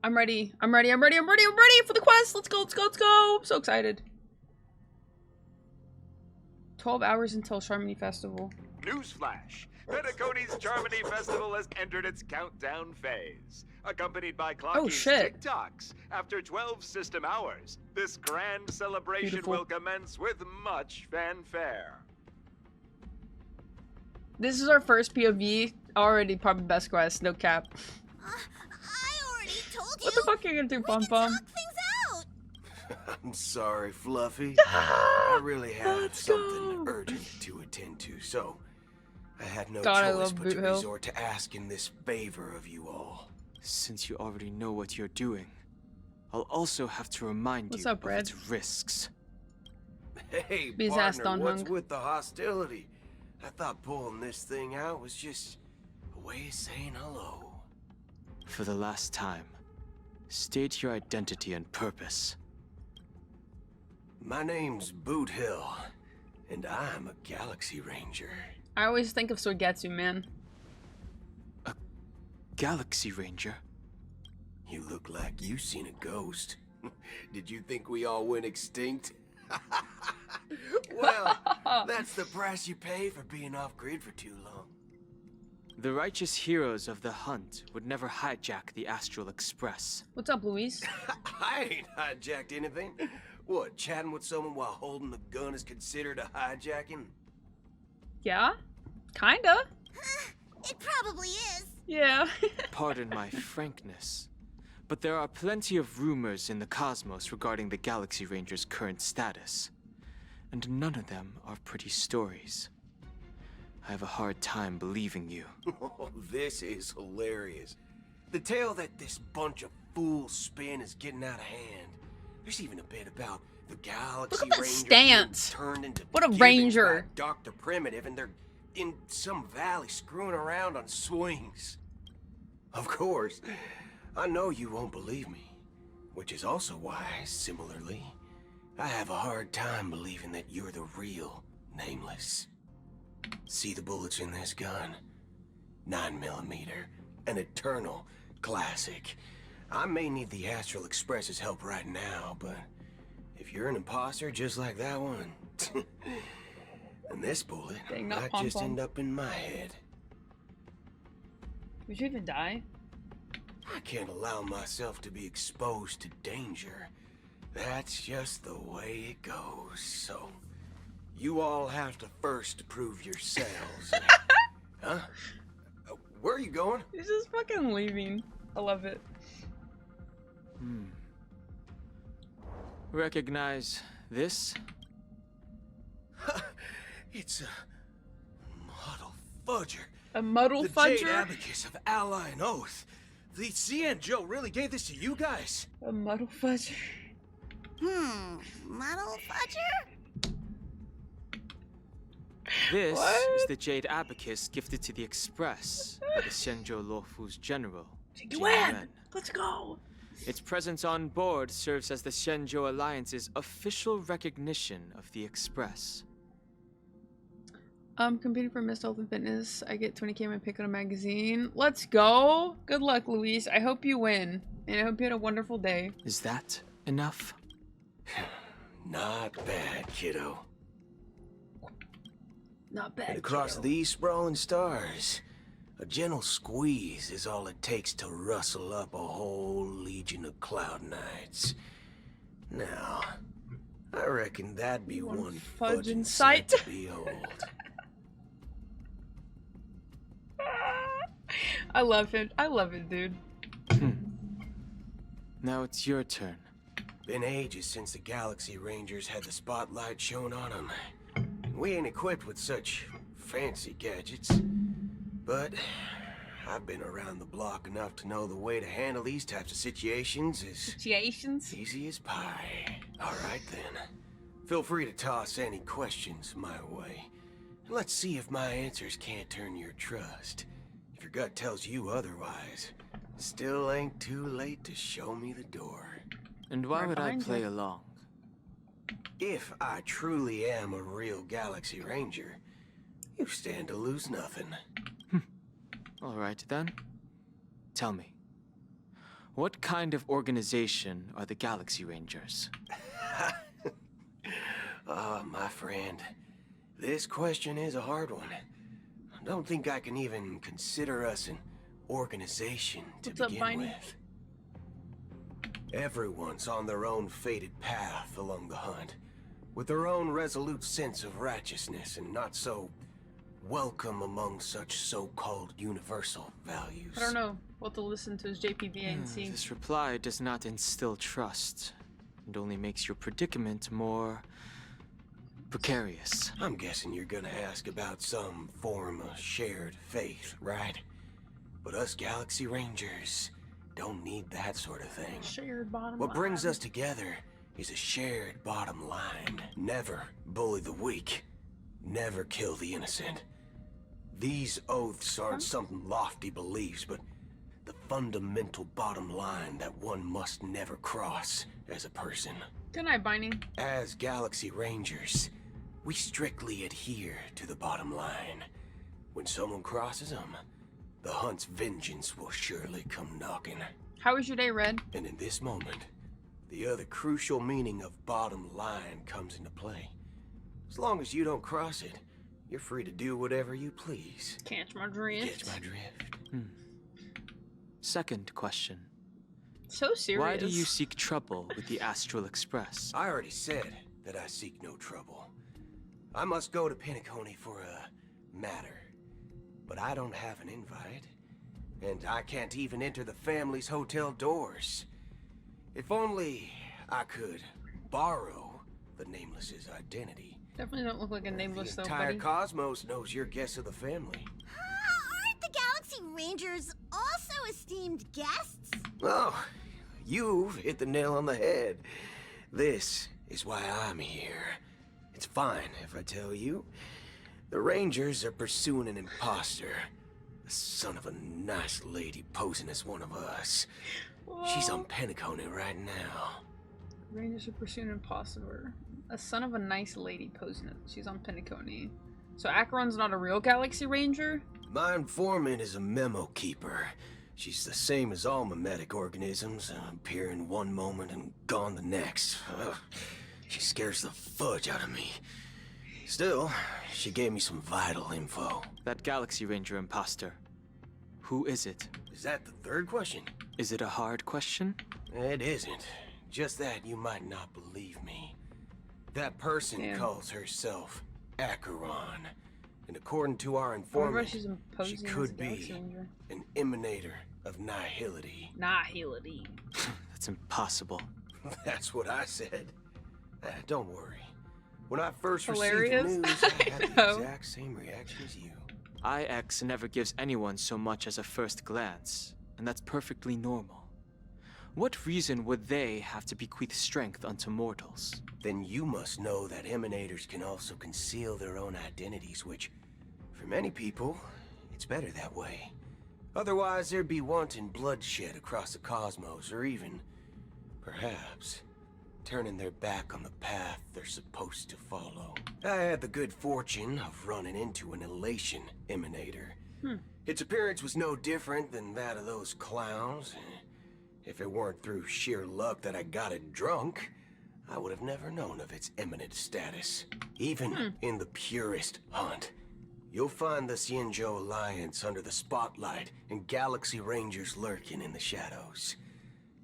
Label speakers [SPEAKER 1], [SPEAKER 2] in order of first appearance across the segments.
[SPEAKER 1] I'm ready. I'm ready. I'm ready. I'm ready. I'm ready for the quest. Let's go. Let's go. Let's go. I'm so excited. 12 hours until Charmony Festival.
[SPEAKER 2] Newsflash. Penacony's Charmony Festival has entered its countdown phase. Accompanied by Clocky's TikToks. After 12 system hours, this grand celebration will commence with much fanfare.
[SPEAKER 1] This is our first POV. Already probably best quest. No cap.
[SPEAKER 3] I already told you.
[SPEAKER 1] What the fuck are you gonna do, Pom Pom?
[SPEAKER 4] I'm sorry, Fluffy. I really had something urgent to attend to, so I had no choice but to resort to asking this favor of you all.
[SPEAKER 5] Since you already know what you're doing, I'll also have to remind you of its risks.
[SPEAKER 4] Hey, partner, what's with the hostility? I thought pulling this thing out was just a way of saying hello.
[SPEAKER 5] For the last time, state your identity and purpose.
[SPEAKER 4] My name's Boot Hill, and I'm a Galaxy Ranger.
[SPEAKER 1] I always think of Sogetsu, man.
[SPEAKER 5] A Galaxy Ranger?
[SPEAKER 4] You look like you seen a ghost. Did you think we all went extinct? Well, that's the price you pay for being off-grid for too long.
[SPEAKER 5] The righteous heroes of the hunt would never hijack the Astral Express.
[SPEAKER 1] What's up, Luis?
[SPEAKER 4] I ain't hijacked anything. What, chatting with someone while holding the gun is considered a hijacking?
[SPEAKER 1] Yeah, kinda.
[SPEAKER 3] It probably is.
[SPEAKER 1] Yeah.
[SPEAKER 5] Pardon my frankness, but there are plenty of rumors in the cosmos regarding the Galaxy Ranger's current status, and none of them are pretty stories. I have a hard time believing you.
[SPEAKER 4] Oh, this is hilarious. The tale that this bunch of fools spin is getting out of hand. There's even a bit about the Galaxy
[SPEAKER 1] Ranger stance.
[SPEAKER 4] Turned into
[SPEAKER 1] what a ranger.
[SPEAKER 4] Dr. Primitive, and they're in some valley screwing around on swings. Of course, I know you won't believe me, which is also why, similarly, I have a hard time believing that you're the real Nameless. See the bullets in this gun? 9mm, an eternal classic. I may need the Astral Express's help right now, but if you're an imposter just like that one, then this bullet might just end up in my head.
[SPEAKER 1] Would you even die?
[SPEAKER 4] I can't allow myself to be exposed to danger. That's just the way it goes, so you all have to first prove yourselves. Huh? Where are you going?
[SPEAKER 1] He's just fucking leaving. I love it.
[SPEAKER 5] Recognize this?
[SPEAKER 4] It's a muddle fudger.
[SPEAKER 1] A muddle fudger?
[SPEAKER 4] The Jade Abacus of Ally and Oath. The CN Joe really gave this to you guys?
[SPEAKER 1] A muddle fudger?
[SPEAKER 3] Muddle fudger?
[SPEAKER 5] This is the Jade Abacus gifted to the Express by the Senjo Lofu's general,
[SPEAKER 1] Yuan! Let's go!
[SPEAKER 5] Its presence on board serves as the Senjo Alliance's official recognition of the Express.
[SPEAKER 1] Competing for Miss Health and Fitness. I get 20K in my PEAKCONY magazine. Let's go! Good luck, Luis. I hope you win. And I hope you had a wonderful day.
[SPEAKER 5] Is that enough?
[SPEAKER 4] Not bad, kiddo.
[SPEAKER 1] Not bad,
[SPEAKER 4] and across these sprawling stars, a gentle squeeze is all it takes to rustle up a whole legion of Cloud Knights. Now, I reckon that'd be one fudging sight to behold.
[SPEAKER 1] I love it. I love it, dude.
[SPEAKER 5] Now it's your turn.
[SPEAKER 4] Been ages since the Galaxy Rangers had the spotlight shown on them. We ain't equipped with such fancy gadgets, but I've been around the block enough to know the way to handle these types of situations is easy as pie. All right then, feel free to toss any questions my way. Let's see if my answers can't turn your trust. If your gut tells you otherwise, still ain't too late to show me the door.
[SPEAKER 5] And why would I play along?
[SPEAKER 4] If I truly am a real Galaxy Ranger, you stand to lose nothing.
[SPEAKER 5] All right then. Tell me, What kind of organization are the Galaxy Rangers?
[SPEAKER 4] Ah, my friend. This question is a hard one. I don't think I can even consider us an organization to
[SPEAKER 1] What's up,
[SPEAKER 4] begin
[SPEAKER 1] Viney?
[SPEAKER 4] with. Everyone's on their own fated path along the hunt, with their own resolute sense of righteousness and not so welcome among such so-called universal values.
[SPEAKER 1] I don't know what to listen to his JPBA and see.
[SPEAKER 5] This reply does not instill trust, and only makes your predicament more precarious.
[SPEAKER 4] I'm guessing you're gonna ask about some form of shared faith, right? But us Galaxy Rangers don't need that sort of thing.
[SPEAKER 1] Shared bottom
[SPEAKER 4] What brings
[SPEAKER 1] line.
[SPEAKER 4] us together is a shared bottom line. Never bully the weak. Never kill the innocent. These oaths aren't some lofty beliefs, but the fundamental bottom line that one must never cross as a person.
[SPEAKER 1] Good night, Viney.
[SPEAKER 4] As Galaxy Rangers, we strictly adhere to the bottom line. When someone crosses them, the hunt's vengeance will surely come knocking.
[SPEAKER 1] How was your day, Red?
[SPEAKER 4] And in this moment, the other crucial meaning of bottom line comes into play. As long as you don't cross it, you're free to do whatever you please.
[SPEAKER 1] Catch my drift.
[SPEAKER 4] Catch my drift.
[SPEAKER 5] Second question.
[SPEAKER 1] So serious.
[SPEAKER 5] Why do you seek trouble with the Astral Express?
[SPEAKER 4] I already said that I seek no trouble. I must go to Penacony for a matter. But I don't have an invite. And I can't even enter the family's hotel doors. If only I could borrow the Nameless's identity.
[SPEAKER 1] Definitely don't look like a nameless
[SPEAKER 4] The
[SPEAKER 1] though,
[SPEAKER 4] entire
[SPEAKER 1] buddy.
[SPEAKER 4] cosmos knows you're guests of the family.
[SPEAKER 3] Aren't the Galaxy Rangers also esteemed guests?
[SPEAKER 4] Oh, you've hit the nail on the head. This is why I'm here. It's fine if I tell you. The Rangers are pursuing an imposter. The son of a nice lady posing as one of us. She's on Penacony right now.
[SPEAKER 1] Rangers are pursuing an imposter. A son of a nice lady posing it. She's on Penacony. So Acheron's not a real Galaxy Ranger?
[SPEAKER 4] My informant is a memo keeper. She's the same as all mimetic organisms, appearing one moment and gone the next. She scares the fudge out of me. Still, she gave me some vital info.
[SPEAKER 5] That Galaxy Ranger imposter. Who is it?
[SPEAKER 4] Is that the third question?
[SPEAKER 5] Is it a hard question?
[SPEAKER 4] It isn't. Just that you might not believe me. That person
[SPEAKER 1] Damn.
[SPEAKER 4] calls herself Acheron. And according to our
[SPEAKER 1] Or
[SPEAKER 4] informant,
[SPEAKER 1] she's
[SPEAKER 4] she
[SPEAKER 1] imposing as a
[SPEAKER 4] could
[SPEAKER 1] Galaxy
[SPEAKER 4] be
[SPEAKER 1] Ranger.
[SPEAKER 4] an emanator of nihility.
[SPEAKER 1] Nihility.
[SPEAKER 5] That's impossible.
[SPEAKER 4] That's what I said. Don't worry. When I first
[SPEAKER 1] Hilarious.
[SPEAKER 4] received the news, I had the
[SPEAKER 1] know.
[SPEAKER 4] exact same reaction as you.
[SPEAKER 5] IX never gives anyone so much as a first glance, and that's perfectly normal. What reason would they have to bequeath strength unto mortals?
[SPEAKER 4] Then you must know that emanators can also conceal their own identities, which, for many people, it's better that way. Otherwise, there'd be wanton bloodshed across the cosmos, or even, perhaps, turning their back on the path they're supposed to follow. I had the good fortune of running into an elation emanator. Its appearance was no different than that of those clowns. If it weren't through sheer luck that I got it drunk, I would have never known of its eminent status. Even in the purest hunt, you'll find the Xianzhou Alliance under the spotlight and Galaxy Rangers lurking in the shadows.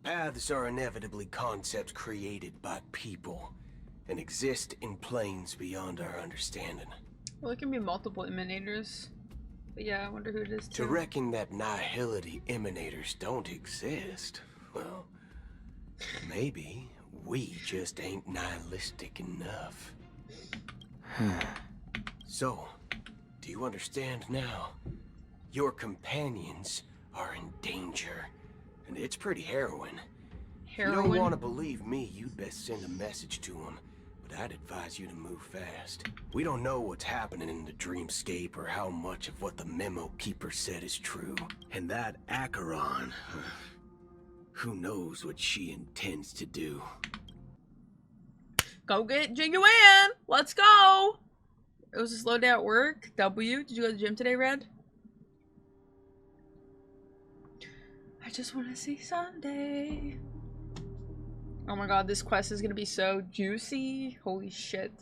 [SPEAKER 4] Paths are inevitably concepts created by people and exist in planes beyond our understanding.
[SPEAKER 1] Well, it can be multiple emanators. But yeah, I wonder who it is
[SPEAKER 4] To
[SPEAKER 1] too.
[SPEAKER 4] reckon that nihility emanators don't exist, well, maybe we just ain't nihilistic enough. So, do you understand now? Your companions are in danger, and it's pretty harrowing. If you don't
[SPEAKER 1] Heroin.
[SPEAKER 4] want to believe me, you'd best send a message to them. But I'd advise you to move fast. We don't know what's happening in the dreamscape or how much of what the memo keeper said is true. And that Acheron, who knows what she intends to do.
[SPEAKER 1] Go get Jiggy Win! Let's go! It was a slow day at work. W. Did you go to the gym today, Red? I I just want to see Sunday. Oh my god, this quest is gonna be so juicy. Holy shit.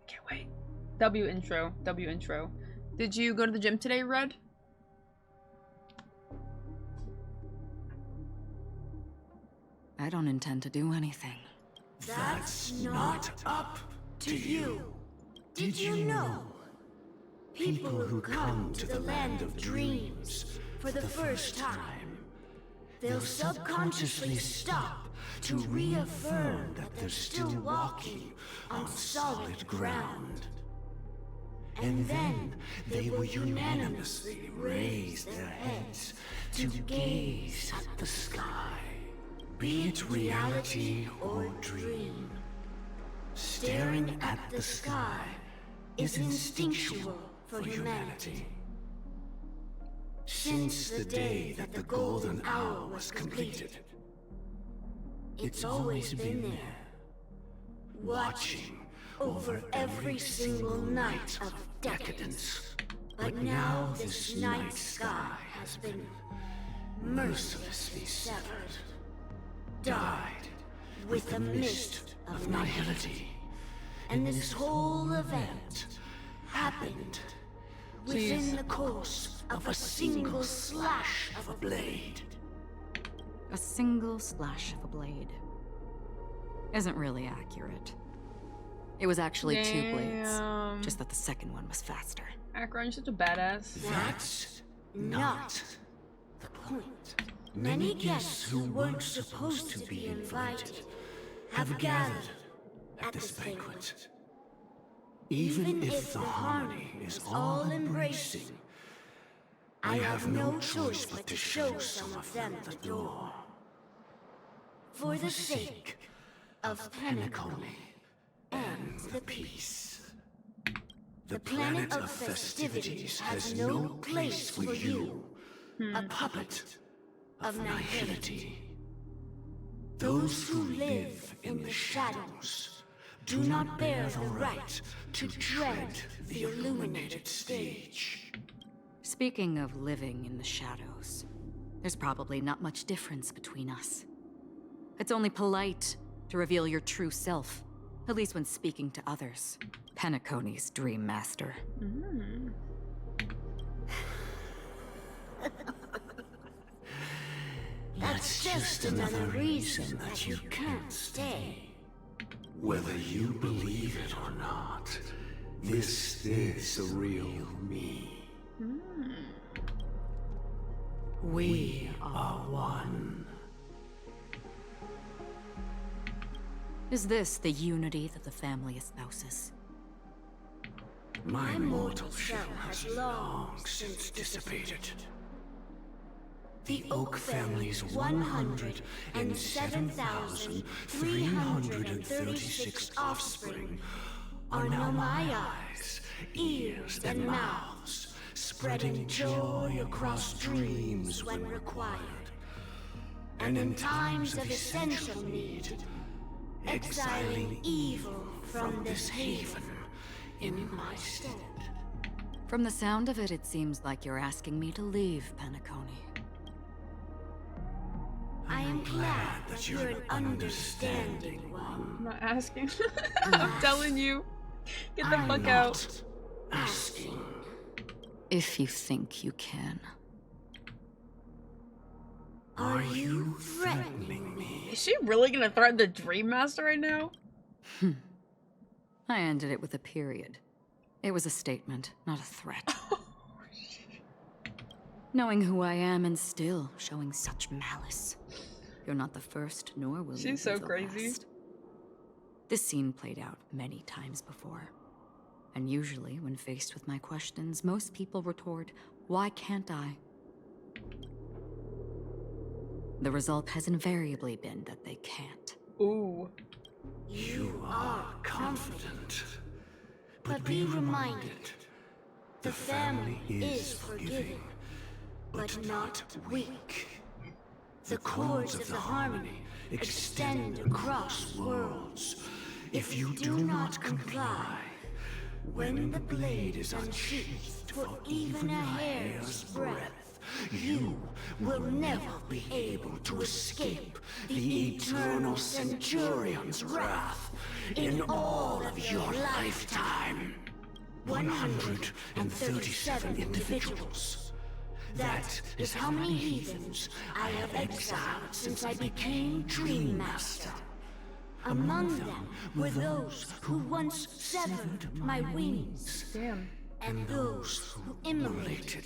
[SPEAKER 1] Can't wait. W intro. W intro. Did you go to the gym today, Red?
[SPEAKER 6] I don't intend to do anything.
[SPEAKER 7] That's not up to you. Did you know? People who come to the land of dreams for the first time, they'll subconsciously stop to reaffirm that they're still walking on solid ground. And then they will unanimously raise their heads to gaze at the sky. Be it reality or dream, staring at the sky is instinctual for humanity. Since the day that the golden hour was completed, it's always been there, watching over every single night of decadence. But now this night sky has been mercilessly severed, died with the mist of nihility. And this whole event happened within the course of a single slash of a blade.
[SPEAKER 6] A single slash of a blade. Isn't really accurate. It was actually 2 blades, just that the second one was faster.
[SPEAKER 1] Akron, you're such a badass.
[SPEAKER 7] That's not the point. Many guests who weren't supposed to be invited have gathered at this banquet. Even if the harmony is all embracing, I have no choice but to show some of them the door. For the sake of Penacony and the peace. The planet of festivities has no place for you, a puppet of nihility. Those who live in the shadows do not bear the right to tread the illuminated stage.
[SPEAKER 6] Speaking of living in the shadows, there's probably not much difference between us. It's only polite to reveal your true self, at least when speaking to others. Penacony's Dream Master.
[SPEAKER 7] That's just another reason that you can't stay. Whether you believe it or not, this is the real me. We are one.
[SPEAKER 6] Is this the unity that the family espouses?
[SPEAKER 7] My mortal shell has long since dissipated. The Oak family's 107,336 offspring are now my eyes, ears, and mouths, spreading joy across dreams when required, and in times of essential need, exiling evil from this haven in my stead.
[SPEAKER 6] From the sound of it, it seems like you're asking me to leave Penacony.
[SPEAKER 7] I am glad that you're an understanding one.
[SPEAKER 1] I'm not asking. I'm telling you. Get the fuck out.
[SPEAKER 7] Asking.
[SPEAKER 6] If you think you can.
[SPEAKER 7] Are you threatening me?
[SPEAKER 1] Is she really gonna threaten the Dream Master right now?
[SPEAKER 6] I ended it with a period. It was a statement, not a threat. Knowing who I am and still showing such malice. You're not the first, nor will you be
[SPEAKER 1] She's so
[SPEAKER 6] the
[SPEAKER 1] crazy.
[SPEAKER 6] last. This scene played out many times before. And usually, when faced with my questions, most people retort, "Why can't I?" The result has invariably been that they can't.
[SPEAKER 1] Ooh.
[SPEAKER 7] You are confident. But be reminded, the family is forgiving, but not weak. The cords of the harmony extend across worlds. If you do not comply, when the blade is unsheathed for even a hair's breadth, you will never be able to escape the eternal Centurion's wrath in all of your lifetime. 137 individuals. That is how many heathens I have exiled since I became Dream Master. Among them were those who once severed my wings.
[SPEAKER 1] Damn.
[SPEAKER 7] And those who immolated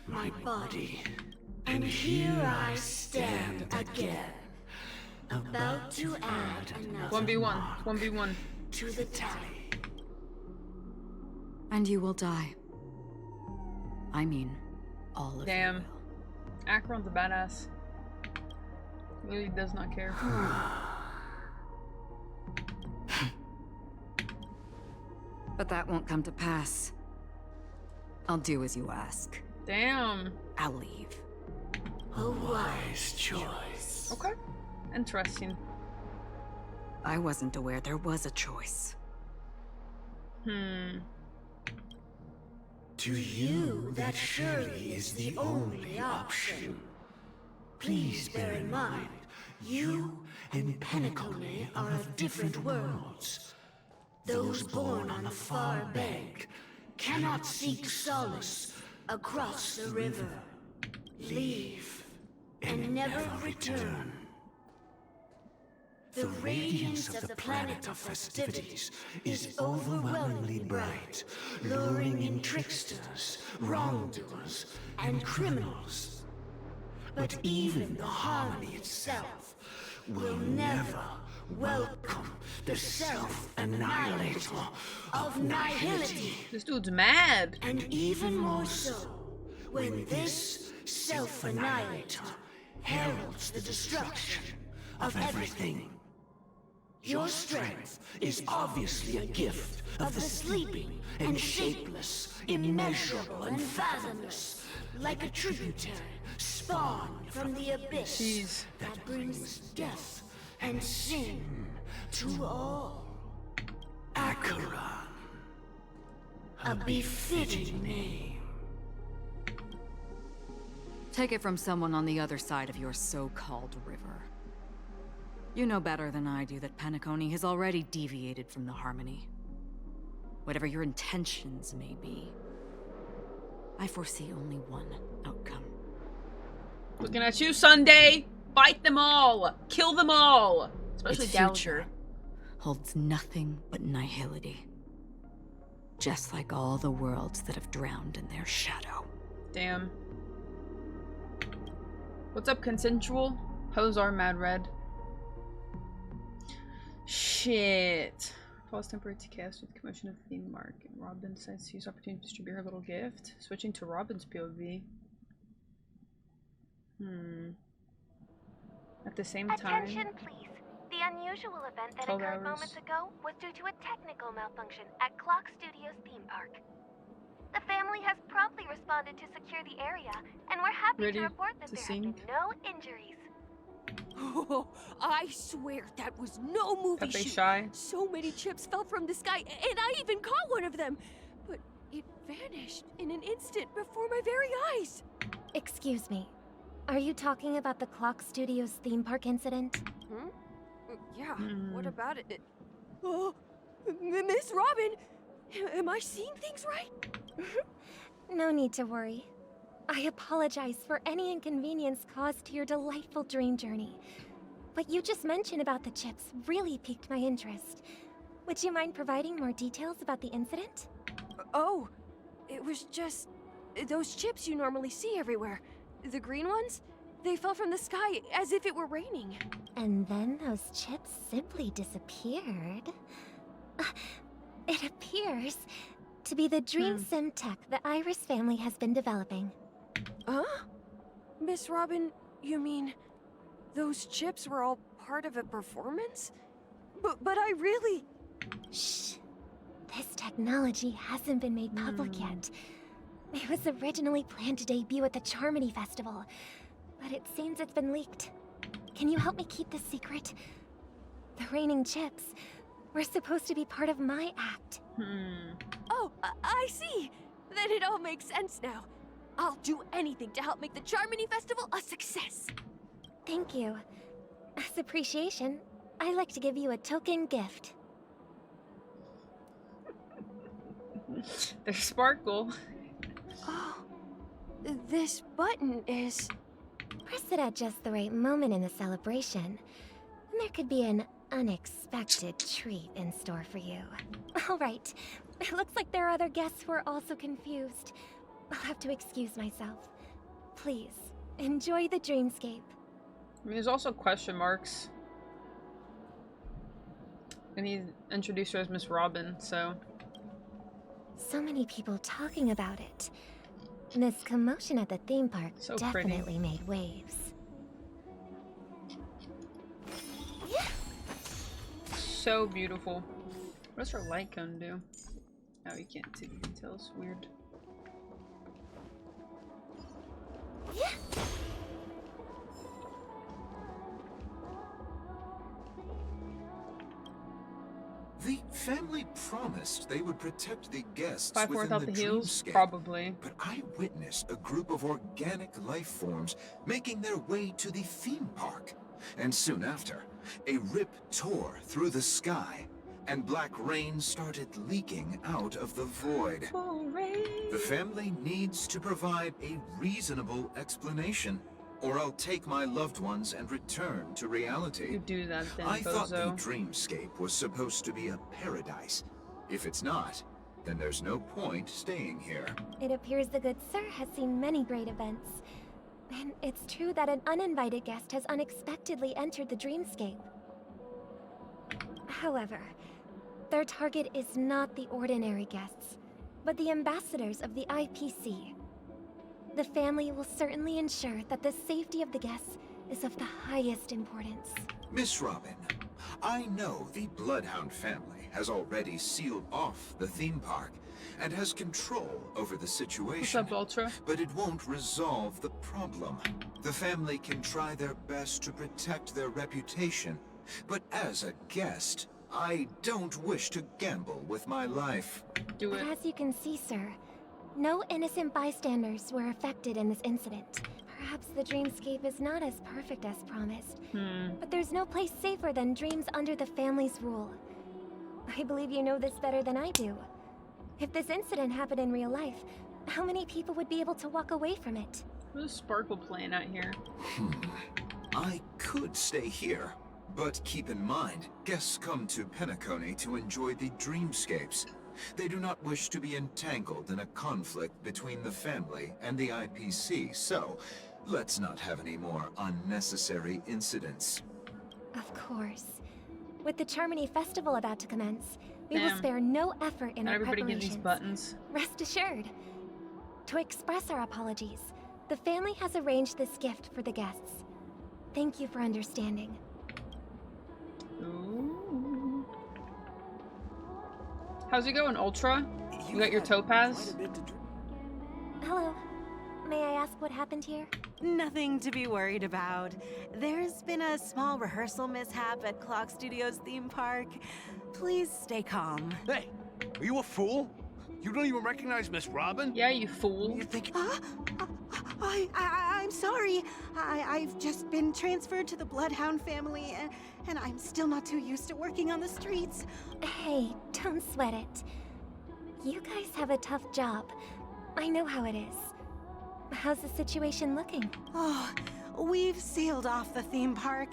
[SPEAKER 7] my body. And here I stand again, about to add another
[SPEAKER 1] 1v1. 1v1.
[SPEAKER 7] to the tally.
[SPEAKER 6] And you will die. I mean, all of
[SPEAKER 1] Damn.
[SPEAKER 6] you will.
[SPEAKER 1] Acheron's a badass. He really does not care.
[SPEAKER 6] But that won't come to pass. I'll do as you ask.
[SPEAKER 1] Damn.
[SPEAKER 6] I'll leave.
[SPEAKER 7] A wise choice.
[SPEAKER 1] Okay. Interesting.
[SPEAKER 6] I wasn't aware there was a choice.
[SPEAKER 7] To you, that surely is the only option. Please bear in mind, you and Penacony are of different worlds. Those born on the far bank cannot seek solace across the river. Leave and never return. The radiance of the planet of festivities is overwhelmingly bright, luring in tricksters, wrongdoers, and criminals. But even the harmony itself will never welcome the self-annihilator of nihility.
[SPEAKER 1] This dude's mad.
[SPEAKER 7] And even more so, when this self-annihilator heralds the destruction of everything. Your strength is obviously a gift of the sleeping and shapeless, immeasurable and fathomless, like a tributary spawned from the abyss.
[SPEAKER 1] Jeez.
[SPEAKER 7] That brings death and sin to all. Acheron. A befitting name.
[SPEAKER 6] Take it from someone on the other side of your so-called river. You know better than I do that Penacony has already deviated from the harmony. Whatever your intentions may be, I foresee only one outcome.
[SPEAKER 1] Looking at you, Sunday! Fight them all! Kill them all! Especially
[SPEAKER 6] Its
[SPEAKER 1] Gallagher.
[SPEAKER 6] future holds nothing but nihility. Just like all the worlds that have drowned in their shadow.
[SPEAKER 1] Damn. What's up, Consensual? Hozar Mad Red. Shit. Pause temporary to cast with commission of theme mark. And Robin decides to use opportunity to distribute her little gift. Switching to Robin's POV. At the same time.
[SPEAKER 8] Attention, please. The unusual event that
[SPEAKER 1] 12
[SPEAKER 8] occurred
[SPEAKER 1] hours.
[SPEAKER 8] moments ago was due to a technical malfunction at Clock Studios theme park. The family has promptly responded to secure the area, and we're happy
[SPEAKER 1] Ready
[SPEAKER 8] to report that
[SPEAKER 1] to
[SPEAKER 8] there
[SPEAKER 1] sing?
[SPEAKER 8] have been no injuries.
[SPEAKER 9] Oh, I swear that was no movie
[SPEAKER 1] Pepe
[SPEAKER 9] shoot.
[SPEAKER 1] Shy.
[SPEAKER 9] So many chips fell from the sky, and I even caught one of them. But it vanished in an instant before my very eyes.
[SPEAKER 10] Excuse me. Are you talking about the Clock Studios theme park incident?
[SPEAKER 9] Hmm? Yeah, what about it? Oh, Miss Robin, am I seeing things right?
[SPEAKER 10] No need to worry. I apologize for any inconvenience caused to your delightful dream journey. What you just mentioned about the chips really piqued my interest. Would you mind providing more details about the incident?
[SPEAKER 9] Oh, it was just those chips you normally see everywhere. The green ones? They fell from the sky as if it were raining.
[SPEAKER 10] And then those chips simply disappeared. It appears to be the Dream Sim tech the Iris family has been developing.
[SPEAKER 9] Huh? Miss Robin, you mean those chips were all part of a performance? But I really...
[SPEAKER 10] Shh. This technology hasn't been made public yet. It was originally planned to debut at the Charmony Festival, but it seems it's been leaked. Can you help me keep this secret? The raining chips were supposed to be part of my act.
[SPEAKER 9] Oh, I see. Then it all makes sense now. I'll do anything to help make the Charmony Festival a success.
[SPEAKER 10] Thank you. As appreciation, I'd like to give you a token gift.
[SPEAKER 1] They sparkle.
[SPEAKER 9] Oh, this button is...
[SPEAKER 10] Press it at just the right moment in the celebration, and there could be an unexpected treat in store for you. All right, it looks like there are other guests who are also confused. I'll have to excuse myself. Please, enjoy the dreamscape.
[SPEAKER 1] I mean, there's also question marks. And he introduced her as Miss Robin, so...
[SPEAKER 10] So many people talking about it. This commotion at the theme park definitely made waves.
[SPEAKER 1] So beautiful. What does her light cone do? Oh, you can't see the details. Weird.
[SPEAKER 11] The family promised they would protect the guests
[SPEAKER 1] Platform
[SPEAKER 11] within
[SPEAKER 1] without
[SPEAKER 11] the
[SPEAKER 1] the heels?
[SPEAKER 11] dreamscape.
[SPEAKER 1] Probably.
[SPEAKER 11] But I witnessed a group of organic life forms making their way to the theme park. And soon after, a rip tore through the sky, and black rain started leaking out of the void. The family needs to provide a reasonable explanation, or I'll take my loved ones and return to reality.
[SPEAKER 1] You do that then,
[SPEAKER 11] I thought the
[SPEAKER 1] bozo.
[SPEAKER 11] dreamscape was supposed to be a paradise. If it's not, then there's no point staying here.
[SPEAKER 10] It appears the good sir has seen many great events. And it's true that an uninvited guest has unexpectedly entered the dreamscape. However, their target is not the ordinary guests, but the ambassadors of the IPC. The family will certainly ensure that the safety of the guests is of the highest importance.
[SPEAKER 11] Miss Robin, I know the Bloodhound family has already sealed off the theme park and has control over the situation.
[SPEAKER 1] What's up, Ultra?
[SPEAKER 11] But it won't resolve the problem. The family can try their best to protect their reputation, but as a guest, I don't wish to gamble with my life.
[SPEAKER 1] Do it.
[SPEAKER 10] But as you can see, sir, no innocent bystanders were affected in this incident. Perhaps the dreamscape is not as perfect as promised, but there's no place safer than dreams under the family's rule. I believe you know this better than I do. If this incident happened in real life, how many people would be able to walk away from it?
[SPEAKER 1] Who's Sparkle playing out here?
[SPEAKER 11] I could stay here, but keep in mind, guests come to Penacony to enjoy the dreamscapes. They do not wish to be entangled in a conflict between the family and the IPC, so let's not have any more unnecessary incidents.
[SPEAKER 10] Of course. With the Charmony Festival about to commence, we will spare no effort in our
[SPEAKER 1] Everybody get
[SPEAKER 10] preparations.
[SPEAKER 1] these buttons.
[SPEAKER 10] Rest assured. To express our apologies, the family has arranged this gift for the guests. Thank you for understanding.
[SPEAKER 1] Ooh. How's it going, Ultra? You got your topaz?
[SPEAKER 10] Hello. May I ask what happened here?
[SPEAKER 12] Nothing to be worried about. There's been a small rehearsal mishap at Clock Studios theme park. Please stay calm.
[SPEAKER 13] Hey, are you a fool? You don't even recognize Miss Robin?
[SPEAKER 1] Yeah, you fool.
[SPEAKER 13] You think...
[SPEAKER 12] I'm sorry. I've just been transferred to the Bloodhound family, and I'm still not too used to working on the streets.
[SPEAKER 10] Hey, don't sweat it. You guys have a tough job. I know how it is. How's the situation looking?
[SPEAKER 12] Oh, we've sealed off the theme park.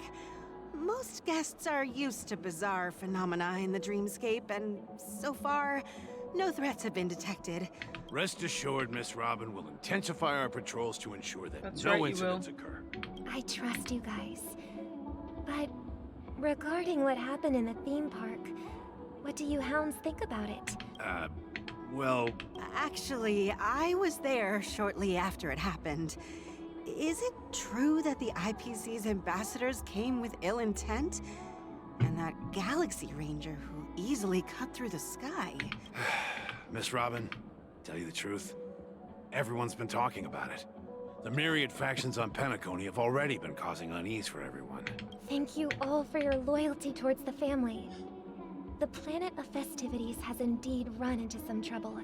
[SPEAKER 12] Most guests are used to bizarre phenomena in the dreamscape, and so far, no threats have been detected.
[SPEAKER 13] Rest assured, Miss Robin will intensify our patrols to ensure that
[SPEAKER 1] That's
[SPEAKER 13] no
[SPEAKER 1] right,
[SPEAKER 13] incidents occur.
[SPEAKER 10] I trust you guys. But regarding what happened in the theme park, what do you hounds think about it?
[SPEAKER 13] Well...
[SPEAKER 12] Actually, I was there shortly after it happened. Is it true that the IPC's ambassadors came with ill intent? And that Galaxy Ranger who easily cut through the sky?
[SPEAKER 13] Miss Robin, tell you the truth, everyone's been talking about it. The myriad factions on Penacony have already been causing unease for everyone.
[SPEAKER 10] Thank you all for your loyalty towards the family. The planet of festivities has indeed run into some trouble.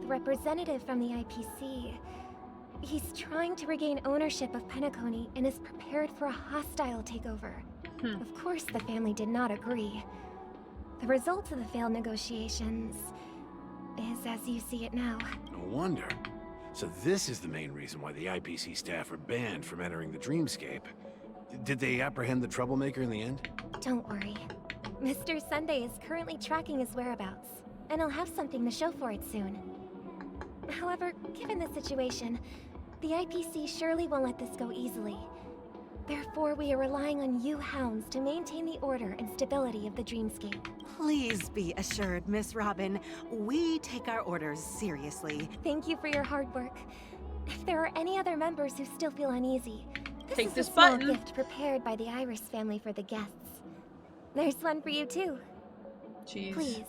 [SPEAKER 10] the representative from the IPC. He's trying to regain ownership of Penacony and is prepared for a hostile takeover. Of course, the family did not agree. The result of the failed negotiations is as you see it now.
[SPEAKER 13] No wonder. So this is the main reason why the IPC staff are banned from entering the dreamscape. Did they apprehend the troublemaker in the end?
[SPEAKER 10] Don't worry. Mr. Sunday is currently tracking his whereabouts, and I'll have something to show for it soon. However, given the situation, the IPC surely won't let this go easily. Therefore, we are relying on you hounds to maintain the order and stability of the dreamscape.
[SPEAKER 12] Please be assured, Miss Robin, we take our orders seriously.
[SPEAKER 10] Thank you for your hard work. If there are any other members who still feel uneasy,
[SPEAKER 1] Take
[SPEAKER 10] is
[SPEAKER 1] this
[SPEAKER 10] a small
[SPEAKER 1] button.
[SPEAKER 10] gift prepared by the Iris family for the guests. There's one for you too.
[SPEAKER 1] Jeez.
[SPEAKER 10] Please,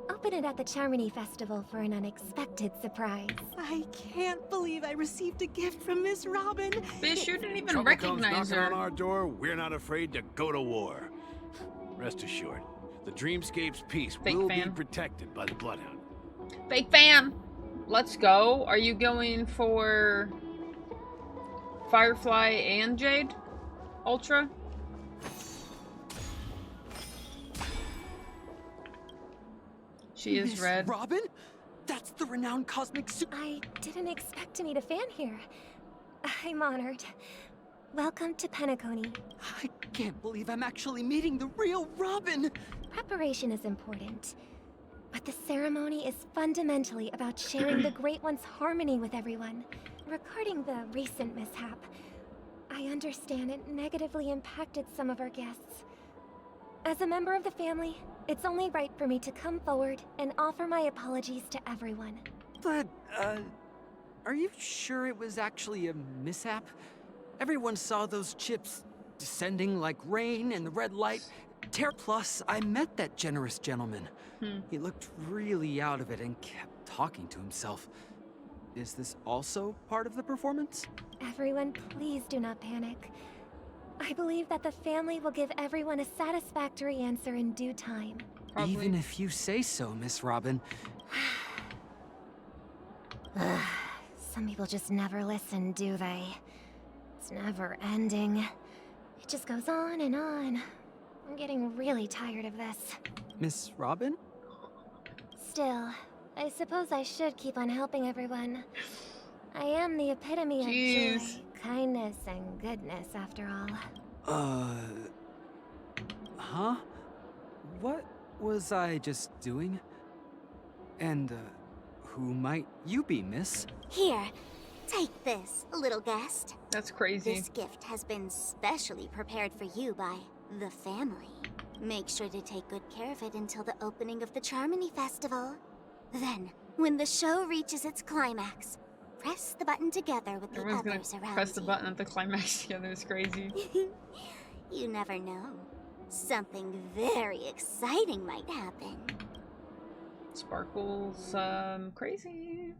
[SPEAKER 10] open it at the Charmony Festival for an unexpected surprise.
[SPEAKER 12] I can't believe I received a gift from Miss Robin.
[SPEAKER 1] Bitch, you didn't even
[SPEAKER 13] Trouble comes
[SPEAKER 1] recognize
[SPEAKER 13] knocking
[SPEAKER 1] her.
[SPEAKER 13] on our door, we're not afraid to go to war. Rest assured, the dreamscape's peace
[SPEAKER 1] Fake
[SPEAKER 13] will
[SPEAKER 1] fan.
[SPEAKER 13] be protected by the Bloodhound.
[SPEAKER 1] Fake fan. Let's go. Are you going for Firefly and Jade? Ultra? She is
[SPEAKER 14] Miss
[SPEAKER 1] red.
[SPEAKER 14] Robin? That's the renowned cosmic
[SPEAKER 10] I didn't expect to meet a fan here. I'm honored. Welcome to Penacony.
[SPEAKER 14] I can't believe I'm actually meeting the real Robin!
[SPEAKER 10] Preparation is important, but the ceremony is fundamentally about sharing the Great One's harmony with everyone. Regarding the recent mishap, I understand it negatively impacted some of our guests. As a member of the family, it's only right for me to come forward and offer my apologies to everyone.
[SPEAKER 14] But, are you sure it was actually a mishap? Everyone saw those chips descending like rain in the red light. Plus, I met that generous gentleman. He looked really out of it and kept talking to himself. Is this also part of the performance?
[SPEAKER 10] Everyone, please do not panic. I believe that the family will give everyone a satisfactory answer in due time.
[SPEAKER 1] Probably.
[SPEAKER 14] Even if you say so, Miss Robin.
[SPEAKER 10] Some people just never listen, do they? It's never ending. It just goes on and on. I'm getting really tired of this.
[SPEAKER 14] Miss Robin?
[SPEAKER 10] Still, I suppose I should keep on helping everyone. I am the epitome of joy, kindness, and goodness, after all.
[SPEAKER 14] Huh? What was I just doing? And, who might you be, miss?
[SPEAKER 3] Here, take this, little guest.
[SPEAKER 1] That's crazy.
[SPEAKER 3] This gift has been specially prepared for you by the family. Make sure to take good care of it until the opening of the Charmony Festival. Then, when the show reaches its climax, press the button together with the others around you.
[SPEAKER 1] Press the button at the climax together. It's crazy.
[SPEAKER 3] You never know. Something very exciting might happen.
[SPEAKER 1] Sparkles, crazy.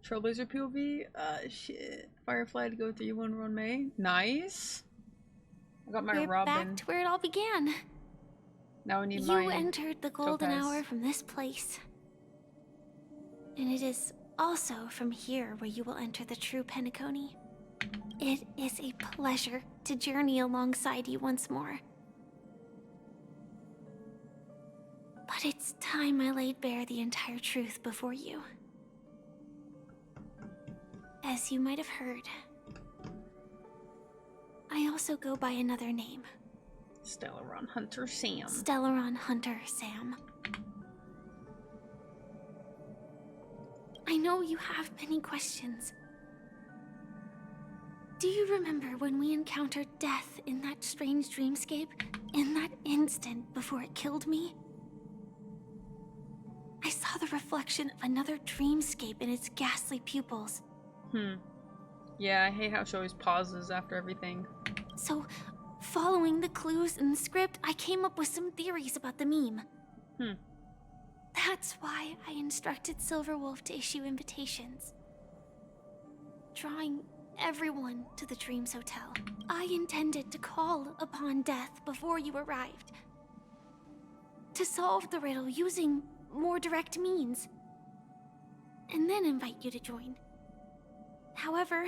[SPEAKER 1] Trailblazer POV, shit. Firefly to go 3-1 run May. Nice. I got my
[SPEAKER 8] We're
[SPEAKER 1] Robin.
[SPEAKER 8] back to where it all began.
[SPEAKER 1] Now we need
[SPEAKER 8] You
[SPEAKER 1] mine.
[SPEAKER 8] entered the golden
[SPEAKER 1] Topaz.
[SPEAKER 8] hour from this place. And it is also from here where you will enter the true Penacony. It is a pleasure to journey alongside you once more. But it's time I laid bare the entire truth before you. As you might have heard, I also go by another name.
[SPEAKER 1] Stellaron Hunter Sam.
[SPEAKER 8] Stellaron Hunter Sam. I know you have many questions. Do you remember when we encountered death in that strange dreamscape? In that instant before it killed me? I saw the reflection of another dreamscape in its ghastly pupils.
[SPEAKER 1] Yeah, I hate how she always pauses after everything.
[SPEAKER 8] So, following the clues in the script, I came up with some theories about the meme. That's why I instructed Silverwolf to issue invitations, drawing everyone to the Dreams Hotel. I intended to call upon death before you arrived, to solve the riddle using more direct means. and then invite you to join. However,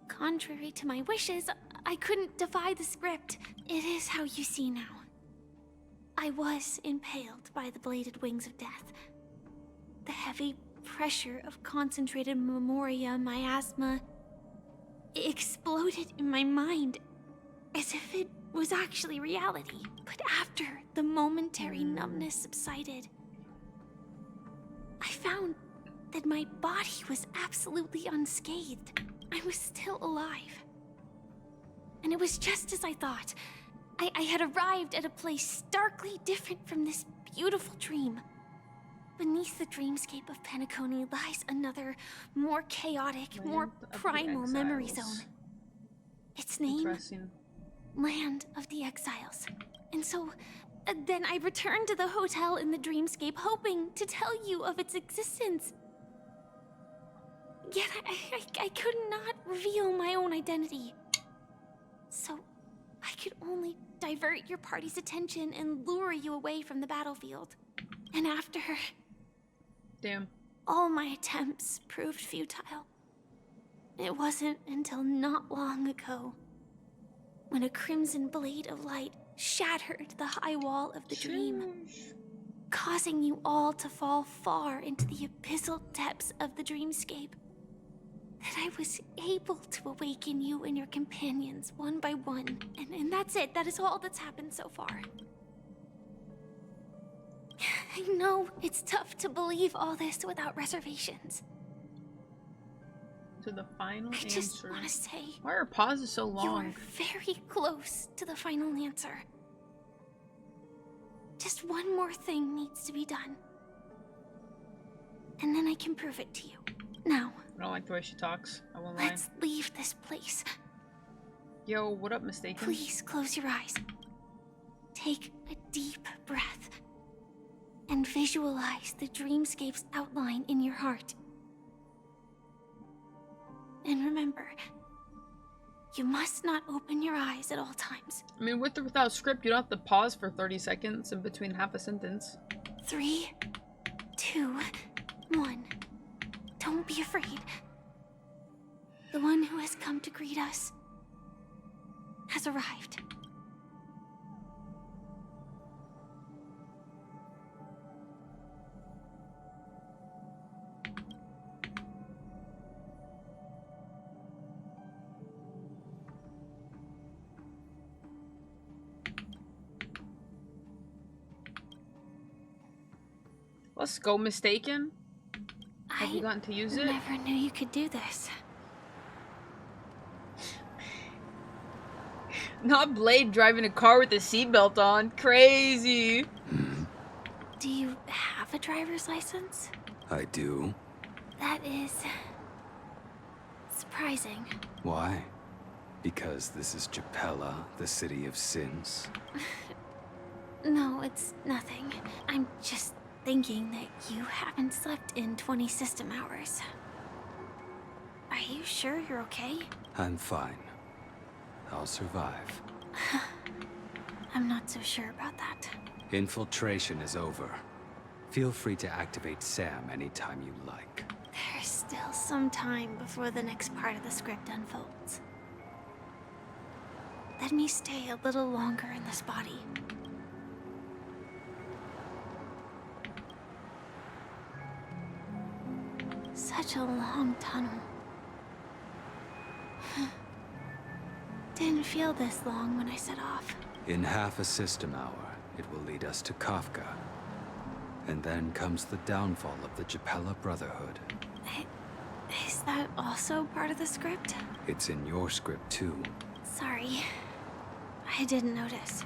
[SPEAKER 8] contrary to my wishes, I couldn't defy the script. It is how you see now. I was impaled by the bladed wings of death. The heavy pressure of concentrated memoria miasma exploded in my mind as if it was actually reality. But after the momentary numbness subsided, I found that my body was absolutely unscathed. I was still alive. And it was just as I thought. I had arrived at a place starkly different from this beautiful dream. Beneath the dreamscape of Penacony lies another, more chaotic, more primal memory zone. Its name? Land of the Exiles. And so, then I returned to the hotel in the dreamscape, hoping to tell you of its existence. Yet I could not reveal my own identity. So, I could only divert your party's attention and lure you away from the battlefield. And after...
[SPEAKER 1] Damn.
[SPEAKER 8] All my attempts proved futile. It wasn't until not long ago when a crimson blade of light shattered the high wall of the dream, causing you all to fall far into the abyssal depths of the dreamscape, that I was able to awaken you and your companions one by one. And that's it. That is all that's happened so far. I know it's tough to believe all this without reservations.
[SPEAKER 1] To the final answer.
[SPEAKER 8] I just want to say...
[SPEAKER 1] Why are pauses so long?
[SPEAKER 8] You are very close to the final answer. Just one more thing needs to be done. And then I can prove it to you. Now...
[SPEAKER 1] I don't like the way she talks. I won't lie.
[SPEAKER 8] Let's leave this place.
[SPEAKER 1] Yo, what up, Mistaken?
[SPEAKER 8] Please close your eyes. Take a deep breath. And visualize the dreamscape's outline in your heart. And remember, you must not open your eyes at all times.
[SPEAKER 1] I mean, with or without script, you don't have to pause for 30 seconds in between half a sentence.
[SPEAKER 8] 3, 2, 1. Don't be afraid. The one who has come to greet us has arrived.
[SPEAKER 1] Let's go, Mistaken. Have you gotten to use it?
[SPEAKER 8] I never knew you could do this.
[SPEAKER 1] Not Blade driving a car with a seatbelt on. Crazy.
[SPEAKER 8] Do you have a driver's license?
[SPEAKER 15] I do.
[SPEAKER 8] That is... surprising.
[SPEAKER 15] Why? Because this is Japella, the city of sins?
[SPEAKER 8] No, it's nothing. I'm just thinking that you haven't slept in 20 system hours. Are you sure you're okay?
[SPEAKER 15] I'm fine. I'll survive.
[SPEAKER 8] I'm not so sure about that.
[SPEAKER 15] Infiltration is over. Feel free to activate Sam anytime you like.
[SPEAKER 8] There's still some time before the next part of the script unfolds. Let me stay a little longer in this body. Such a long tunnel. Didn't feel this long when I set off.
[SPEAKER 15] In half a system hour, it will lead us to Kafka. And then comes the downfall of the Japella Brotherhood.
[SPEAKER 8] Is that also part of the script?
[SPEAKER 15] It's in your script too.
[SPEAKER 8] Sorry. I didn't notice.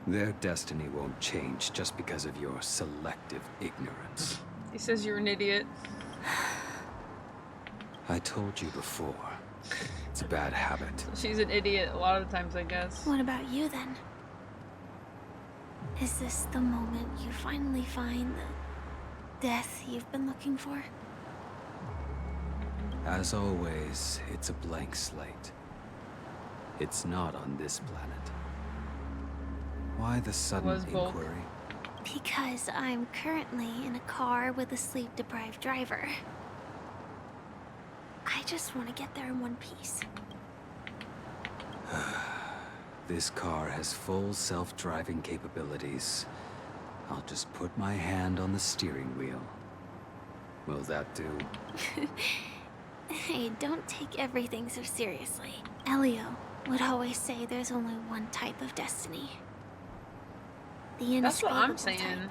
[SPEAKER 15] Their destiny won't change just because of your selective ignorance.
[SPEAKER 1] He says you're an idiot.
[SPEAKER 15] I told you before. It's a bad habit.
[SPEAKER 1] She's an idiot a lot of times, I guess.
[SPEAKER 8] What about you then? Is this the moment you finally find the death you've been looking for?
[SPEAKER 15] As always, it's a blank slate. It's not on this planet. Why the sudden inquiry?
[SPEAKER 8] Because I'm currently in a car with a sleep-deprived driver. I just want to get there in one piece.
[SPEAKER 15] This car has full self-driving capabilities. I'll just put my hand on the steering wheel. Will that do?
[SPEAKER 8] Hey, don't take everything so seriously. Elio would always say there's only one type of destiny. The
[SPEAKER 1] That's what I'm saying.
[SPEAKER 8] type.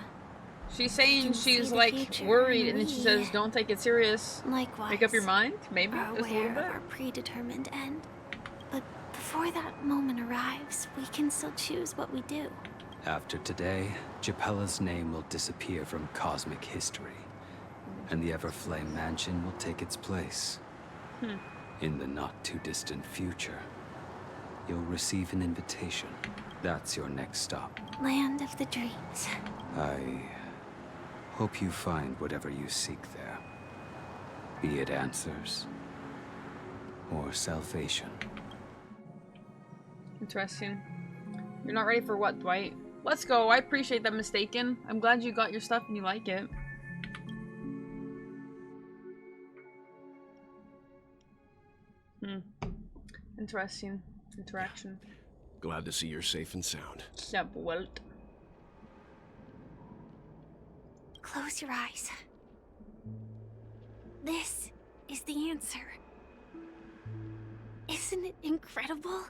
[SPEAKER 1] She's saying she's like worried, and then she says, "Don't take it serious.
[SPEAKER 8] Likewise,
[SPEAKER 1] Make up your mind." Maybe
[SPEAKER 8] are
[SPEAKER 1] just a little
[SPEAKER 8] aware
[SPEAKER 1] bit.
[SPEAKER 8] of our predetermined end. But before that moment arrives, we can still choose what we do.
[SPEAKER 15] After today, Japella's name will disappear from cosmic history, and the Everflame Mansion will take its place. In the not-too-distant future, you'll receive an invitation. That's your next stop.
[SPEAKER 8] Land of the dreams.
[SPEAKER 15] I hope you find whatever you seek there. Be it answers or salvation.
[SPEAKER 1] Interesting. You're not ready for what, Dwight? Let's go. I appreciate that, Mistaken. I'm glad you got your stuff and you like it. Interesting interaction.
[SPEAKER 16] Glad to see you're safe and sound.
[SPEAKER 1] Yep, well.
[SPEAKER 8] Close your eyes. This is the answer. Isn't it incredible?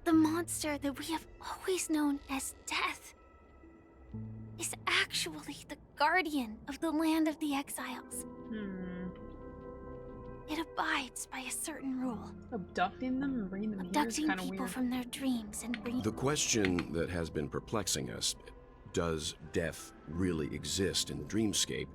[SPEAKER 8] The monster that we have always known as Death is actually the guardian of the land of the exiles. It abides by a certain rule.
[SPEAKER 1] Abducting them and bringing them
[SPEAKER 8] Abducting
[SPEAKER 1] here is
[SPEAKER 8] people
[SPEAKER 1] weird.
[SPEAKER 8] from their dreams and bringing...
[SPEAKER 16] The question that has been perplexing us, does death really exist in the dreamscape,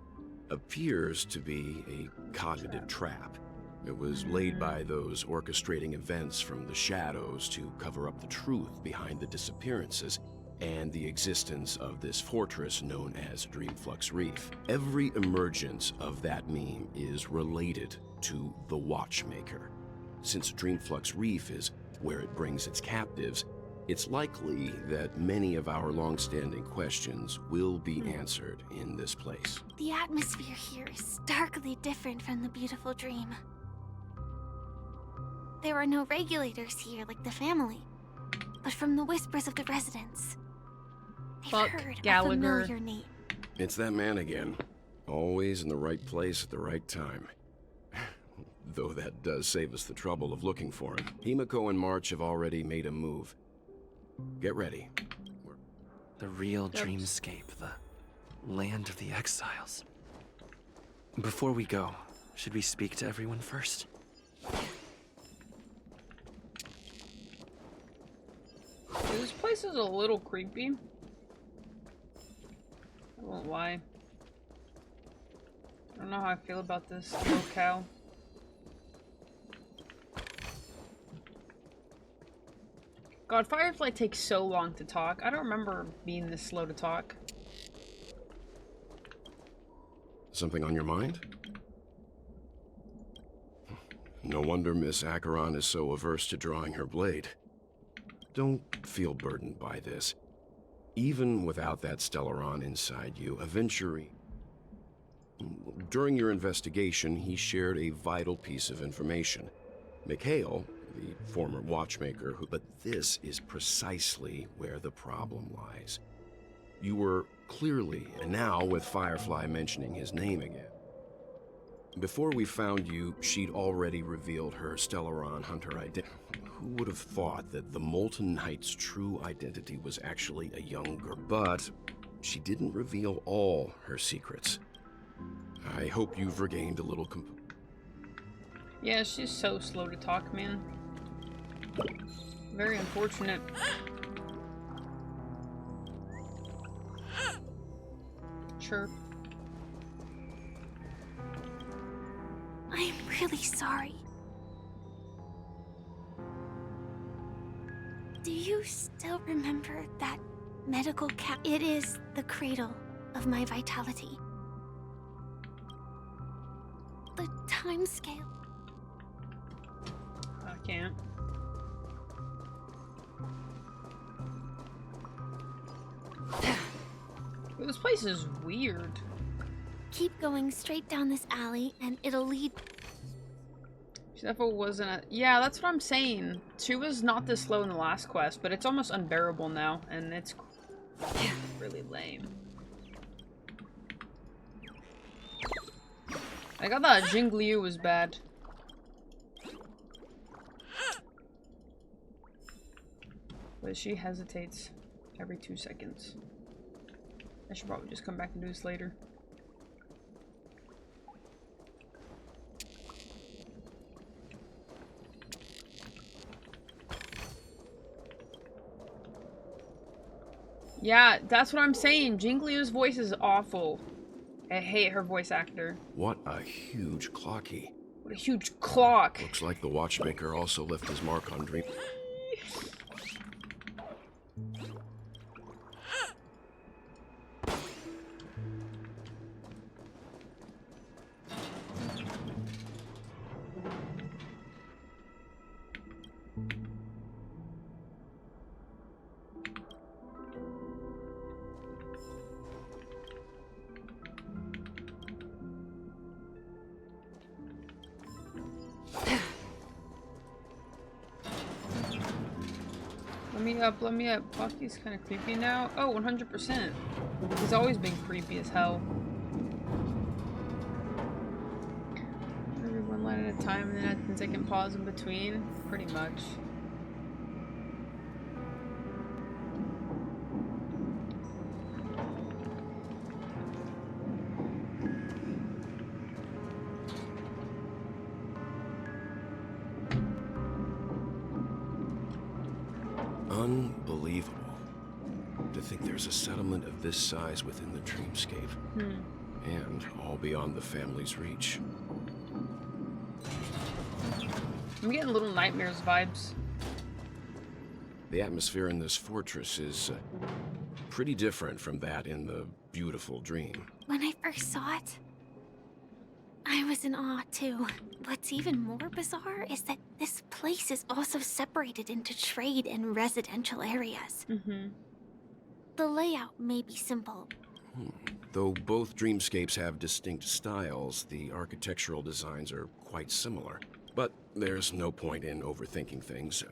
[SPEAKER 16] appears to be a cognitive trap. It was laid by those orchestrating events from the shadows to cover up the truth behind the disappearances and the existence of this fortress known as Dreamflux Reef. Every emergence of that meme is related to the Watchmaker. Since Dreamflux Reef is where it brings its captives, it's likely that many of our long-standing questions will be answered in this place.
[SPEAKER 8] The atmosphere here is starkly different from the beautiful dream. There are no regulators here like the family, but from the whispers of the residents, they've heard a familiar name.
[SPEAKER 16] It's that man again. Always in the right place at the right time. Though that does save us the trouble of looking for him. Himiko and March have already made a move. Get ready.
[SPEAKER 17] The real dreamscape, the land of the exiles. Before we go, should we speak to everyone first?
[SPEAKER 1] This place is a little creepy. I won't lie. I don't know how I feel about this locale. God, Firefly takes so long to talk. I don't remember being this slow to talk.
[SPEAKER 16] Something on your mind? No wonder Miss Acheron is so averse to drawing her blade. Don't feel burdened by this. Even without that Stellaron inside you, Aventuri... During your investigation, he shared a vital piece of information. Mikhail, the former watchmaker, but this is precisely where the problem lies. You were clearly, and now with Firefly mentioning his name again. Before we found you, she'd already revealed her Stellaron hunter identity. Who would have thought that the Molten Knight's true identity was actually a young girl? But she didn't reveal all her secrets. I hope you've regained a little
[SPEAKER 1] Yeah, she's so slow to talk, man. Very unfortunate. Chirp.
[SPEAKER 8] I'm really sorry. Do you still remember that medical cap? It is the cradle of my vitality. The time scale.
[SPEAKER 1] I can't. This place is weird.
[SPEAKER 8] Keep going straight down this alley and it'll lead...
[SPEAKER 1] Sheffield wasn't a... Yeah, that's what I'm saying. She was not this slow in the last quest, but it's almost unbearable now, and it's really lame. I thought Jingliu was bad. But she hesitates every 2 seconds. I should probably just come back and do this later. Yeah, that's what I'm saying. Jingliu's voice is awful. I hate her voice actor.
[SPEAKER 16] What a huge clocky.
[SPEAKER 1] What a huge clock.
[SPEAKER 16] Looks like the watchmaker also left his mark on Dream.
[SPEAKER 1] Let me up. Bucky's kind of creepy now. Oh, 100%. He's always been creepy as hell. Every one line at a time, and then a 10-second pause in between. Pretty much.
[SPEAKER 16] Unbelievable. To think there's a settlement of this size within the dreamscape. And all beyond the family's reach.
[SPEAKER 1] I'm getting Little Nightmares vibes.
[SPEAKER 16] The atmosphere in this fortress is pretty different from that in the beautiful dream.
[SPEAKER 8] When I first saw it, I was in awe too. What's even more bizarre is that this place is also separated into trade and residential areas. The layout may be simple.
[SPEAKER 16] Though both dreamscapes have distinct styles, the architectural designs are quite similar. But there's no point in overthinking things.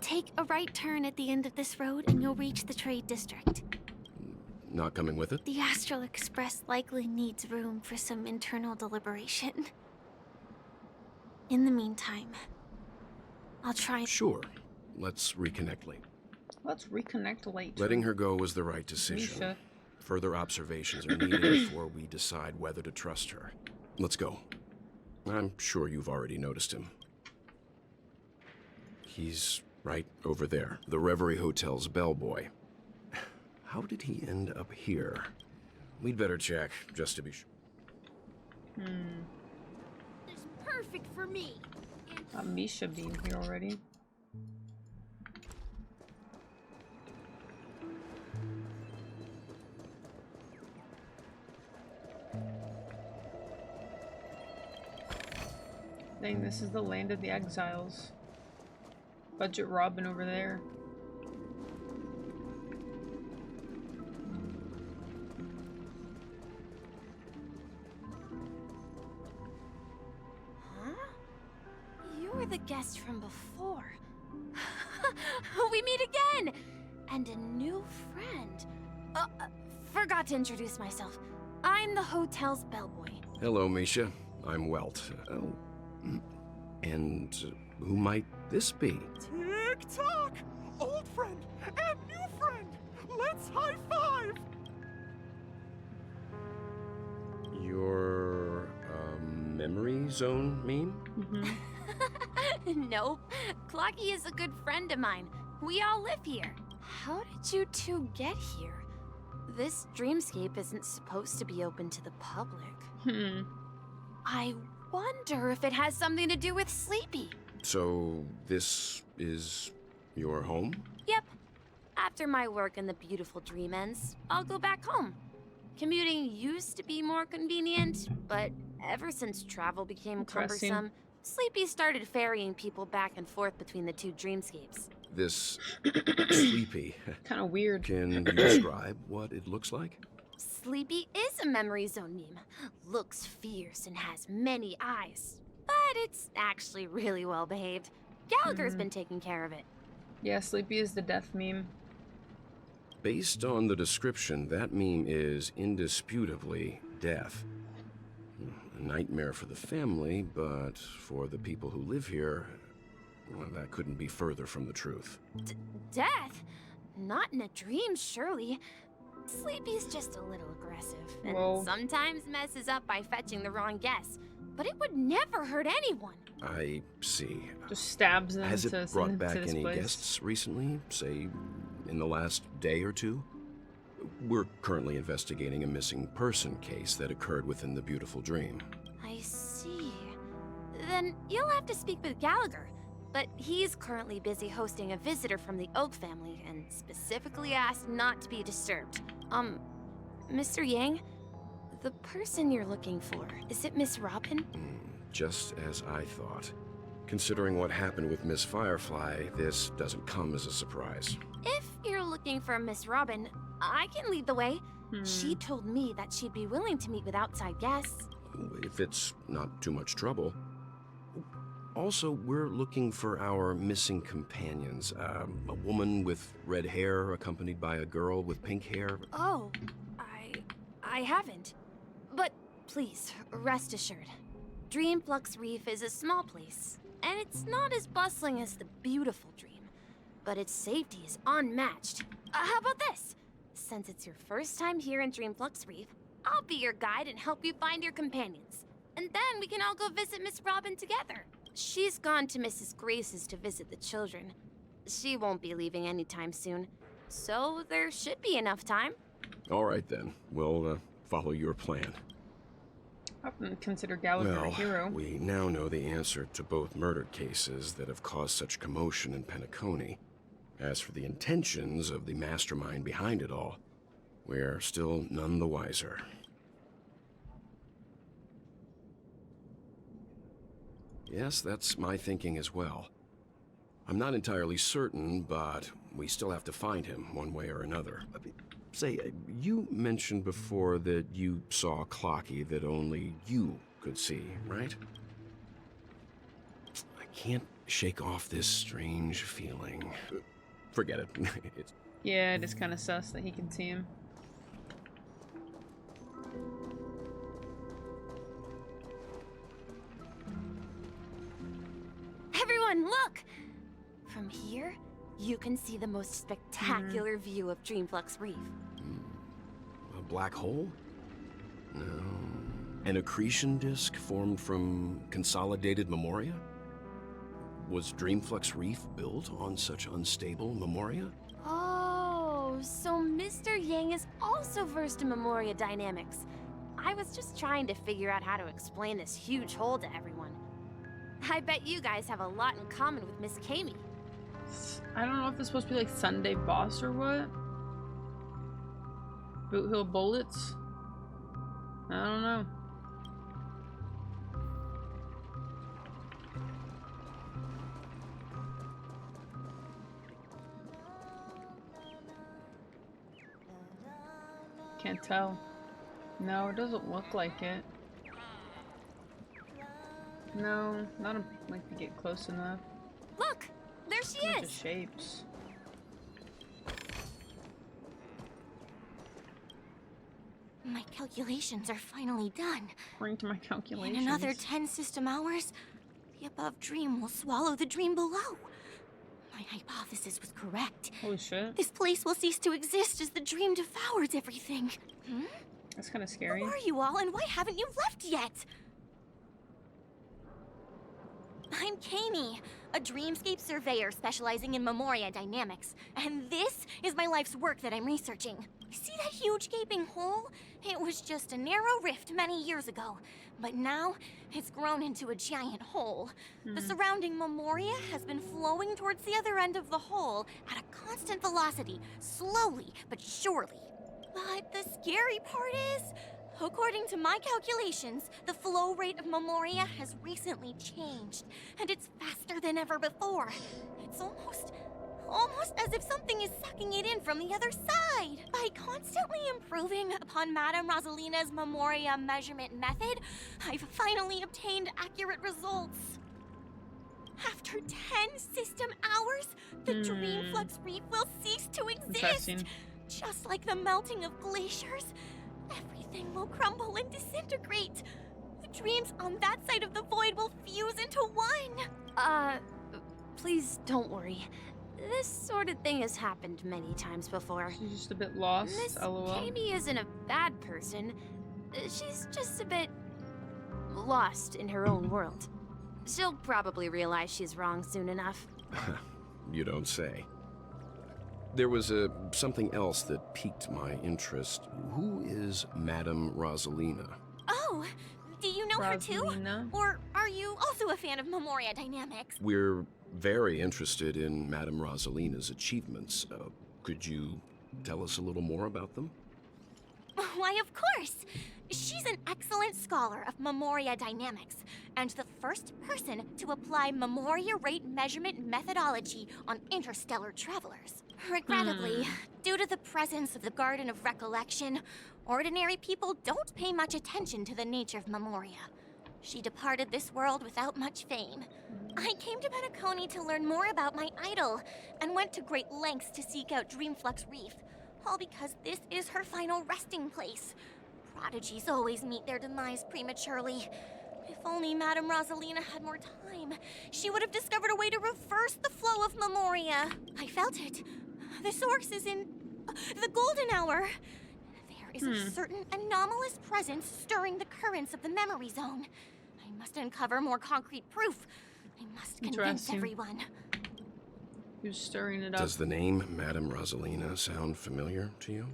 [SPEAKER 8] Take a right turn at the end of this road and you'll reach the trade district.
[SPEAKER 16] Not coming with it?
[SPEAKER 8] The Astral Express likely needs room for some internal deliberation. In the meantime, I'll try...
[SPEAKER 16] Sure. Let's reconnect later.
[SPEAKER 1] Let's reconnect later.
[SPEAKER 16] Letting her go was the right decision.
[SPEAKER 1] Misha.
[SPEAKER 16] Further observations are needed before we decide whether to trust her. Let's go. I'm sure you've already noticed him. He's right over there. The Reverie Hotel's bellboy. How did he end up here? We'd better check, just to be sure.
[SPEAKER 9] It's perfect for me.
[SPEAKER 1] Misha being here already. Dang, this is the land of the exiles. Budget Robin over there.
[SPEAKER 9] You're the guest from before. We meet again! And a new friend. Forgot to introduce myself. I'm the hotel's bellboy.
[SPEAKER 16] Hello, Misha. I'm Welt. Oh. And who might this be?
[SPEAKER 18] Tick-tock! Old friend and new friend! Let's high-five!
[SPEAKER 16] Your, memory zone meme?
[SPEAKER 9] Nope. Clocky is a good friend of mine. We all live here. How did you two get here? This dreamscape isn't supposed to be open to the public. I wonder if it has something to do with Sleepy.
[SPEAKER 16] So, this is your home?
[SPEAKER 9] Yep. After my work in the beautiful dream ends, I'll go back home. Commuting used to be more convenient, but ever since travel became cumbersome, Sleepy started ferrying people back and forth between the two dreamscapes.
[SPEAKER 16] This Sleepy.
[SPEAKER 1] Kind of weird.
[SPEAKER 16] Can you describe what it looks like?
[SPEAKER 9] Sleepy is a memory zone meme. Looks fierce and has many eyes. But it's actually really well behaved. Gallagher's been taking care of it.
[SPEAKER 1] Yeah, Sleepy is the death meme.
[SPEAKER 16] Based on the description, that meme is indisputably death. A nightmare for the family, but for the people who live here, well, that couldn't be further from the truth.
[SPEAKER 9] Death? Not in a dream, surely. Sleepy's just a little aggressive, and sometimes messes up by fetching the wrong guess. But it would never hurt anyone.
[SPEAKER 16] I see.
[SPEAKER 1] Just stabs them.
[SPEAKER 16] Has it brought back any guests recently? Say, in the last day or two? We're currently investigating a missing person case that occurred within the beautiful dream.
[SPEAKER 9] I see. Then you'll have to speak with Gallagher. But he's currently busy hosting a visitor from the Oak family and specifically asked not to be disturbed. Mr. Yang, the person you're looking for, is it Miss Robin?
[SPEAKER 16] Just as I thought. Considering what happened with Miss Firefly, this doesn't come as a surprise.
[SPEAKER 9] If you're looking for Miss Robin, I can lead the way. She told me that she'd be willing to meet with outside guests.
[SPEAKER 16] If it's not too much trouble. Also, we're looking for our missing companions. A woman with red hair accompanied by a girl with pink hair.
[SPEAKER 9] Oh, I haven't. But please, rest assured. Dreamflux Reef is a small place, and it's not as bustling as the beautiful Dream. But its safety is unmatched. How about this? Since it's your first time here in Dreamflux Reef, I'll be your guide and help you find your companions. And then we can all go visit Miss Robin together. She's gone to Mrs. Grace's to visit the children. She won't be leaving anytime soon, so there should be enough time.
[SPEAKER 16] All right then, we'll follow your plan.
[SPEAKER 1] I wouldn't consider Gallagher a hero.
[SPEAKER 16] We now know the answer to both murder cases that have caused such commotion in Penacony. As for the intentions of the mastermind behind it all, we're still none the wiser. Yes, that's my thinking as well. I'm not entirely certain, but we still have to find him one way or another. Say, you mentioned before that you saw a clocky that only you could see, right? I can't shake off this strange feeling. Forget it.
[SPEAKER 1] Yeah, it is kind of sus that he can see him.
[SPEAKER 9] Everyone, look! From here, you can see the most spectacular view of Dreamflux Reef.
[SPEAKER 16] A black hole? No. An accretion disk formed from consolidated memoria? Was Dreamflux Reef built on such unstable memoria?
[SPEAKER 9] Oh, so Mr. Yang is also versed in memoria dynamics. I was just trying to figure out how to explain this huge hole to everyone. I bet you guys have a lot in common with Miss Kami.
[SPEAKER 1] I don't know if it's supposed to be like Sunday Boss or what. Boot Hill Bullets? I don't know. Can't tell. No, it doesn't look like it. No, not like to get close enough.
[SPEAKER 9] Look, there she is.
[SPEAKER 1] The shapes.
[SPEAKER 10] My calculations are finally done.
[SPEAKER 1] According to my calculations.
[SPEAKER 10] In another 10 system hours, the above dream will swallow the dream below. My hypothesis was correct.
[SPEAKER 1] Holy shit.
[SPEAKER 10] This place will cease to exist as the dream devours everything.
[SPEAKER 1] That's kind of scary.
[SPEAKER 10] Who are you all, and why haven't you left yet? I'm Kami, a dreamscape surveyor specializing in memoria dynamics. And this is my life's work that I'm researching. See that huge gaping hole? It was just a narrow rift many years ago. But now, it's grown into a giant hole. The surrounding memoria has been flowing towards the other end of the hole at a constant velocity, slowly but surely. But the scary part is, according to my calculations, the flow rate of memoria has recently changed, and it's faster than ever before. It's
[SPEAKER 8] almost as if something is sucking it in from the other side. By constantly improving upon Madame Rosalina's Memoria measurement method, I've finally obtained accurate results. After 10 system hours, the Dreamflux Reef will cease to exist. Just like the melting of glaciers, everything will crumble and disintegrate. The dreams on that side of the void will fuse into one.
[SPEAKER 9] Please don't worry. This sort of thing has happened many times before.
[SPEAKER 1] She's just a bit lost,
[SPEAKER 9] Miss
[SPEAKER 1] LOL.
[SPEAKER 9] Katie isn't a bad person. She's just a bit lost in her own world. She'll probably realize she's wrong soon enough.
[SPEAKER 16] You don't say. There was something else that piqued my interest. Who is Madame Rosalina?
[SPEAKER 8] Oh, do you know her too? Or are you also a fan of Memoria Dynamics?
[SPEAKER 16] We're very interested in Madame Rosalina's achievements. Could you tell us a little more about them?
[SPEAKER 8] Why, of course! She's an excellent scholar of Memoria Dynamics, and the first person to apply Memoria rate measurement methodology on interstellar travelers. Regrettably, due to the presence of the Garden of Recollection, ordinary people don't pay much attention to the nature of Memoria. She departed this world without much fame. I came to Penacony to learn more about my idol, and went to great lengths to seek out Dreamflux Reef, all because this is her final resting place. Prodigies always meet their demise prematurely. If only Madame Rosalina had more time, she would have discovered a way to reverse the flow of Memoria. I felt it. The source is in the golden hour. There is a certain anomalous presence stirring the currents of the memory zone. I must uncover more concrete proof. I must convince everyone.
[SPEAKER 1] Who's stirring it up?
[SPEAKER 16] Does the name Madame Rosalina sound familiar to you?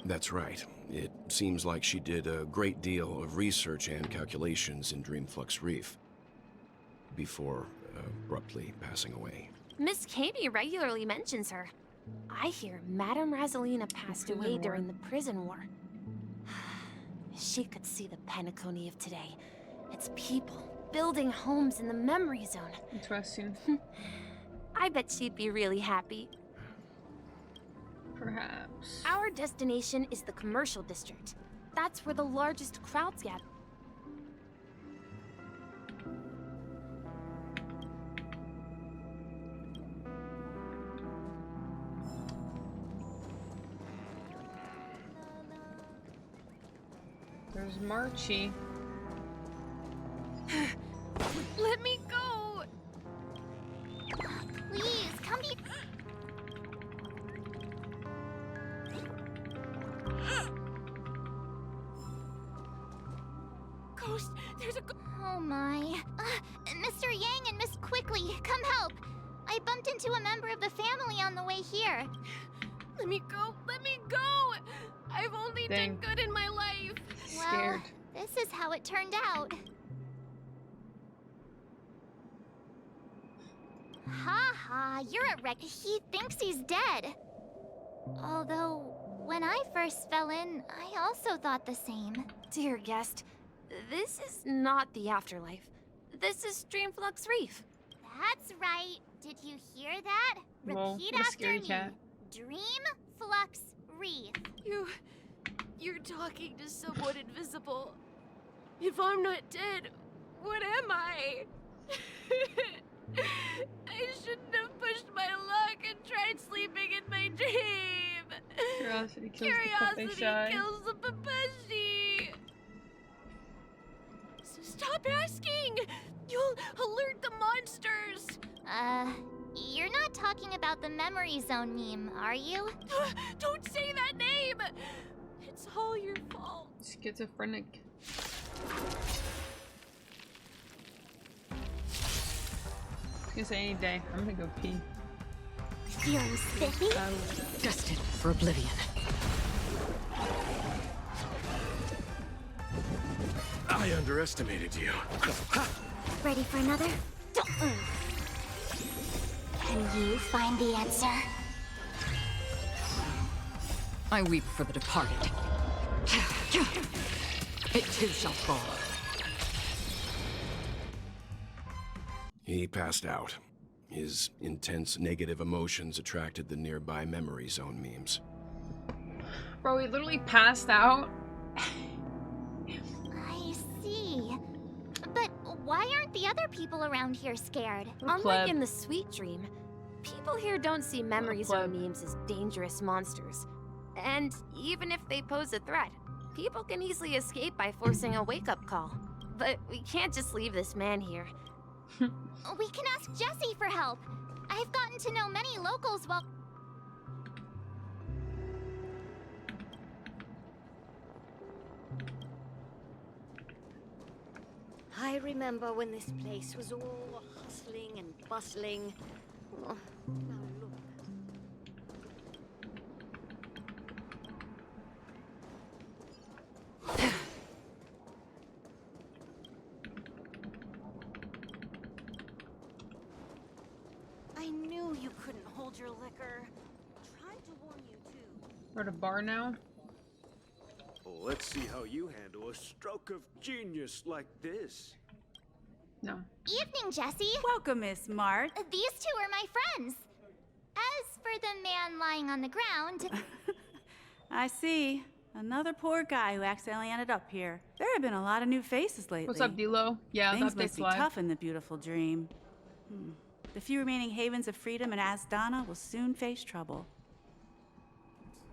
[SPEAKER 16] That's right. It seems like she did a great deal of research and calculations in Dreamflux Reef before abruptly passing away.
[SPEAKER 9] Miss Katie regularly mentions her. I hear Madame Rosalina passed away during the prison war. She could see the Penacony of today. Its people building homes in the memory zone.
[SPEAKER 1] Interesting.
[SPEAKER 9] I bet she'd be really happy.
[SPEAKER 1] Perhaps.
[SPEAKER 9] Our destination is the commercial district. That's where the largest crowds gather.
[SPEAKER 1] There's Marchie.
[SPEAKER 8] Let me go! Please, come here. Ghost, there's a
[SPEAKER 19] Oh my. Mr. Yang and Miss Quickly, come help! I bumped into a member of the family on the way here.
[SPEAKER 8] Let me go! Let me go! I've only done good in my life.
[SPEAKER 19] Well, this is how it turned out. Ha, you're a wreck. He thinks he's dead. Although, when I first fell in, I also thought the same.
[SPEAKER 9] Dear guest, this is not the afterlife. This is Dreamflux Reef.
[SPEAKER 19] That's right. Did you hear that? Repeat after me. Dreamflux Reef.
[SPEAKER 8] You're talking to someone invisible. If I'm not dead, what am I? I shouldn't have pushed my luck and tried sleeping in my dream.
[SPEAKER 1] Curiosity kills
[SPEAKER 8] the Papeshi. So stop asking. You'll alert the monsters.
[SPEAKER 19] You're not talking about the memory zone meme, are you?
[SPEAKER 8] Don't say that name. It's all your fault.
[SPEAKER 1] Schizophrenic. I was gonna say any day. I'm gonna go pee.
[SPEAKER 19] Feeling spiffy?
[SPEAKER 6] Destined for oblivion.
[SPEAKER 16] I underestimated you.
[SPEAKER 19] Ready for another? Can you find the answer?
[SPEAKER 6] I weep for the departed. It too shall fall.
[SPEAKER 16] He passed out. His intense negative emotions attracted the nearby memory zone memes.
[SPEAKER 1] Bro, he literally passed out.
[SPEAKER 19] I see. But why aren't the other people around here scared?
[SPEAKER 9] Unlike in the Sweet Dream, people here don't see memory zone memes as dangerous monsters. And even if they pose a threat, people can easily escape by forcing a wake-up call. But we can't just leave this man here.
[SPEAKER 19] We can ask Jessie for help. I've gotten to know many locals while...
[SPEAKER 20] I remember when this place was all hustling and bustling. Oh, now look. I knew you couldn't hold your liquor. Tried to warn you too.
[SPEAKER 1] We're at a bar now.
[SPEAKER 21] Let's see how you handle a stroke of genius like this.
[SPEAKER 1] No.
[SPEAKER 19] Evening, Jessie.
[SPEAKER 22] Welcome, Miss Mart.
[SPEAKER 19] These two are my friends. As for the man lying on the ground...
[SPEAKER 22] I see. Another poor guy who accidentally ended up here. There have been a lot of new faces lately.
[SPEAKER 1] What's up, D-Lo? Yeah,
[SPEAKER 22] things
[SPEAKER 1] that
[SPEAKER 22] must be
[SPEAKER 1] fly.
[SPEAKER 22] tough in the beautiful dream. The few remaining havens of freedom in Asdana will soon face trouble.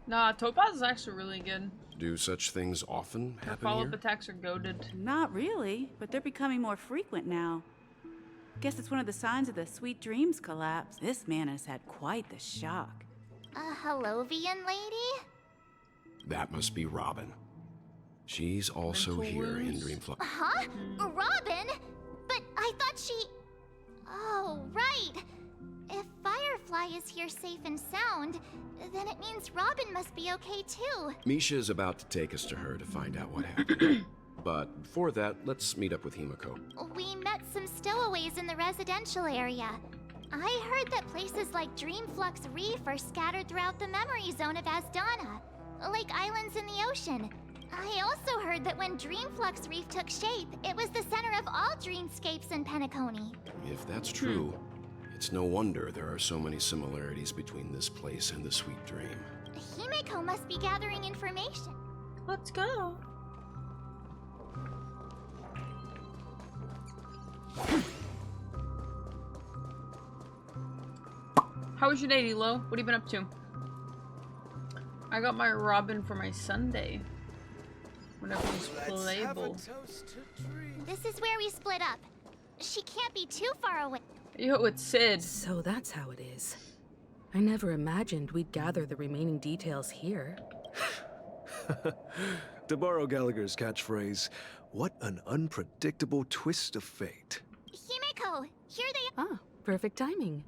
[SPEAKER 1] Nah, Topaz is actually really good.
[SPEAKER 16] Do such things often happen
[SPEAKER 1] Follow-up
[SPEAKER 16] here?
[SPEAKER 1] attacks are goated.
[SPEAKER 22] Not really, but they're becoming more frequent now. Guess it's one of the signs of the Sweet Dreams collapse. This man has had quite the shock.
[SPEAKER 19] A Hellovian lady?
[SPEAKER 16] That must be Robin. She's also here in Dreamflux.
[SPEAKER 19] Huh? Robin? But I thought she... Oh, right. If Firefly is here safe and sound, then it means Robin must be okay too.
[SPEAKER 16] Misha is about to take us to her to find out what happened. But before that, let's meet up with Himiko.
[SPEAKER 19] We met some stowaways in the residential area. I heard that places like Dreamflux Reef are scattered throughout the memory zone of Asdana, like islands in the ocean. I also heard that when Dreamflux Reef took shape, it was the center of all dreamscapes in Penacony.
[SPEAKER 16] If that's true, it's no wonder there are so many similarities between this place and the Sweet Dream.
[SPEAKER 19] Himiko must be gathering information.
[SPEAKER 1] Let's go. How was your day, D-Lo? What have you been up to? I got my Robin for my Sunday. Whenever he's playable.
[SPEAKER 19] This is where we split up. She can't be too far away.
[SPEAKER 1] Yo, it's Sid.
[SPEAKER 23] So that's how it is. I never imagined we'd gather the remaining details here.
[SPEAKER 24] To borrow Gallagher's catchphrase, what an unpredictable twist of fate.
[SPEAKER 19] Himiko, here they
[SPEAKER 23] Ah, perfect timing.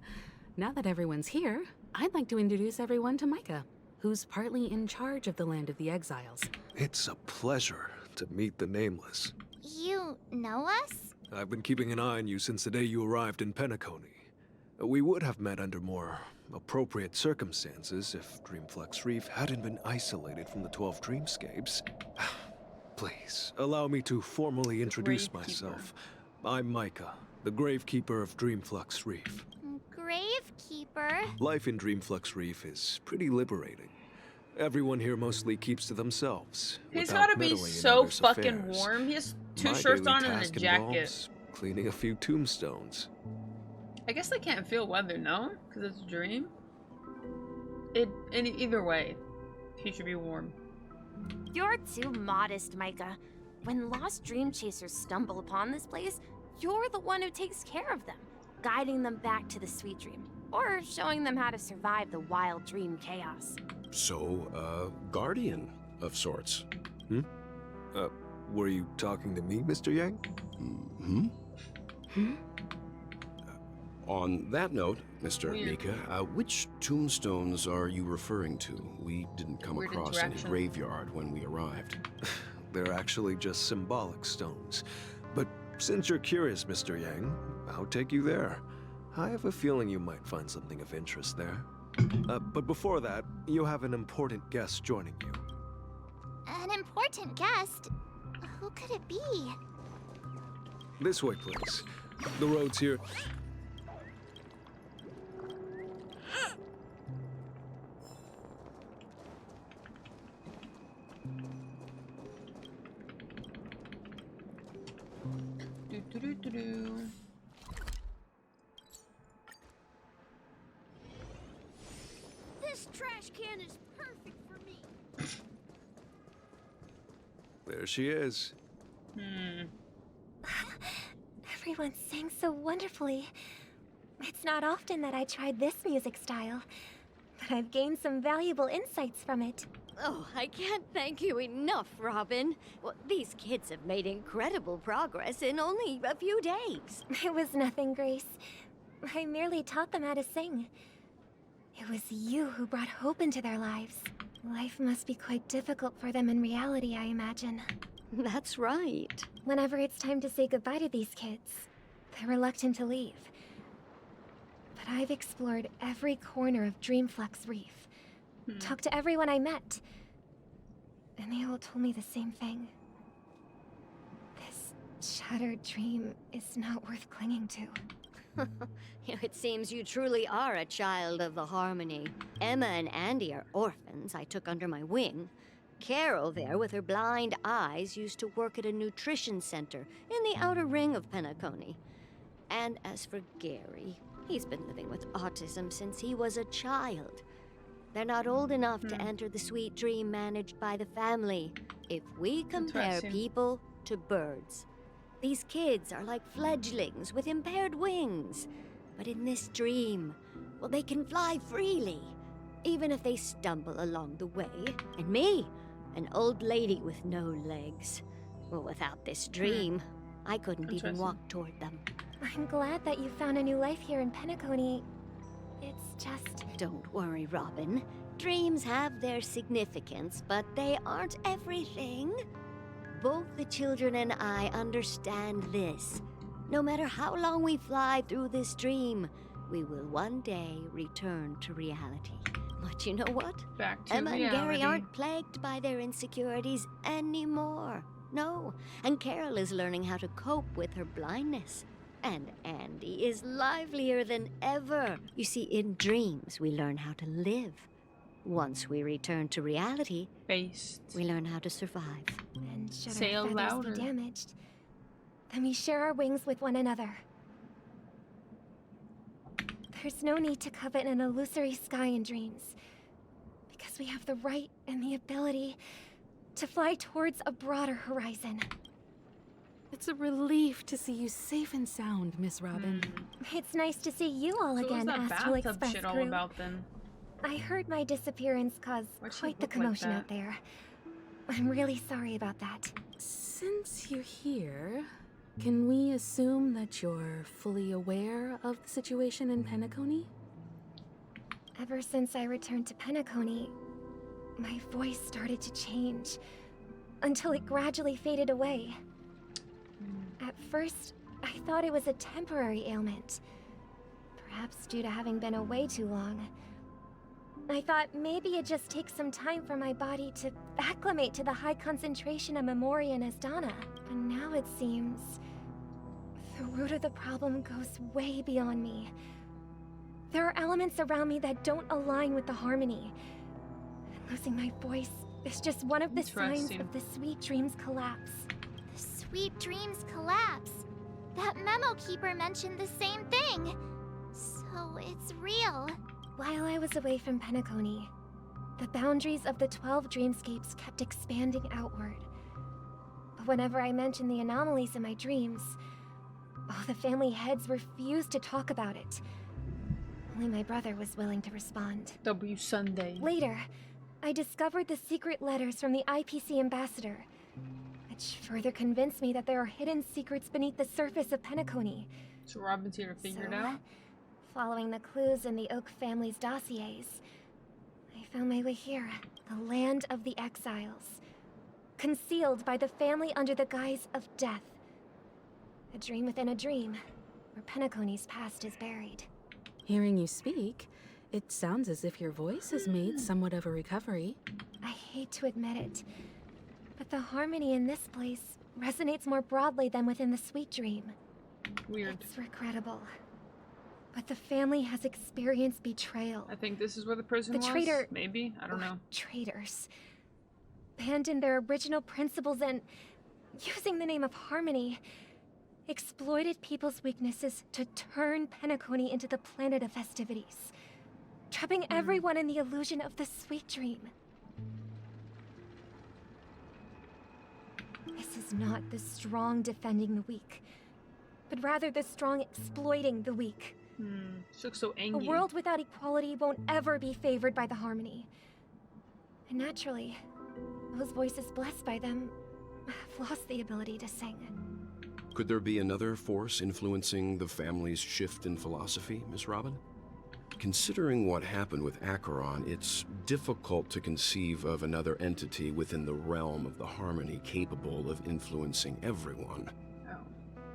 [SPEAKER 23] Now that everyone's here, I'd like to introduce everyone to Micah, who's partly in charge of the Land of the Exiles.
[SPEAKER 24] It's a pleasure to meet the Nameless.
[SPEAKER 19] You know us?
[SPEAKER 24] I've been keeping an eye on you since the day you arrived in Penacony. We would have met under more appropriate circumstances if Dreamflux Reef hadn't been isolated from the 12 dreamscapes. Please, allow me to formally introduce myself. I'm Micah, the Gravekeeper of Dreamflux Reef.
[SPEAKER 19] Gravekeeper?
[SPEAKER 24] Life in Dreamflux Reef is pretty liberating. Everyone here mostly keeps to themselves.
[SPEAKER 1] He's
[SPEAKER 24] without
[SPEAKER 1] gotta be
[SPEAKER 24] meddling in
[SPEAKER 1] so
[SPEAKER 24] others'
[SPEAKER 1] fucking
[SPEAKER 24] affairs.
[SPEAKER 1] warm. He has two
[SPEAKER 24] My
[SPEAKER 1] shirts
[SPEAKER 24] daily
[SPEAKER 1] on and a
[SPEAKER 24] task
[SPEAKER 1] jacket.
[SPEAKER 24] involves cleaning a few tombstones.
[SPEAKER 1] I guess they can't feel weather, no? Because it's a dream? Either way, he should be warm.
[SPEAKER 9] You're too modest, Micah. When lost dream chasers stumble upon this place, you're the one who takes care of them, guiding them back to the Sweet Dream, or showing them how to survive the wild dream chaos.
[SPEAKER 16] So, guardian of sorts.
[SPEAKER 24] Were you talking to me, Mr. Yang?
[SPEAKER 16] On that note, Mr.
[SPEAKER 1] Weird.
[SPEAKER 16] Mika, which tombstones are you referring to? We didn't come
[SPEAKER 1] Weird
[SPEAKER 16] across any
[SPEAKER 1] interaction.
[SPEAKER 16] graveyard when we arrived.
[SPEAKER 24] They're actually just symbolic stones. But since you're curious, Mr. Yang, I'll take you there. I have a feeling you might find something of interest there. But before that, you have an important guest joining you.
[SPEAKER 19] An important guest? Who could it be?
[SPEAKER 24] This way, please. The road's here.
[SPEAKER 20] This trash can is perfect for me.
[SPEAKER 24] There she is.
[SPEAKER 10] Everyone sang so wonderfully. It's not often that I tried this music style, but I've gained some valuable insights from it.
[SPEAKER 20] Oh, I can't thank you enough, Robin. Well, these kids have made incredible progress in only a few days.
[SPEAKER 10] It was nothing, Grace. I merely taught them how to sing. It was you who brought hope into their lives. Life must be quite difficult for them in reality, I imagine.
[SPEAKER 20] That's right.
[SPEAKER 10] Whenever it's time to say goodbye to these kids, they're reluctant to leave. But I've explored every corner of Dreamflux Reef. Talked to everyone I met. And they all told me the same thing. This shattered dream is not worth clinging to.
[SPEAKER 20] It seems you truly are a child of the Harmony. Emma and Andy are orphans I took under my wing. Carol there, with her blind eyes, used to work at a nutrition center in the outer ring of Penacony. And as for Gary, he's been living with autism since he was a child. They're not old enough to enter the sweet dream managed by the family. If we compare people to birds, these kids are like fledglings with impaired wings. But in this dream, well, they can fly freely, even if they stumble along the way. And me, an old lady with no legs. Well, without this dream, I couldn't even walk toward them.
[SPEAKER 10] I'm glad that you found a new life here in Penacony. It's just...
[SPEAKER 20] Don't worry, Robin. Dreams have their significance, but they aren't everything. Both the children and I understand this. No matter how long we fly through this dream, we will one day return to reality. But you know what?
[SPEAKER 1] Back to
[SPEAKER 20] Emma
[SPEAKER 1] reality.
[SPEAKER 20] and Gary aren't plagued by their insecurities anymore. No, and Carol is learning how to cope with her blindness. And Andy is livelier than ever. You see, in dreams, we learn how to live. Once we return to reality, we learn how to survive.
[SPEAKER 10] And should
[SPEAKER 1] Sail
[SPEAKER 10] our feathers
[SPEAKER 1] louder.
[SPEAKER 10] be damaged, then we share our wings with one another. There's no need to covet an illusory sky in dreams, because we have the right and the ability to fly towards a broader horizon.
[SPEAKER 23] It's a relief to see you safe and sound, Miss Robin.
[SPEAKER 10] It's nice to see you all
[SPEAKER 1] So
[SPEAKER 10] again,
[SPEAKER 1] what's that
[SPEAKER 10] Astral
[SPEAKER 1] bathtub
[SPEAKER 10] Express
[SPEAKER 1] shit all
[SPEAKER 10] crew.
[SPEAKER 1] about then?
[SPEAKER 10] I heard my disappearance caused quite the
[SPEAKER 1] look like
[SPEAKER 10] commotion
[SPEAKER 1] that?
[SPEAKER 10] out there. I'm really sorry about that.
[SPEAKER 23] Since you're here, can we assume that you're fully aware of the situation in Penacony?
[SPEAKER 10] Ever since I returned to Penacony, my voice started to change, until it gradually faded away. At first, I thought it was a temporary ailment, perhaps due to having been away too long. I thought maybe it just takes some time for my body to acclimate to the high concentration of Memoria and Asdana. But now it seems the root of the problem goes way beyond me. There are elements around me that don't align with the harmony. And losing my voice is just one of the signs of the Sweet Dreams collapse.
[SPEAKER 19] The Sweet Dreams collapse. That memo keeper mentioned the same thing. So it's real.
[SPEAKER 10] While I was away from Penacony, the boundaries of the 12 dreamscapes kept expanding outward. But whenever I mentioned the anomalies in my dreams, all the family heads refused to talk about it. Only my brother was willing to respond.
[SPEAKER 1] W Sunday.
[SPEAKER 10] Later, I discovered the secret letters from the IPC ambassador, which further convinced me that there are hidden secrets beneath the surface of Penacony.
[SPEAKER 1] So Robin's here to figure it out?
[SPEAKER 10] Following the clues in the Oak family's dossiers, I found my way here, the land of the exiles, concealed by the family under the guise of death. A dream within a dream, where Penacony's past is buried.
[SPEAKER 23] Hearing you speak, it sounds as if your voice has made somewhat of a recovery.
[SPEAKER 10] I hate to admit it, but the harmony in this place resonates more broadly than within the Sweet Dream.
[SPEAKER 1] Weird.
[SPEAKER 10] It's regrettable. But the family has experienced betrayal.
[SPEAKER 1] I think this is where the prison
[SPEAKER 10] The
[SPEAKER 1] was.
[SPEAKER 10] traitor...
[SPEAKER 1] Maybe? I don't know.
[SPEAKER 10] Traitors. abandoned their original principles and, using the name of harmony, exploited people's weaknesses to turn Penacony into the planet of festivities, trapping everyone in the illusion of the sweet dream. This is not the strong defending the weak, but rather the strong exploiting the weak.
[SPEAKER 1] She looks so angry.
[SPEAKER 10] A world without equality won't ever be favored by the harmony. And naturally, those voices blessed by them have lost the ability to sing.
[SPEAKER 16] Could there be another force influencing the family's shift in philosophy, Miss Robin? Considering what happened with Acheron, it's difficult to conceive of another entity within the realm of the harmony capable of influencing everyone.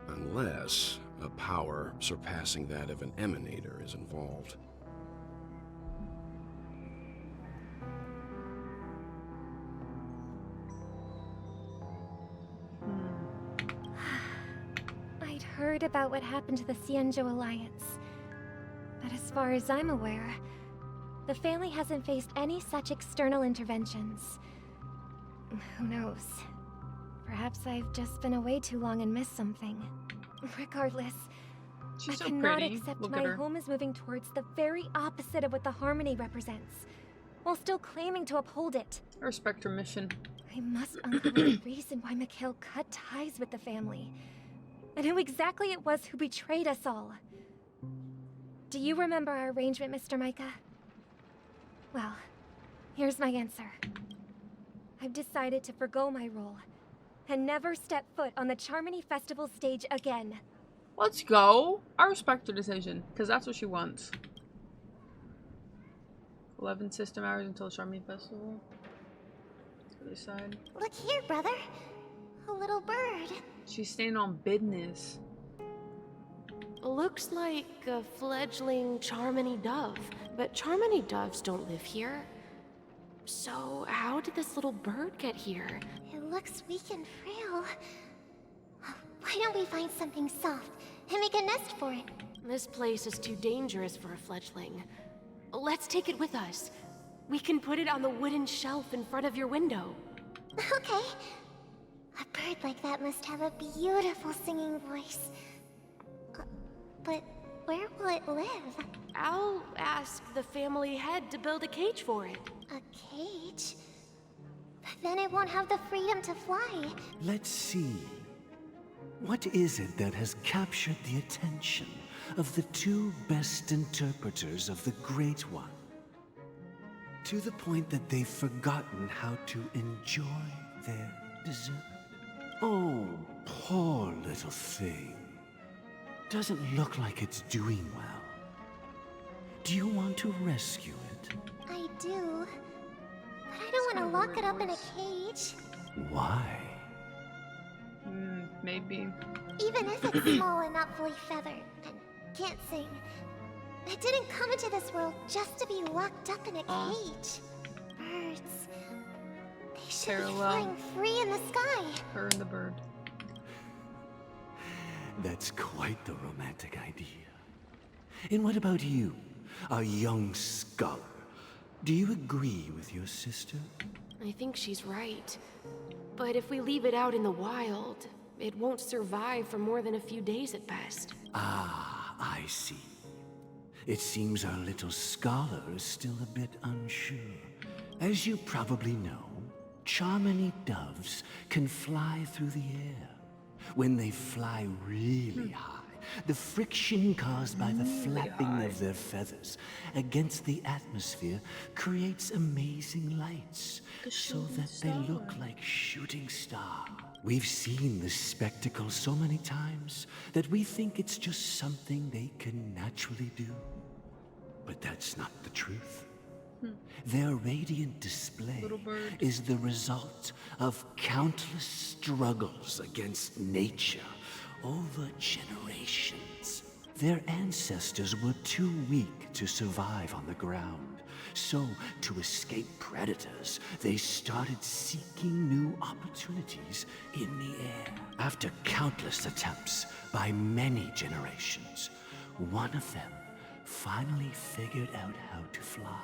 [SPEAKER 16] Unless a power surpassing that of an emanator is involved.
[SPEAKER 10] I'd heard about what happened to the Cienjo Alliance, but as far as I'm aware, the family hasn't faced any such external interventions. Who knows? Perhaps I've just been away too long and missed something. Regardless,
[SPEAKER 1] She's so
[SPEAKER 10] I cannot
[SPEAKER 1] pretty.
[SPEAKER 10] accept
[SPEAKER 1] Look at
[SPEAKER 10] my
[SPEAKER 1] her.
[SPEAKER 10] home is moving towards the very opposite of what the harmony represents, while still claiming to uphold it.
[SPEAKER 1] I respect her mission.
[SPEAKER 10] I must uncover the reason why Mikhail cut ties with the family, and who exactly it was who betrayed us all. Do you remember our arrangement, Mr. Micah? Well, here's my answer. I've decided to forgo my role and never step foot on the Charmony Festival stage again.
[SPEAKER 1] Let's go. I respect her decision, because that's what she wants. 11 system hours until Charmony Festival. Other side.
[SPEAKER 19] Look here, brother. A little bird.
[SPEAKER 1] She's staying on business.
[SPEAKER 2] Looks like a fledgling Charmony dove, but Charmony doves don't live here. So how did this little bird get here?
[SPEAKER 19] It looks weak and frail. Why don't we find something soft and make a nest for it?
[SPEAKER 2] This place is too dangerous for a fledgling. Let's take it with us. We can put it on the wooden shelf in front of your window.
[SPEAKER 19] Okay. A bird like that must have a beautiful singing voice. But where will it live?
[SPEAKER 2] I'll ask the family head to build a cage for it.
[SPEAKER 19] A cage? But then it won't have the freedom to fly.
[SPEAKER 4] Let's see. What is it that has captured the attention of the two best interpreters of the Great One? To the point that they've forgotten how to enjoy their dessert. Oh, poor little thing. Doesn't look like it's doing well. Do you want to rescue it?
[SPEAKER 19] I do. But I don't want to lock it up in a cage.
[SPEAKER 4] Why?
[SPEAKER 1] Maybe.
[SPEAKER 19] Even if it's small and not fully feathered and can't sing. It didn't come into this world just to be locked up in a cage. Birds. They should be flying free in the sky.
[SPEAKER 1] Her and the bird.
[SPEAKER 4] That's quite the romantic idea. And what about you, a young scholar? Do you agree with your sister?
[SPEAKER 2] I think she's right. But if we leave it out in the wild, it won't survive for more than a few days at best.
[SPEAKER 4] Ah, I see. It seems our little scholar is still a bit unsure. As you probably know, Charmony doves can fly through the air. When they fly really high, the friction caused by the flapping of their feathers against the atmosphere creates amazing lights, so that they look like shooting stars. We've seen this spectacle so many times that we think it's just something they can naturally do. But that's not the truth. Their radiant display is the result of countless struggles against nature over generations. Their ancestors were too weak to survive on the ground. So, to escape predators, they started seeking new opportunities in the air. After countless attempts by many generations, one of them finally figured out how to fly.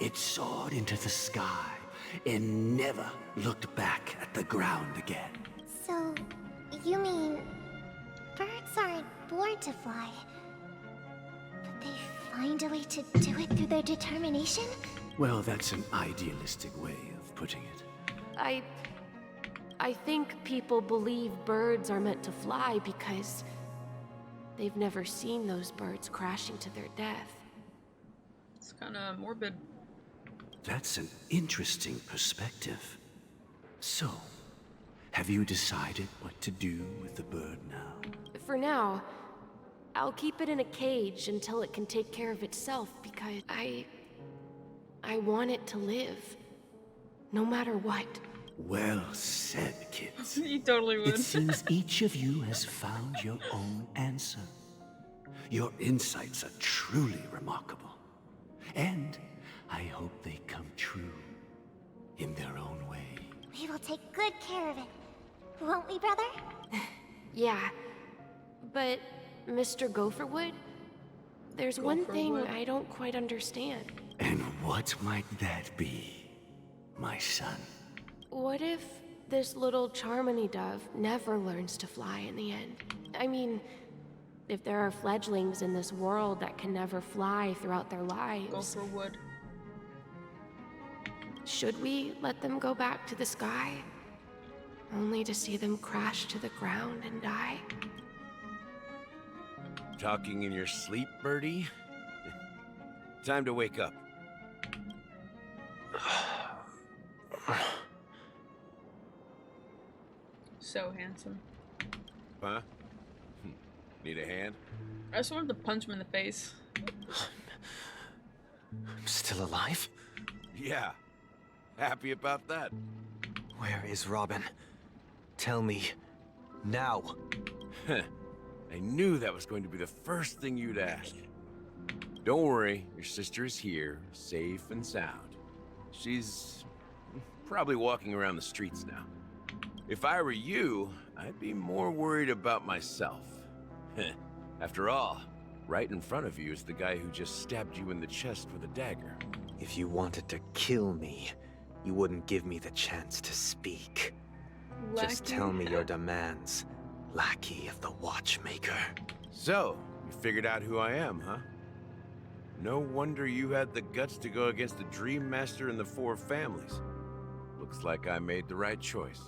[SPEAKER 4] It soared into the sky and never looked back at the ground again.
[SPEAKER 19] So, you mean birds aren't born to fly, but they find a way to do it through their determination?
[SPEAKER 4] Well, that's an idealistic way of putting it.
[SPEAKER 2] I think people believe birds are meant to fly because they've never seen those birds crashing to their death.
[SPEAKER 1] It's kind of morbid.
[SPEAKER 4] That's an interesting perspective. So, have you decided what to do with the bird now?
[SPEAKER 2] For now, I'll keep it in a cage until it can take care of itself because I want it to live, no matter what.
[SPEAKER 4] Well said, kids.
[SPEAKER 1] You totally would.
[SPEAKER 4] It seems each of you has found your own answer. Your insights are truly remarkable. And I hope they come true in their own way.
[SPEAKER 19] We will take good care of it. Won't we, brother?
[SPEAKER 2] Yeah, but Mr. Gopherwood, there's one thing I don't quite understand.
[SPEAKER 4] And what might that be, my son?
[SPEAKER 2] What if this little Charmony dove never learns to fly in the end? I mean, if there are fledglings in this world that can never fly throughout their lives...
[SPEAKER 1] Gopherwood.
[SPEAKER 2] Should we let them go back to the sky? Only to see them crash to the ground and die?
[SPEAKER 13] Talking in your sleep, birdie? Time to wake up.
[SPEAKER 1] So handsome.
[SPEAKER 13] Huh? Need a hand?
[SPEAKER 1] I just wanted to punch him in the face.
[SPEAKER 17] I'm still alive?
[SPEAKER 13] Yeah. Happy about that.
[SPEAKER 17] Where is Robin? Tell me. Now.
[SPEAKER 13] I knew that was going to be the first thing you'd ask. Don't worry, your sister is here, safe and sound. She's probably walking around the streets now. If I were you, I'd be more worried about myself. After all, right in front of you is the guy who just stabbed you in the chest with a dagger.
[SPEAKER 17] If you wanted to kill me, you wouldn't give me the chance to speak. Just tell me your demands, lackey of the Watchmaker.
[SPEAKER 13] So, you figured out who I am, huh? No wonder you had the guts to go against the Dream Master and the Four Families. Looks like I made the right choice.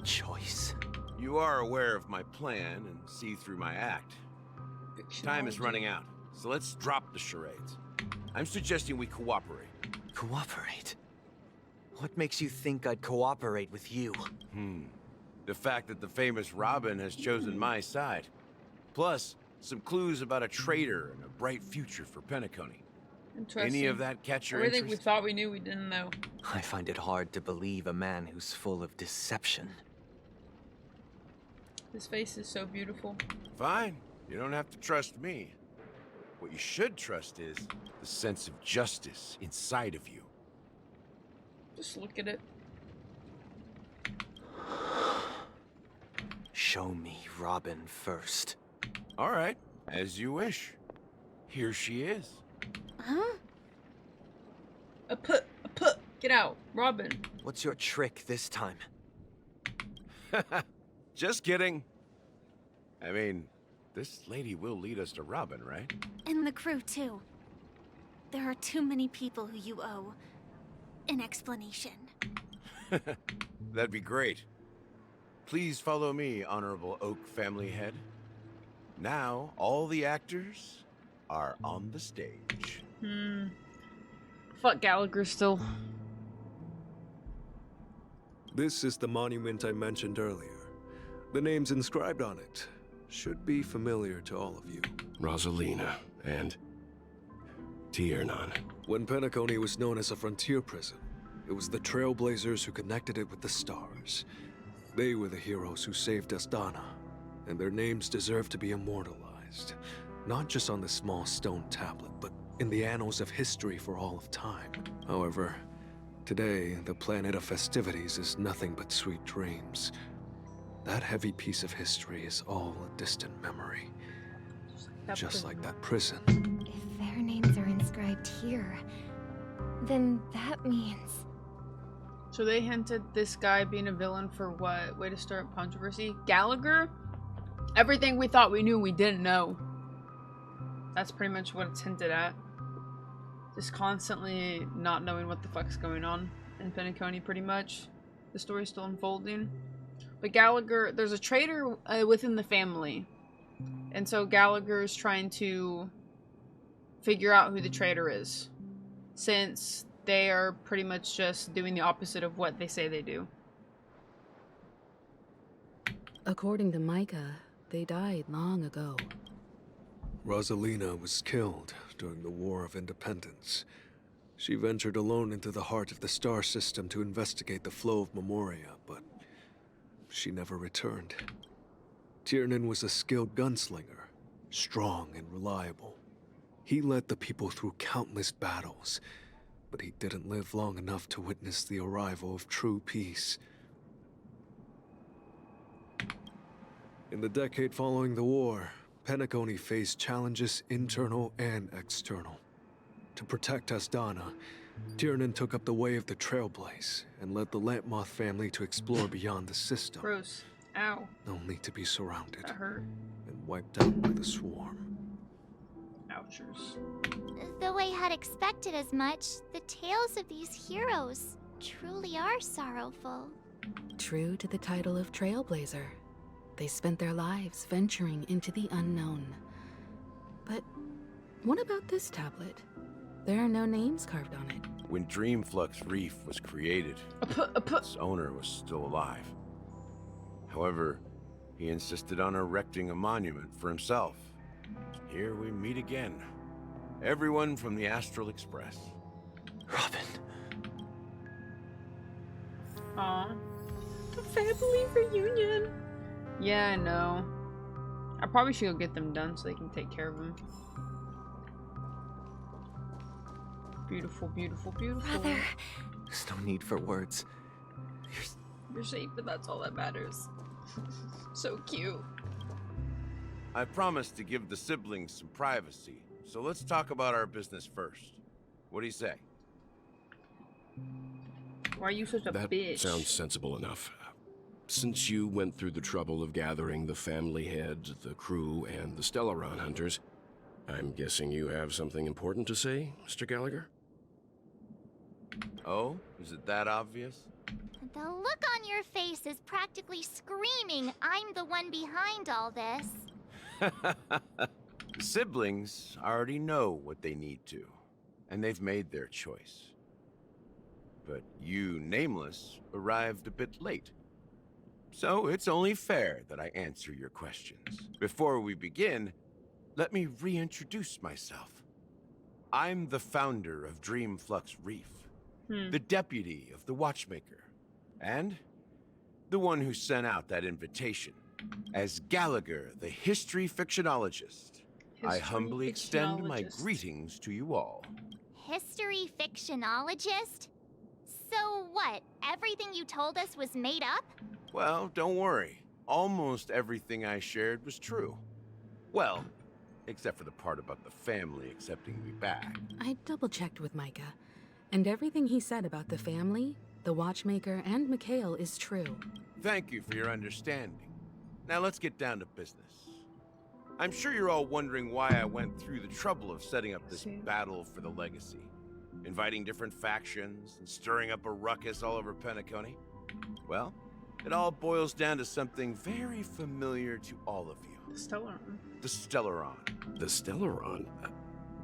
[SPEAKER 17] Choice?
[SPEAKER 13] You are aware of my plan and see through my act. Time is running out, so let's drop the charades. I'm suggesting we cooperate.
[SPEAKER 17] Cooperate? What makes you think I'd cooperate with you?
[SPEAKER 13] The fact that the famous Robin has chosen my side. Plus, some clues about a traitor and a bright future for Penacony. Any of that catch your
[SPEAKER 1] Everything
[SPEAKER 13] interest?
[SPEAKER 1] we thought we knew, we didn't know.
[SPEAKER 17] I find it hard to believe a man who's full of deception.
[SPEAKER 1] His face is so beautiful.
[SPEAKER 13] Fine. You don't have to trust me. What you should trust is the sense of justice inside of you.
[SPEAKER 1] Just look at it.
[SPEAKER 17] Show me Robin first.
[SPEAKER 13] All right, as you wish. Here she is.
[SPEAKER 8] Huh?
[SPEAKER 1] Get out, Robin.
[SPEAKER 17] What's your trick this time?
[SPEAKER 13] Just kidding. I mean, this lady will lead us to Robin, right?
[SPEAKER 8] And the crew, too. There are too many people who you owe an explanation.
[SPEAKER 13] That'd be great. Please follow me, Honorable Oak Family Head. Now, all the actors are on the stage.
[SPEAKER 1] Fuck Gallagher still.
[SPEAKER 24] This is the monument I mentioned earlier. The names inscribed on it should be familiar to all of you.
[SPEAKER 16] Rosalina and Tiernan.
[SPEAKER 24] When Penacony was known as a frontier prison, it was the Trailblazers who connected it with the stars. They were the heroes who saved Astana, and their names deserve to be immortalized. Not just on this small stone tablet, but in the annals of history for all of time. However, today, the planet of festivities is nothing but sweet dreams. That heavy piece of history is all a distant memory. Just like that prison.
[SPEAKER 10] If their names are inscribed described here, then that means...
[SPEAKER 1] So they hinted this guy being a villain for what? Way to start controversy? Gallagher? Everything we thought we knew we didn't know. That's pretty much what it's hinted at. Just constantly not knowing what the fuck's going on in Penacony, pretty much. The story's still unfolding. But Gallagher, there's a traitor within the family. And so Gallagher is trying to figure out who the traitor is. Since they are pretty much just doing the opposite of what they say they do.
[SPEAKER 23] According to Micah, they died long ago.
[SPEAKER 24] Rosalina was killed during the War of Independence. She ventured alone into the heart of the star system to investigate the flow of Memoria, but she never returned. Tiernan was a skilled gunslinger, strong and reliable. He led the people through countless battles, but he didn't live long enough to witness the arrival of true peace. In the decade following the war, Penacony faced challenges internal and external. To protect Asdana, Tiernan took up the way of the Trailblaze and led the Lampmoth family to explore beyond the system.
[SPEAKER 1] Gross. Ow.
[SPEAKER 24] Only to be surrounded
[SPEAKER 1] That hurt.
[SPEAKER 24] and wiped out by the swarm.
[SPEAKER 1] Ouchers.
[SPEAKER 19] Though I had expected as much, the tales of these heroes truly are sorrowful.
[SPEAKER 23] True to the title of Trailblazer, they spent their lives venturing into the unknown. But what about this tablet? There are no names carved on it.
[SPEAKER 13] When Dreamflux Reef was created, its owner was still alive. However, he insisted on erecting a monument for himself. Here we meet again. Everyone from the Astral Express.
[SPEAKER 17] Robin.
[SPEAKER 1] Aw. A family reunion. Yeah, I know. I probably should go get them done so they can take care of them. Beautiful, beautiful, beautiful.
[SPEAKER 10] Brother.
[SPEAKER 17] There's no need for words.
[SPEAKER 1] You're safe, but that's all that matters. So cute.
[SPEAKER 13] I promised to give the siblings some privacy, so let's talk about our business first. What do you say?
[SPEAKER 1] Why are you such a bitch?
[SPEAKER 16] That sounds sensible enough. Since you went through the trouble of gathering the family head, the crew, and the Stellaron hunters, I'm guessing you have something important to say, Mr. Gallagher?
[SPEAKER 13] Oh? Is it that obvious?
[SPEAKER 19] The look on your face is practically screaming, I'm the one behind all this.
[SPEAKER 13] The siblings already know what they need to, and they've made their choice. But you, Nameless, arrived a bit late. So it's only fair that I answer your questions. Before we begin, let me reintroduce myself. I'm the founder of Dreamflux Reef, the deputy of the Watchmaker, and the one who sent out that invitation. As Gallagher, the history fictionologist, I humbly extend my greetings to you all.
[SPEAKER 19] History fictionologist? So what, everything you told us was made up?
[SPEAKER 13] Well, don't worry. Almost everything I shared was true. Well, except for the part about the family accepting me back.
[SPEAKER 23] I double-checked with Micah, and everything he said about the family, the Watchmaker, and Mikhail is true.
[SPEAKER 13] Thank you for your understanding. Now let's get down to business. I'm sure you're all wondering why I went through the trouble of setting up this battle for the legacy, inviting different factions and stirring up a ruckus all over Penacony. Well, it all boils down to something very familiar to all of you.
[SPEAKER 1] The Stellaron.
[SPEAKER 13] The Stellaron.
[SPEAKER 16] The Stellaron?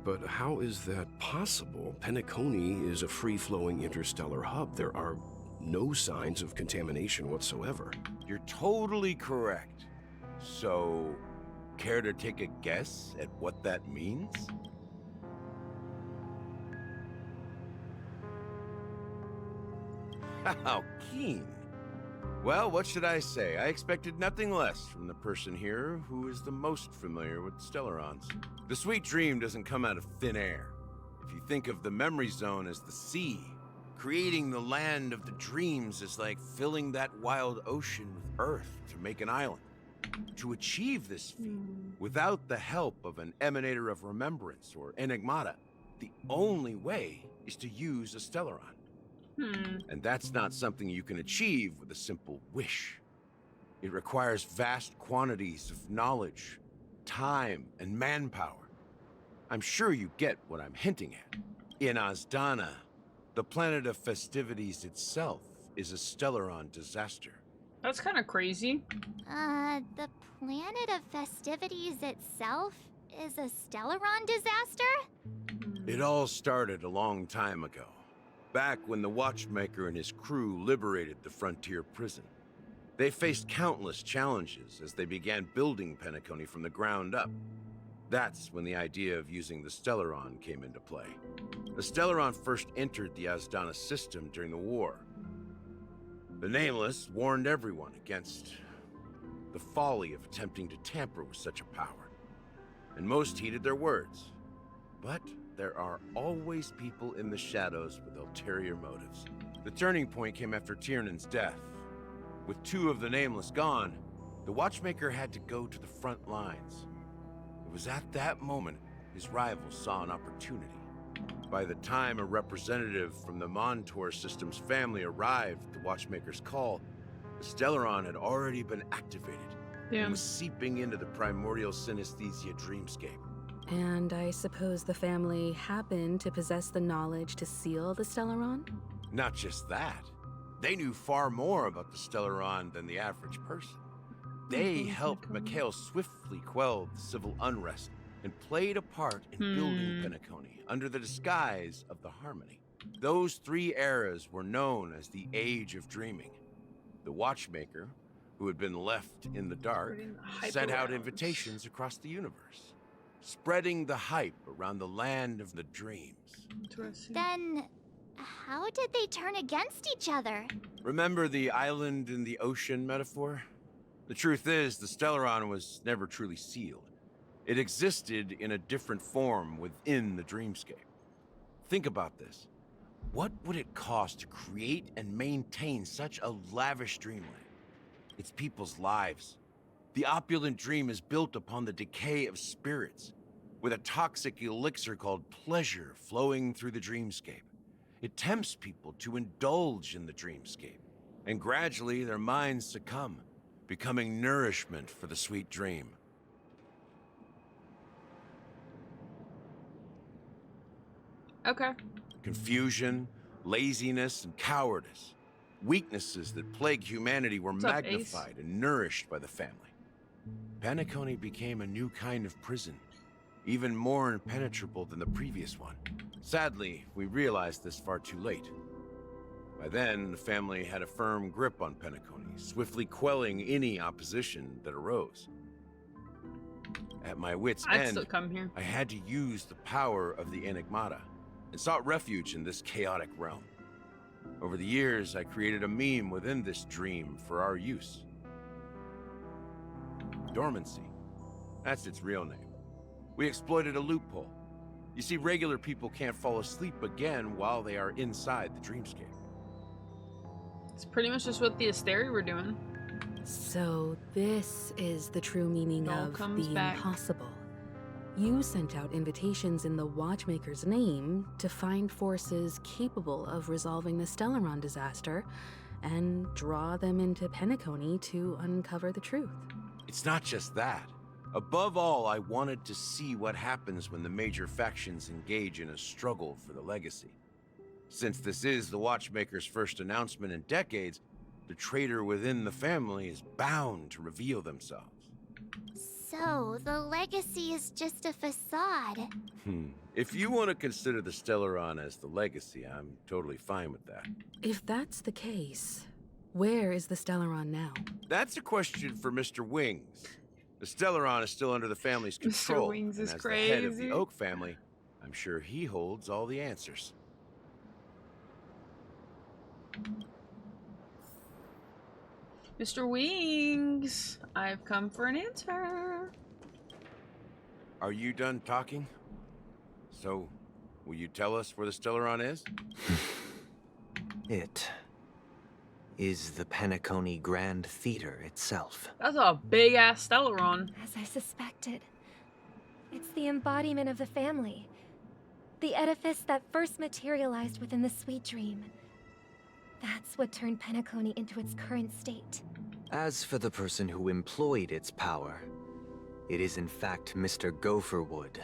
[SPEAKER 16] But how is that possible? Penacony is a free-flowing interstellar hub. There are no signs of contamination whatsoever.
[SPEAKER 13] You're totally correct. So, care to take a guess at what that means? How keen. Well, what should I say? I expected nothing less from the person here who is the most familiar with Stellarons. The sweet dream doesn't come out of thin air. If you think of the memory zone as the sea, creating the land of the dreams is like filling that wild ocean with earth to make an island. To achieve this feat, without the help of an emanator of remembrance or enigmata, the only way is to use a Stellaron. And that's not something you can achieve with a simple wish. It requires vast quantities of knowledge, time, and manpower. I'm sure you get what I'm hinting at. In Asdana, the planet of festivities itself is a Stellaron disaster.
[SPEAKER 1] That's kind of crazy.
[SPEAKER 19] The planet of festivities itself is a Stellaron disaster?
[SPEAKER 13] It all started a long time ago, back when the Watchmaker and his crew liberated the frontier prison. They faced countless challenges as they began building Penacony from the ground up. That's when the idea of using the Stellaron came into play. The Stellaron first entered the Asdana system during the war. The Nameless warned everyone against the folly of attempting to tamper with such a power, and most heeded their words. But there are always people in the shadows with ulterior motives. The turning point came after Tiernan's death. With 2 of the Nameless gone, the Watchmaker had to go to the front lines. It was at that moment his rivals saw an opportunity. By the time a representative from the Montour Systems family arrived at the Watchmaker's call, the Stellaron had already been activated and was seeping into the primordial synesthesia dreamscape.
[SPEAKER 23] And I suppose the family happened to possess the knowledge to seal the Stellaron?
[SPEAKER 13] Not just that. They knew far more about the Stellaron than the average person. They helped Mikhail swiftly quell the civil unrest and played a part in building Penacony under the disguise of the Harmony. Those 3 eras were known as the Age of Dreaming. The Watchmaker, who had been left in the dark, sent out invitations across the universe, spreading the hype around the land of the dreams.
[SPEAKER 19] Then, how did they turn against each other?
[SPEAKER 13] Remember the island in the ocean metaphor? The truth is, the Stellaron was never truly sealed. It existed in a different form within the dreamscape. Think about this. What would it cost to create and maintain such a lavish dreamland? It's people's lives. The opulent dream is built upon the decay of spirits, with a toxic elixir called pleasure flowing through the dreamscape. It tempts people to indulge in the dreamscape, and gradually their minds succumb, becoming nourishment for the sweet dream.
[SPEAKER 1] Okay.
[SPEAKER 13] Confusion, laziness, and cowardice. Weaknesses that plague humanity were magnified and nourished by the family. Penacony became a new kind of prison, even more impenetrable than the previous one. Sadly, we realized this far too late. By then, the family had a firm grip on Penacony, swiftly quelling any opposition that arose. At my wit's
[SPEAKER 1] I'd
[SPEAKER 13] end,
[SPEAKER 1] still come here.
[SPEAKER 13] I had to use the power of the Enigmata and sought refuge in this chaotic realm. Over the years, I created a meme within this dream for our use. Dormancy. That's its real name. We exploited a loophole. You see, regular people can't fall asleep again while they are inside the dreamscape.
[SPEAKER 1] It's pretty much just what the Asteri were doing.
[SPEAKER 23] So this is the true meaning of the impossible. You sent out invitations in the Watchmaker's name to find forces capable of resolving the Stellaron disaster and draw them into Penacony to uncover the truth.
[SPEAKER 13] It's not just that. Above all, I wanted to see what happens when the major factions engage in a struggle for the legacy. Since this is the Watchmaker's first announcement in decades, the traitor within the family is bound to reveal themselves.
[SPEAKER 19] So, the legacy is just a facade.
[SPEAKER 13] If you want to consider the Stellaron as the legacy, I'm totally fine with that.
[SPEAKER 23] If that's the case, where is the Stellaron now?
[SPEAKER 13] That's a question for Mr. Wings. The Stellaron is still under the family's control.
[SPEAKER 1] Mr. Wings is
[SPEAKER 13] and as
[SPEAKER 1] crazy.
[SPEAKER 13] the head of the Oak family, I'm sure he holds all the answers.
[SPEAKER 1] Mr. Wings, I've come for an answer.
[SPEAKER 13] Are you done talking? So, will you tell us where the Stellaron is?
[SPEAKER 17] It is the Penacony Grand Theater itself.
[SPEAKER 1] That's a big-ass Stellaron.
[SPEAKER 10] As I suspected. It's the embodiment of the family. The edifice that first materialized within the Sweet Dream. That's what turned Penacony into its current state.
[SPEAKER 5] As for the person who employed its power, it is in fact Mr. Gopherwood,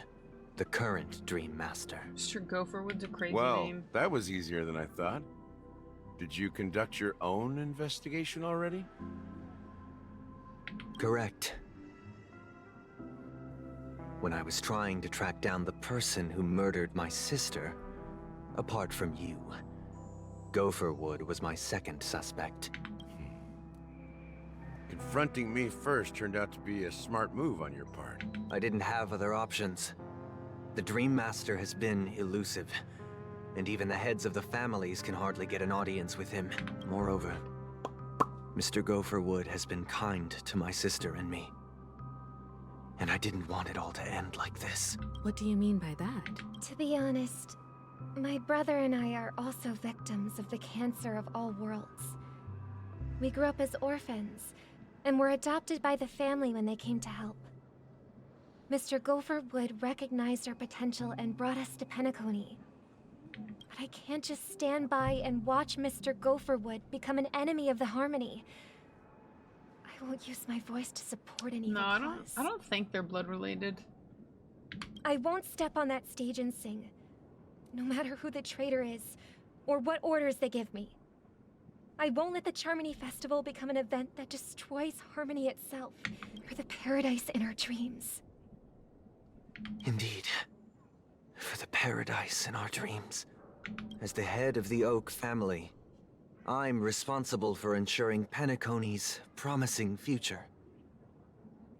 [SPEAKER 5] the current Dream Master.
[SPEAKER 1] Mr. Gopherwood's a crazy
[SPEAKER 13] Well,
[SPEAKER 1] name.
[SPEAKER 13] that was easier than I thought. Did you conduct your own investigation already?
[SPEAKER 5] Correct. When I was trying to track down the person who murdered my sister, apart from you, Gopherwood was my second suspect.
[SPEAKER 13] Confronting me first turned out to be a smart move on your part.
[SPEAKER 5] I didn't have other options. The Dream Master has been elusive, and even the heads of the families can hardly get an audience with him. Moreover, Mr. Gopherwood has been kind to my sister and me. And I didn't want it all to end like this.
[SPEAKER 23] What do you mean by that?
[SPEAKER 10] To be honest, my brother and I are also victims of the cancer of all worlds. We grew up as orphans, and were adopted by the family when they came to help. Mr. Gopherwood recognized our potential and brought us to Penacony. But I can't just stand by and watch Mr. Gopherwood become an enemy of the Harmony. I won't use my voice to support an evil cause.
[SPEAKER 1] I don't think they're blood related.
[SPEAKER 10] I won't step on that stage and sing, no matter who the traitor is, or what orders they give me. I won't let the Charmony Festival become an event that destroys Harmony itself, or the paradise in our dreams.
[SPEAKER 5] Indeed. For the paradise in our dreams. As the head of the Oak family, I'm responsible for ensuring Penacony's promising future.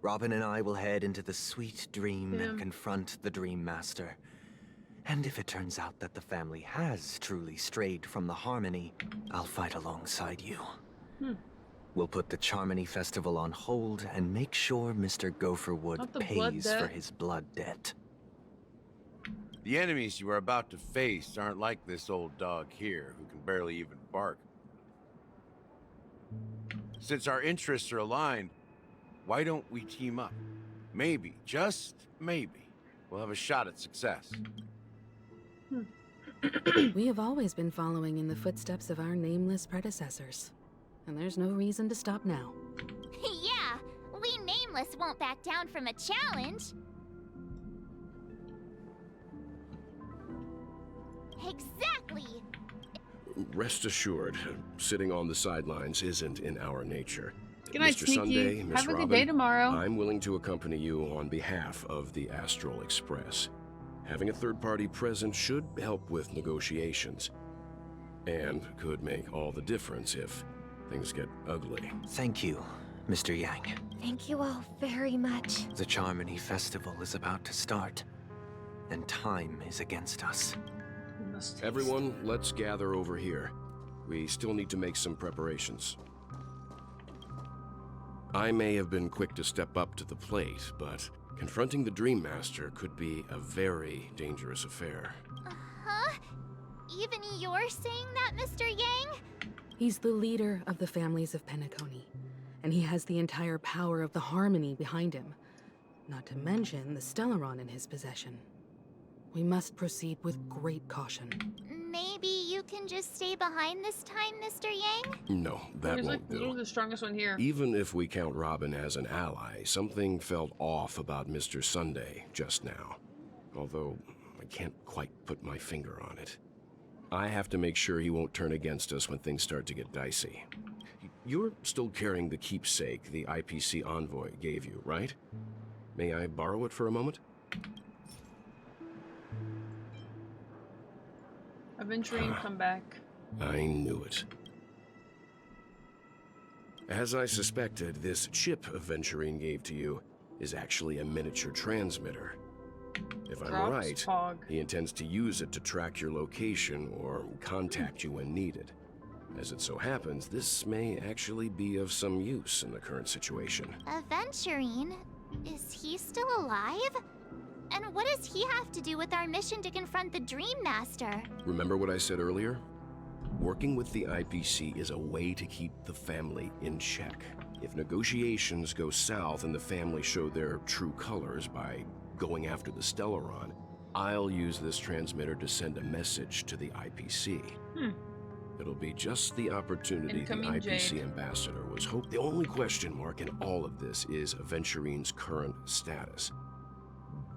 [SPEAKER 5] Robin and I will head into the Sweet Dream and confront the Dream Master. And if it turns out that the family has truly strayed from the Harmony, I'll fight alongside you. We'll put the Charmony Festival on hold and make sure Mr. Gopherwood pays for his blood debt.
[SPEAKER 13] The enemies you are about to face aren't like this old dog here, who can barely even bark. Since our interests are aligned, why don't we team up? Maybe, just maybe, we'll have a shot at success.
[SPEAKER 23] We have always been following in the footsteps of our nameless predecessors. And there's no reason to stop now.
[SPEAKER 19] Yeah, we Nameless won't back down from a challenge. Exactly!
[SPEAKER 16] Rest assured, sitting on the sidelines isn't in our nature.
[SPEAKER 1] Good night,
[SPEAKER 16] Mr.
[SPEAKER 1] Sneaky.
[SPEAKER 16] Sunday, Miss
[SPEAKER 1] Have a
[SPEAKER 16] Robin,
[SPEAKER 1] good day tomorrow.
[SPEAKER 16] I'm willing to accompany you on behalf of the Astral Express. Having a third party present should help with negotiations. And could make all the difference if things get ugly.
[SPEAKER 5] Thank you, Mr. Yang.
[SPEAKER 10] Thank you all very much.
[SPEAKER 5] The Charmony Festival is about to start, and time is against us.
[SPEAKER 16] Everyone, let's gather over here. We still need to make some preparations. I may have been quick to step up to the plate, but confronting the Dream Master could be a very dangerous affair.
[SPEAKER 19] Huh? Even you're saying that, Mr. Yang?
[SPEAKER 23] He's the leader of the families of Penacony, and he has the entire power of the Harmony behind him. Not to mention the Stellaron in his possession. We must proceed with great caution.
[SPEAKER 19] Maybe you can just stay behind this time, Mr. Yang?
[SPEAKER 16] No, that won't do.
[SPEAKER 1] You're the strongest one here.
[SPEAKER 16] Even if we count Robin as an ally, something felt off about Mr. Sunday just now. Although, I can't quite put my finger on it. I have to make sure he won't turn against us when things start to get dicey. You're still carrying the keepsake the IPC envoy gave you, right? May I borrow it for a moment?
[SPEAKER 1] Adventuring, come back.
[SPEAKER 16] I knew it. As I suspected, this chip Aventurine gave to you is actually a miniature transmitter. If I'm right, he intends to use it to track your location or contact you when needed. As it so happens, this may actually be of some use in the current situation.
[SPEAKER 19] Aventurine? Is he still alive? And what does he have to do with our mission to confront the Dream Master?
[SPEAKER 16] Remember what I said earlier? Working with the IPC is a way to keep the family in check. If negotiations go south and the family show their true colors by going after the Stellaron, I'll use this transmitter to send a message to the IPC. It'll be just the opportunity
[SPEAKER 1] Incoming
[SPEAKER 16] the IPC
[SPEAKER 1] Jade.
[SPEAKER 16] ambassador was hoping. The only question mark in all of this is Aventurine's current status.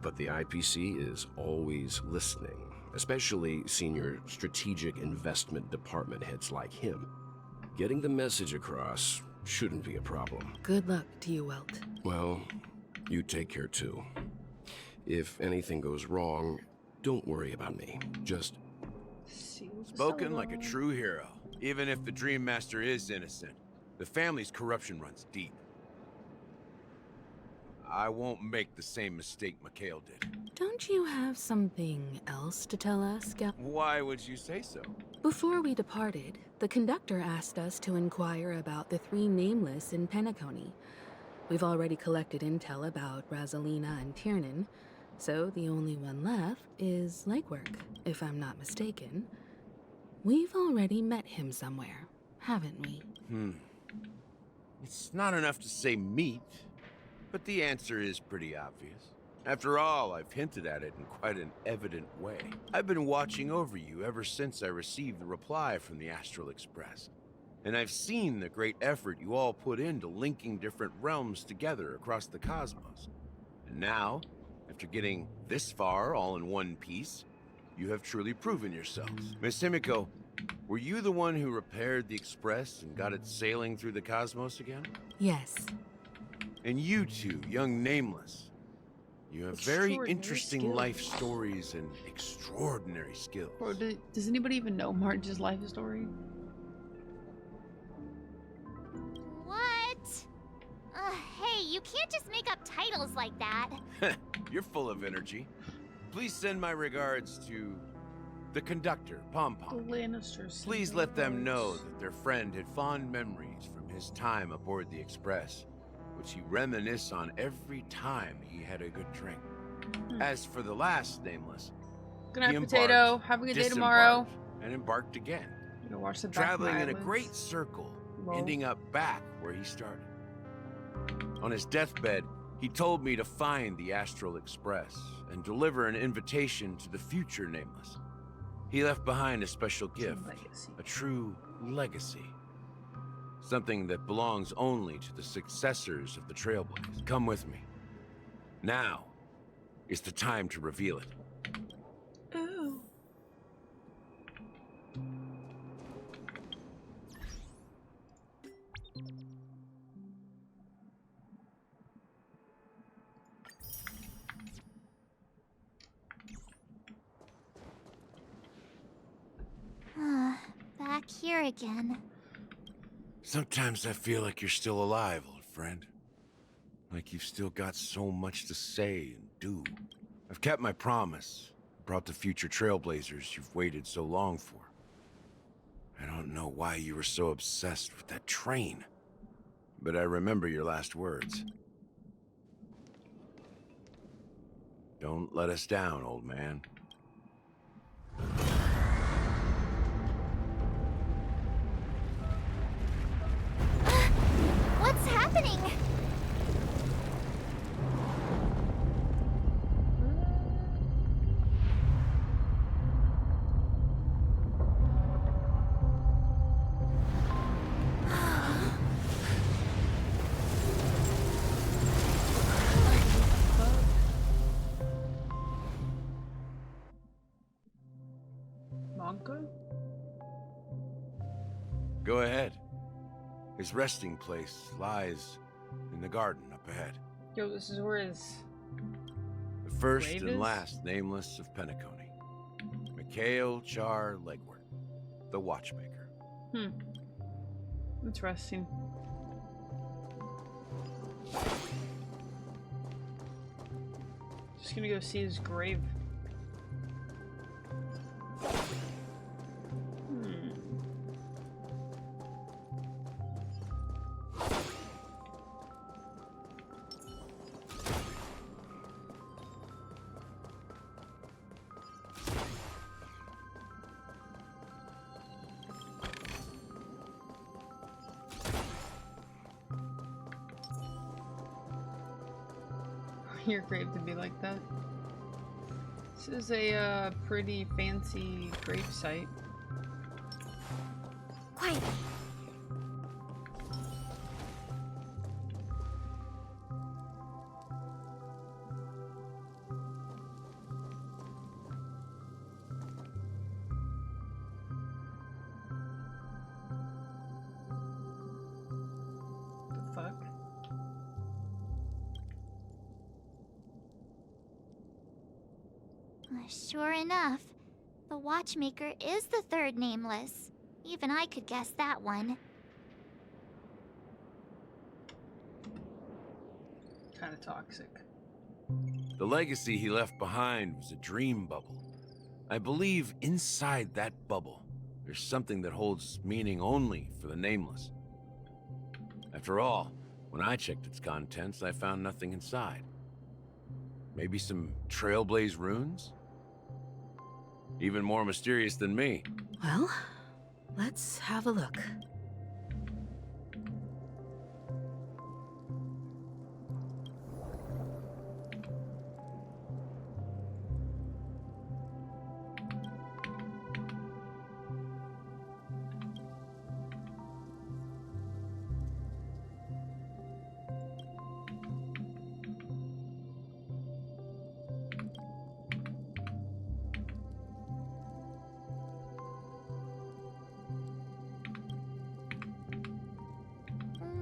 [SPEAKER 16] But the IPC is always listening, especially senior strategic investment department heads like him. Getting the message across shouldn't be a problem.
[SPEAKER 23] Good luck to you, Welt.
[SPEAKER 16] Well, you take care too. If anything goes wrong, don't worry about me. Just
[SPEAKER 13] Spoken like a true hero. Even if the Dream Master is innocent, the family's corruption runs deep. I won't make the same mistake Mikhail did.
[SPEAKER 23] Don't you have something else to tell us,
[SPEAKER 13] Why would you say so?
[SPEAKER 23] Before we departed, the conductor asked us to inquire about the 3 nameless in Penacony. We've already collected intel about Razalina and Tiernan, so the only one left is Legwork, if I'm not mistaken. We've already met him somewhere, haven't we?
[SPEAKER 13] It's not enough to say meet, but the answer is pretty obvious. After all, I've hinted at it in quite an evident way. I've been watching over you ever since I received the reply from the Astral Express. And I've seen the great effort you all put into linking different realms together across the cosmos. And now, after getting this far all in one piece, you have truly proven yourselves. Miss Himiko, were you the one who repaired the Express and got it sailing through the cosmos again?
[SPEAKER 23] Yes.
[SPEAKER 13] And you two, young Nameless, you have very
[SPEAKER 1] Extraordinary
[SPEAKER 13] interesting
[SPEAKER 1] skills.
[SPEAKER 13] life stories and extraordinary skills.
[SPEAKER 1] Or does anybody even know Marge's life story?
[SPEAKER 19] What? Hey, you can't just make up titles like that.
[SPEAKER 13] You're full of energy. Please send my regards to the conductor, Pom
[SPEAKER 1] The
[SPEAKER 13] Pom.
[SPEAKER 1] Lannisters.
[SPEAKER 13] Please let them know that their friend had fond memories from his time aboard the Express, which he reminisced on every time he had a good drink. As for the last Nameless,
[SPEAKER 1] Good night,
[SPEAKER 13] he
[SPEAKER 1] Potato.
[SPEAKER 13] embarked,
[SPEAKER 1] Have a good day tomorrow.
[SPEAKER 13] disembarked, and embarked again,
[SPEAKER 1] I'm gonna watch the back of
[SPEAKER 13] traveling
[SPEAKER 1] my
[SPEAKER 13] in a
[SPEAKER 1] eyelids.
[SPEAKER 13] great circle,
[SPEAKER 1] Lol.
[SPEAKER 13] ending up back where he started. On his deathbed, he told me to find the Astral Express and deliver an invitation to the future Nameless. He left behind a special gift, a true legacy. Something that belongs only to the successors of the Trailblazers. Come with me. Now is the time to reveal it.
[SPEAKER 1] Ooh.
[SPEAKER 19] Back here again.
[SPEAKER 13] Sometimes I feel like you're still alive, old friend. Like you've still got so much to say and do. I've kept my promise. Brought the future Trailblazers you've waited so long for. I don't know why you were so obsessed with that train. But I remember your last words. Don't let us down, old man.
[SPEAKER 19] What's happening?
[SPEAKER 1] Monka?
[SPEAKER 13] Go ahead. His resting place lies in the garden up ahead.
[SPEAKER 1] Yo, this is where his
[SPEAKER 13] The first
[SPEAKER 1] grave
[SPEAKER 13] and
[SPEAKER 1] is?
[SPEAKER 13] last Nameless of Penacony. Mikhail Char Legwork, the Watchmaker.
[SPEAKER 1] Interesting. Just gonna go see his grave. Your grave to be like that. This is a pretty fancy grave site.
[SPEAKER 10] Quiet.
[SPEAKER 1] The fuck?
[SPEAKER 19] Sure enough, the watchmaker is the third nameless. Even I could guess that one.
[SPEAKER 1] Kind of toxic.
[SPEAKER 13] The legacy he left behind was a dream bubble. I believe inside that bubble, there's something that holds meaning only for the nameless. After all, when I checked its contents, I found nothing inside. Maybe some Trailblaze runes? Even more mysterious than me.
[SPEAKER 23] Well, let's have a look.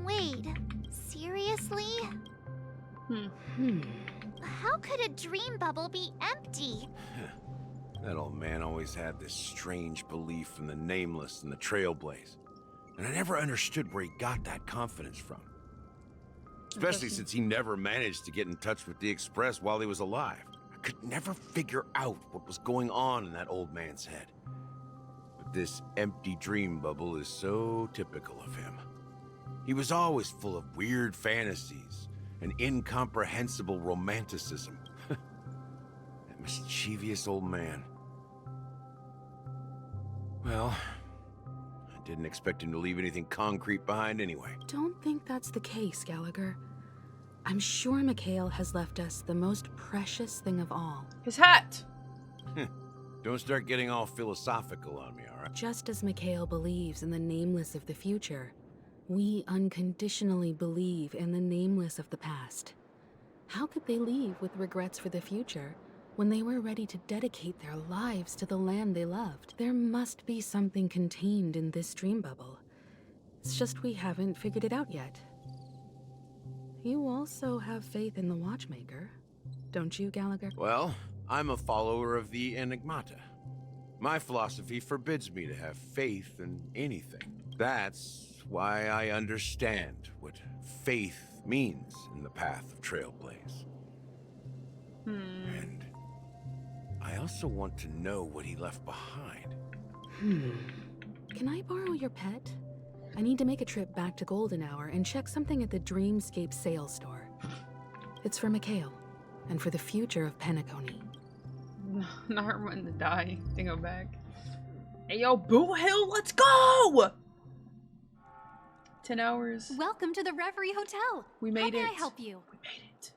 [SPEAKER 19] Wait, seriously? How could a dream bubble be empty?
[SPEAKER 13] That old man always had this strange belief in the nameless and the Trailblaze. And I never understood where he got that confidence from. Especially since he never managed to get in touch with the Express while he was alive. I could never figure out what was going on in that old man's head. But this empty dream bubble is so typical of him. He was always full of weird fantasies and incomprehensible romanticism. That mischievous old man. Well, I didn't expect him to leave anything concrete behind anyway.
[SPEAKER 23] Don't think that's the case, Gallagher. I'm sure Mikhail has left us the most precious thing of all.
[SPEAKER 1] His hat!
[SPEAKER 13] Don't start getting all philosophical on me, all right?
[SPEAKER 23] Just as Mikhail believes in the nameless of the future, we unconditionally believe in the nameless of the past. How could they leave with regrets for the future when they were ready to dedicate their lives to the land they loved? There must be something contained in this dream bubble. It's just we haven't figured it out yet. You also have faith in the Watchmaker, don't you, Gallagher?
[SPEAKER 13] Well, I'm a follower of the Enigmata. My philosophy forbids me to have faith in anything. That's why I understand what faith means in the path of Trailblaze. And I also want to know what he left behind.
[SPEAKER 23] Can I borrow your pet? I need to make a trip back to Golden Hour and check something at the Dreamscape sales store. It's for Mikhail, and for the future of Penacony.
[SPEAKER 1] Not wanting to die to go back. Hey yo, Boo Hill, let's go! 10 hours.
[SPEAKER 7] Welcome to the Reverie Hotel.
[SPEAKER 1] We made it.
[SPEAKER 7] How can I help you?
[SPEAKER 1] We made it.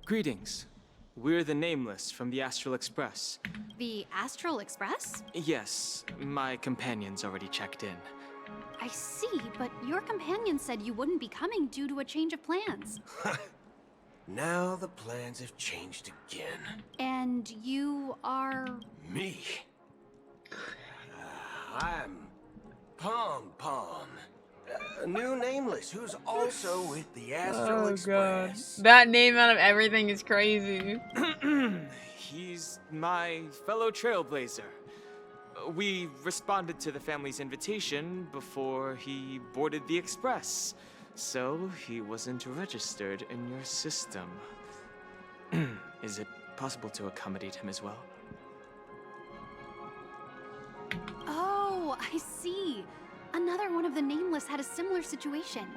[SPEAKER 11] Greetings. We're the Nameless from the Astral Express.
[SPEAKER 7] The Astral Express?
[SPEAKER 11] Yes, my companions already checked in.
[SPEAKER 7] I see, but your companion said you wouldn't be coming due to a change of plans.
[SPEAKER 21] Now the plans have changed again.
[SPEAKER 7] And you are...
[SPEAKER 21] Me? I'm Pom Pom. A new nameless who's also with the Astral Express.
[SPEAKER 1] God. That name out of everything is crazy.
[SPEAKER 11] He's my fellow trailblazer. We responded to the family's invitation before he boarded the express, so he wasn't registered in your system. Is it possible to accommodate him as well?
[SPEAKER 7] Oh, I see. Another one of the Nameless had a similar situation.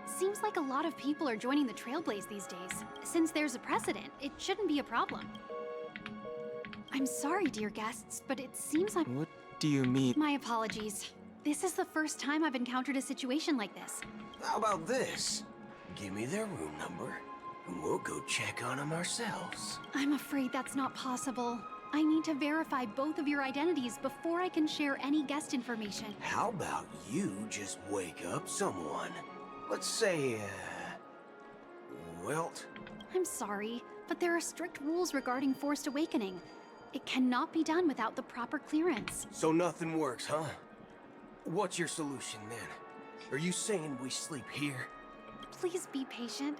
[SPEAKER 7] Seems like a lot of people are joining the Trailblaze these days. Since there's a precedent, it shouldn't be a problem. I'm sorry, dear guests, but it seems like...
[SPEAKER 11] What do you mean?
[SPEAKER 7] My apologies. This is the first time I've encountered a situation like this.
[SPEAKER 21] How about this? Give me their room number, and we'll go check on them ourselves.
[SPEAKER 7] I'm afraid that's not possible. I need to verify both of your identities before I can share any guest information.
[SPEAKER 21] How about you just wake up someone? Let's say, Wilt?
[SPEAKER 7] I'm sorry, but there are strict rules regarding forced awakening. It cannot be done without the proper clearance.
[SPEAKER 21] So nothing works, huh? What's your solution then? Are you saying we sleep here?
[SPEAKER 7] Please be patient.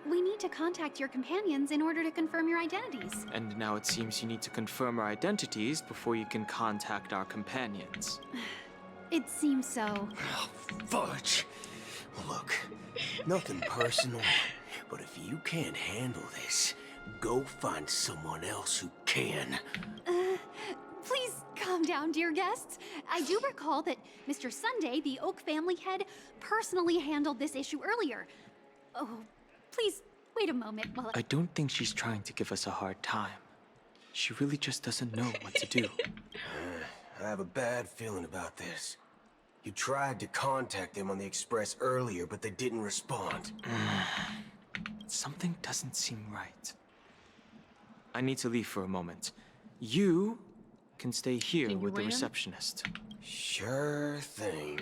[SPEAKER 7] We need to contact your companions in order to confirm your identities.
[SPEAKER 11] And now it seems you need to confirm our identities before you can contact our companions.
[SPEAKER 7] It seems so.
[SPEAKER 21] Oh, fudge. Look, nothing personal, but if you can't handle this, go find someone else who can.
[SPEAKER 7] Please calm down, dear guests. I do recall that Mr. Sunday, the Oak family head, personally handled this issue earlier. Oh, please wait a moment while
[SPEAKER 11] I don't think she's trying to give us a hard time. She really just doesn't know what to do.
[SPEAKER 21] I have a bad feeling about this. You tried to contact them on the express earlier, but they didn't respond.
[SPEAKER 11] Something doesn't seem right. I need to leave for a moment. You can stay here with the receptionist.
[SPEAKER 21] Sure thing.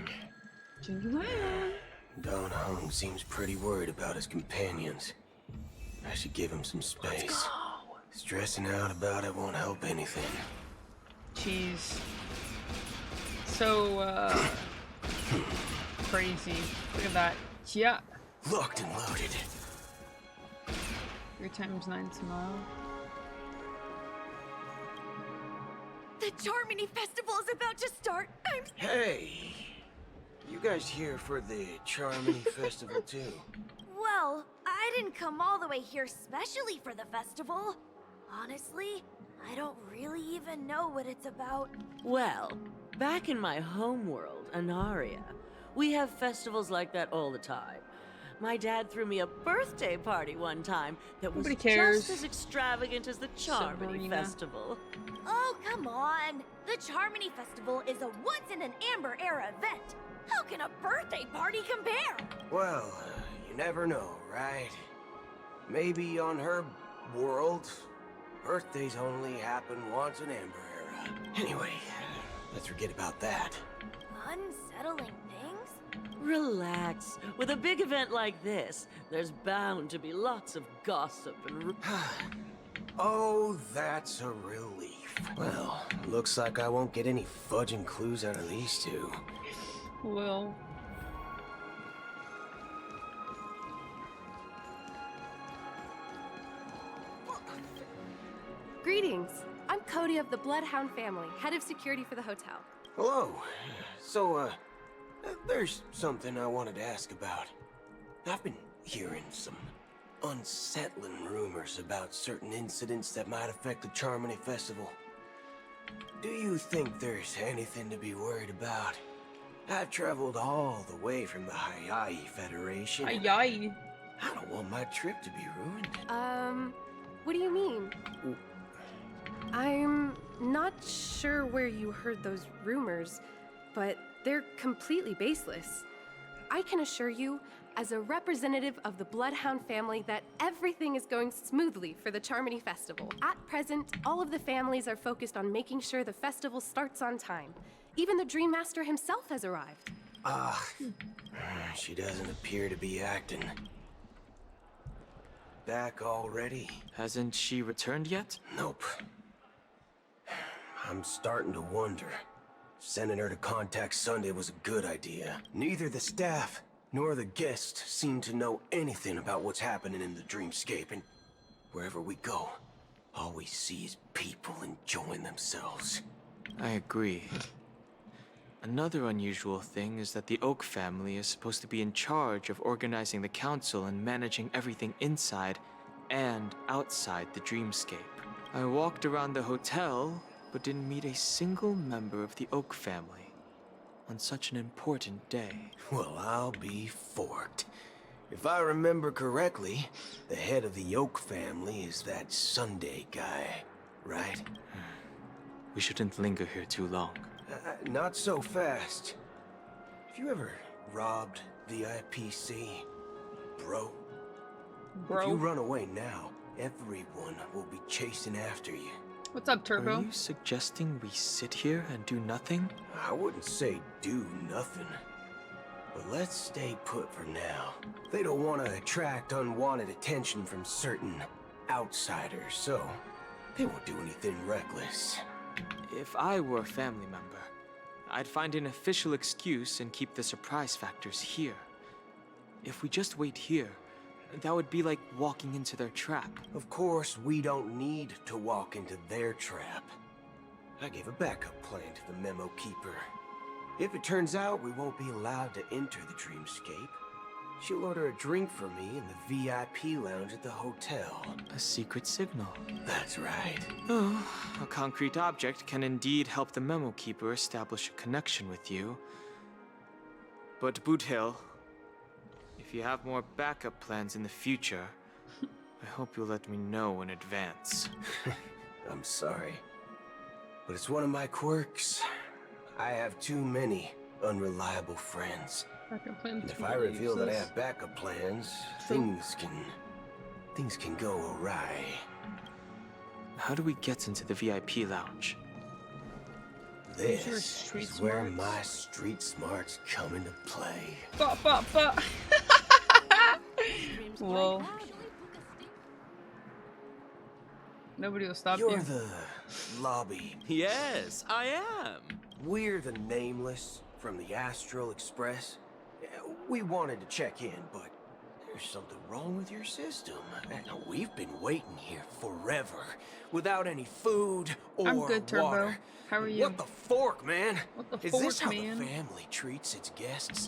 [SPEAKER 21] Don Hung seems pretty worried about his companions. I should give him some space. Stressing out about it won't help anything.
[SPEAKER 1] Jeez. So, crazy. Look at that. Yeah.
[SPEAKER 21] Locked and loaded.
[SPEAKER 1] Your time's 9 tomorrow.
[SPEAKER 9] The Charmony Festival is about to start.
[SPEAKER 21] Hey! You guys here for the Charmony Festival too?
[SPEAKER 8] Well, I didn't come all the way here specially for the festival. Honestly, I don't really even know what it's about.
[SPEAKER 3] Well, back in my home world, Anaria, we have festivals like that all the time. My dad threw me a birthday party one time that was just as extravagant as the Charmony Festival.
[SPEAKER 8] Oh, come on. The Charmony Festival is a once-in-an-Amber-era event. How can a birthday party compare?
[SPEAKER 21] Well, you never know, right? Maybe on her world, birthdays only happen once in Amber Era. Anyway, let's forget about that.
[SPEAKER 8] Unsettling things?
[SPEAKER 3] Relax. With a big event like this, there's bound to be lots of gossip and...
[SPEAKER 21] Oh, that's a relief. Well, looks like I won't get any fudging clues out of these two.
[SPEAKER 1] Well.
[SPEAKER 2] Greetings. I'm Cody of the Bloodhound family, head of security for the hotel.
[SPEAKER 21] Hello. So, there's something I wanted to ask about. I've been hearing some unsettling rumors about certain incidents that might affect the Charmony Festival. Do you think there's anything to be worried about? I've traveled all the way from the Hayaii Federation.
[SPEAKER 1] Hayaii?
[SPEAKER 21] I don't want my trip to be ruined.
[SPEAKER 2] What do you mean? I'm not sure where you heard those rumors, but they're completely baseless. I can assure you, as a representative of the Bloodhound family, that everything is going smoothly for the Charmony Festival. At present, all of the families are focused on making sure the festival starts on time. Even the Dream Master himself has arrived.
[SPEAKER 21] She doesn't appear to be acting. Back already?
[SPEAKER 11] Hasn't she returned yet?
[SPEAKER 21] Nope. I'm starting to wonder. Sending her to contact Sunday was a good idea. Neither the staff nor the guests seem to know anything about what's happening in the dreamscape, and wherever we go, all we see is people enjoying themselves.
[SPEAKER 11] I agree. Another unusual thing is that the Oak family is supposed to be in charge of organizing the council and managing everything inside and outside the dreamscape. I walked around the hotel, but didn't meet a single member of the Oak family on such an important day.
[SPEAKER 21] Well, I'll be forked. If I remember correctly, the head of the Oak family is that Sunday guy, right?
[SPEAKER 11] We shouldn't linger here too long.
[SPEAKER 21] Not so fast. Have you ever robbed the IPC, bro? If you run away now, everyone will be chasing after you.
[SPEAKER 1] What's up, Turbo?
[SPEAKER 11] Are you suggesting we sit here and do nothing?
[SPEAKER 21] I wouldn't say do nothing. But let's stay put for now. They don't want to attract unwanted attention from certain outsiders, so they won't do anything reckless.
[SPEAKER 11] If I were a family member, I'd find an official excuse and keep the surprise factors here. If we just wait here, that would be like walking into their trap.
[SPEAKER 21] Of course, we don't need to walk into their trap. I gave a backup plan to the memo keeper. If it turns out we won't be allowed to enter the dreamscape, she'll order a drink for me in the VIP lounge at the hotel.
[SPEAKER 11] A secret signal.
[SPEAKER 21] That's right.
[SPEAKER 11] Oh, a concrete object can indeed help the memo keeper establish a connection with you. But Boot Hill, if you have more backup plans in the future, I hope you'll let me know in advance.
[SPEAKER 21] I'm sorry, but it's one of my quirks. I have too many unreliable friends. And if I reveal that I have backup plans, things can go awry.
[SPEAKER 11] How do we get into the VIP lounge?
[SPEAKER 21] This is where my street smarts come into play.
[SPEAKER 1] Whoa. Nobody will stop you.
[SPEAKER 21] You're the lobby.
[SPEAKER 13] Yes, I am.
[SPEAKER 21] We're the Nameless from the Astral Express. We wanted to check in, but there's something wrong with your system. We've been waiting here forever, without any food or
[SPEAKER 1] I'm good, Turbo.
[SPEAKER 21] water.
[SPEAKER 1] How are you?
[SPEAKER 21] What the fork, man?
[SPEAKER 1] What the
[SPEAKER 21] Is
[SPEAKER 1] fork,
[SPEAKER 21] this how
[SPEAKER 1] man?
[SPEAKER 21] the family treats its guests?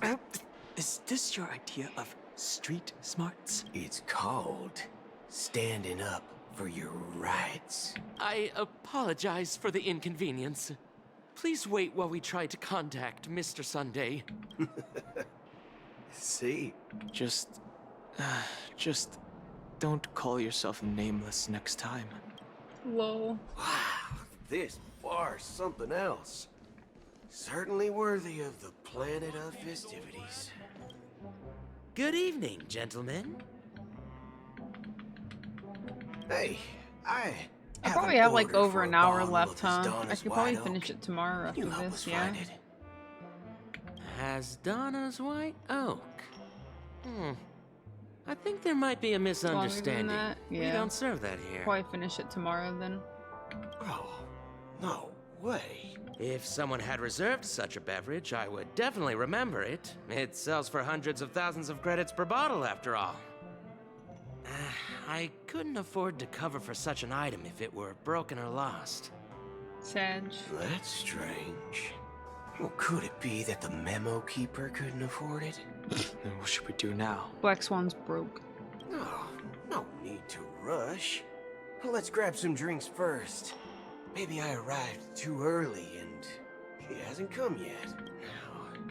[SPEAKER 11] Is this your idea of street smarts?
[SPEAKER 21] It's called standing up for your rights.
[SPEAKER 12] I apologize for the inconvenience. Please wait while we try to contact Mr. Sunday.
[SPEAKER 21] See?
[SPEAKER 11] Just don't call yourself Nameless next time.
[SPEAKER 1] Lol.
[SPEAKER 21] Wow, this bar's something else. Certainly worthy of the planet of festivities.
[SPEAKER 12] Good evening, gentlemen.
[SPEAKER 21] Hey, I
[SPEAKER 1] probably have like over an hour left, huh? I could probably finish it tomorrow after this, yeah.
[SPEAKER 12] Donna's White Oak. I think there might be a misunderstanding.
[SPEAKER 1] Yeah.
[SPEAKER 12] We don't serve that here.
[SPEAKER 1] Probably finish it tomorrow then.
[SPEAKER 21] Oh, no way.
[SPEAKER 12] If someone had reserved such a beverage, I would definitely remember it. It sells for hundreds of thousands of credits per bottle, after all. I couldn't afford to cover for such an item if it were broken or lost.
[SPEAKER 1] Sag.
[SPEAKER 21] That's strange. Well, could it be that the memo keeper couldn't afford it?
[SPEAKER 11] Then what should we do now?
[SPEAKER 1] Black Swan's broke.
[SPEAKER 21] No need to rush. Well, let's grab some drinks first. Maybe I arrived too early and he hasn't come yet. Now,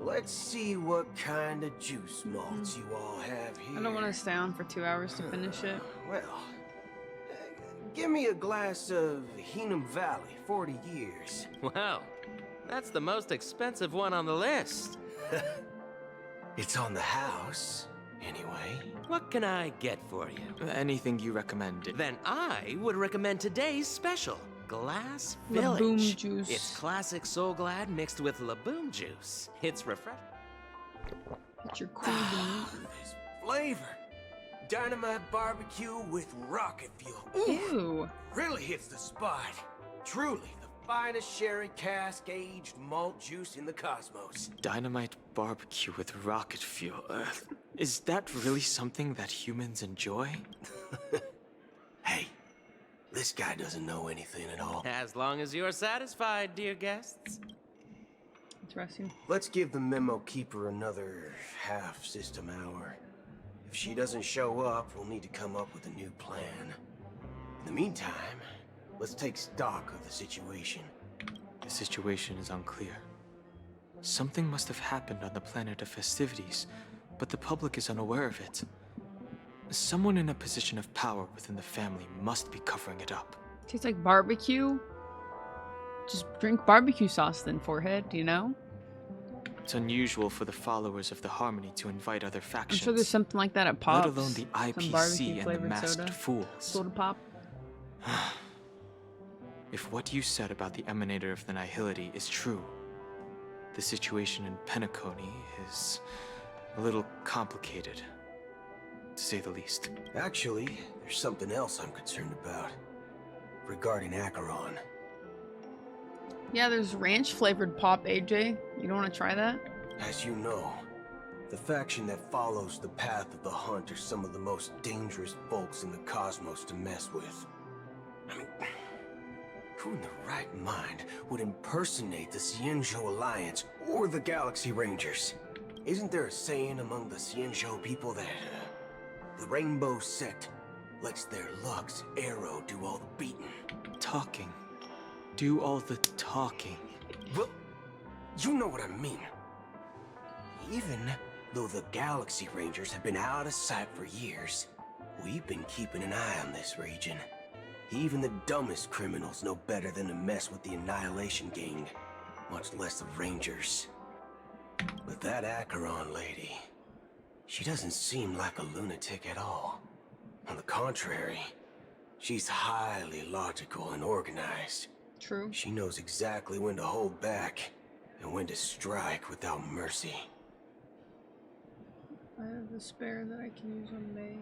[SPEAKER 21] let's see what kind of juice malts you all have here.
[SPEAKER 1] I don't want to stay on for 2 hours to finish it.
[SPEAKER 21] Well, give me a glass of Heenum Valley, 40 years.
[SPEAKER 12] Wow, that's the most expensive one on the list.
[SPEAKER 21] It's on the house, anyway.
[SPEAKER 12] What can I get for you?
[SPEAKER 11] Anything you recommend.
[SPEAKER 12] Then I would recommend today's special, Glass Village.
[SPEAKER 1] Laboom juice.
[SPEAKER 12] It's classic Soul Glad mixed with Laboom juice. It's refreshing.
[SPEAKER 1] It's your queen.
[SPEAKER 21] This flavor. Dynamite barbecue with rocket fuel.
[SPEAKER 1] Ew.
[SPEAKER 21] Really hits the spot. Truly the finest sherry cask aged malt juice in the cosmos.
[SPEAKER 11] Dynamite barbecue with rocket fuel. Is that really something that humans enjoy?
[SPEAKER 21] Hey, this guy doesn't know anything at all.
[SPEAKER 12] As long as you're satisfied, dear guests.
[SPEAKER 1] Interesting.
[SPEAKER 21] Let's give the memo keeper another half-system hour. If she doesn't show up, we'll need to come up with a new plan. In the meantime, let's take stock of the situation.
[SPEAKER 11] The situation is unclear. Something must have happened on the planet of festivities, but the public is unaware of it. Someone in a position of power within the family must be covering it up.
[SPEAKER 1] Tastes like barbecue. Just drink barbecue sauce then, forehead, you know?
[SPEAKER 11] It's unusual for the followers of the Harmony to invite other factions.
[SPEAKER 1] I'm sure there's something like that at Pops.
[SPEAKER 11] Let alone the IPC and the masked fools.
[SPEAKER 1] Soda pop.
[SPEAKER 11] if what you said about the Emanator of the Nihility is true, the situation in Penacony is a little complicated, to say the least.
[SPEAKER 21] Actually, there's something else I'm concerned about. Regarding Acheron.
[SPEAKER 1] Yeah, there's ranch-flavored pop, AJ. You don't want to try that?
[SPEAKER 21] As you know, the faction that follows the path of the hunt are some of the most dangerous folks in the cosmos to mess with. I mean, who in the right mind would impersonate the Xianzhou Alliance or the Galaxy Rangers? Isn't there a saying among the Xianzhou people that the Rainbow Sect lets their Lux Arrow do all the beating?
[SPEAKER 11] Talking. Do all the talking.
[SPEAKER 21] Well, you know what I mean. Even though the Galaxy Rangers have been out of sight for years, we've been keeping an eye on this region. Even the dumbest criminals know better than to mess with the Annihilation Gang, much less the Rangers. But that Acheron lady, she doesn't seem like a lunatic at all. On the contrary, she's highly logical and organized.
[SPEAKER 1] True.
[SPEAKER 21] She knows exactly when to hold back and when to strike without mercy.
[SPEAKER 1] I have the spare that I can use on May.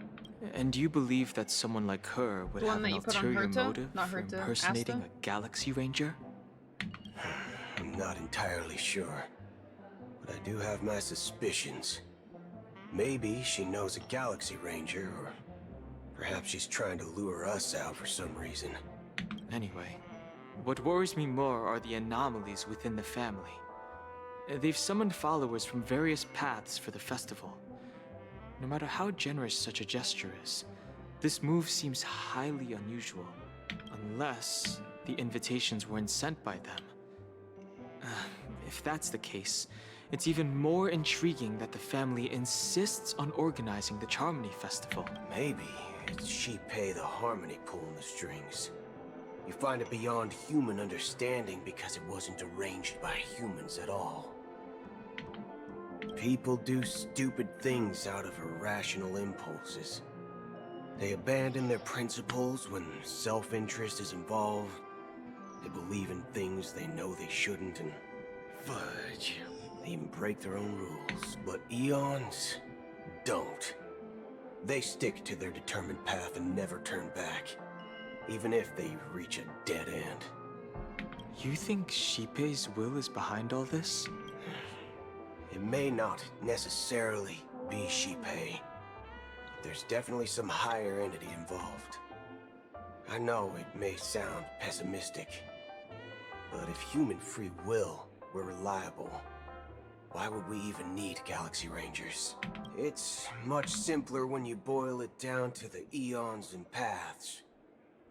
[SPEAKER 11] And do you believe that someone like her would have an ulterior motive for impersonating a Galaxy Ranger?
[SPEAKER 21] I'm not entirely sure, but I do have my suspicions. Maybe she knows a Galaxy Ranger, or perhaps she's trying to lure us out for some reason.
[SPEAKER 11] Anyway, what worries me more are the anomalies within the family. They've summoned followers from various paths for the festival. No matter how generous such a gesture is, this move seems highly unusual, unless the invitations weren't sent by them. If that's the case, it's even more intriguing that the family insists on organizing the Charmony Festival.
[SPEAKER 21] Maybe it's Shipei the Harmony pulling the strings. You find it beyond human understanding because it wasn't arranged by humans at all. People do stupid things out of irrational impulses. They abandon their principles when self-interest is involved. They believe in things they know they shouldn't, and fudge. They even break their own rules. But Eons don't. They stick to their determined path and never turn back, even if they reach a dead end.
[SPEAKER 11] You think Shipei's will is behind all this?
[SPEAKER 21] It may not necessarily be Shipei. There's definitely some higher entity involved. I know it may sound pessimistic, but if human free will were reliable, why would we even need Galaxy Rangers? It's much simpler when you boil it down to the eons and paths.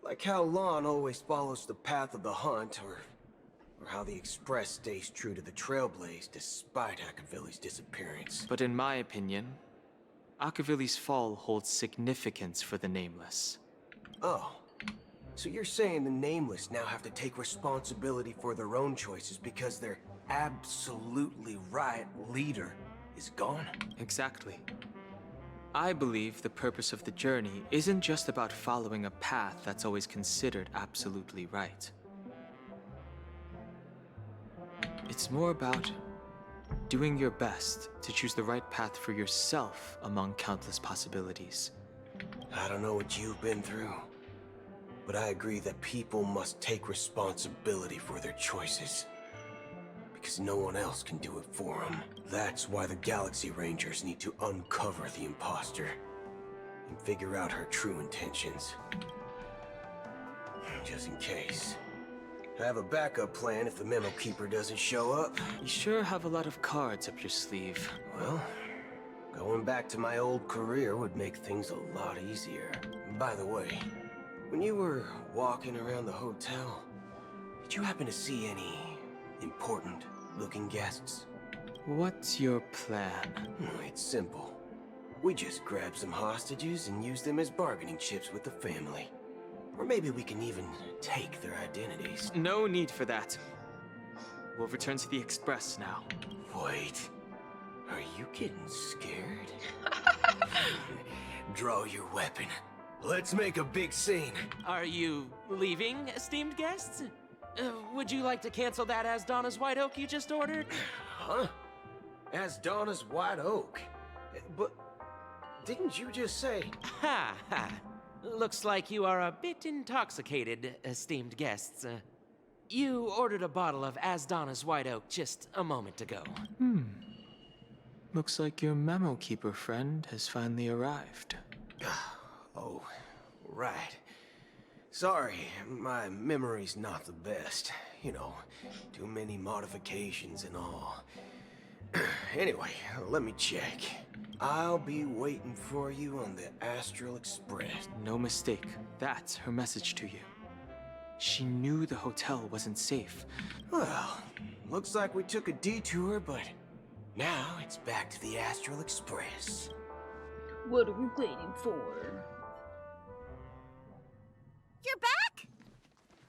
[SPEAKER 21] Like how Lon always follows the path of the hunt, or how the Express stays true to the Trailblaze despite Akavili's disappearance.
[SPEAKER 11] But in my opinion, Akavili's fall holds significance for the Nameless.
[SPEAKER 21] Oh, so you're saying the Nameless now have to take responsibility for their own choices because their absolutely right leader is gone?
[SPEAKER 11] Exactly. I believe the purpose of the journey isn't just about following a path that's always considered absolutely right. It's more about doing your best to choose the right path for yourself among countless possibilities.
[SPEAKER 21] I don't know what you've been through, but I agree that people must take responsibility for their choices, because no one else can do it for them. That's why the Galaxy Rangers need to uncover the imposter and figure out her true intentions. Just in case. I have a backup plan if the Memo Keeper doesn't show up.
[SPEAKER 11] You sure have a lot of cards up your sleeve.
[SPEAKER 21] Well, going back to my old career would make things a lot easier. By the way, when you were walking around the hotel, did you happen to see any important-looking guests?
[SPEAKER 11] What's your plan?
[SPEAKER 21] It's simple. We just grab some hostages and use them as bargaining chips with the family. Or maybe we can even take their identities.
[SPEAKER 11] No need for that. We'll return to the Express now.
[SPEAKER 21] Wait. Are you getting scared? Draw your weapon. Let's make a big scene.
[SPEAKER 12] Are you leaving, esteemed guests? Would you like to cancel that Asdana's White Oak you just ordered?
[SPEAKER 21] Huh? Asdana's White Oak? But didn't you just say...
[SPEAKER 12] Ha ha. Looks like you are a bit intoxicated, esteemed guests. You ordered a bottle of Asdana's White Oak just a moment ago.
[SPEAKER 11] Looks like your memo keeper friend has finally arrived.
[SPEAKER 21] Oh, right. Sorry, my memory's not the best. You know, too many modifications and all. Anyway, let me check. I'll be waiting for you on the Astral Express.
[SPEAKER 11] No mistake. That's her message to you. She knew the hotel wasn't safe.
[SPEAKER 21] Well, looks like we took a detour, but now it's back to the Astral Express.
[SPEAKER 1] What are we waiting for?
[SPEAKER 6] You're back?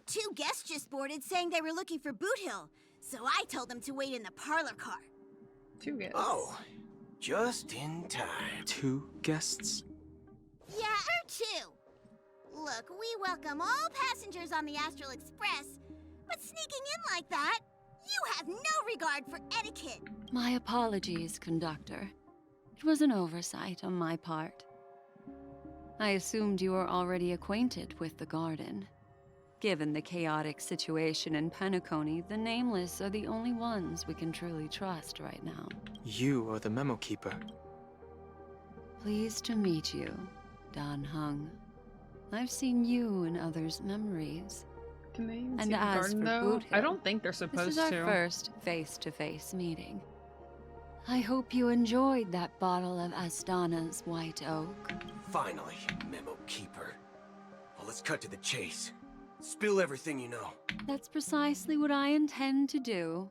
[SPEAKER 6] 2 guests just boarded saying they were looking for Boot Hill, so I told them to wait in the parlor car.
[SPEAKER 1] 2 guests.
[SPEAKER 21] Oh, just in time.
[SPEAKER 11] 2 guests?
[SPEAKER 6] Yeah, or 2. Look, we welcome all passengers on the Astral Express, but sneaking in like that, you have no regard for etiquette.
[SPEAKER 14] My apologies, conductor. It was an oversight on my part. I assumed you were already acquainted with the garden. Given the chaotic situation in Penacony, the Nameless are the only ones we can truly trust right now.
[SPEAKER 11] You are the memo keeper.
[SPEAKER 14] Pleased to meet you, Dan Hung. I've seen you in others' memories.
[SPEAKER 1] Can they even
[SPEAKER 14] and
[SPEAKER 1] see the
[SPEAKER 14] as
[SPEAKER 1] garden,
[SPEAKER 14] for
[SPEAKER 1] though?
[SPEAKER 14] Boot Hill,
[SPEAKER 1] I don't think they're supposed
[SPEAKER 14] this is our
[SPEAKER 1] to.
[SPEAKER 14] first face-to-face meeting. I hope you enjoyed that bottle of Asdana's White Oak.
[SPEAKER 21] Finally, memo keeper. Well, let's cut to the chase. Spill everything you know.
[SPEAKER 14] That's precisely what I intend to do.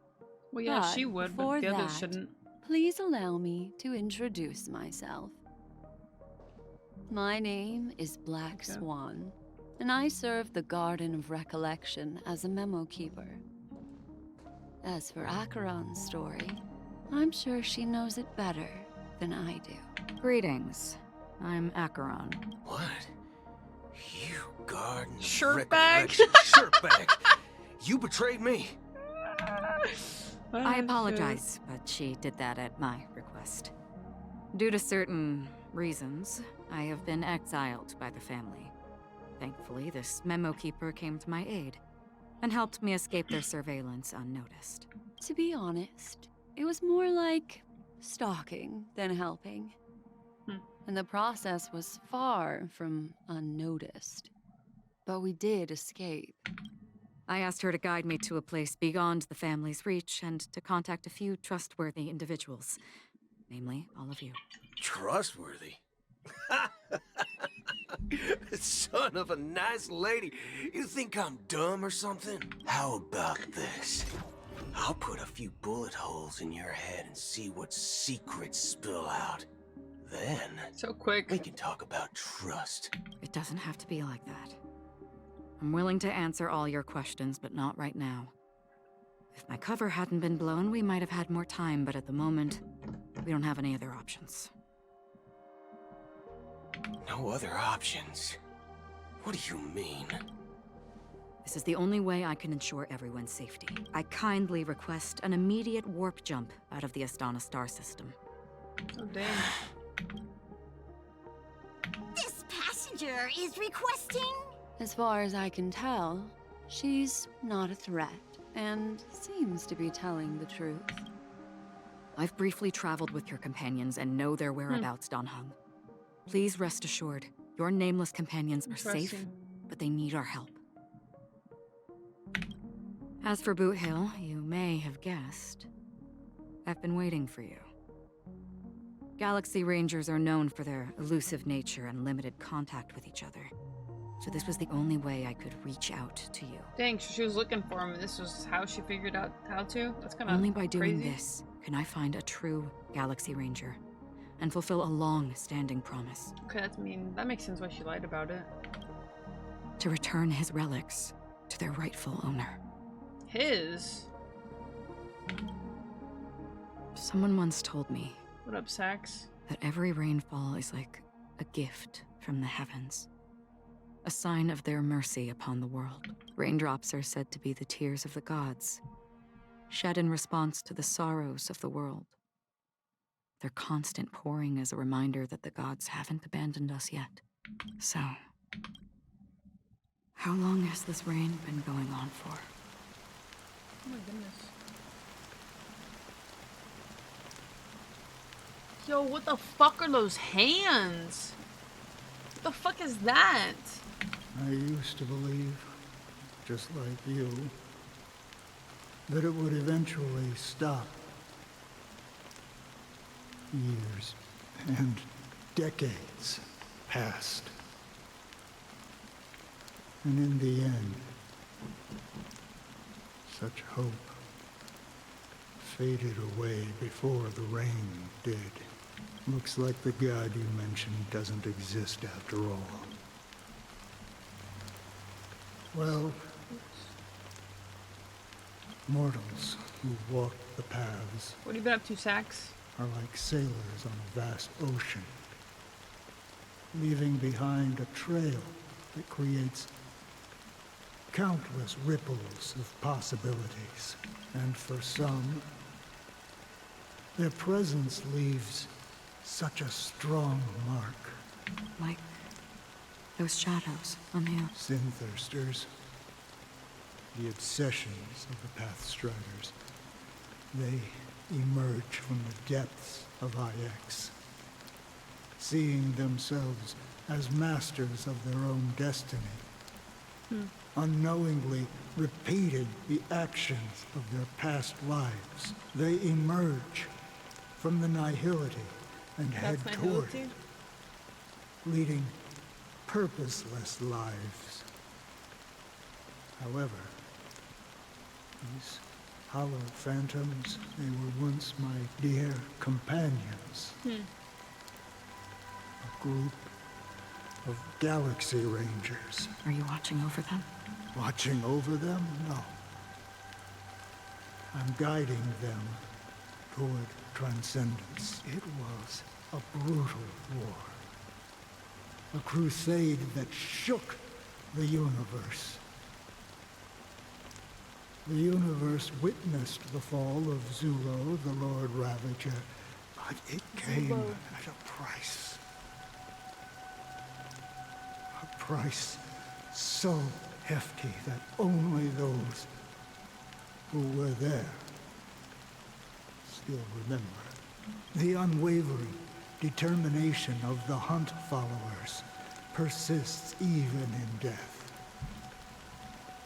[SPEAKER 1] Well, yeah, she would, but the others shouldn't.
[SPEAKER 14] Please allow me to introduce myself. My name is Black Swan, and I serve the Garden of Recollection as a memo keeper. As for Acheron's story, I'm sure she knows it better than I do.
[SPEAKER 15] Greetings. I'm Acheron.
[SPEAKER 21] What? You garden
[SPEAKER 1] Shirtbag?
[SPEAKER 21] Shirtbag! You betrayed me!
[SPEAKER 15] I apologize, but she did that at my request. Due to certain reasons, I have been exiled by the family. Thankfully, this memo keeper came to my aid and helped me escape their surveillance unnoticed.
[SPEAKER 14] To be honest, it was more like stalking than helping. And the process was far from unnoticed. But we did escape.
[SPEAKER 15] I asked her to guide me to a place beyond the family's reach and to contact a few trustworthy individuals. Namely, all of you.
[SPEAKER 21] Trustworthy? Son of a nice lady. You think I'm dumb or something? How about this? I'll put a few bullet holes in your head and see what secrets spill out. Then,
[SPEAKER 1] so quick,
[SPEAKER 21] we can talk about trust.
[SPEAKER 15] It doesn't have to be like that. I'm willing to answer all your questions, but not right now. If my cover hadn't been blown, we might have had more time, but at the moment, we don't have any other options.
[SPEAKER 21] No other options? What do you mean?
[SPEAKER 15] This is the only way I can ensure everyone's safety. I kindly request an immediate warp jump out of the Astana star system.
[SPEAKER 1] Oh, damn.
[SPEAKER 6] This passenger is requesting?
[SPEAKER 14] As far as I can tell, she's not a threat, and seems to be telling the truth.
[SPEAKER 15] I've briefly traveled with your companions and know their whereabouts, Dan Hung. Please rest assured, your nameless companions are safe, but they need our help. As for Boot Hill, you may have guessed. I've been waiting for you. Galaxy Rangers are known for their elusive nature and limited contact with each other. So this was the only way I could reach out to you.
[SPEAKER 1] Dang, so she was looking for him, and this was how she figured out how to? That's kind of
[SPEAKER 15] Only by doing
[SPEAKER 1] crazy.
[SPEAKER 15] this can I find a true Galaxy Ranger and fulfill a long-standing promise.
[SPEAKER 1] Okay, that makes sense why she lied about it.
[SPEAKER 15] To return his relics to their rightful owner.
[SPEAKER 1] His?
[SPEAKER 15] Someone once told me
[SPEAKER 1] What up, Sax?
[SPEAKER 15] that every rainfall is like a gift from the heavens. a sign of their mercy upon the world. Raindrops are said to be the tears of the gods, shed in response to the sorrows of the world. Their constant pouring is a reminder that the gods haven't abandoned us yet. So, how long has this rain been going on for?
[SPEAKER 1] Oh my goodness. Yo, what the fuck are those hands? What the fuck is that?
[SPEAKER 4] I used to believe, just like you, that it would eventually stop. Years and decades passed. And in the end, such hope faded away before the rain did. Looks like the god you mentioned doesn't exist after all. Well, mortals who walk the paths.
[SPEAKER 1] What have you been up to, Sax?
[SPEAKER 4] Are like sailors on a vast ocean, leaving behind a trail that creates countless ripples of possibilities. And for some, their presence leaves such a strong mark.
[SPEAKER 15] Like those shadows on the hill.
[SPEAKER 4] Sin-thirsters, the obsessions of the Pathstriders, they emerge from the depths of IX, seeing themselves as masters of their own destiny. Unknowingly repeated the actions of their past lives. They emerge from the nihility and head toward it, leading purposeless lives. However, these hollow phantoms, they were once my dear companions. A group of Galaxy Rangers.
[SPEAKER 15] Are you watching over them?
[SPEAKER 4] Watching over them? No. I'm guiding them toward transcendence. It was a brutal war. A crusade that shook the universe. The universe witnessed the fall of Zulo, the Lord Ravager, but it came at a price. A price so hefty that only those who were there still remember. The unwavering determination of the Hunt followers persists even in death.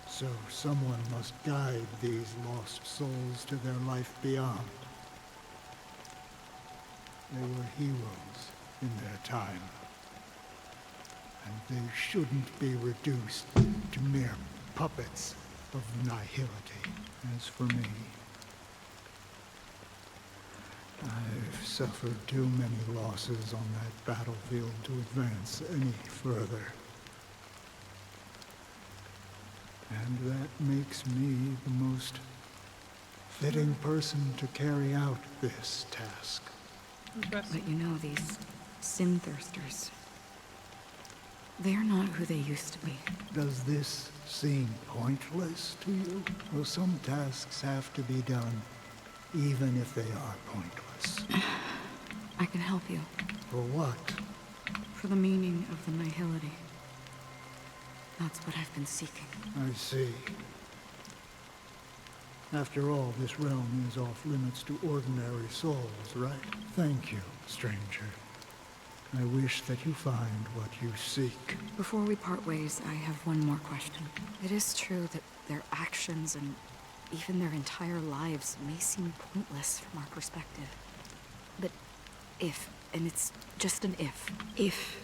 [SPEAKER 4] So someone must guide these lost souls to their life beyond. They were heroes in their time. And they shouldn't be reduced to mere puppets of nihility. As for me, I've suffered too many losses on that battlefield to advance any further. And that makes me the most fitting person to carry out this task.
[SPEAKER 15] But you know, these sin-thirsters, they're not who they used to be.
[SPEAKER 4] Does this seem pointless to you? Well, some tasks have to be done, even if they are pointless.
[SPEAKER 15] I can help you.
[SPEAKER 4] For what?
[SPEAKER 15] For the meaning of the nihility. That's what I've been seeking.
[SPEAKER 4] I see. After all, this realm is off limits to ordinary souls, right? Thank you, stranger. I wish that you find what you seek.
[SPEAKER 15] Before we part ways, I have one more question. It is true that their actions and even their entire lives may seem pointless from our perspective. But if, and it's just an if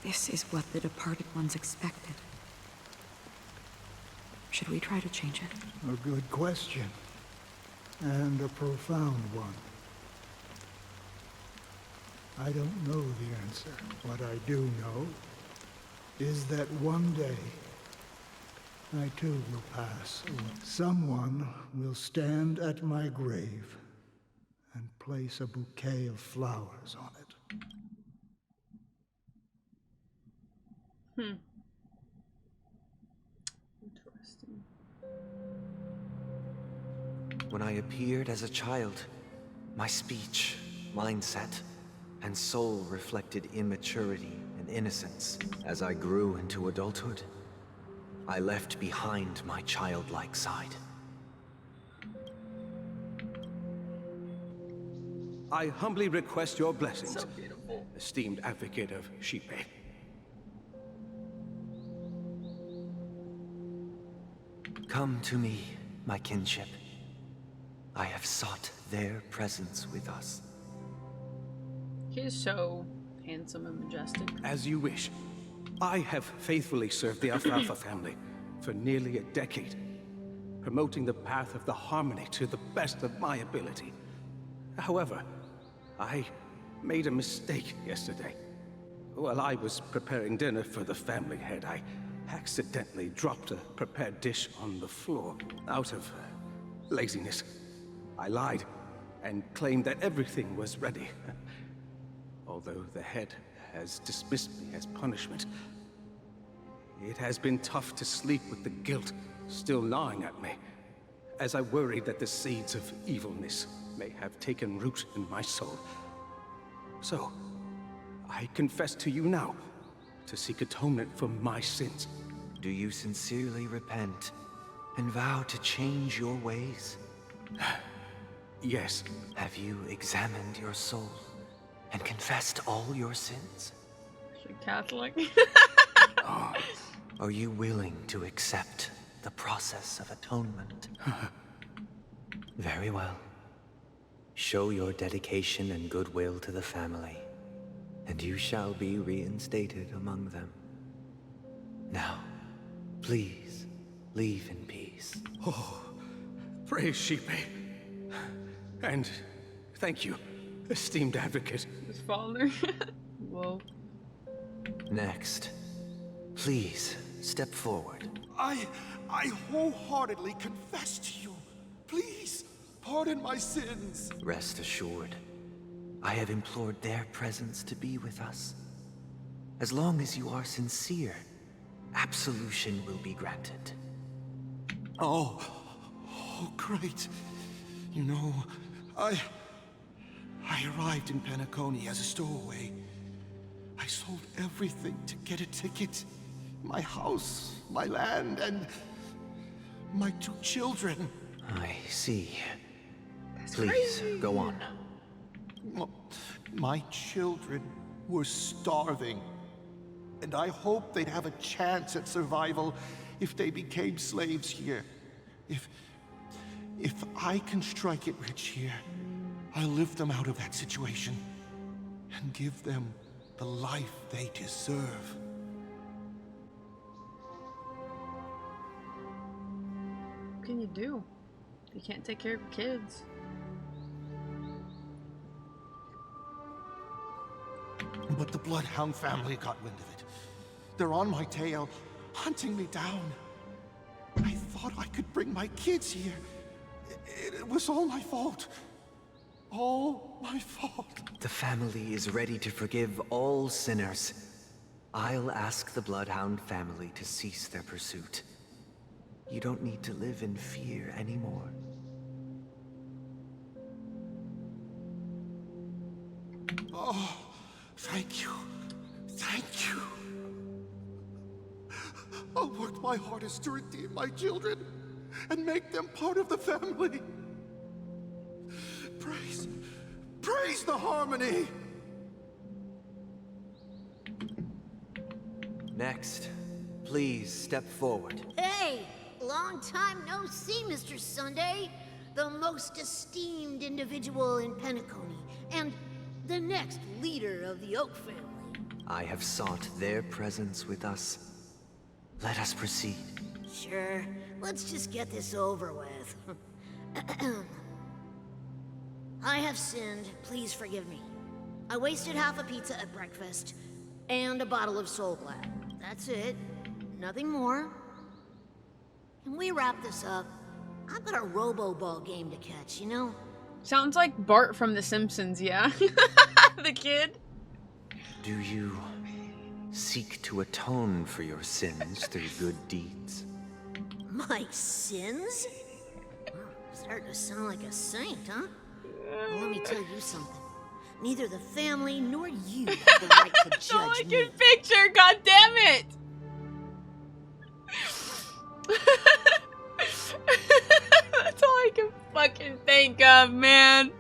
[SPEAKER 15] this is what the departed ones expected, should we try to change it?
[SPEAKER 4] A good question. And a profound one. I don't know the answer. What I do know is that one day, I too will pass away. Someone will stand at my grave and place a bouquet of flowers on it.
[SPEAKER 5] When I appeared as a child, my speech, mindset, and soul reflected immaturity and innocence. As I grew into adulthood, I left behind my childlike side.
[SPEAKER 18] I humbly request your blessings, esteemed advocate of Shipe.
[SPEAKER 5] Come to me, my kinship. I have sought their presence with us.
[SPEAKER 1] He is so handsome and majestic.
[SPEAKER 18] As you wish. I have faithfully served the Alfalfa family for nearly a decade, promoting the path of the harmony to the best of my ability. However, I made a mistake yesterday. While I was preparing dinner for the family head, I accidentally dropped a prepared dish on the floor out of laziness. I lied and claimed that everything was ready. Although the head has dismissed me as punishment, it has been tough to sleep with the guilt still gnawing at me, as I worried that the seeds of evilness may have taken root in my soul. So, I confess to you now, to seek atonement for my sins.
[SPEAKER 5] Do you sincerely repent and vow to change your ways?
[SPEAKER 18] Yes.
[SPEAKER 5] Have you examined your soul and confessed all your sins?
[SPEAKER 1] You're Catholic.
[SPEAKER 5] Are you willing to accept the process of atonement? Very well. Show your dedication and goodwill to the family, and you shall be reinstated among them. Now, please, leave in peace.
[SPEAKER 18] Oh, praise Shipe. And thank you, esteemed advocate.
[SPEAKER 1] His father. Whoa.
[SPEAKER 5] Next, please step forward.
[SPEAKER 20] I wholeheartedly confess to you. Please, pardon my sins.
[SPEAKER 5] Rest assured, I have implored their presence to be with us. As long as you are sincere, absolution will be granted.
[SPEAKER 20] Oh, great. You know, I arrived in Penacony as a stowaway. I sold everything to get a ticket. My house, my land, and my 2 children.
[SPEAKER 5] I see. Please, go on.
[SPEAKER 20] My children were starving, and I hoped they'd have a chance at survival if they became slaves here. If I can strike it rich here, I'll lift them out of that situation and give them the life they deserve.
[SPEAKER 1] What can you do? You can't take care of your kids.
[SPEAKER 20] But the Bloodhound family got wind of it. They're on my tail, hunting me down. I thought I could bring my kids here. It was all my fault. All my fault.
[SPEAKER 5] The family is ready to forgive all sinners. I'll ask the Bloodhound family to cease their pursuit. You don't need to live in fear anymore.
[SPEAKER 20] Oh, thank you. Thank you. I'll work my hardest to redeem my children and make them part of the family. Praise the harmony!
[SPEAKER 5] Next, please step forward.
[SPEAKER 22] Hey! Long time no see, Mr. Sunday. The most esteemed individual in Penacony, and the next leader of the Oak family.
[SPEAKER 5] I have sought their presence with us. Let us proceed.
[SPEAKER 22] Sure. Let's just get this over with. I have sinned. Please forgive me. I wasted half a pizza at breakfast, and a bottle of Soul Glad. That's it. Nothing more. Can we wrap this up? I've got a robo-ball game to catch, you know?
[SPEAKER 1] Sounds like Bart from The Simpsons, yeah? The kid?
[SPEAKER 5] Do you seek to atone for your sins through good deeds?
[SPEAKER 22] My sins? Starting to sound like a saint, huh? Well, let me tell you something. Neither the family nor you have the right to
[SPEAKER 1] That's all I
[SPEAKER 22] judge
[SPEAKER 1] can
[SPEAKER 22] me.
[SPEAKER 1] picture, god damn it! That's all I can fucking think of, man.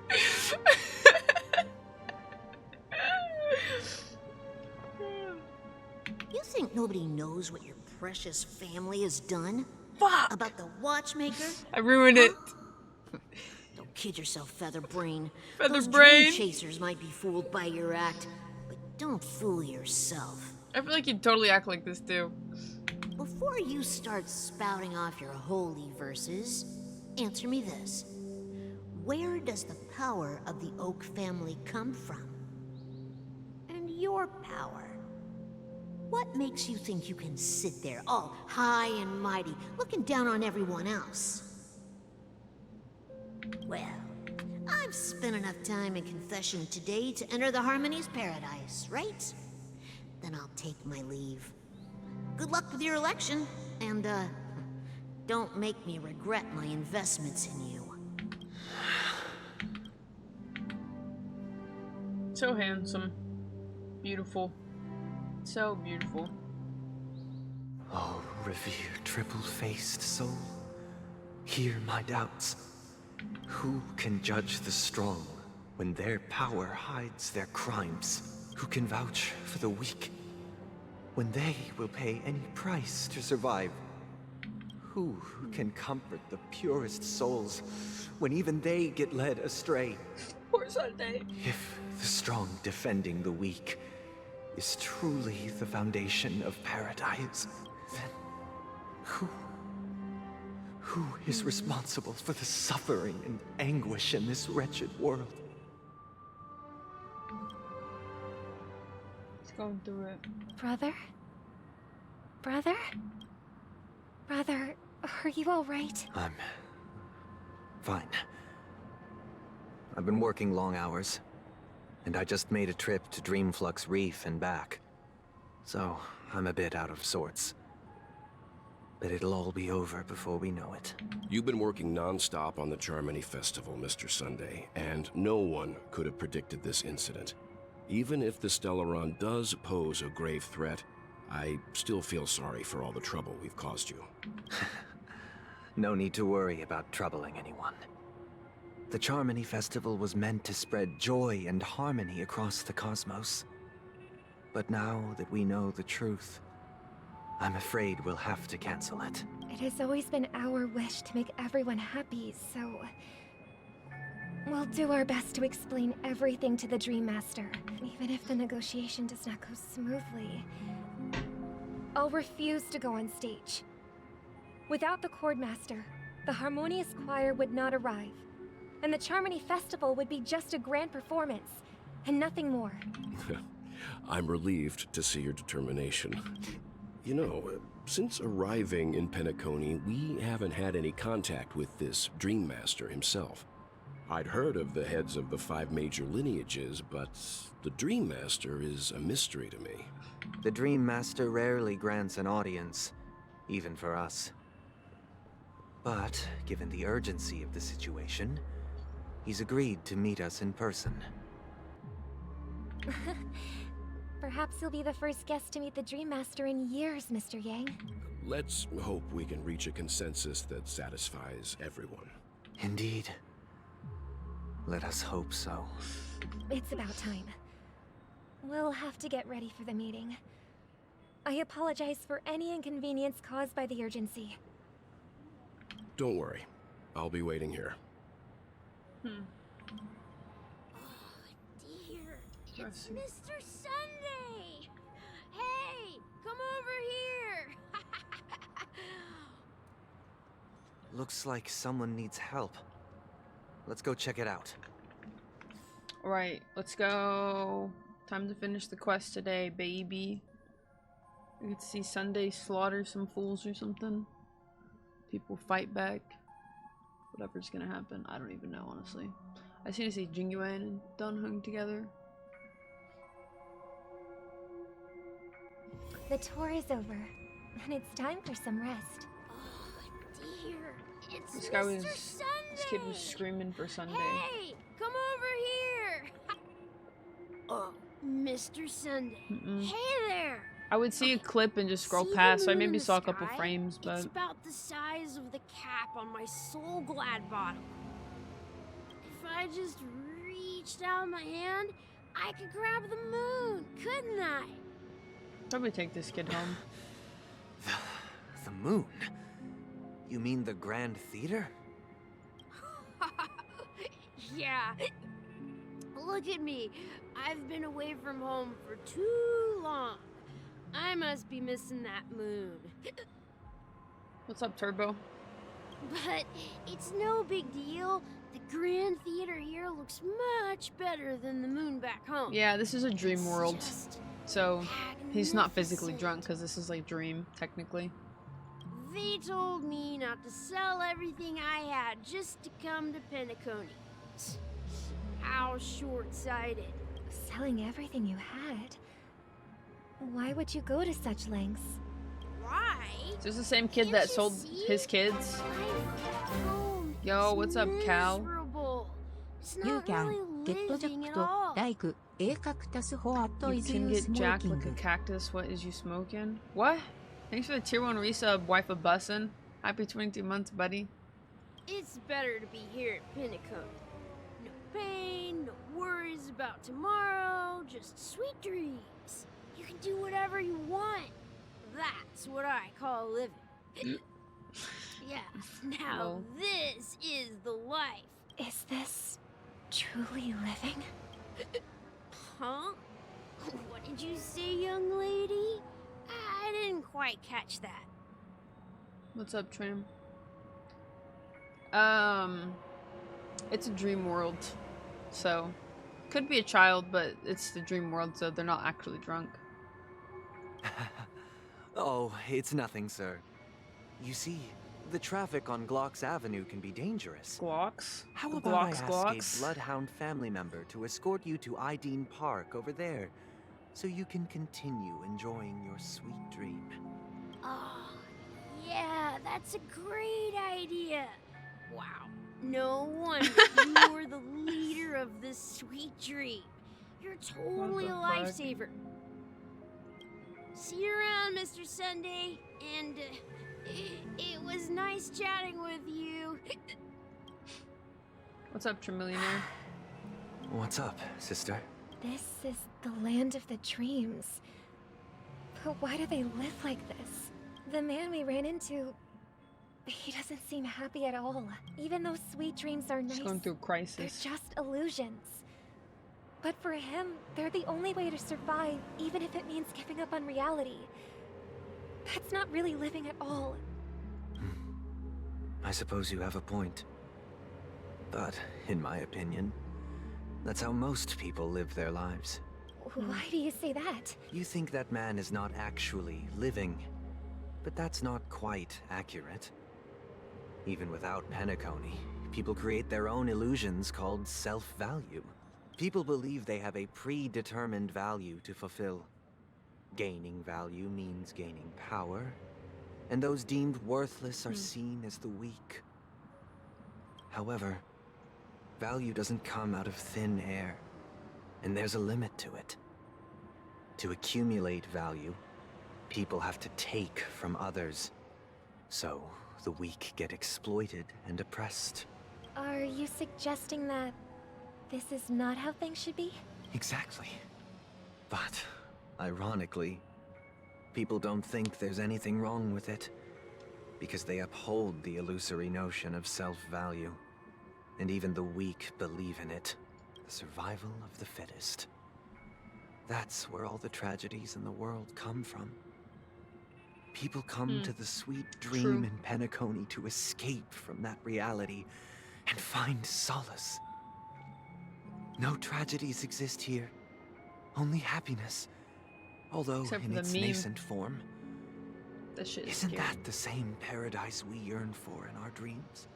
[SPEAKER 22] You think nobody knows what your precious family has done?
[SPEAKER 1] Fuck!
[SPEAKER 22] About the watchmaker?
[SPEAKER 1] I ruined it.
[SPEAKER 22] Don't kid yourself, Featherbrain.
[SPEAKER 1] Featherbrain?
[SPEAKER 22] Those dream chasers might be fooled by your act, but don't fool yourself.
[SPEAKER 1] I feel like you'd totally act like this too.
[SPEAKER 22] Before you start spouting off your holy verses, answer me this. Where does the power of the Oak family come from? And your power? What makes you think you can sit there all high and mighty, looking down on everyone else? Well, I've spent enough time in confession today to enter the Harmony's paradise, right? Then I'll take my leave. Good luck with your election, and, don't make me regret my investments in you.
[SPEAKER 1] So handsome. Beautiful. So beautiful.
[SPEAKER 5] Oh, revered triple-faced soul, hear my doubts. Who can judge the strong when their power hides their crimes? Who can vouch for the weak when they will pay any price to survive? Who can comfort the purest souls when even they get led astray?
[SPEAKER 1] Poor Sunday.
[SPEAKER 5] If the strong defending the weak is truly the foundation of paradise, then who is responsible for the suffering and anguish in this wretched world?
[SPEAKER 1] He's going through it.
[SPEAKER 2] Brother? Brother? Brother, are you all right?
[SPEAKER 5] I'm fine. I've been working long hours, and I just made a trip to Dreamflux Reef and back. So, I'm a bit out of sorts. But it'll all be over before we know it.
[SPEAKER 10] You've been working non-stop on the Charmony Festival, Mr. Sunday, and no one could have predicted this incident. Even if the Stellaron does pose a grave threat, I still feel sorry for all the trouble we've caused you.
[SPEAKER 5] No need to worry about troubling anyone. The Charmony Festival was meant to spread joy and harmony across the cosmos. But now that we know the truth, I'm afraid we'll have to cancel it.
[SPEAKER 2] It has always been our wish to make everyone happy, so... we'll do our best to explain everything to the Dream Master, even if the negotiation does not go smoothly. I'll refuse to go on stage. Without the Chord Master, the Harmonious Choir would not arrive, and the Charmony Festival would be just a grand performance, and nothing more.
[SPEAKER 10] I'm relieved to see your determination. You know, since arriving in Penacony, we haven't had any contact with this Dream Master himself. I'd heard of the heads of the 5 major lineages, but the Dream Master is a mystery to me.
[SPEAKER 5] The Dream Master rarely grants an audience, even for us. But, given the urgency of the situation, he's agreed to meet us in person.
[SPEAKER 2] Perhaps you'll be the first guest to meet the Dream Master in years, Mr. Yang.
[SPEAKER 10] Let's hope we can reach a consensus that satisfies everyone.
[SPEAKER 5] Indeed. Let us hope so.
[SPEAKER 2] It's about time. We'll have to get ready for the meeting. I apologize for any inconvenience caused by the urgency.
[SPEAKER 10] Don't worry. I'll be waiting here.
[SPEAKER 22] Oh, dear. It's Mr. Sunday! Hey, come over here!
[SPEAKER 5] Looks like someone needs help. Let's go check it out.
[SPEAKER 1] Alright, let's go. Time to finish the quest today, baby. We get to see Sunday slaughter some fools or something. People fight back. Whatever's gonna happen. I don't even know, honestly. I seem to see Jingyuan and Dunhung together.
[SPEAKER 2] The tour is over, and it's time for some rest.
[SPEAKER 22] Oh, dear.
[SPEAKER 6] It's
[SPEAKER 1] This guy was.
[SPEAKER 6] Mr.
[SPEAKER 1] This kid was screaming for Sunday.
[SPEAKER 16] Hey, come over here. Oh, Mr. Sunday. Hey there.
[SPEAKER 1] I would see a clip and just scroll
[SPEAKER 16] See the
[SPEAKER 1] past, so I
[SPEAKER 16] moon in
[SPEAKER 1] maybe
[SPEAKER 16] the
[SPEAKER 1] saw a couple
[SPEAKER 16] sky?
[SPEAKER 1] frames, but
[SPEAKER 16] It's about the size of the cap on my Soul Glad bottle. If I just reached out my hand, I could grab the moon, couldn't I?
[SPEAKER 1] probably take this kid home.
[SPEAKER 5] The moon? You mean the Grand Theater?
[SPEAKER 16] Yeah. Look at me. I've been away from home for too long. I must be missing that moon.
[SPEAKER 1] What's up, Turbo?
[SPEAKER 16] But it's no big deal. The Grand Theater here looks much better than the moon back home.
[SPEAKER 1] Yeah, this is a dream world. So, he's not physically drunk because this is like dream, technically.
[SPEAKER 16] They told me not to sell everything I had just to come to Penacony. How short-sighted.
[SPEAKER 17] Selling everything you had? Why would you go to such lengths?
[SPEAKER 16] Why?
[SPEAKER 1] Is this the same kid that sold his kids? Yo, what's up, Cal?
[SPEAKER 19] You can get jacked like a cactus what
[SPEAKER 1] You
[SPEAKER 19] is
[SPEAKER 1] can
[SPEAKER 19] you
[SPEAKER 1] get jacked like a
[SPEAKER 19] smoking?
[SPEAKER 1] cactus. What is you smoking? What? Thanks for the tier 1 resub, wife of bussin'. Happy 23 months, buddy.
[SPEAKER 16] It's better to be here at Penacony. No pain, no worries about tomorrow, just sweet dreams. You can do whatever you want. That's what I call living. Yeah, now
[SPEAKER 17] Well.
[SPEAKER 16] this is the life.
[SPEAKER 17] Is this truly living?
[SPEAKER 16] Huh? What did you say, young lady? I didn't quite catch that.
[SPEAKER 1] What's up, Tram? It's a dream world, so could be a child, but it's the dream world, so they're not actually drunk.
[SPEAKER 5] Oh, it's nothing, sir. You see, the traffic on Glocks Avenue can be dangerous.
[SPEAKER 1] Glocks?
[SPEAKER 5] How
[SPEAKER 1] The
[SPEAKER 5] about
[SPEAKER 1] Glocks,
[SPEAKER 5] I ask a Bloodhound family member to escort you to Ideen Park over there, so you can continue enjoying your sweet dream?
[SPEAKER 16] Oh, yeah, that's a great idea. Wow, no wonder you're the leader of this sweet dream. You're totally a
[SPEAKER 1] What the fuck?
[SPEAKER 16] lifesaver. See you around, Mr. Sunday, and it was nice chatting with you.
[SPEAKER 1] What's up, Trimillionaire?
[SPEAKER 5] What's up, sister?
[SPEAKER 17] This is the land of the dreams. But why do they live like this? The man we ran into, he doesn't seem happy at all. Even though sweet dreams are nice,
[SPEAKER 1] He's going through a crisis.
[SPEAKER 17] they're just illusions. But for him, they're the only way to survive, even if it means giving up on reality. That's not really living at all.
[SPEAKER 5] I suppose you have a point. But, in my opinion, that's how most people live their lives.
[SPEAKER 17] Why do you say that?
[SPEAKER 5] You think that man is not actually living, but that's not quite accurate. Even without Penacony, people create their own illusions called self-value. People believe they have a predetermined value to fulfill. Gaining value means gaining power, and those deemed worthless are seen as the weak. However, value doesn't come out of thin air, and there's a limit to it. To accumulate value, people have to take from others. So, the weak get exploited and oppressed.
[SPEAKER 17] Are you suggesting that this is not how things should be?
[SPEAKER 5] Exactly. But, ironically, people don't think there's anything wrong with it, because they uphold the illusory notion of self-value. And even the weak believe in it. The survival of the fittest. That's where all the tragedies in the world come from. People come to the sweet dream in Penacony to escape from that reality and find solace. No tragedies exist here, only happiness. Although
[SPEAKER 1] Except
[SPEAKER 5] in
[SPEAKER 1] for the
[SPEAKER 5] its
[SPEAKER 1] meme.
[SPEAKER 5] nascent form.
[SPEAKER 1] That shit is
[SPEAKER 5] Isn't
[SPEAKER 1] scary.
[SPEAKER 5] that the same paradise we yearn for in our dreams?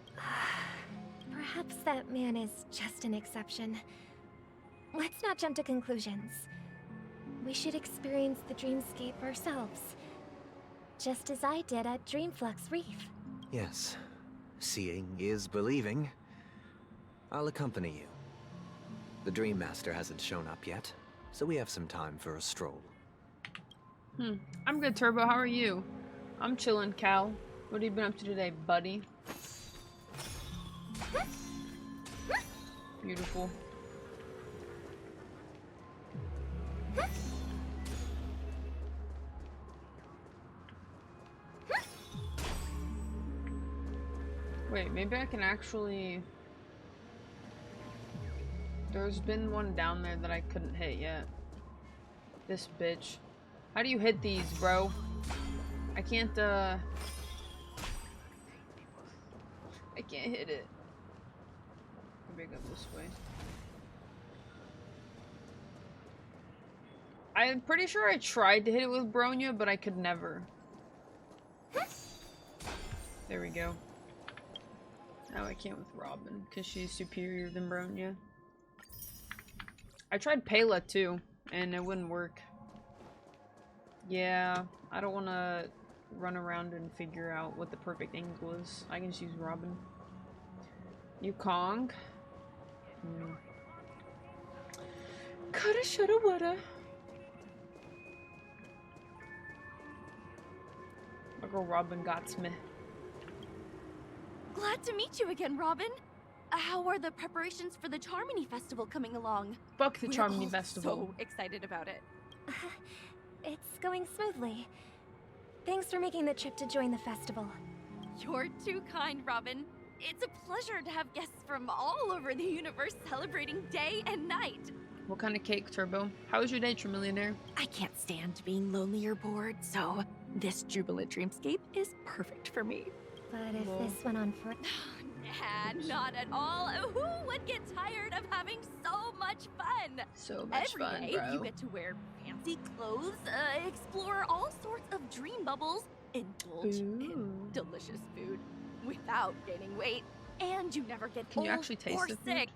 [SPEAKER 17] Perhaps that man is just an exception. Let's not jump to conclusions. We should experience the dreamscape ourselves. Just as I did at Dreamflux Reef.
[SPEAKER 5] Yes. Seeing is believing. I'll accompany you. The Dream Master hasn't shown up yet, so we have some time for a stroll.
[SPEAKER 1] I'm good, Turbo. How are you? I'm chilling, Cal. What have you been up to today, buddy? Beautiful. Wait, maybe I can actually... There's been one down there that I couldn't hit yet. This bitch. How do you hit these, bro? I can't, I can't hit it. Maybe I go this way. I'm pretty sure I tried to hit it with Bronya, but I could never. There we go. Now I can't with Robin, because she's superior than Bronya. I tried Pela too, and it wouldn't work. Yeah, I don't want to run around and figure out what the perfect angle is. I can just use Robin. Yukong. Coulda, shoulda, woulda. My girl Robin got me.
[SPEAKER 7] Glad to meet you again, Robin. How are the preparations for the Charmony Festival coming along?
[SPEAKER 1] Fuck the Charmony Festival.
[SPEAKER 7] So excited about it.
[SPEAKER 17] It's going smoothly. Thanks for making the trip to join the festival.
[SPEAKER 7] You're too kind, Robin. It's a pleasure to have guests from all over the universe celebrating day and night.
[SPEAKER 1] What kind of cake, Turbo? How was your day, Trimillionaire?
[SPEAKER 7] I can't stand being lonely or bored, so this jubilant dreamscape is perfect for me.
[SPEAKER 17] But if this went on for...
[SPEAKER 7] Nah, not at all. Who would get tired of having so much fun?
[SPEAKER 1] So much fun,
[SPEAKER 7] Every day
[SPEAKER 1] bro.
[SPEAKER 7] you get to wear fancy clothes, explore all sorts of dream bubbles, indulge in delicious food without gaining weight, and you never get
[SPEAKER 1] Can you
[SPEAKER 7] old
[SPEAKER 1] actually taste
[SPEAKER 7] or
[SPEAKER 1] the food?
[SPEAKER 7] sick.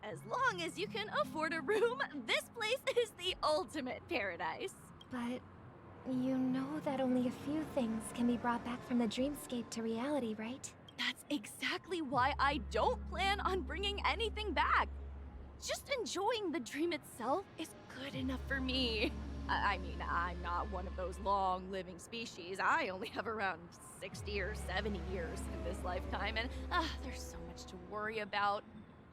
[SPEAKER 7] As long as you can afford a room, this place is the ultimate paradise.
[SPEAKER 17] But you know that only a few things can be brought back from the dreamscape to reality, right?
[SPEAKER 7] That's exactly why I don't plan on bringing anything back. Just enjoying the dream itself is good enough for me. I mean, I'm not one of those long-living species. I only have around 60 or 70 years in this lifetime, and there's so much to worry about.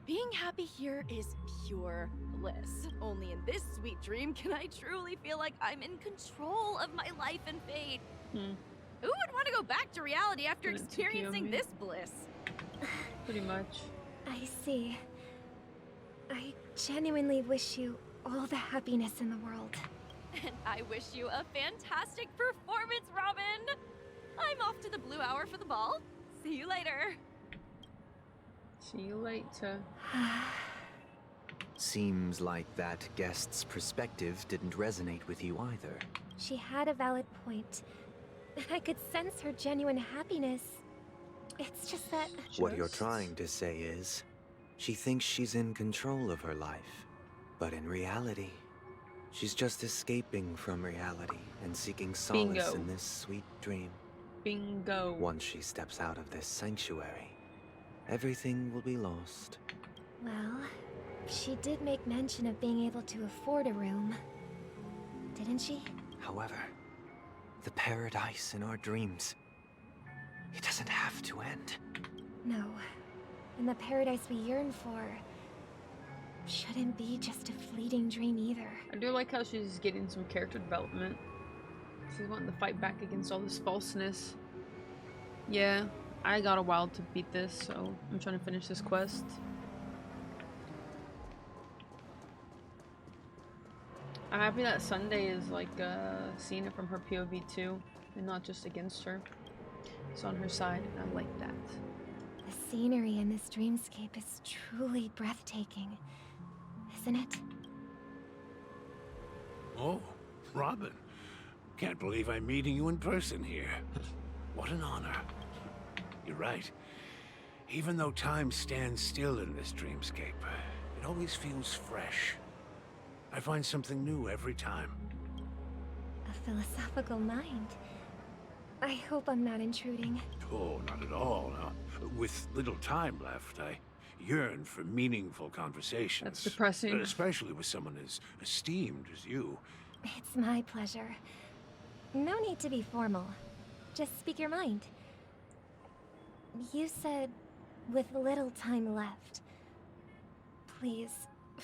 [SPEAKER 7] Being happy here is pure bliss. Only in this sweet dream can I truly feel like I'm in control of my life and fate. Who would want to go back to reality after experiencing this bliss?
[SPEAKER 1] Pretty much.
[SPEAKER 17] I see. I genuinely wish you all the happiness in the world.
[SPEAKER 7] And I wish you a fantastic performance, Robin! I'm off to the Blue Hour for the ball. See you later.
[SPEAKER 1] See you later.
[SPEAKER 5] Seems like that guest's perspective didn't resonate with you either.
[SPEAKER 17] She had a valid point. I could sense her genuine happiness. It's just that...
[SPEAKER 5] What you're trying to say is, she thinks she's in control of her life. But in reality, she's just escaping from reality and seeking solace in this sweet dream.
[SPEAKER 1] Bingo.
[SPEAKER 5] Once she steps out of this sanctuary, everything will be lost.
[SPEAKER 17] Well, she did make mention of being able to afford a room. Didn't she?
[SPEAKER 5] However, the paradise in our dreams, it doesn't have to end.
[SPEAKER 17] No. And the paradise we yearn for shouldn't be just a fleeting dream either.
[SPEAKER 1] I do like how she's getting some character development. She's wanting to fight back against all this falseness. Yeah, I got a while to beat this, so I'm trying to finish this quest. I'm happy that Sunday is like seeing it from her POV too, and not just against her. It's on her side, and I like that.
[SPEAKER 17] The scenery in this dreamscape is truly breathtaking, isn't it?
[SPEAKER 9] Oh, Robin. Can't believe I'm meeting you in person here. What an honor. You're right. Even though time stands still in this dreamscape, it always feels fresh. I find something new every time.
[SPEAKER 17] A philosophical mind. I hope I'm not intruding.
[SPEAKER 9] Oh, not at all. No. With little time left, I yearn for meaningful conversations.
[SPEAKER 1] That's depressing.
[SPEAKER 9] Especially with someone as esteemed as you.
[SPEAKER 17] It's my pleasure. No need to be formal. Just speak your mind. You said, with little time left. Please,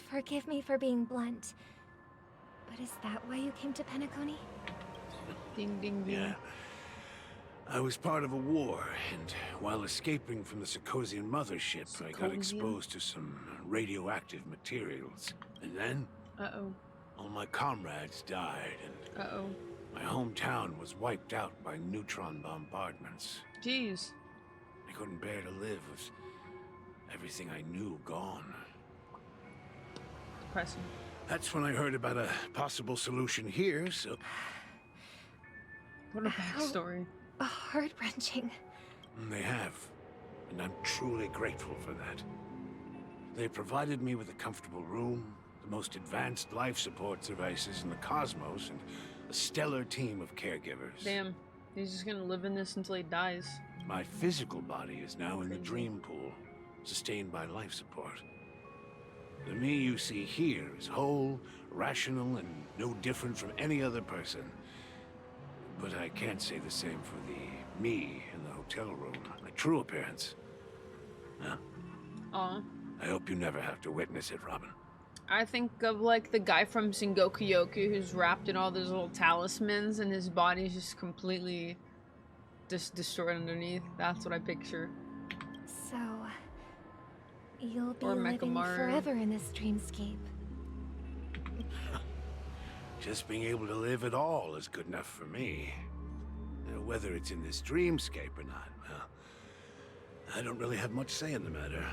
[SPEAKER 17] forgive me for being blunt. But is that why you came to Penacony?
[SPEAKER 1] Ding, ding, ding.
[SPEAKER 9] Yeah. I was part of a war, and while escaping from the Sarkosian mothership, I got exposed to some radioactive materials. And then...
[SPEAKER 1] Uh-oh.
[SPEAKER 9] All my comrades died, and...
[SPEAKER 1] Uh-oh.
[SPEAKER 9] My hometown was wiped out by neutron bombardments.
[SPEAKER 1] Jeez.
[SPEAKER 9] I couldn't bear to live with everything I knew gone.
[SPEAKER 1] Depressing.
[SPEAKER 9] That's when I heard about a possible solution here, so...
[SPEAKER 1] What a backstory.
[SPEAKER 17] Heart-wrenching.
[SPEAKER 9] They have, and I'm truly grateful for that. They provided me with a comfortable room, the most advanced life support devices in the cosmos, and a stellar team of caregivers.
[SPEAKER 1] Damn, he's just gonna live in this until he dies.
[SPEAKER 9] My physical body is now in the dream pool, sustained by life support. The me you see here is whole, rational, and no different from any other person. But I can't say the same for the me in the hotel room, my true appearance. Huh?
[SPEAKER 1] Aw.
[SPEAKER 9] I hope you never have to witness it, Robin.
[SPEAKER 1] I think of like the guy from Sengoku Yoku who's wrapped in all those little talismans and his body's just completely destroyed underneath. That's what I picture.
[SPEAKER 17] So, you'll be
[SPEAKER 1] Or
[SPEAKER 17] living
[SPEAKER 1] Mechamaru.
[SPEAKER 17] forever in this dreamscape.
[SPEAKER 9] Just being able to live at all is good enough for me. Whether it's in this dreamscape or not, well, I don't really have much say in the matter.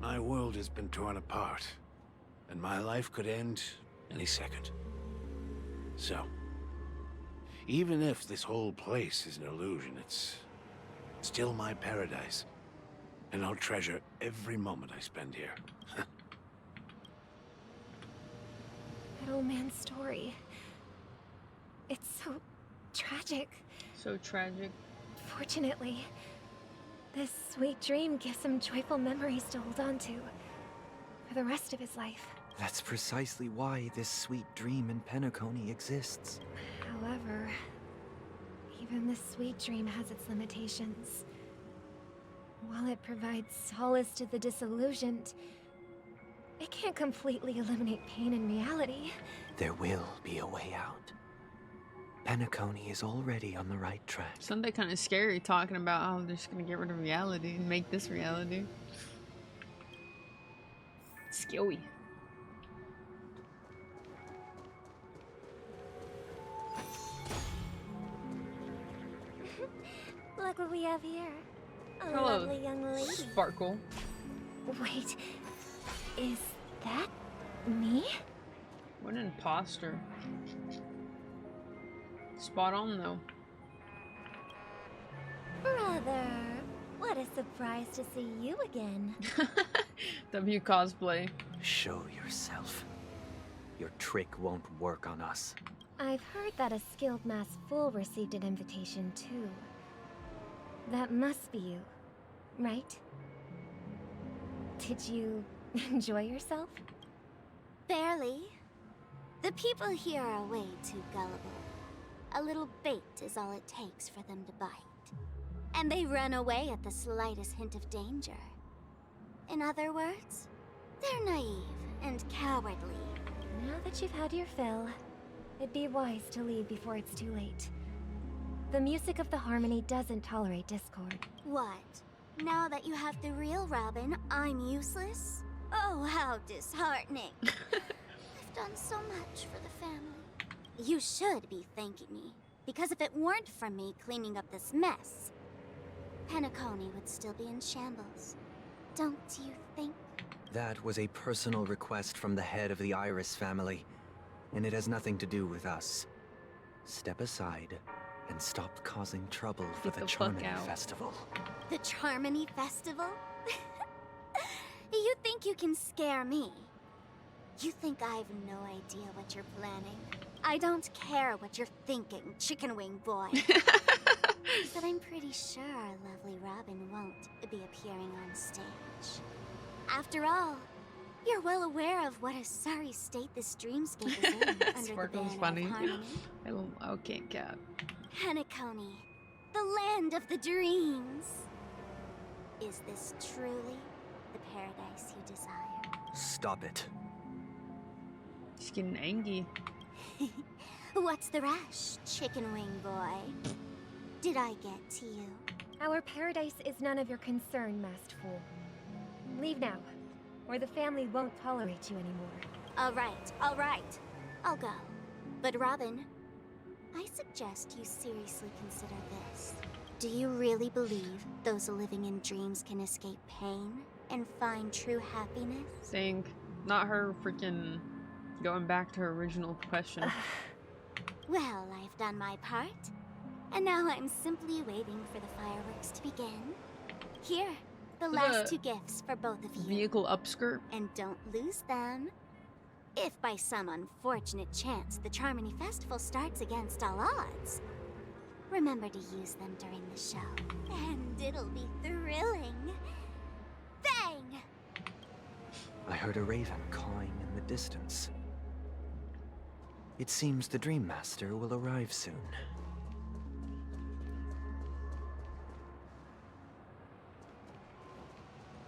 [SPEAKER 9] My world has been torn apart, and my life could end any second. So, even if this whole place is an illusion, it's still my paradise. And I'll treasure every moment I spend here.
[SPEAKER 17] That old man's story. It's so tragic.
[SPEAKER 1] So tragic.
[SPEAKER 17] Fortunately, this sweet dream gives him joyful memories to hold on to for the rest of his life.
[SPEAKER 5] That's precisely why this sweet dream in Penacony exists.
[SPEAKER 17] However, even this sweet dream has its limitations. While it provides solace to the disillusioned, it can't completely eliminate pain in reality.
[SPEAKER 5] There will be a way out. Penacony is already on the right track.
[SPEAKER 1] Something kind of scary talking about how they're just gonna get rid of reality and make this reality. Scary.
[SPEAKER 17] Look what we have here. A
[SPEAKER 1] Hello,
[SPEAKER 17] lovely young lady.
[SPEAKER 1] Sparkle.
[SPEAKER 17] Wait, is that me?
[SPEAKER 1] What an imposter. Spot on though.
[SPEAKER 17] Brother, what a surprise to see you again.
[SPEAKER 1] W cosplay.
[SPEAKER 5] Show yourself. Your trick won't work on us.
[SPEAKER 17] I've heard that a skilled mass fool received an invitation too. That must be you, right? Did you enjoy yourself?
[SPEAKER 6] Barely. The people here are way too gullible. A little bait is all it takes for them to bite. And they run away at the slightest hint of danger. In other words, they're naive and cowardly.
[SPEAKER 17] Now that you've had your fill, it'd be wise to leave before it's too late. The music of the harmony doesn't tolerate discord.
[SPEAKER 6] What? Now that you have the real Robin, I'm useless? Oh, how disheartening. I've done so much for the family. You should be thanking me, because if it weren't for me cleaning up this mess, Penacony would still be in shambles. Don't you think?
[SPEAKER 5] That was a personal request from the head of the Iris family, and it has nothing to do with us. Step aside and stop causing trouble for the Charmony Festival.
[SPEAKER 6] The Charmony Festival? You think you can scare me? You think I have no idea what you're planning? I don't care what you're thinking, chicken wing boy. But I'm pretty sure our lovely Robin won't be appearing on stage. After all, you're well aware of what a sorry state this dreamscape is in under the
[SPEAKER 1] Sparkle's
[SPEAKER 6] banner
[SPEAKER 1] funny.
[SPEAKER 6] of harmony.
[SPEAKER 1] Okay, cat.
[SPEAKER 6] Penacony, the land of the dreams. Is this truly the paradise you desire?
[SPEAKER 5] Stop it.
[SPEAKER 1] She's getting angry.
[SPEAKER 6] What's the rush, chicken wing boy? Did I get to you?
[SPEAKER 17] Our paradise is none of your concern, masked fool. Leave now, or the family won't tolerate you anymore.
[SPEAKER 6] All right. I'll go. But Robin, I suggest you seriously consider this. Do you really believe those living in dreams can escape pain and find true happiness?
[SPEAKER 1] Think. Not her freaking going back to her original question.
[SPEAKER 6] Well, I've done my part. And now I'm simply waiting for the fireworks to begin. Here, the last two gifts for both of you.
[SPEAKER 1] Vehicle upskirt.
[SPEAKER 6] And don't lose them. If by some unfortunate chance the Charmony Festival starts against all odds, remember to use them during the show. And it'll be thrilling. Bang!
[SPEAKER 5] I heard a raven cawing in the distance. It seems the Dream Master will arrive soon.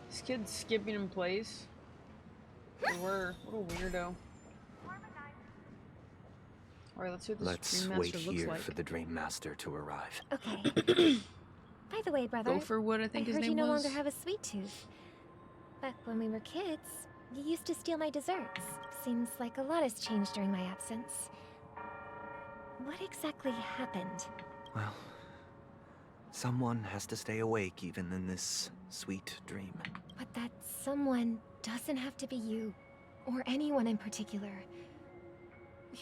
[SPEAKER 1] This kid's skipping in place. What a weirdo. Alright, let's see what this Dream
[SPEAKER 5] wait
[SPEAKER 1] Master looks
[SPEAKER 5] here
[SPEAKER 1] like.
[SPEAKER 5] for the Dream Master to arrive.
[SPEAKER 17] Okay. By the way, brother,
[SPEAKER 1] Go for what I think his
[SPEAKER 17] heard
[SPEAKER 1] name
[SPEAKER 17] you no
[SPEAKER 1] was.
[SPEAKER 17] longer have a sweet tooth. Back when we were kids, you used to steal my desserts. Seems like a lot has changed during my absence. What exactly happened?
[SPEAKER 5] Well, someone has to stay awake even in this sweet dream.
[SPEAKER 17] But that someone doesn't have to be you, or anyone in particular.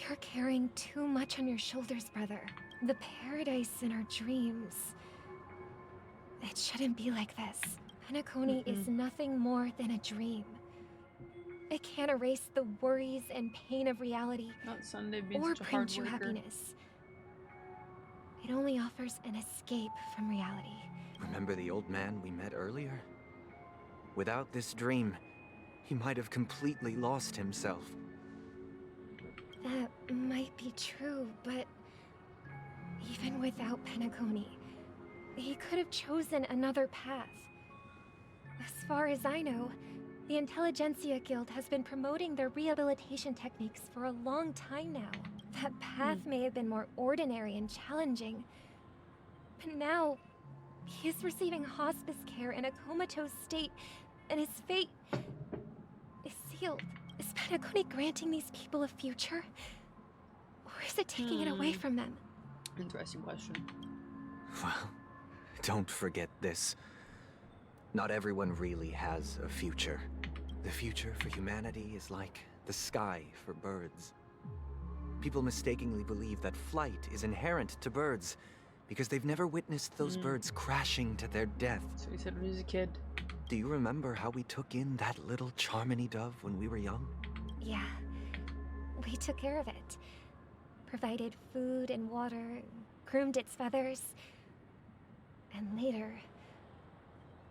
[SPEAKER 17] You're carrying too much on your shoulders, brother. The paradise in our dreams. It shouldn't be like this. Penacony is nothing more than a dream. It can't erase the worries and pain of reality,
[SPEAKER 1] Not Sunday being
[SPEAKER 17] or
[SPEAKER 1] such a
[SPEAKER 17] bring
[SPEAKER 1] hard
[SPEAKER 17] true
[SPEAKER 1] worker.
[SPEAKER 17] happiness. It only offers an escape from reality.
[SPEAKER 5] Remember the old man we met earlier? Without this dream, he might have completely lost himself.
[SPEAKER 17] That might be true, but even without Penacony, he could have chosen another path. As far as I know, the Intelligentsia Guild has been promoting their rehabilitation techniques for a long time now. That path may have been more ordinary and challenging, but now he is receiving hospice care in a comatose state, and his fate is sealed. Is Penacony granting these people a future? Or is it taking it away from them?
[SPEAKER 1] Interesting question.
[SPEAKER 5] Well, don't forget this. Not everyone really has a future. The future for humanity is like the sky for birds. People mistakenly believe that flight is inherent to birds because they've never witnessed those birds crashing to their death.
[SPEAKER 1] So he said when he was a kid.
[SPEAKER 5] Do you remember how we took in that little Charmony dove when we were young?
[SPEAKER 17] Yeah, we took care of it. Provided food and water, groomed its feathers. And later,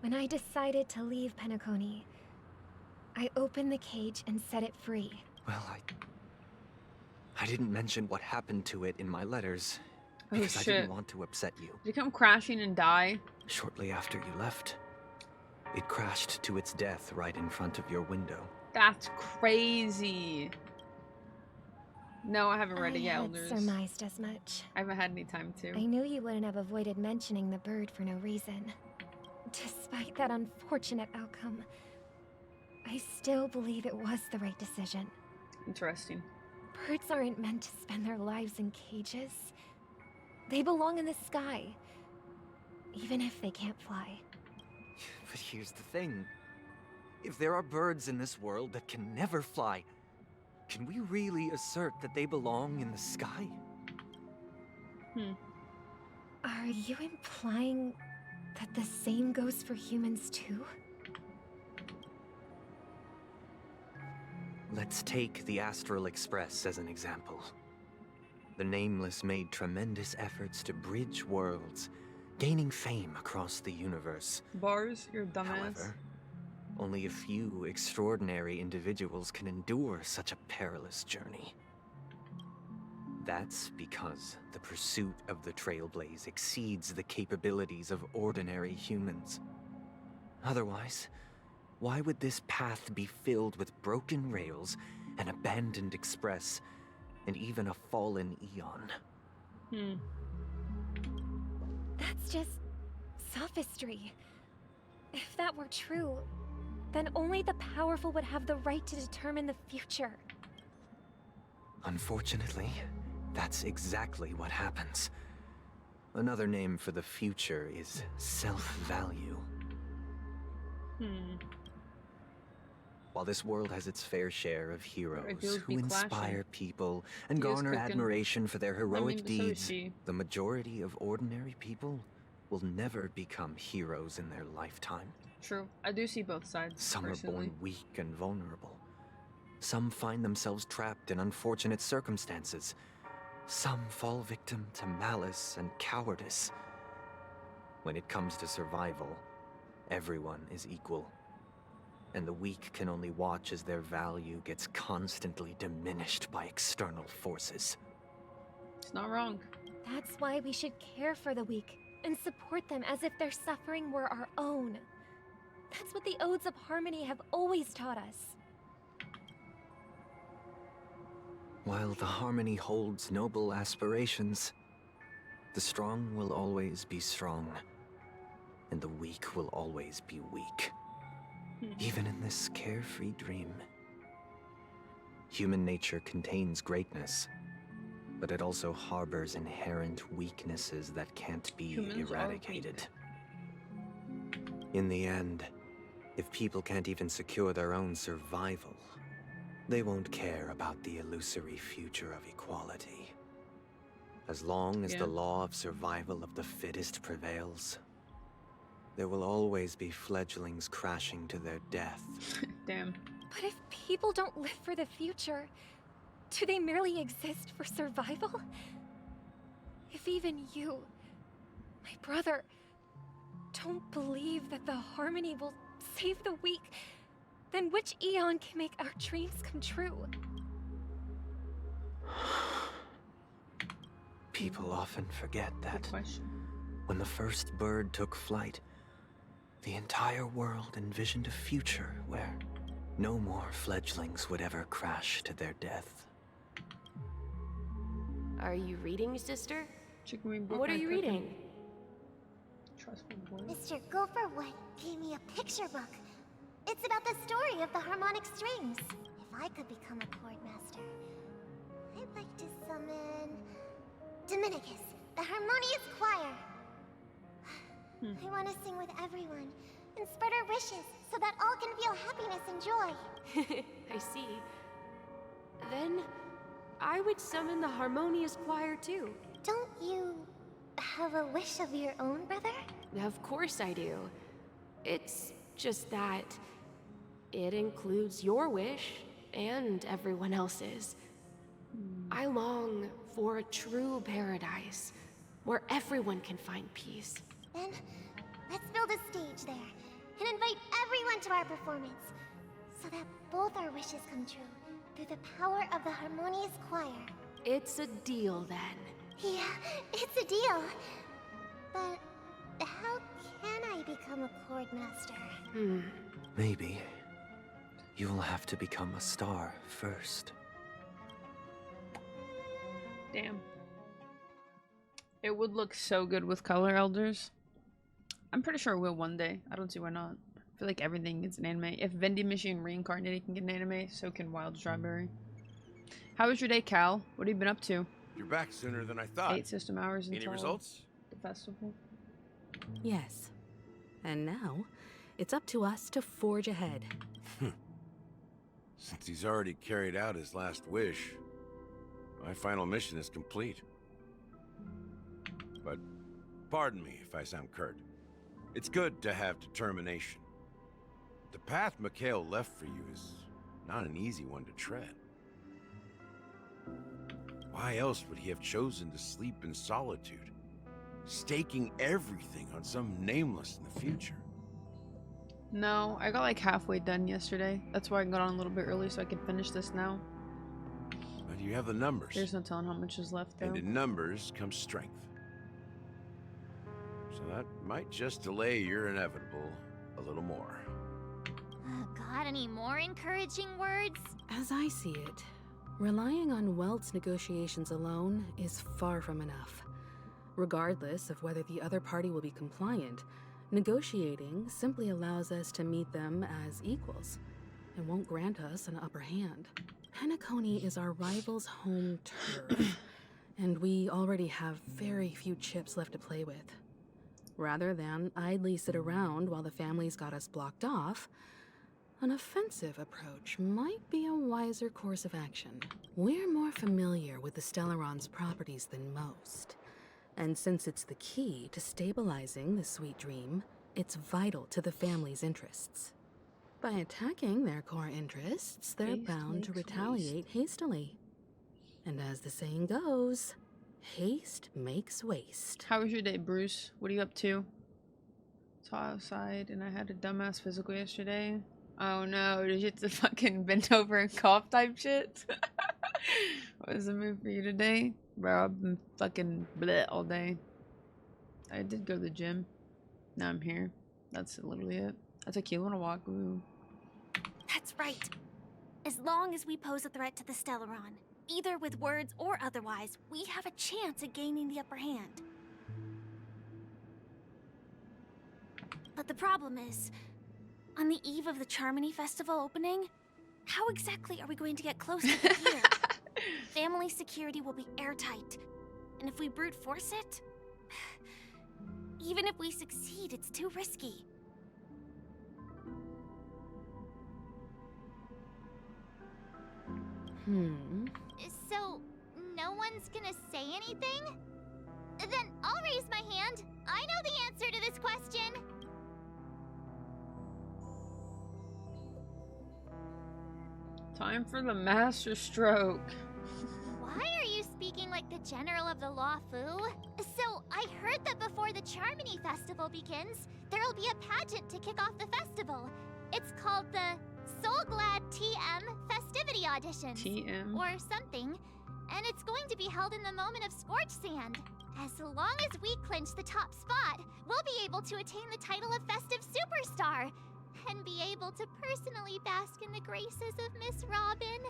[SPEAKER 17] when I decided to leave Penacony, I opened the cage and set it free.
[SPEAKER 5] Well, I didn't mention what happened to it in my letters
[SPEAKER 1] Oh,
[SPEAKER 5] because I
[SPEAKER 1] shit.
[SPEAKER 5] didn't want to upset you.
[SPEAKER 1] Did it come crashing and die?
[SPEAKER 5] Shortly after you left, it crashed to its death right in front of your window.
[SPEAKER 1] That's crazy. No, I haven't read it yet,
[SPEAKER 17] I had
[SPEAKER 1] Elders.
[SPEAKER 17] surmised as much.
[SPEAKER 1] I haven't had any time to.
[SPEAKER 17] I knew you wouldn't have avoided mentioning the bird for no reason. Despite that unfortunate outcome, I still believe it was the right decision.
[SPEAKER 1] Interesting.
[SPEAKER 17] Birds aren't meant to spend their lives in cages. They belong in the sky, even if they can't fly.
[SPEAKER 5] But here's the thing. If there are birds in this world that can never fly, can we really assert that they belong in the sky?
[SPEAKER 17] Are you implying that the same goes for humans too?
[SPEAKER 5] Let's take the Astral Express as an example. the Nameless made tremendous efforts to bridge worlds, gaining fame across the universe.
[SPEAKER 1] Bars, you're a dumbass.
[SPEAKER 5] However, only a few extraordinary individuals can endure such a perilous journey. That's because the pursuit of the Trailblaze exceeds the capabilities of ordinary humans. Otherwise, why would this path be filled with broken rails, an abandoned express, and even a fallen Eon?
[SPEAKER 17] That's just sophistry. If that were true, then only the powerful would have the right to determine the future.
[SPEAKER 5] Unfortunately, that's exactly what happens. Another name for the future is self-value. While this world has its fair share of heroes who inspire people and garner admiration for their heroic deeds, the majority of ordinary people will never become heroes in their lifetime.
[SPEAKER 1] True. I do see both sides.
[SPEAKER 5] Some are born weak and vulnerable. Some find themselves trapped in unfortunate circumstances. Some fall victim to malice and cowardice. When it comes to survival, everyone is equal. And the weak can only watch as their value gets constantly diminished by external forces.
[SPEAKER 1] It's not wrong.
[SPEAKER 17] That's why we should care for the weak and support them as if their suffering were our own. That's what the Odes of Harmony have always taught us.
[SPEAKER 5] While the Harmony holds noble aspirations, the strong will always be strong, and the weak will always be weak. Even in this carefree dream. Human nature contains greatness, but it also harbors inherent weaknesses that can't be eradicated. In the end, if people can't even secure their own survival, they won't care about the illusory future of equality. As long as the law of survival of the fittest prevails, there will always be fledglings crashing to their death.
[SPEAKER 1] Damn.
[SPEAKER 17] But if people don't live for the future, do they merely exist for survival? If even you, my brother, don't believe that the Harmony will save the weak, then which Eon can make our dreams come true?
[SPEAKER 5] People often forget that when the first bird took flight, the entire world envisioned a future where no more fledglings would ever crash to their death.
[SPEAKER 2] Are you reading, sister?
[SPEAKER 1] What
[SPEAKER 2] What are you reading?
[SPEAKER 6] Mr. Gopherwood gave me a picture book. It's about the story of the harmonic strings. If I could become a chord master, I'd like to summon Dominicus, the harmonious choir. I want to sing with everyone and spread our wishes so that all can feel happiness and joy.
[SPEAKER 2] I see. Then I would summon the harmonious choir too.
[SPEAKER 6] Don't you have a wish of your own, brother?
[SPEAKER 2] Of course I do. It's just that it includes your wish and everyone else's. I long for a true paradise where everyone can find peace.
[SPEAKER 6] Then, let's build a stage there and invite everyone to our performance so that both our wishes come true through the power of the harmonious choir.
[SPEAKER 2] It's a deal then.
[SPEAKER 6] Yeah, it's a deal. But how can I become a chord master?
[SPEAKER 5] Maybe you'll have to become a star first.
[SPEAKER 1] Damn. It would look so good with color, Elders. I'm pretty sure it will one day. I don't see why not. I feel like everything is an anime. If Vending Machine Reincarnated can get an anime, so can Wild Strawberry. How was your day, Cal? What have you been up to?
[SPEAKER 13] You're back sooner than I thought.
[SPEAKER 1] 8 system hours until
[SPEAKER 13] Any results?
[SPEAKER 1] the festival.
[SPEAKER 3] Yes. And now, it's up to us to forge ahead.
[SPEAKER 13] Since he's already carried out his last wish, my final mission is complete. But pardon me if I sound curt. It's good to have determination. The path Mikhail left for you is not an easy one to tread. Why else would he have chosen to sleep in solitude, staking everything on some nameless in the future?
[SPEAKER 1] No, I got like halfway done yesterday. That's why I got on a little bit early so I could finish this now.
[SPEAKER 13] But you have the numbers.
[SPEAKER 1] There's no telling how much is left though.
[SPEAKER 13] And in numbers comes strength. So that might just delay your inevitable a little more.
[SPEAKER 6] Got any more encouraging words?
[SPEAKER 3] As I see it, relying on Welt's negotiations alone is far from enough. Regardless of whether the other party will be compliant, negotiating simply allows us to meet them as equals. It won't grant us an upper hand. Penacony is our rival's home turf, and we already have very few chips left to play with. Rather than idly sit around while the family's got us blocked off, an offensive approach might be a wiser course of action. We're more familiar with the Stellaron's properties than most. And since it's the key to stabilizing the Sweet Dream, it's vital to the family's interests. By attacking their core interests, they're bound to retaliate hastily. And as the saying goes, haste makes waste.
[SPEAKER 1] How was your day, Bruce? What are you up to? It's hot outside and I had a dumbass physical yesterday. Oh no, did you have to fucking bend over and cough type shit? What was the move for you today? Bro, I've been fucking bleh all day. I did go to the gym. Now I'm here. That's literally it. I took you on a walk. Ooh.
[SPEAKER 6] That's right. As long as we pose a threat to the Stellaron, either with words or otherwise, we have a chance at gaining the upper hand. But the problem is, on the eve of the Charmony Festival opening, how exactly are we going to get close to the pier? Family security will be airtight, and if we brute force it, even if we succeed, it's too risky. So, no one's gonna say anything? Then I'll raise my hand. I know the answer to this question.
[SPEAKER 1] Time for the master stroke.
[SPEAKER 6] Why are you speaking like the general of the Law Fu? So, I heard that before the Charmony Festival begins, there'll be a pageant to kick off the festival. It's called the Soul Glad TM Festivity Auditions.
[SPEAKER 1] TM?
[SPEAKER 6] Or something. And it's going to be held in the moment of Scorch Sand. As long as we clinch the top spot, we'll be able to attain the title of Festive Superstar. And be able to personally bask in the graces of Miss Robin.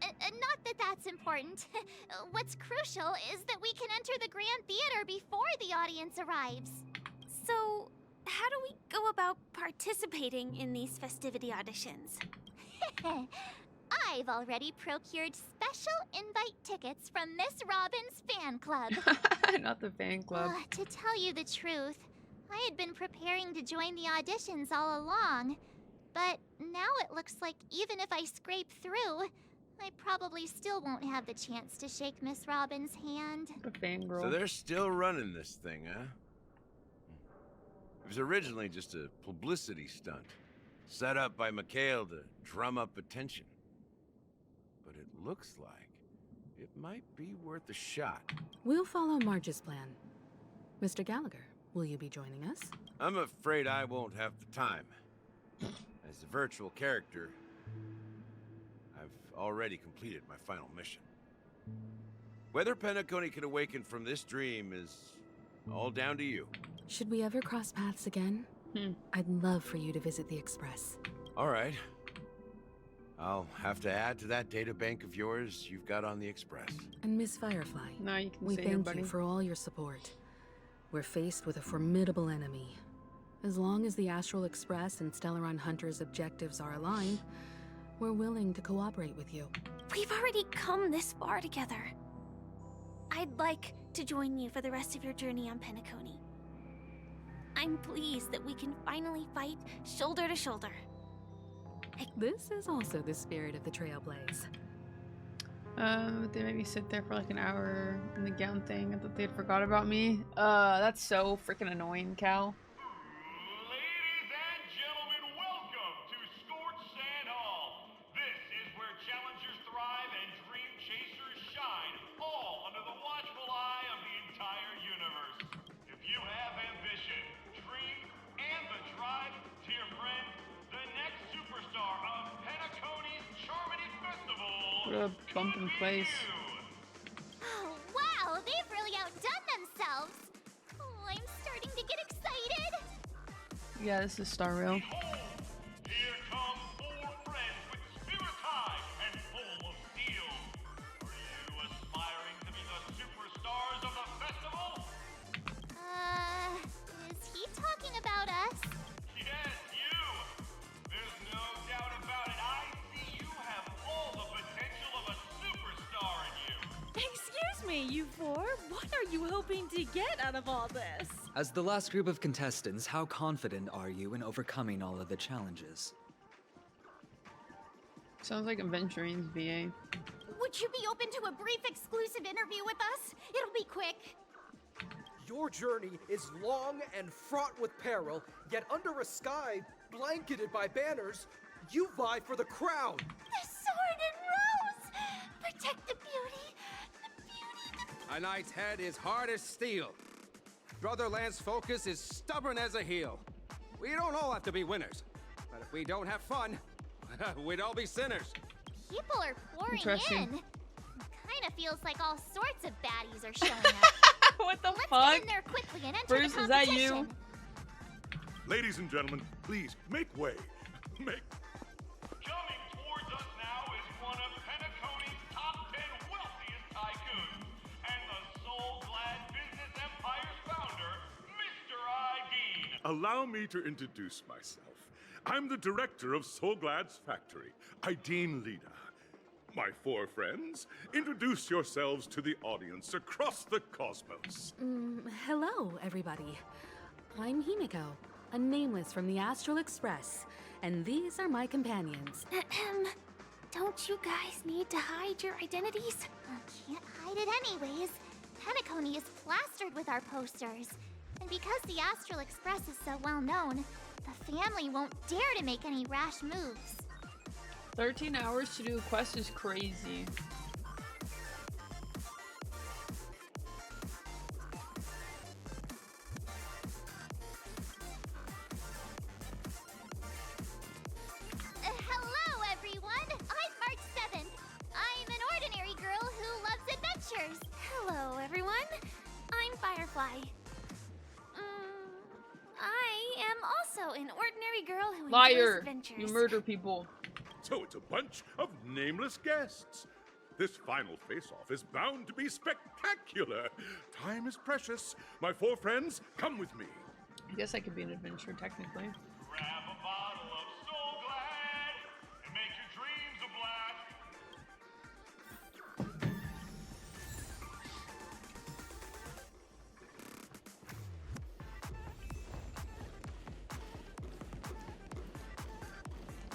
[SPEAKER 6] Not that that's important. What's crucial is that we can enter the Grand Theater before the audience arrives. So, how do we go about participating in these festivity auditions? I've already procured special invite tickets from Miss Robin's fan club.
[SPEAKER 1] Not the fan club.
[SPEAKER 6] To tell you the truth, I had been preparing to join the auditions all along. But now it looks like even if I scrape through, I probably still won't have the chance to shake Miss Robin's hand.
[SPEAKER 1] The fangirl.
[SPEAKER 13] So they're still running this thing, huh? It was originally just a publicity stunt, set up by Mikhail to drum up attention. But it looks like it might be worth a shot.
[SPEAKER 3] We'll follow Marge's plan. Mr. Gallagher, will you be joining us?
[SPEAKER 13] I'm afraid I won't have the time. As a virtual character, I've already completed my final mission. Whether Penacony can awaken from this dream is all down to you.
[SPEAKER 3] Should we ever cross paths again? I'd love for you to visit the Express.
[SPEAKER 13] All right. I'll have to add to that data bank of yours you've got on the Express.
[SPEAKER 3] And Miss Firefly,
[SPEAKER 1] no, you can
[SPEAKER 3] we
[SPEAKER 1] say
[SPEAKER 3] thank
[SPEAKER 1] buddy.
[SPEAKER 3] you for all your support. We're faced with a formidable enemy. As long as the Astral Express and Stellaron Hunter's objectives are aligned, we're willing to cooperate with you.
[SPEAKER 6] We've already come this far together. I'd like to join you for the rest of your journey on Penacony. I'm pleased that we can finally fight shoulder to shoulder.
[SPEAKER 3] This is also the spirit of the Trailblaze.
[SPEAKER 1] They made me sit there for like an hour in the gown thing. I thought they'd forgot about me. That's so freaking annoying, Cal.
[SPEAKER 8] Ladies and gentlemen, welcome to Scorch Sand Hall. This is where challengers thrive and dream chasers shine, all
[SPEAKER 1] What a bump in place.
[SPEAKER 6] Oh, wow, they've really outdone themselves. Oh, I'm starting to get excited.
[SPEAKER 1] Yeah, this is Star Rail.
[SPEAKER 8] Here come 4 friends with spirit high and full of steel. Are you aspiring to be the superstars of the festival?
[SPEAKER 6] Is he talking about us?
[SPEAKER 8] Yes, you! There's no doubt about it. I see you have all the potential of a superstar in you.
[SPEAKER 11] Excuse me, you 4. What are you hoping to get out of all this?
[SPEAKER 12] As the last group of contestants, how confident are you in overcoming all of the challenges?
[SPEAKER 1] Sounds like Adventuring's VA.
[SPEAKER 6] Would you be open to a brief exclusive interview with us? It'll be quick.
[SPEAKER 23] Your journey is long and fraught with peril, yet under a sky blanketed by banners, you vie for the crown.
[SPEAKER 6] The sword and rose! Protect the beauty!
[SPEAKER 24] A knight's head is hard as steel. Brother Lance's focus is stubborn as a heel. We don't all have to be winners, but if we don't have fun, we'd all be sinners.
[SPEAKER 6] People are pouring
[SPEAKER 1] Interesting.
[SPEAKER 6] in. Kinda feels like all sorts of baddies are showing up.
[SPEAKER 1] What the
[SPEAKER 6] Let's
[SPEAKER 1] fuck?
[SPEAKER 6] get in there quickly and enter
[SPEAKER 1] Bruce,
[SPEAKER 6] the
[SPEAKER 1] is that
[SPEAKER 6] competition.
[SPEAKER 1] you?
[SPEAKER 8] Ladies and gentlemen, please make way. Coming towards us now is one of Penacony's top 10 wealthiest tycoons and the soul-glad business empire's founder, Mr. Dean. Allow me to introduce myself. I'm the director of Soulglad's factory, Ideen Lida. My 4 friends, introduce yourselves to the audience across the cosmos.
[SPEAKER 3] Hello, everybody. I'm Himiko, a nameless from the Astral Express, and these are my companions.
[SPEAKER 6] Don't you guys need to hide your identities? Can't hide it anyways. Penacony is plastered with our posters. And because the Astral Express is so well known, the family won't dare to make any rash moves.
[SPEAKER 1] 13 hours to do a quest is crazy.
[SPEAKER 6] Hello, everyone! I'm March 7th. I'm an ordinary girl who loves adventures. Hello, everyone. I'm Firefly. I am also an ordinary girl who enjoys
[SPEAKER 1] Liar!
[SPEAKER 6] adventures.
[SPEAKER 1] You murder people.
[SPEAKER 8] So it's a bunch of nameless guests. This final face-off is bound to be spectacular. Time is precious. My 4 friends, come with me.
[SPEAKER 1] I guess I could be an adventurer, technically.
[SPEAKER 8] Grab a bottle of Soul Glad and make your dreams a blast.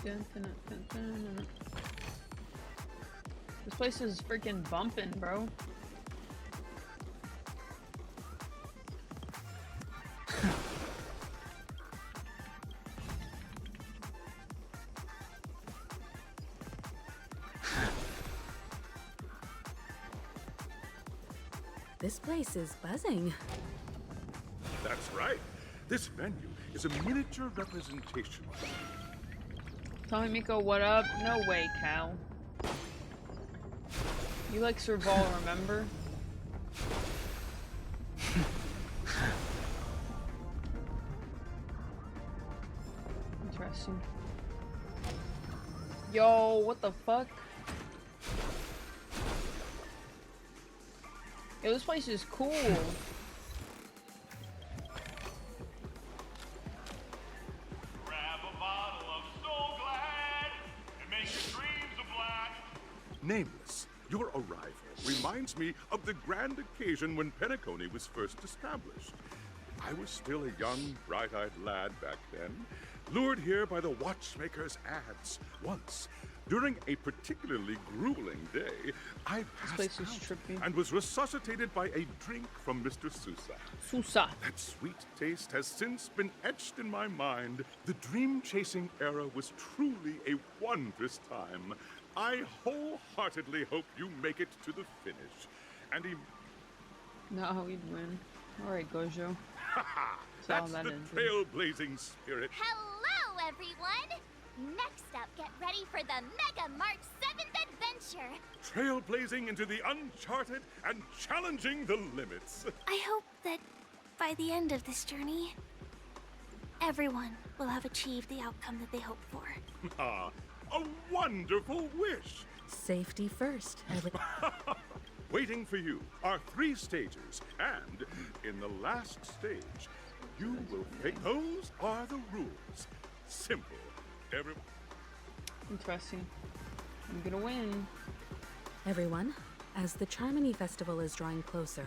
[SPEAKER 1] Dun, dun, dun, dun, dun. This place is freaking bumping, bro.
[SPEAKER 3] This place is buzzing.
[SPEAKER 8] That's right. This venue is a miniature representation.
[SPEAKER 1] Tommy Miko, what up? No way, Cal. You like Serval, remember? Interesting. Yo, what the fuck? Yo, this place is cool.
[SPEAKER 8] Grab a bottle of Soul Glad and make your dreams a blast. Nameless, your arrival reminds me of the grand occasion when Penacony was first established. I was still a young, bright-eyed lad back then, lured here by the watchmaker's ads. Once, during a particularly grueling day, I passed out and was resuscitated by a drink from Mr. Sousa.
[SPEAKER 1] Sousa.
[SPEAKER 8] That sweet taste has since been etched in my mind. The dream-chasing era was truly a wondrous time. I wholeheartedly hope you make it to the finish. And
[SPEAKER 1] No, he'd win. Alright, Gojo.
[SPEAKER 8] That's the trailblazing spirit.
[SPEAKER 6] Hello, everyone! Next up, get ready for the Mega March 7th adventure.
[SPEAKER 8] Trailblazing into the uncharted and challenging the limits.
[SPEAKER 6] I hope that by the end of this journey, everyone will have achieved the outcome that they hoped for.
[SPEAKER 8] Ah, a wonderful wish.
[SPEAKER 3] Safety first.
[SPEAKER 8] Waiting for you are 3 stages, and in the last stage, you will face. Those are the rules. Simple.
[SPEAKER 1] Interesting. I'm gonna win.
[SPEAKER 3] Everyone, as the Charmony Festival is drawing closer,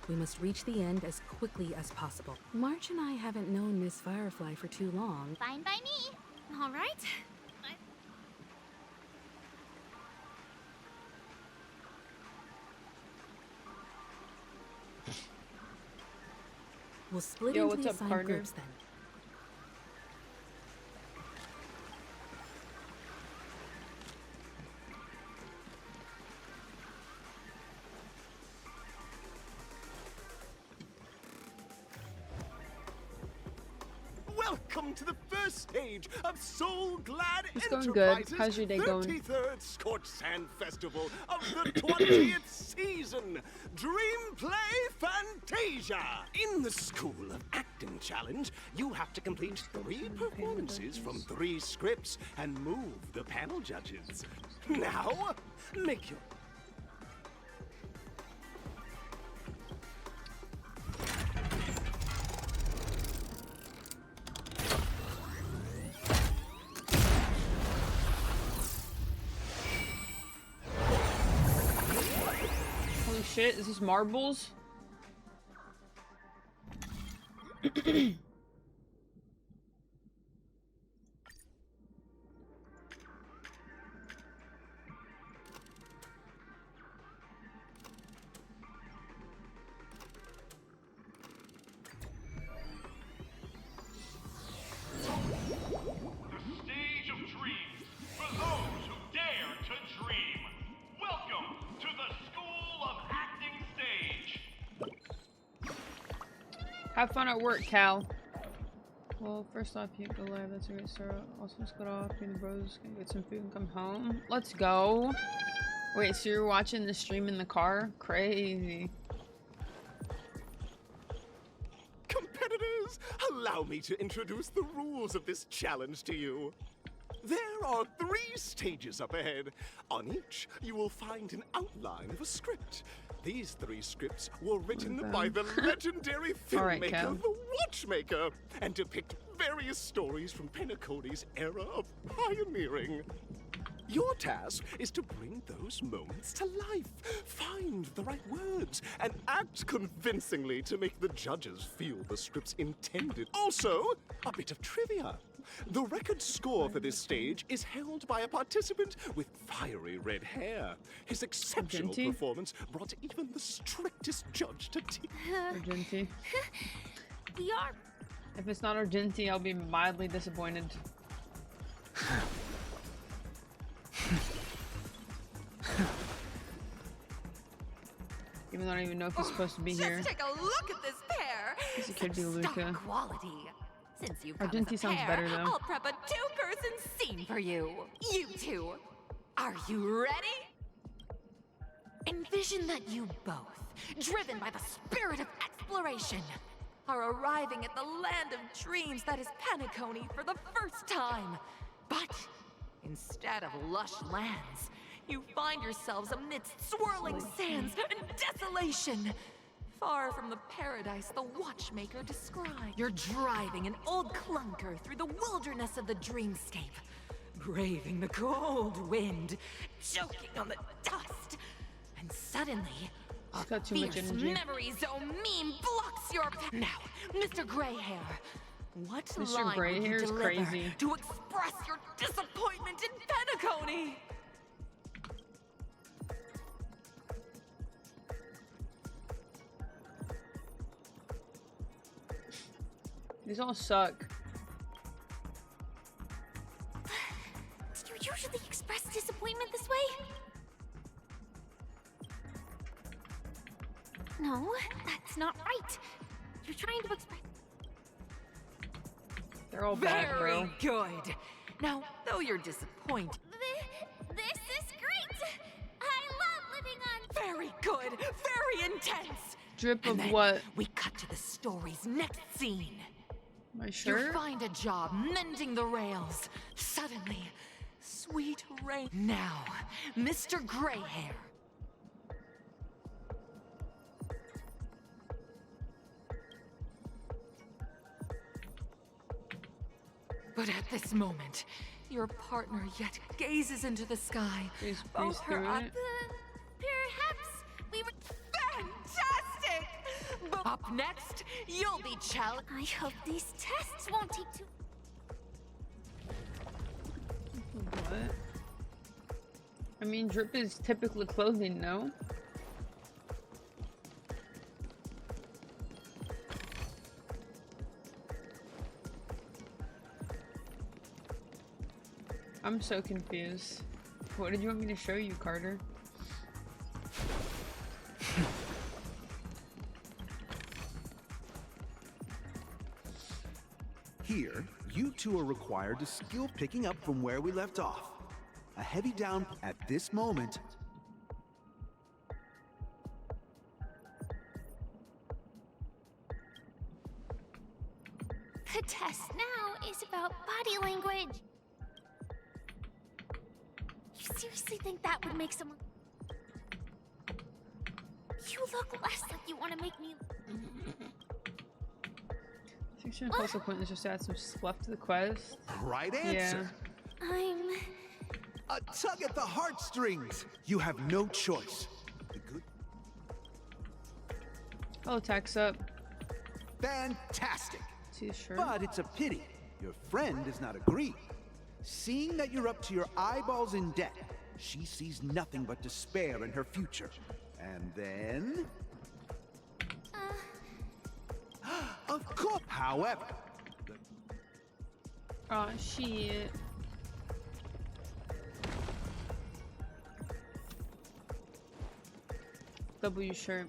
[SPEAKER 3] we must reach the end as quickly as possible. March and I haven't known Miss Firefly for too long.
[SPEAKER 6] Fine by me. All right.
[SPEAKER 3] We'll split
[SPEAKER 1] Yo,
[SPEAKER 3] into
[SPEAKER 1] what's
[SPEAKER 3] the
[SPEAKER 1] up,
[SPEAKER 3] assigned
[SPEAKER 1] partner?
[SPEAKER 3] groups then.
[SPEAKER 4] Welcome to the first stage of Soul Glad
[SPEAKER 1] It's going
[SPEAKER 4] Enterprises'
[SPEAKER 1] good. How's your day going?
[SPEAKER 4] 33rd Scorched Sand Festival of the 20th season. Dream Play Fantasia. In the School of Acting Challenge, you have to complete 3 performances from 3 scripts and move the panel judges. Now, make your...
[SPEAKER 1] Holy shit, is this marbles?
[SPEAKER 8] Stage of Dreams for those who dare to dream. Welcome to the School of Acting Stage.
[SPEAKER 1] Have fun at work, Cal. Well, first off, you go live. That's a great start. Also, let's get off. You and the bros can get some food and come home. Let's go. Wait, so you're watching the stream in the car? Crazy.
[SPEAKER 4] Competitors, allow me to introduce the rules of this challenge to you. There are 3 stages up ahead. On each, you will find an outline of a script. These 3 scripts were written by the legendary
[SPEAKER 1] All right,
[SPEAKER 4] filmmaker,
[SPEAKER 1] Cal.
[SPEAKER 4] The Watchmaker, and depict various stories from Penacony's era of pioneering. Your task is to bring those moments to life, find the right words, and act convincingly to make the judges feel the script's intended. Also, a bit of trivia. The record score for this stage is held by a participant with fiery red hair. His exceptional
[SPEAKER 1] Argenti?
[SPEAKER 4] performance brought even the strictest judge to tears.
[SPEAKER 1] Argenti.
[SPEAKER 6] Yarp.
[SPEAKER 1] If it's not Argenti, I'll be mildly disappointed. Even though I don't even know if he's supposed to be here.
[SPEAKER 7] Just take a look at this pair.
[SPEAKER 1] Guess it could be
[SPEAKER 7] Such
[SPEAKER 1] Luca.
[SPEAKER 7] star quality. Since you've come as
[SPEAKER 1] Argenti
[SPEAKER 7] a
[SPEAKER 1] sounds
[SPEAKER 7] pair,
[SPEAKER 1] better, though.
[SPEAKER 7] I'll prep a 2-person scene for you. You two, are you ready? Envision that you both, driven by the spirit of exploration, are arriving at the land of dreams that is Penacony for the first time. But instead of lush lands, you find yourselves amidst swirling sands and desolation. Far from the paradise the Watchmaker described. You're driving an old clunker through the wilderness of the dreamscape, braving the cold wind, choking on the dust, and suddenly,
[SPEAKER 1] She's got too much
[SPEAKER 7] fierce
[SPEAKER 1] energy.
[SPEAKER 7] memory zone meme blocks your path. Now, Mr. Greyhair, what
[SPEAKER 1] Mr.
[SPEAKER 7] line would you
[SPEAKER 1] Greyhair is
[SPEAKER 7] deliver
[SPEAKER 1] crazy.
[SPEAKER 7] to express your disappointment in Penacony?
[SPEAKER 1] These all suck.
[SPEAKER 6] Do you usually express disappointment this way? No, that's not right. You're trying to express...
[SPEAKER 1] They're all bad,
[SPEAKER 7] Very
[SPEAKER 1] bro.
[SPEAKER 7] good. Now, though you're disappointed,
[SPEAKER 6] This is great!
[SPEAKER 14] Very good, very intense.
[SPEAKER 1] Drip
[SPEAKER 14] And
[SPEAKER 1] of
[SPEAKER 14] then
[SPEAKER 1] what?
[SPEAKER 14] We cut to the story's next scene.
[SPEAKER 1] Am I sure?
[SPEAKER 14] You find a job mending the rails. Suddenly, sweet rain. Now, Mr. Greyhair. But at this moment, your partner yet gazes into the sky. Both her up.
[SPEAKER 6] Perhaps we were
[SPEAKER 14] Fantastic! But up next, you'll be challenged.
[SPEAKER 6] I hope these tests won't take too.
[SPEAKER 1] What? I mean, drip is typically clothing, no? I'm so confused. What did you want me to show you, Carter?
[SPEAKER 15] Here, you two are required to skill picking up from where we left off. A heavy down at this moment.
[SPEAKER 6] The test now is about body language. You seriously think that would make someone... You look less like you want to make me...
[SPEAKER 1] 16 plus appointments just to add some fluff to the quest.
[SPEAKER 15] Right answer.
[SPEAKER 6] Yeah. I'm...
[SPEAKER 15] A tug at the heartstrings. You have no choice. The good...
[SPEAKER 1] Oh, tax up.
[SPEAKER 15] Fantastic.
[SPEAKER 1] See the shirt?
[SPEAKER 15] But it's a pity. Your friend does not agree. Seeing that you're up to your eyeballs in debt, she sees nothing but despair in her future. And then... Of course. However...
[SPEAKER 1] Oh, shit. W shirt.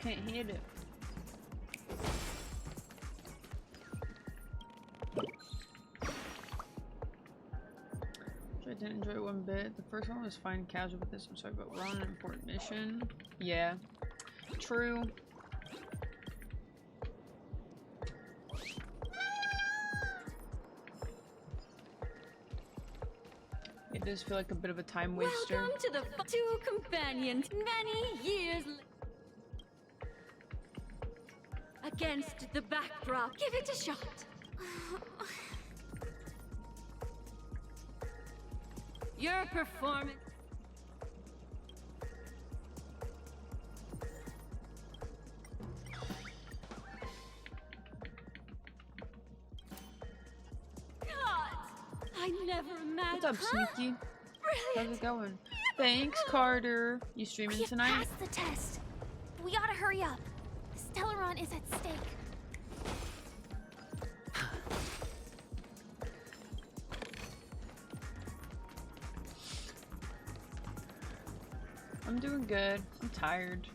[SPEAKER 1] Can't hit it. Which I didn't enjoy one bit. The first one was fine and casual, but this I'm sorry, but we're on an important mission. Yeah. True. It does feel like a bit of a time waster.
[SPEAKER 11] Welcome to the two companions many years against the backdrop. Give it a shot. Your performance. I never imagined.
[SPEAKER 1] What's up, Sneaky? How's it going? Thanks, Carter. You streaming
[SPEAKER 6] We
[SPEAKER 1] tonight?
[SPEAKER 6] passed the test. We gotta hurry up. Stellaron is at stake.
[SPEAKER 1] I'm doing good. I'm tired.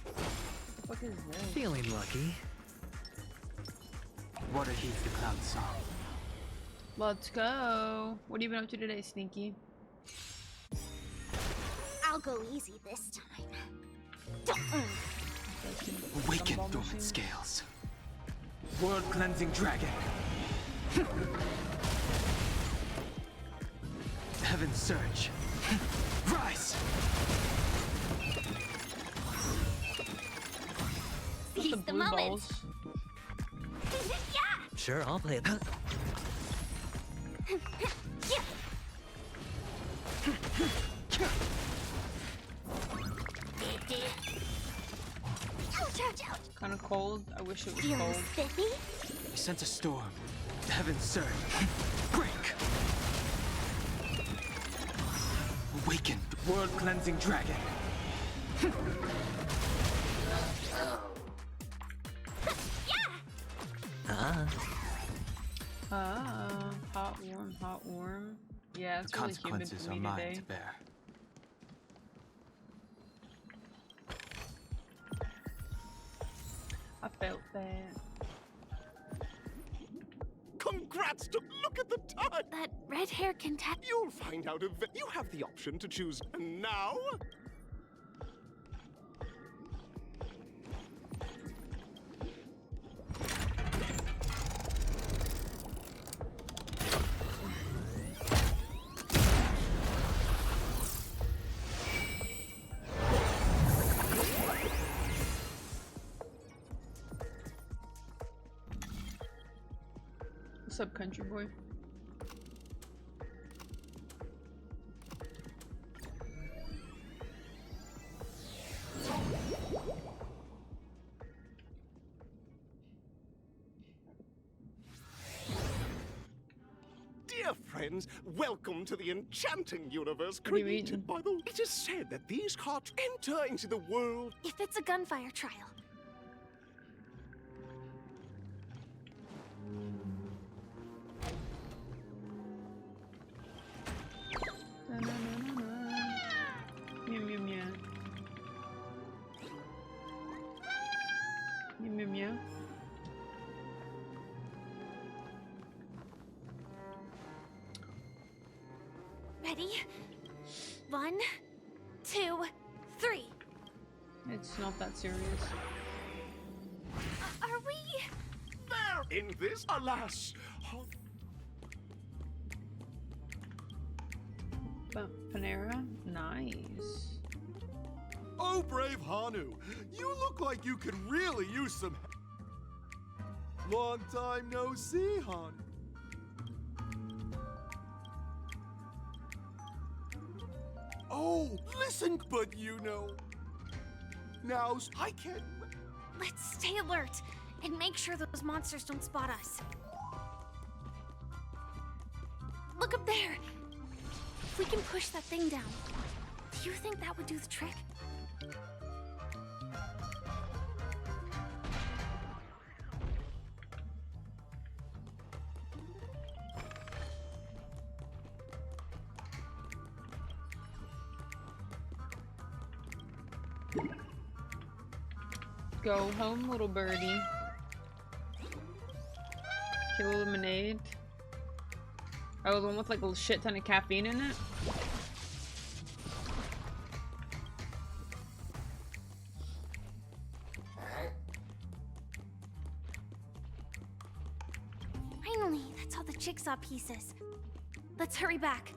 [SPEAKER 1] What the fuck is this?
[SPEAKER 12] Feeling lucky. What a heat the cloud song.
[SPEAKER 1] Let's go. What have you been up to today, Sneaky?
[SPEAKER 6] I'll go easy this time.
[SPEAKER 12] Awaken dormant scales. World cleansing dragon. Heaven's surge. Rise.
[SPEAKER 6] Seize the
[SPEAKER 1] blue
[SPEAKER 6] moment.
[SPEAKER 1] balls.
[SPEAKER 6] Yeah.
[SPEAKER 12] Sure, I'll play it.
[SPEAKER 6] Yeah. Ouch, ouch, ouch.
[SPEAKER 1] Kind of cold. I wish it was
[SPEAKER 6] Feeling
[SPEAKER 1] cold.
[SPEAKER 6] spiffy?
[SPEAKER 12] I sense a storm. Heaven's surge. Break. Awaken, world cleansing dragon. Hot warm. Yeah, it's The
[SPEAKER 1] really humid
[SPEAKER 12] consequences
[SPEAKER 1] for
[SPEAKER 12] are
[SPEAKER 1] me
[SPEAKER 12] mine
[SPEAKER 1] today.
[SPEAKER 12] to bear.
[SPEAKER 1] I felt that.
[SPEAKER 4] Congrats! Look at the time!
[SPEAKER 2] That red hair contest.
[SPEAKER 4] You'll find out you have the option to choose now.
[SPEAKER 1] What's up, country boy?
[SPEAKER 4] Dear friends, welcome to the enchanting universe
[SPEAKER 1] What are you
[SPEAKER 4] created by the... It is said that these carts enter into the world...
[SPEAKER 2] If it's a gunfire trial.
[SPEAKER 1] Meow meow meow. Meow meow meow.
[SPEAKER 2] Ready? 1, 2, 3.
[SPEAKER 1] It's not that serious.
[SPEAKER 2] Are we?
[SPEAKER 4] There in this, alas!
[SPEAKER 1] Panera? Nice.
[SPEAKER 10] Oh, brave Hanu, you look like you could really use some... Long time no see, Hanu. Oh, listen, but you know... Now, I can't...
[SPEAKER 2] Let's stay alert and make sure those monsters don't spot us. Look up there! If we can push that thing down, do you think that would do the trick?
[SPEAKER 1] Go home, little birdie. Kill a lemonade. Oh, the one with like a shit ton of caffeine in it?
[SPEAKER 2] Finally, that's all the jigsaw pieces. Let's hurry back.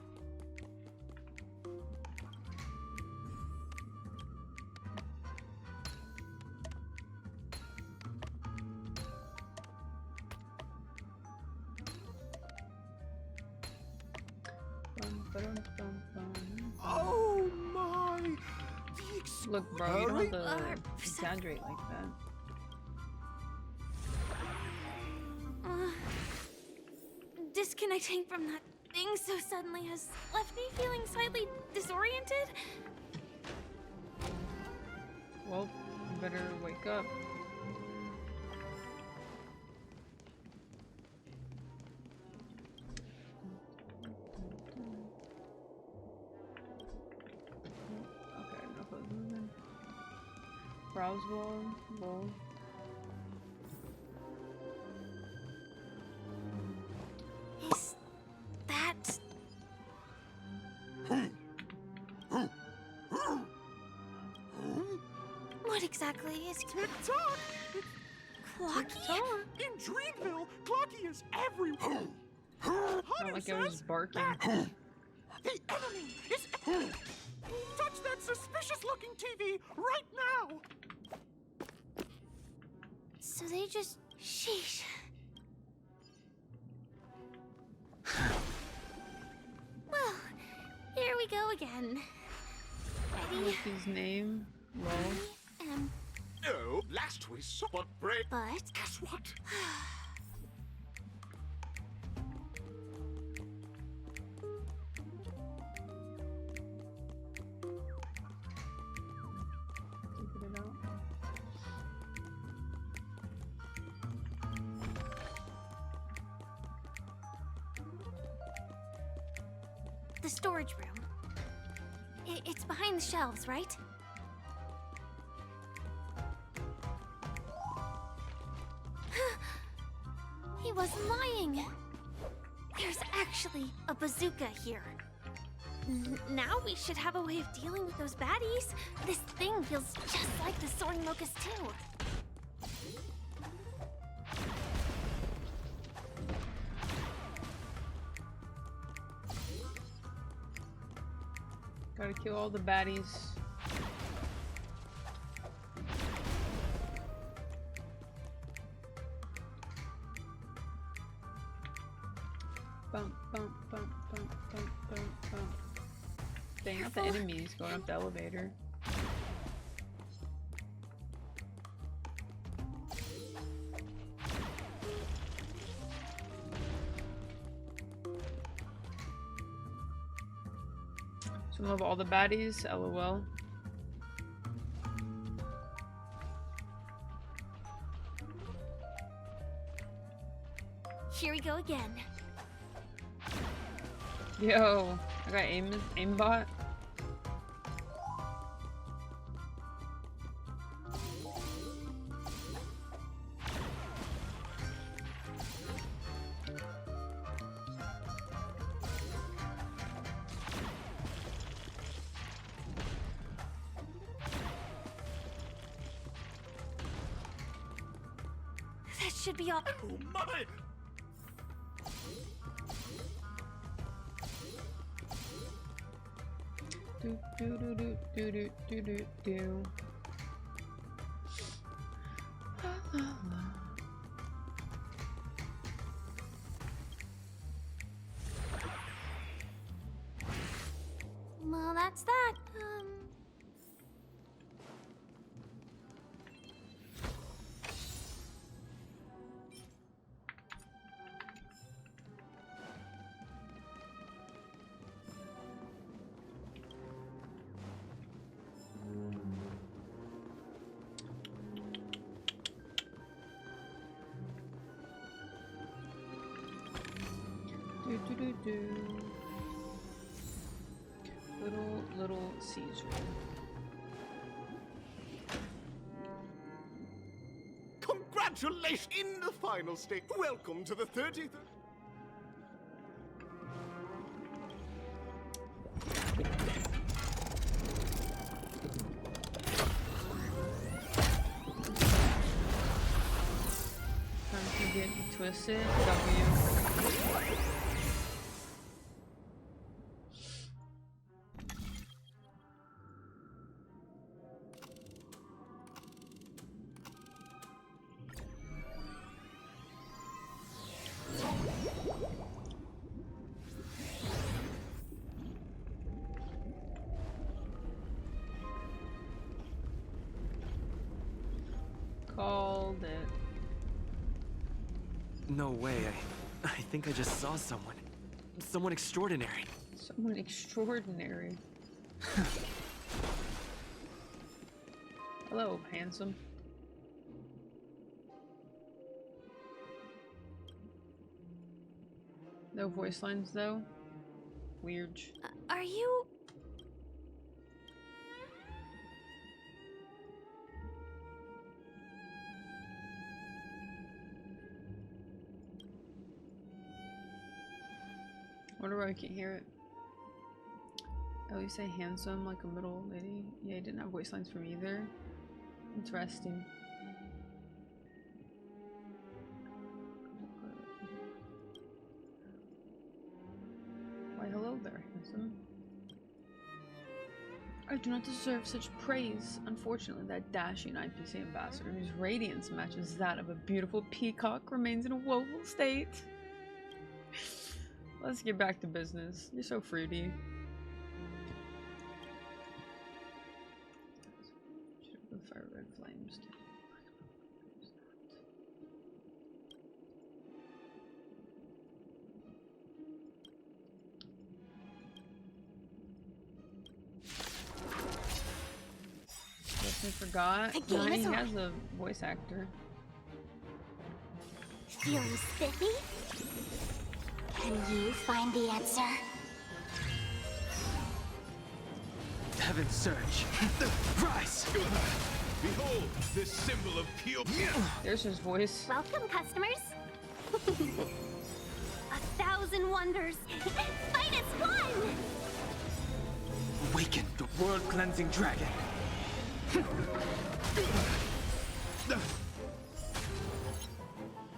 [SPEAKER 10] Oh my!
[SPEAKER 1] Look, bro, you don't have to exaggerate like that.
[SPEAKER 2] Disconnecting from that thing so suddenly has left me feeling slightly disoriented.
[SPEAKER 1] Well, you better wake up. Okay, enough of moving. Browse wall, roll.
[SPEAKER 2] Is that... What exactly is...
[SPEAKER 10] Tick-tock!
[SPEAKER 2] Clocky?
[SPEAKER 10] In Dreamville, Clocky is everywhere!
[SPEAKER 1] Not like I was barking.
[SPEAKER 10] The enemy is... Touch that suspicious-looking TV right now!
[SPEAKER 2] So they just... Sheesh. Well, here we go again. Ready?
[SPEAKER 1] Loki's name. Roll.
[SPEAKER 4] Oh, last we saw what break.
[SPEAKER 2] But
[SPEAKER 4] guess what?
[SPEAKER 1] Figure it out.
[SPEAKER 2] The storage room. It's behind the shelves, right?
[SPEAKER 6] He wasn't lying. There's actually a bazooka here. Now we should have a way of dealing with those baddies. This thing feels just like the soaring locust too.
[SPEAKER 1] Gotta kill all the baddies. Bump, bump, bump, bump, bump, bump, bump. Dang, not the enemies going up the elevator. Some of all the baddies, lol.
[SPEAKER 6] Here we go again.
[SPEAKER 1] Yo, I got aimbot.
[SPEAKER 6] That should be all.
[SPEAKER 8] Oh my!
[SPEAKER 1] Do do do do do do do do do.
[SPEAKER 6] Well, that's that.
[SPEAKER 1] Do do do do. Little Caesar.
[SPEAKER 4] Congratulations in the final stage. Welcome to the 30th.
[SPEAKER 1] Time to get twisted. W. Called it.
[SPEAKER 12] No way. I think I just saw someone. Someone extraordinary.
[SPEAKER 1] Someone extraordinary. Hello, handsome. No voice lines though. Weird.
[SPEAKER 6] Are you?
[SPEAKER 1] I wonder why I can't hear it. At least say handsome like a middle lady. Yeah, I didn't have voice lines from either. Interesting. Why hello there, handsome. I do not deserve such praise. Unfortunately, that dashing IPC ambassador whose radiance matches that of a beautiful peacock remains in a woeful state. Let's get back to business. You're so fruity. Fire red flames. Guess I forgot. No, he has a voice actor.
[SPEAKER 6] Feeling spiffy? Can you find the answer?
[SPEAKER 12] Heaven surge. Rise!
[SPEAKER 8] Behold, this symbol of pure.
[SPEAKER 1] There's his voice.
[SPEAKER 6] Welcome, customers. 1,000 wonders. Fight is fun!
[SPEAKER 12] Awaken the world-cleansing dragon.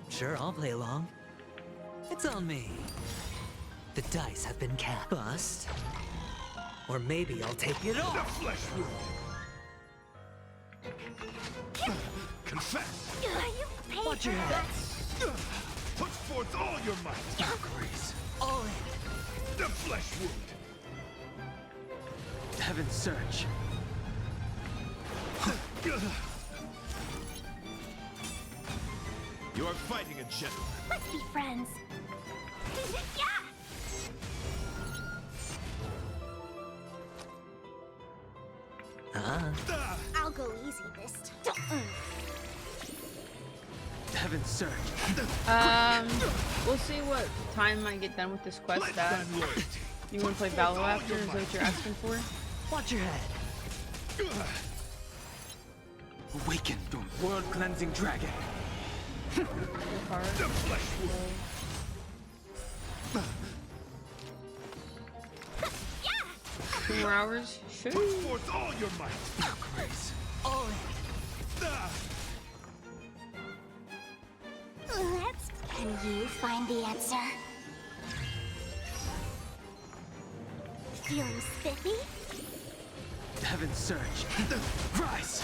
[SPEAKER 12] Sure, I'll play along. It's on me. The dice have been cast. Bust. Or maybe I'll take it all.
[SPEAKER 8] The flesh wound. Confess.
[SPEAKER 6] You paid
[SPEAKER 12] Watch your head.
[SPEAKER 8] Put forth all your might.
[SPEAKER 12] Valkyries. All in.
[SPEAKER 8] The flesh wound.
[SPEAKER 12] Heaven's Search.
[SPEAKER 8] You are fighting a gentleman.
[SPEAKER 6] Let's be friends. Yeah! I'll go easy this time.
[SPEAKER 12] Heaven's Search.
[SPEAKER 1] We'll see what time I get done with this quest at. You want to play Valo after? Is that what you're asking for?
[SPEAKER 12] Watch your head. Awaken the world-cleansing dragon.
[SPEAKER 8] The flesh wound.
[SPEAKER 1] 2 more hours? Sure.
[SPEAKER 8] Put forth all your might.
[SPEAKER 12] Valkyries. All in.
[SPEAKER 6] Can you find the answer? Feeling spiffy?
[SPEAKER 12] Heaven's Search. Rise!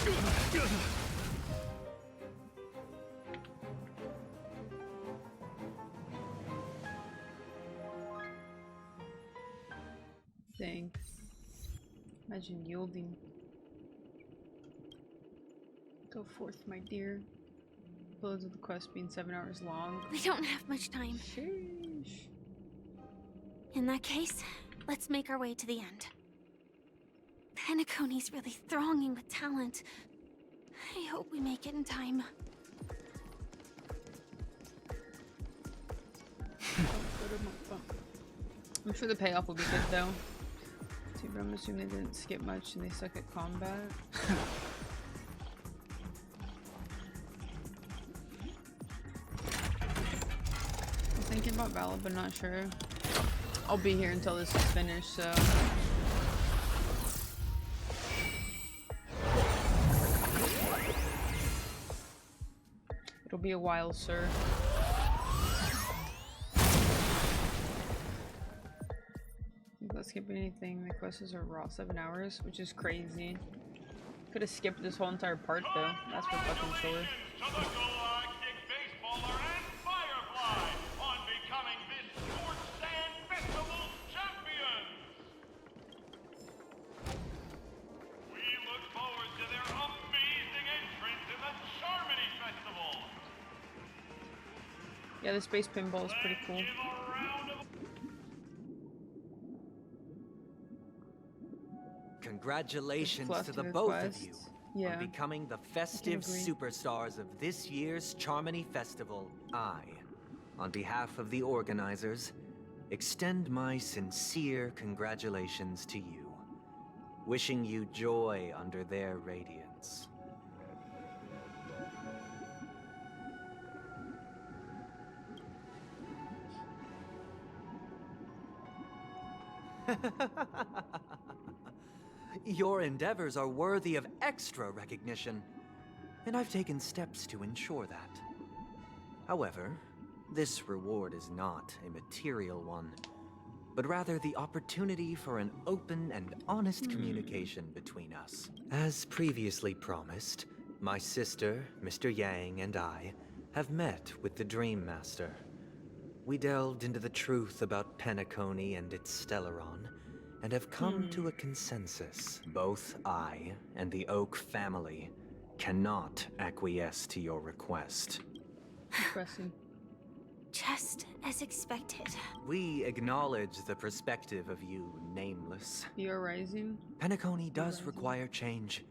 [SPEAKER 1] Dang. Imagine yielding. Go forth, my dear. Close of the quest being 7 hours long.
[SPEAKER 6] We don't have much time.
[SPEAKER 1] Sheesh.
[SPEAKER 6] In that case, let's make our way to the end. Penacony's really thronging with talent. I hope we make it in time.
[SPEAKER 1] I'm sure the payoff will be good though. See, but I'm assuming they didn't skip much and they suck at combat. I was thinking about Valor, but not sure. I'll be here until this is finished, so. It'll be a while, sir. Let's skip anything. The quests are raw 7 hours, which is crazy. Could have skipped this whole entire part though. That's for fucking sure. Yeah, the space pinball is pretty cool.
[SPEAKER 5] Congratulations to the both of you on becoming the festive superstars of this year's Charmony Festival. I, on behalf of the organizers, extend my sincere congratulations to you, wishing you joy under their radiance. Your endeavors are worthy of extra recognition, and I've taken steps to ensure that. However, this reward is not a material one, but rather the opportunity for an open and honest communication between us. As previously promised, my sister, Mr. Yang, and I have met with the Dream Master. We delved into the truth about Penacony and its Stellaron, and have come to a consensus. Both I and the Oak family cannot acquiesce to your request.
[SPEAKER 1] Impressive.
[SPEAKER 6] Just as expected.
[SPEAKER 5] We acknowledge the perspective of you, Nameless.
[SPEAKER 1] You're rising.
[SPEAKER 5] Penacony does require change,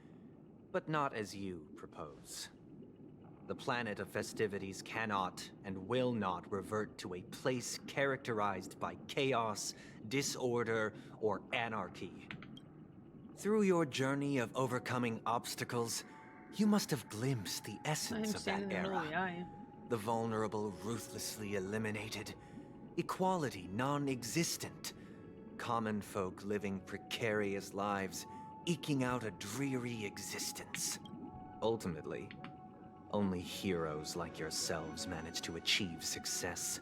[SPEAKER 5] but not as you propose. The planet of festivities cannot and will not revert to a place characterized by chaos, disorder, or anarchy. Through your journey of overcoming obstacles, you must have glimpsed the essence of that era. The vulnerable ruthlessly eliminated. Equality non-existent. Common folk living precarious lives, eking out a dreary existence. Ultimately, only heroes like yourselves manage to achieve success.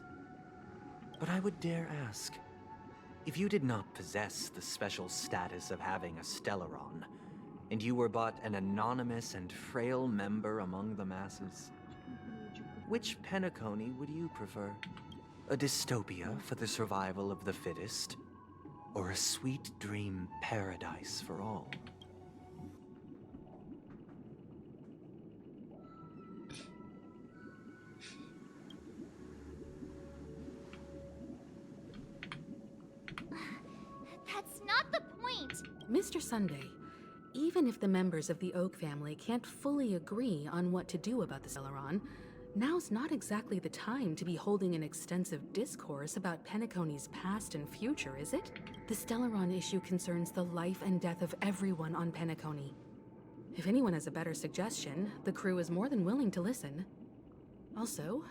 [SPEAKER 5] But I would dare ask, if you did not possess the special status of having a Stellaron, and you were but an anonymous and frail member among the masses, which Penacony would you prefer? A dystopia for the survival of the fittest? Or a sweet dream paradise for all?
[SPEAKER 6] That's not the point!
[SPEAKER 3] Mr. Sunday, even if the members of the Oak family can't fully agree on what to do about the Stellaron, now's not exactly the time to be holding an extensive discourse about Penacony's past and future, is it? The Stellaron issue concerns the life and death of everyone on Penacony. If anyone has a better suggestion, the crew is more than willing to listen. Also,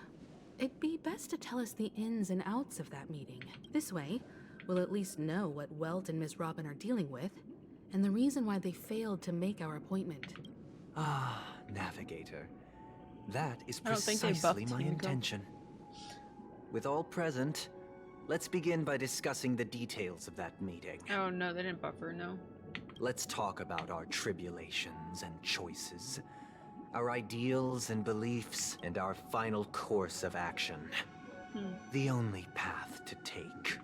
[SPEAKER 3] it'd be best to tell us the ins and outs of that meeting. This way, we'll at least know what Welt and Miss Robin are dealing with, and the reason why they failed to make our appointment.
[SPEAKER 5] Ah, Navigator. That is
[SPEAKER 1] I don't think they
[SPEAKER 5] precisely
[SPEAKER 1] buffed
[SPEAKER 5] my
[SPEAKER 1] Hugo.
[SPEAKER 5] intention. With all present, let's begin by discussing the details of that meeting.
[SPEAKER 1] Oh no, they didn't buffer, no.
[SPEAKER 5] Let's talk about our tribulations and choices, our ideals and beliefs, and our final course of action. The only path to take.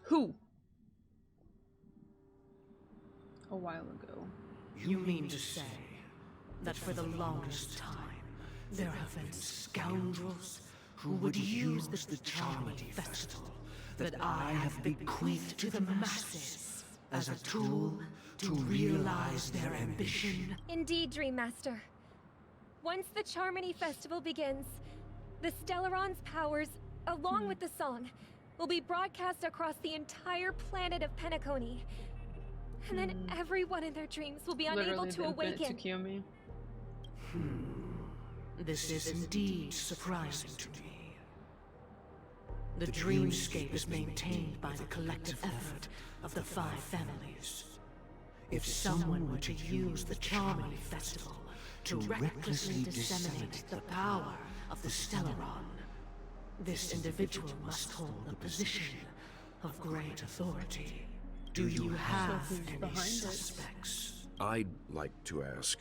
[SPEAKER 1] Who? A while ago.
[SPEAKER 18] You mean to say that for the longest time, there have been scoundrels who would use the Charmony Festival that I have bequeathed to the masses as a tool to realize their ambition?
[SPEAKER 17] Indeed, Dream Master. Once the Charmony Festival begins, the Stellaron's powers, along with the song, will be broadcast across the entire planet of Penacony. And then everyone in their dreams will be unable to awaken.
[SPEAKER 18] This is indeed surprising to me. The dreamscape is maintained by the collective effort of the 5 families. If someone were to use the Charmony Festival to recklessly disseminate the power of the Stellaron, this individual must hold a position of great authority. Do you have any suspects?
[SPEAKER 4] I'd like to ask,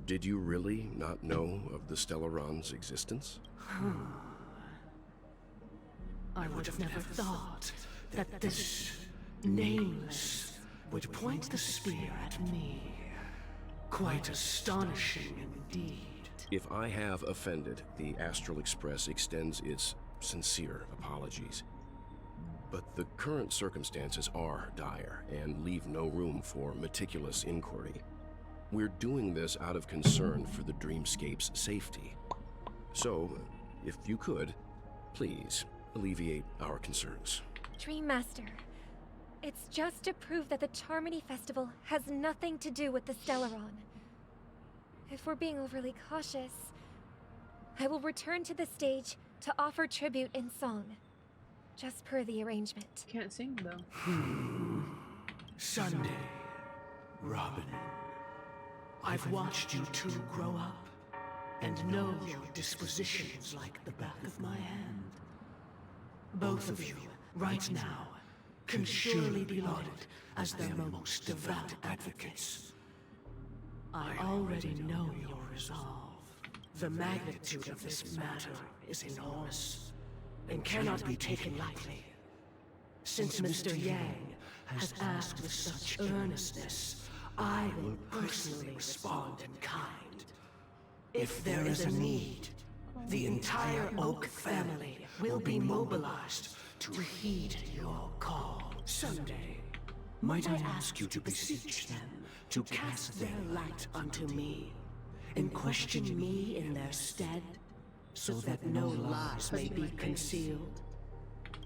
[SPEAKER 4] did you really not know of the Stellaron's existence?
[SPEAKER 18] I would have never thought that this nameless would point the spear at me. Quite astonishing indeed.
[SPEAKER 4] If I have offended, the Astral Express extends its sincere apologies. But the current circumstances are dire and leave no room for meticulous inquiry. We're doing this out of concern for the Dreamscape's safety. So, if you could, please alleviate our concerns.
[SPEAKER 17] Dream Master, it's just to prove that the Charmony Festival has nothing to do with the Stellaron. If we're being overly cautious, I will return to the stage to offer tribute in song. Just per the arrangement.
[SPEAKER 1] Can't sing though.
[SPEAKER 18] Sunday, Robin. I've watched you two grow up and know your dispositions like the back of my hand. Both of you, right now, can surely be lauded as their most devout advocates. I already know your resolve. The magnitude of this matter is enormous and cannot be taken lightly. Since Mr. Yang has asked with such earnestness, I will personally respond in kind. If there is a need, the entire Oak family will be mobilized to heed your call. Someday, might I ask you to beseech them to cast their light unto me and question me in their stead, so that no lies may be concealed?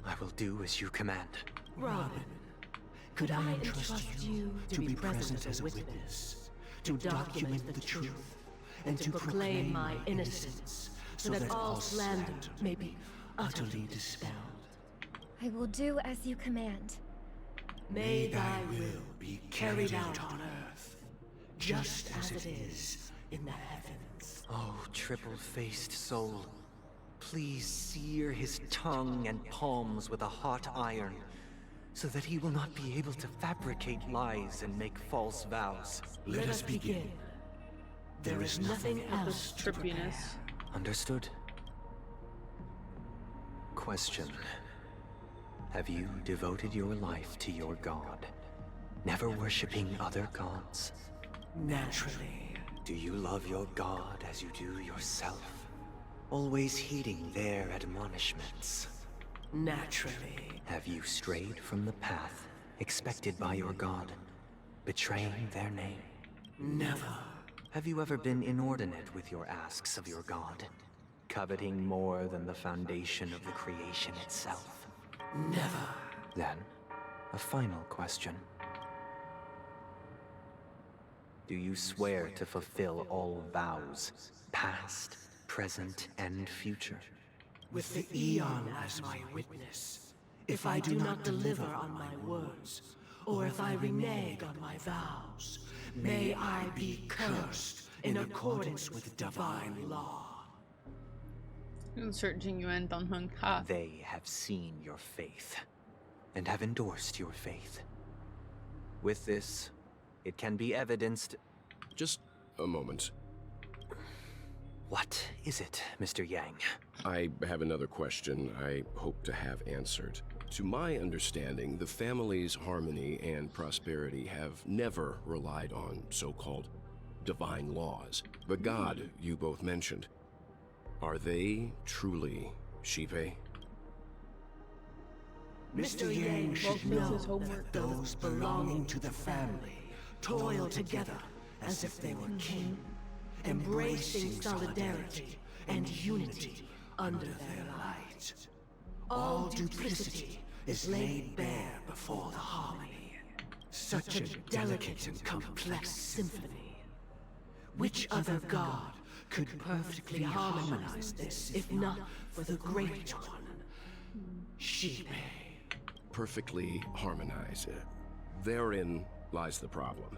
[SPEAKER 5] I will do as you command.
[SPEAKER 18] Robin, could I entrust you to be present as a witness, to document the truth, and to proclaim my innocence, so that all slander may be utterly dispelled.
[SPEAKER 17] I will do as you command.
[SPEAKER 18] May thy will be carried out on earth, just as it is in the heavens.
[SPEAKER 5] Oh, triple-faced soul. Please sear his tongue and palms with a hot iron, so that he will not be able to fabricate lies and make false vows.
[SPEAKER 18] Let us begin. There is nothing else to prepare.
[SPEAKER 5] Understood. Question. Have you devoted your life to your god, never worshipping other gods?
[SPEAKER 18] Naturally.
[SPEAKER 5] Do you love your god as you do yourself, always heeding their admonishments?
[SPEAKER 18] Naturally.
[SPEAKER 5] Have you strayed from the path expected by your god, betraying their name?
[SPEAKER 18] Never.
[SPEAKER 5] Have you ever been inordinate with your asks of your god, coveting more than the foundation of the creation itself?
[SPEAKER 18] Never.
[SPEAKER 5] Then, a final question. Do you swear to fulfill all vows, past, present, and future?
[SPEAKER 18] With the Eon as my witness, if I do not deliver on my words, or if I renege on my vows, may I be cursed in accordance with divine law.
[SPEAKER 1] Searching you end on Honkai.
[SPEAKER 5] They have seen your faith, and have endorsed your faith. With this, it can be evidenced...
[SPEAKER 4] Just a moment.
[SPEAKER 5] What is it, Mr. Yang?
[SPEAKER 4] I have another question I hope to have answered. To my understanding, the family's harmony and prosperity have never relied on so-called divine laws. The god you both mentioned, are they truly Shipe?
[SPEAKER 18] Mr. Yang should know that those belonging to the family toil together as if they were kin, embracing solidarity and unity under their light. All duplicity is laid bare before the harmony. Such a delicate and complex symphony. Which other god could perfectly harmonize this, if not for the great one, Shipe?
[SPEAKER 4] Perfectly harmonize. Therein lies the problem.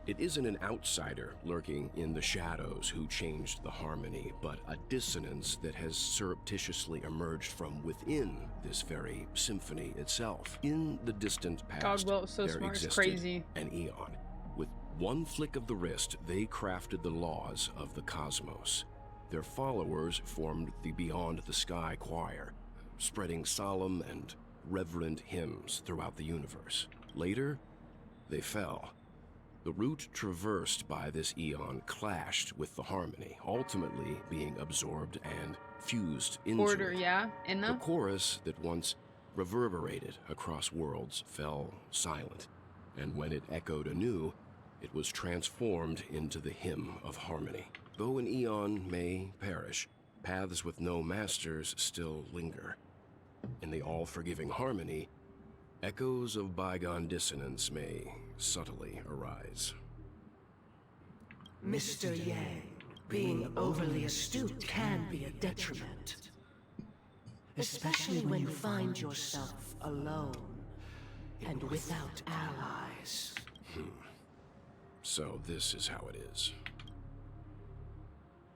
[SPEAKER 4] It isn't an outsider lurking in the shadows who changed the harmony, but a dissonance that has surreptitiously emerged from within this very symphony itself. In the distant past, there existed an Eon. With one flick of the wrist, they crafted the laws of the cosmos. Their followers formed the Beyond the Sky Choir, spreading solemn and reverent hymns throughout the universe. Later, they fell. The route traversed by this Eon clashed with the harmony, ultimately being absorbed and fused into it. The chorus that once reverberated across worlds fell silent, and when it echoed anew, it was transformed into the hymn of harmony. Though an Eon may perish, paths with no masters still linger. In the all-forgiving harmony, echoes of bygone dissonance may subtly arise.
[SPEAKER 18] Mr. Yang, being overly astute can be a detriment. Especially when you find yourself alone and without allies.
[SPEAKER 4] So this is how it is.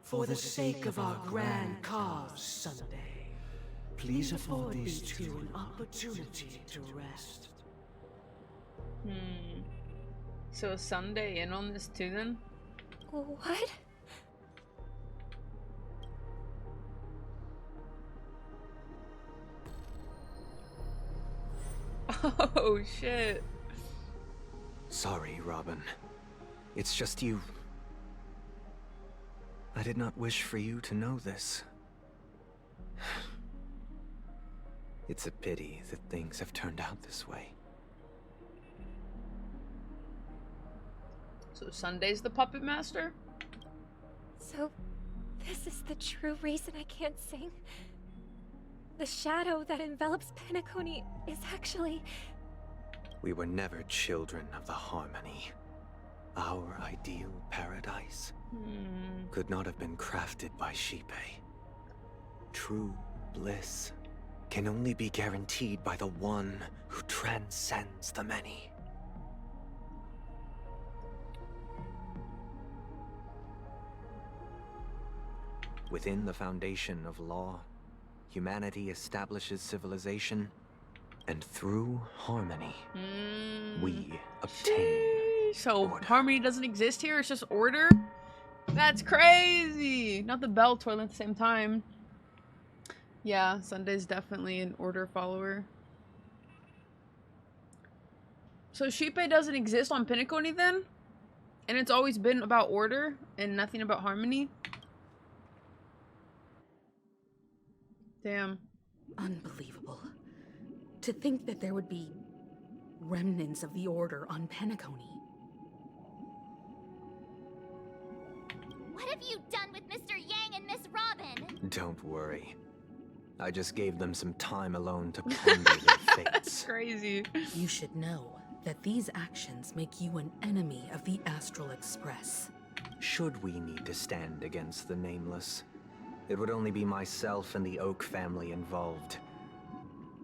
[SPEAKER 18] For the sake of our grand cause, Sunday, please afford these two an opportunity to rest.
[SPEAKER 1] So is Sunday in on this too then?
[SPEAKER 17] What?
[SPEAKER 1] Oh shit.
[SPEAKER 5] Sorry, Robin. It's just you. I did not wish for you to know this. It's a pity that things have turned out this way.
[SPEAKER 1] So Sunday's the puppet master?
[SPEAKER 17] So, this is the true reason I can't sing? The shadow that envelops Penacony is actually...
[SPEAKER 5] We were never children of the harmony. Our ideal paradise. could not have been crafted by Shipe. True bliss can only be guaranteed by the one who transcends the many. Within the foundation of law, humanity establishes civilization, and through harmony, we obtain
[SPEAKER 1] So
[SPEAKER 5] order.
[SPEAKER 1] harmony doesn't exist here, it's just order? That's crazy! Not the bell toilet at the same time. Yeah, Sunday's definitely an order follower. So Shipe doesn't exist on Penacony then? And it's always been about order and nothing about harmony? Damn.
[SPEAKER 3] Unbelievable. To think that there would be remnants of the Order on Penacony.
[SPEAKER 6] What have you done with Mr. Yang and Miss Robin?
[SPEAKER 5] Don't worry. I just gave them some time alone to ponder their fates.
[SPEAKER 1] That's crazy.
[SPEAKER 3] You should know that these actions make you an enemy of the Astral Express.
[SPEAKER 5] Should we need to stand against the Nameless, it would only be myself and the Oak family involved.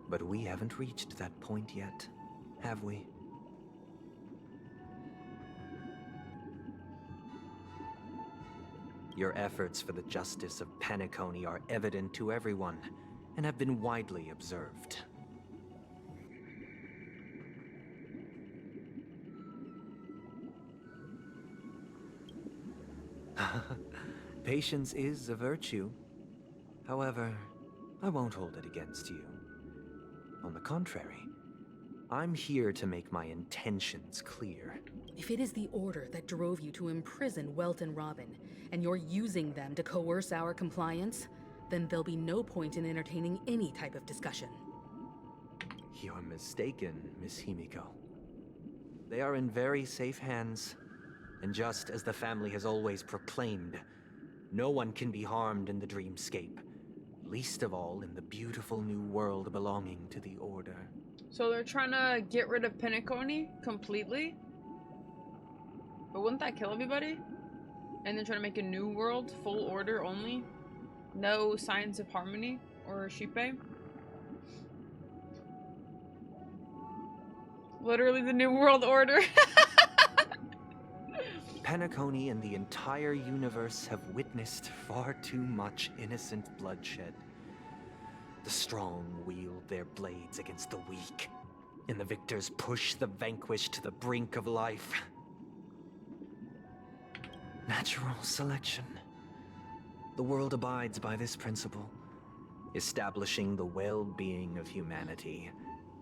[SPEAKER 5] But we haven't reached that point yet, have we? Your efforts for the justice of Penacony are evident to everyone, and have been widely observed. Patience is a virtue. However, I won't hold it against you. On the contrary, I'm here to make my intentions clear.
[SPEAKER 3] If it is the Order that drove you to imprison Welt and Robin, and you're using them to coerce our compliance, then there'll be no point in entertaining any type of discussion.
[SPEAKER 5] You're mistaken, Miss Himiko. They are in very safe hands, and just as the family has always proclaimed, no one can be harmed in the dreamscape, least of all in the beautiful new world belonging to the Order.
[SPEAKER 1] So they're trying to get rid of Penacony completely? But wouldn't that kill everybody? And they're trying to make a new world, full order only? No signs of harmony or Shipe? Literally the new world order.
[SPEAKER 5] Penacony and the entire universe have witnessed far too much innocent bloodshed. The strong wield their blades against the weak, and the victors push the vanquished to the brink of life. Natural selection. The world abides by this principle, establishing the well-being of humanity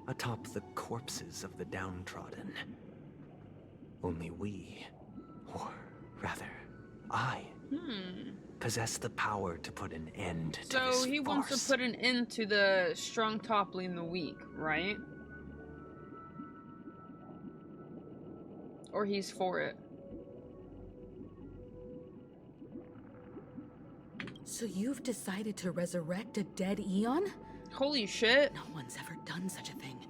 [SPEAKER 5] atop the corpses of the downtrodden. Only we, or rather, I, possess the power to put an end to this
[SPEAKER 1] So he wants to put an end to the strong toppling the weak, right? Or he's for it.
[SPEAKER 3] So you've decided to resurrect a dead Eon?
[SPEAKER 1] Holy shit.
[SPEAKER 3] No one's ever done such a thing.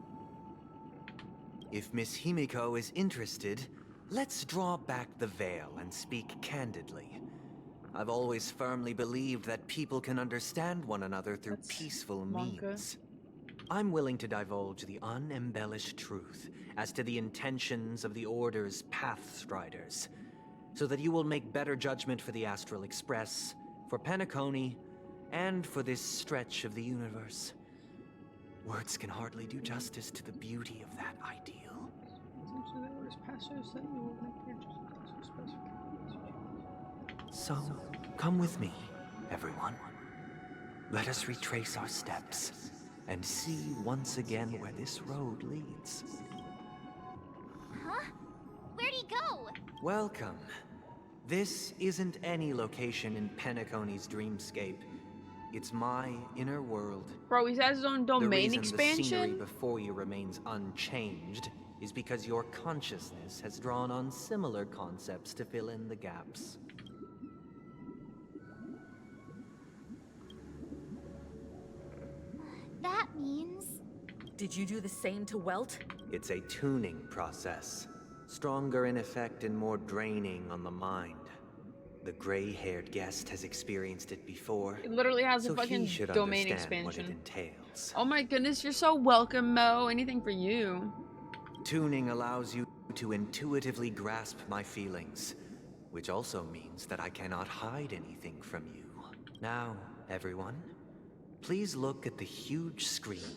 [SPEAKER 5] If Miss Himiko is interested, let's draw back the veil and speak candidly. I've always firmly believed that people can understand one another through peaceful means. I'm willing to divulge the unembellished truth as to the intentions of the Order's Pathstriders, so that you will make better judgment for the Astral Express, for Penacony, and for this stretch of the universe. Words can hardly do justice to the beauty of that ideal. So, come with me, everyone. Let us retrace our steps and see once again where this road leads.
[SPEAKER 6] Huh? Where'd he go?
[SPEAKER 5] Welcome. This isn't any location in Penacony's dreamscape. It's my inner world.
[SPEAKER 1] Bro, he has his own domain
[SPEAKER 5] the reason the scenery
[SPEAKER 1] expansion?
[SPEAKER 5] before you remains unchanged is because your consciousness has drawn on similar concepts to fill in the gaps.
[SPEAKER 6] That means...
[SPEAKER 3] Did you do the same to Welt?
[SPEAKER 5] It's a tuning process. Stronger in effect and more draining on the mind. The gray-haired guest has experienced it before.
[SPEAKER 1] It literally has
[SPEAKER 5] so
[SPEAKER 1] a fucking
[SPEAKER 5] he should
[SPEAKER 1] domain
[SPEAKER 5] understand what it
[SPEAKER 1] expansion.
[SPEAKER 5] entails.
[SPEAKER 1] Oh my goodness, you're so welcome, Mo. Anything for you.
[SPEAKER 5] Tuning allows you to intuitively grasp my feelings, which also means that I cannot hide anything from you. Now, everyone, please look at the huge screen.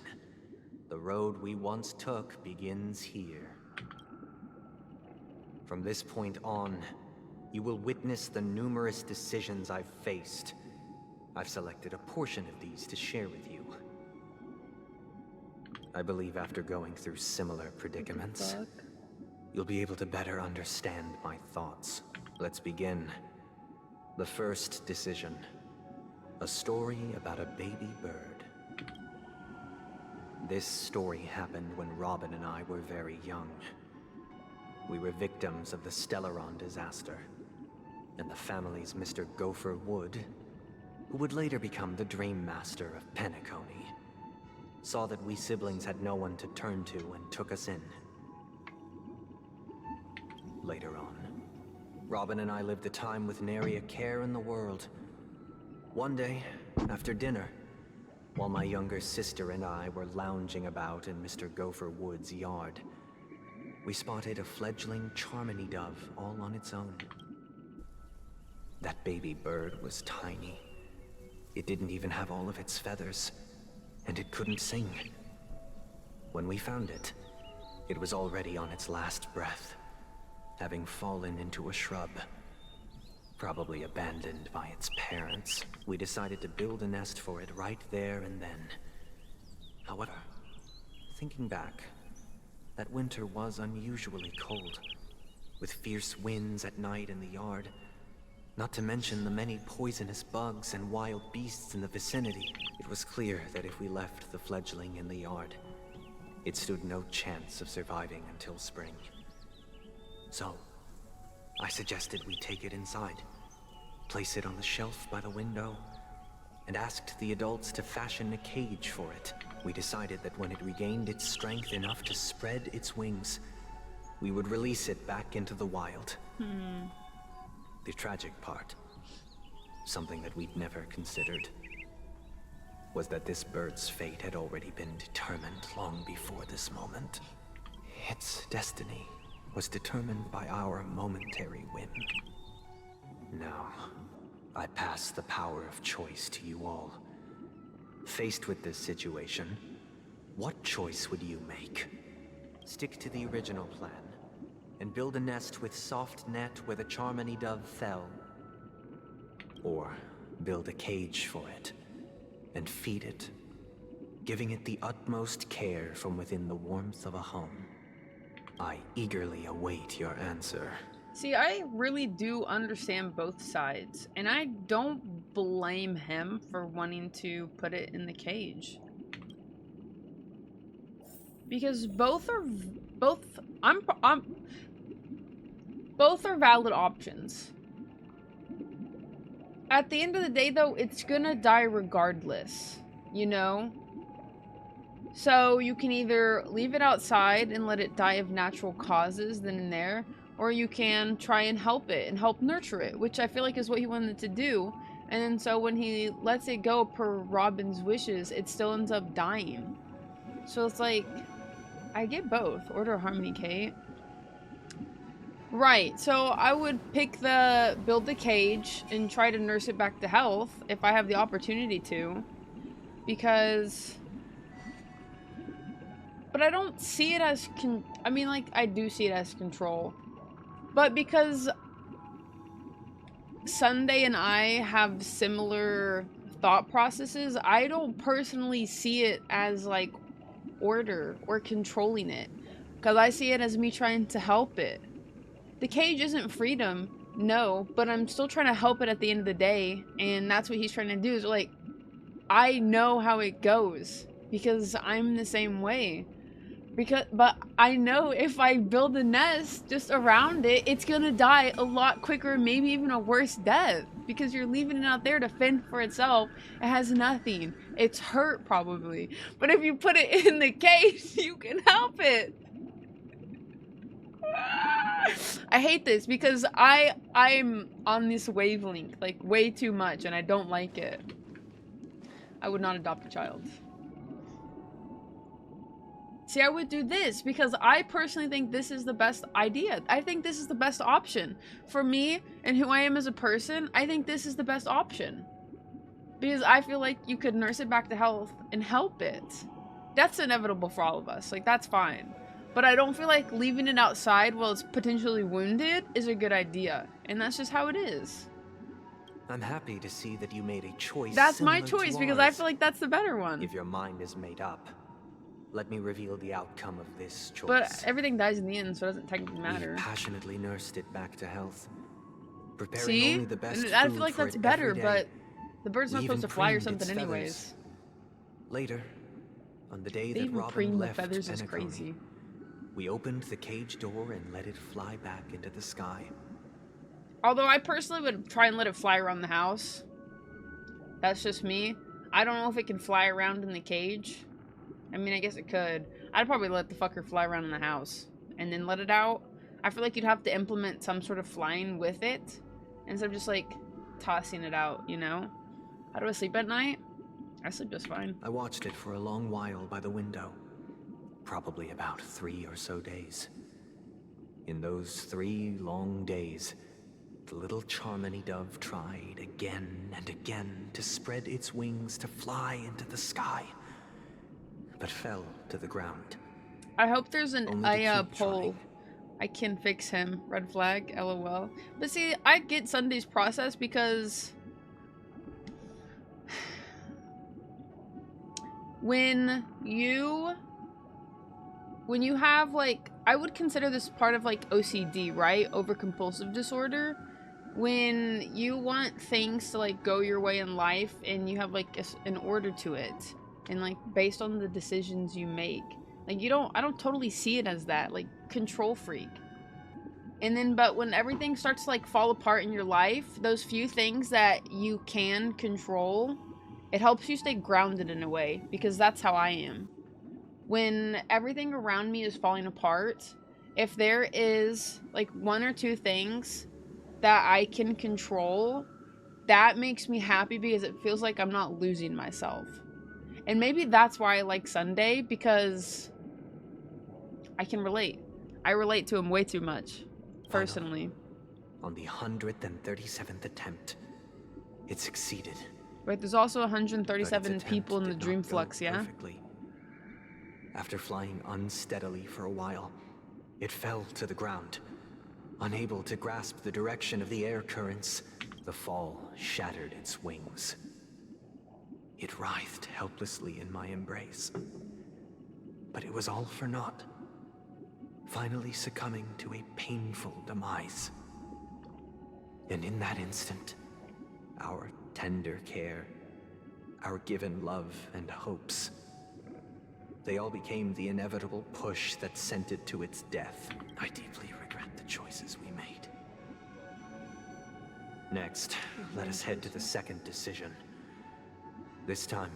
[SPEAKER 5] The road we once took begins here. From this point on, you will witness the numerous decisions I've faced. I've selected a portion of these to share with you. I believe after going through similar predicaments, you'll be able to better understand my thoughts. Let's begin. The first decision. A story about a baby bird. This story happened when Robin and I were very young. We were victims of the Stellaron disaster, and the family's Mr. Gopher Wood, who would later become the Dream Master of Penacony, saw that we siblings had no one to turn to and took us in. Later on, Robin and I lived a time with nary a care in the world. One day, after dinner, while my younger sister and I were lounging about in Mr. Gopher Wood's yard, we spotted a fledgling Charmony dove all on its own. That baby bird was tiny. It didn't even have all of its feathers, and it couldn't sing. When we found it, it was already on its last breath, having fallen into a shrub. Probably abandoned by its parents. We decided to build a nest for it right there and then. However, thinking back, that winter was unusually cold, with fierce winds at night in the yard, not to mention the many poisonous bugs and wild beasts in the vicinity. It was clear that if we left the fledgling in the yard, it stood no chance of surviving until spring. So, I suggested we take it inside, place it on the shelf by the window, and asked the adults to fashion a cage for it. We decided that when it regained its strength enough to spread its wings, we would release it back into the wild. The tragic part, something that we'd never considered, was that this bird's fate had already been determined long before this moment. Its destiny was determined by our momentary whim. Now, I pass the power of choice to you all. Faced with this situation, what choice would you make? Stick to the original plan, and build a nest with soft net where the Charmony dove fell. Or build a cage for it, and feed it, giving it the utmost care from within the warmth of a home. I eagerly await your answer.
[SPEAKER 1] See, I really do understand both sides, and I don't blame him for wanting to put it in the cage. Because both are valid options. At the end of the day, though, it's gonna die regardless, you know? So you can either leave it outside and let it die of natural causes then and there, or you can try and help it and help nurture it, which I feel like is what he wanted to do. And then so when he lets it go per Robin's wishes, it still ends up dying. So it's like, I get both. Order of Harmony, Kate. Right, so I would build the cage and try to nurse it back to health if I have the opportunity to. Because... But I don't see it as I mean, like, I do see it as control. But because Sunday and I have similar thought processes, I don't personally see it as, like, order or controlling it. Because I see it as me trying to help it. The cage isn't freedom, no, but I'm still trying to help it at the end of the day. And that's what he's trying to do, is, like, I know how it goes. Because I'm the same way. But I know if I build a nest just around it, it's gonna die a lot quicker, maybe even a worse death. Because you're leaving it out there to fend for itself. It has nothing. It's hurt, probably. But if you put it in the cage, you can help it. I hate this because I'm on this wavelength like way too much and I don't like it. I would not adopt a child. See, I would do this because I personally think this is the best idea. I think this is the best option. For me and who I am as a person, I think this is the best option. Because I feel like you could nurse it back to health and help it. That's inevitable for all of us. Like, that's fine. But I don't feel like leaving it outside while it's potentially wounded is a good idea. And that's just how it is.
[SPEAKER 5] I'm happy to see that you made a choice.
[SPEAKER 1] That's my
[SPEAKER 5] similar
[SPEAKER 1] choice
[SPEAKER 5] to
[SPEAKER 1] because I
[SPEAKER 5] ours.
[SPEAKER 1] feel like that's the better one.
[SPEAKER 5] If your mind is made up, let me reveal the outcome of this choice.
[SPEAKER 1] But everything dies in the end, so it doesn't technically matter.
[SPEAKER 5] We passionately nursed it back to health. Preparing
[SPEAKER 1] See?
[SPEAKER 5] only the best
[SPEAKER 1] And I
[SPEAKER 5] food
[SPEAKER 1] feel like
[SPEAKER 5] for
[SPEAKER 1] that's
[SPEAKER 5] it
[SPEAKER 1] better,
[SPEAKER 5] every day.
[SPEAKER 1] but the bird's not
[SPEAKER 5] We
[SPEAKER 1] supposed
[SPEAKER 5] even
[SPEAKER 1] to fly or
[SPEAKER 5] preened its
[SPEAKER 1] something
[SPEAKER 5] feathers.
[SPEAKER 1] anyways.
[SPEAKER 5] Later, on the day
[SPEAKER 1] They
[SPEAKER 5] that
[SPEAKER 1] even
[SPEAKER 5] Robin
[SPEAKER 1] preen the
[SPEAKER 5] left
[SPEAKER 1] feathers is
[SPEAKER 5] Penacony,
[SPEAKER 1] crazy.
[SPEAKER 5] we opened the cage door and let it fly back into the sky.
[SPEAKER 1] Although I personally would try and let it fly around the house. That's just me. I don't know if it can fly around in the cage. I mean, I guess it could. I'd probably let the fucker fly around in the house and then let it out. I feel like you'd have to implement some sort of flying with it instead of just like tossing it out, you know? How do I sleep at night? I sleep just fine.
[SPEAKER 5] I watched it for a long while by the window. Probably about 3 or so days. In those 3 long days, the little Charmony dove tried again and again to spread its wings to fly into the sky, but fell to the ground.
[SPEAKER 1] I hope there's an
[SPEAKER 5] Only to keep
[SPEAKER 1] poll.
[SPEAKER 5] trying.
[SPEAKER 1] I can fix him. Red flag, LOL. But see, I get Sunday's process because when you have like, I would consider this part of like OCD, right? Over compulsive disorder. When you want things to like go your way in life and you have like an order to it and like based on the decisions you make. Like I don't totally see it as that, like control freak. And then, but when everything starts to like fall apart in your life, those few things that you can control, it helps you stay grounded in a way because that's how I am. When everything around me is falling apart, if there is like 1 or 2 things that I can control, that makes me happy because it feels like I'm not losing myself. And maybe that's why I like Sunday, because I can relate. I relate to him way too much, personally.
[SPEAKER 5] On the 137th attempt, it succeeded.
[SPEAKER 1] Right, there's also 137
[SPEAKER 5] attempt
[SPEAKER 1] people in the
[SPEAKER 5] did not
[SPEAKER 1] dream
[SPEAKER 5] go
[SPEAKER 1] flux, yeah?
[SPEAKER 5] perfectly. After flying unsteadily for a while, it fell to the ground. Unable to grasp the direction of the air currents, the fall shattered its wings. It writhed helplessly in my embrace. But it was all for naught, finally succumbing to a painful demise. And in that instant, our tender care, our given love and hopes, they all became the inevitable push that sent it to its death. I deeply regret the choices we made. Next, let us head to the second decision. This time,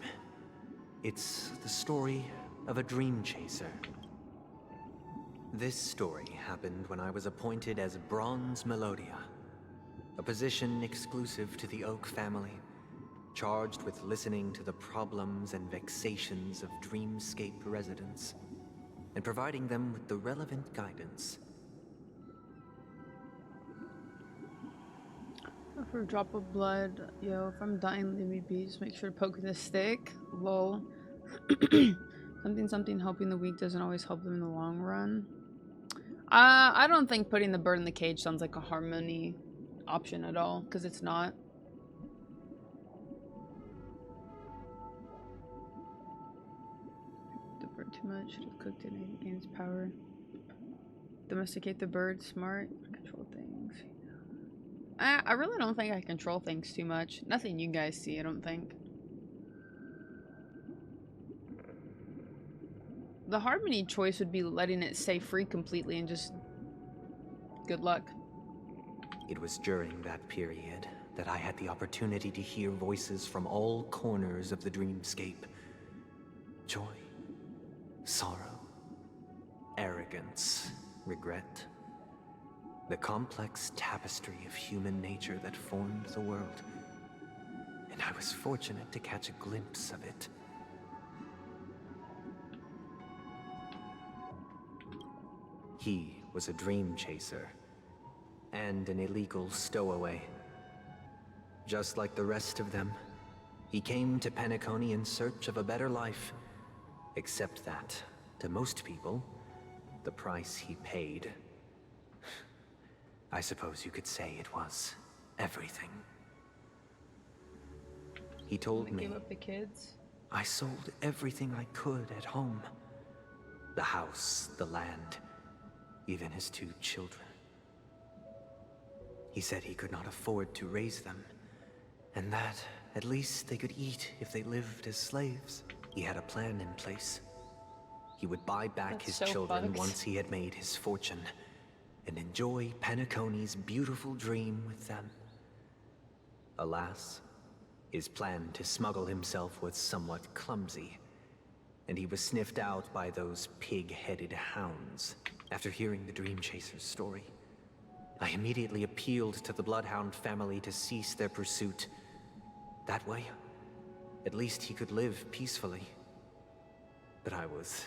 [SPEAKER 5] it's the story of a dream chaser. This story happened when I was appointed as Bronze Melodia, a position exclusive to the Oak family, charged with listening to the problems and vexations of dreamscape residents, and providing them with the relevant guidance.
[SPEAKER 1] For a drop of blood, yo, if I'm dying, leave me be. Just make sure to poke with a stick. Lol. Something helping the weak doesn't always help them in the long run. I don't think putting the bird in the cage sounds like a harmony option at all, because it's not. The bird too much, should have cooked it and gains power. Domesticate the bird, smart, control things. I really don't think I control things too much. Nothing you guys see, I don't think. The harmony choice would be letting it stay free completely and just good luck.
[SPEAKER 5] It was during that period that I had the opportunity to hear voices from all corners of the dreamscape. Joy, sorrow, arrogance, regret. The complex tapestry of human nature that formed the world. And I was fortunate to catch a glimpse of it. He was a dream chaser, and an illegal stowaway. Just like the rest of them, he came to Penacony in search of a better life. Except that, to most people, the price he paid, I suppose you could say it was everything. He told me,
[SPEAKER 1] give up the kids.
[SPEAKER 5] I sold everything I could at home. The house, the land, even his 2 children. He said he could not afford to raise them, and that at least they could eat if they lived as slaves. He had a plan in place. He would buy back his children once he had made his fortune, and enjoy Penacony's beautiful dream with them. Alas, his plan to smuggle himself was somewhat clumsy, and he was sniffed out by those pig-headed hounds. After hearing the Dream Chaser's story, I immediately appealed to the Bloodhound family to cease their pursuit. That way, at least he could live peacefully. But I was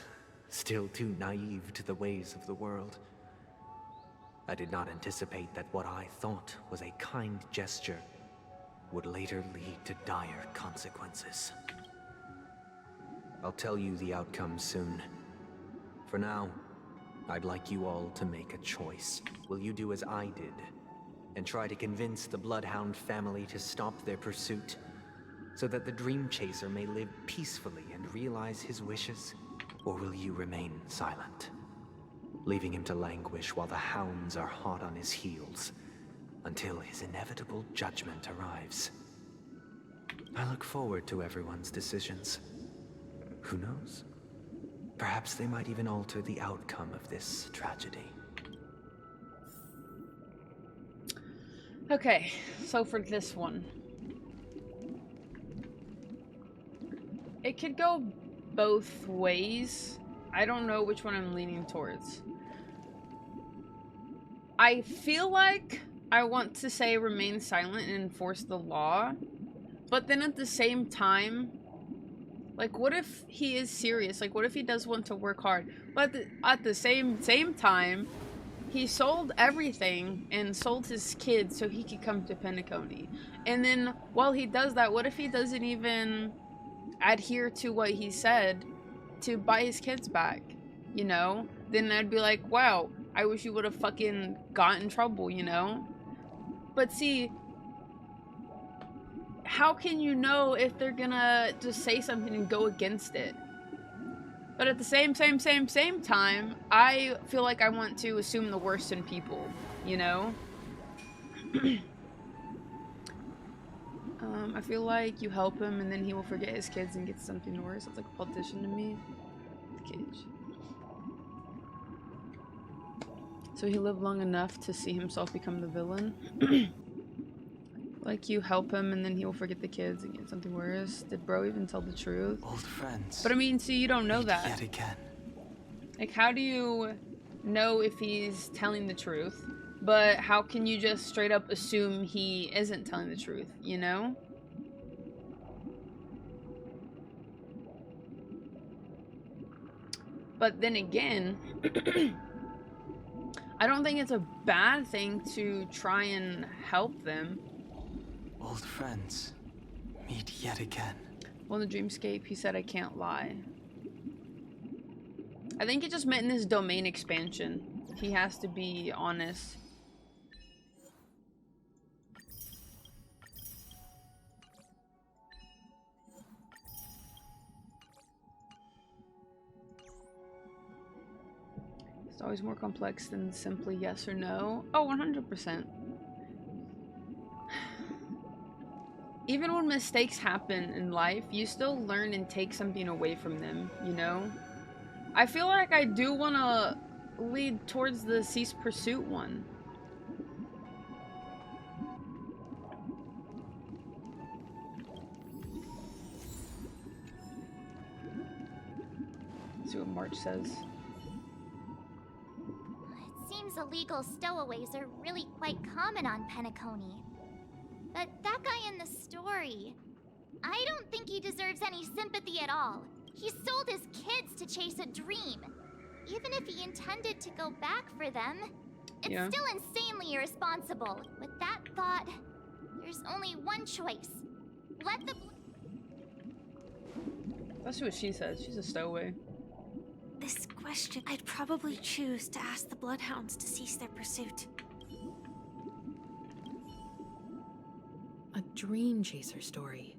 [SPEAKER 5] still too naive to the ways of the world. I did not anticipate that what I thought was a kind gesture would later lead to dire consequences. I'll tell you the outcome soon. For now, I'd like you all to make a choice. Will you do as I did, and try to convince the Bloodhound family to stop their pursuit, so that the Dream Chaser may live peacefully and realize his wishes? Or will you remain silent, leaving him to languish while the hounds are hot on his heels, until his inevitable judgment arrives? I look forward to everyone's decisions. Who knows? Perhaps they might even alter the outcome of this tragedy.
[SPEAKER 1] Okay, so for this one, it could go both ways. I don't know which one I'm leaning towards. I feel like I want to say remain silent and enforce the law, but then at the same time, like, what if he is serious? Like, what if he does want to work hard? But at the same time, he sold everything and sold his kids so he could come to Penacony. And then while he does that, what if he doesn't even adhere to what he said to buy his kids back? You know? Then I'd be like, wow, I wish you would have fucking got in trouble, you know? But see, how can you know if they're gonna just say something and go against it? But at the same time, I feel like I want to assume the worst in people, you know? I feel like you help him and then he will forget his kids and get something worse. It's like a politician to me. The cage. So he lived long enough to see himself become the villain. Like, you help him and then he'll forget the kids and get something worse. Did bro even tell the truth?
[SPEAKER 5] Old friends.
[SPEAKER 1] But I mean, see, you don't know that.
[SPEAKER 5] Yet again.
[SPEAKER 1] Like, how do you know if he's telling the truth? But how can you just straight up assume he isn't telling the truth, you know? But then again, I don't think it's a bad thing to try and help them.
[SPEAKER 5] Old friends, meet yet again.
[SPEAKER 1] Well, in the dreamscape, he said, I can't lie. I think it just meant in this domain expansion. He has to be honest. It's always more complex than simply yes or no. Oh, 100%. Even when mistakes happen in life, you still learn and take something away from them, you know? I feel like I do want to lead towards the cease pursuit one. Let's see what March says.
[SPEAKER 6] It seems these illegal stowaways are really quite common on Penacony. But that guy in the story, I don't think he deserves any sympathy at all. He sold his kids to chase a dream. Even if he intended to go back for them, it's still insanely irresponsible. With that thought, there's only one choice. Let the...
[SPEAKER 1] That's what she says. She's a stowaway.
[SPEAKER 17] This question, I'd probably choose to ask the Bloodhounds to cease their pursuit.
[SPEAKER 3] A dream chaser story.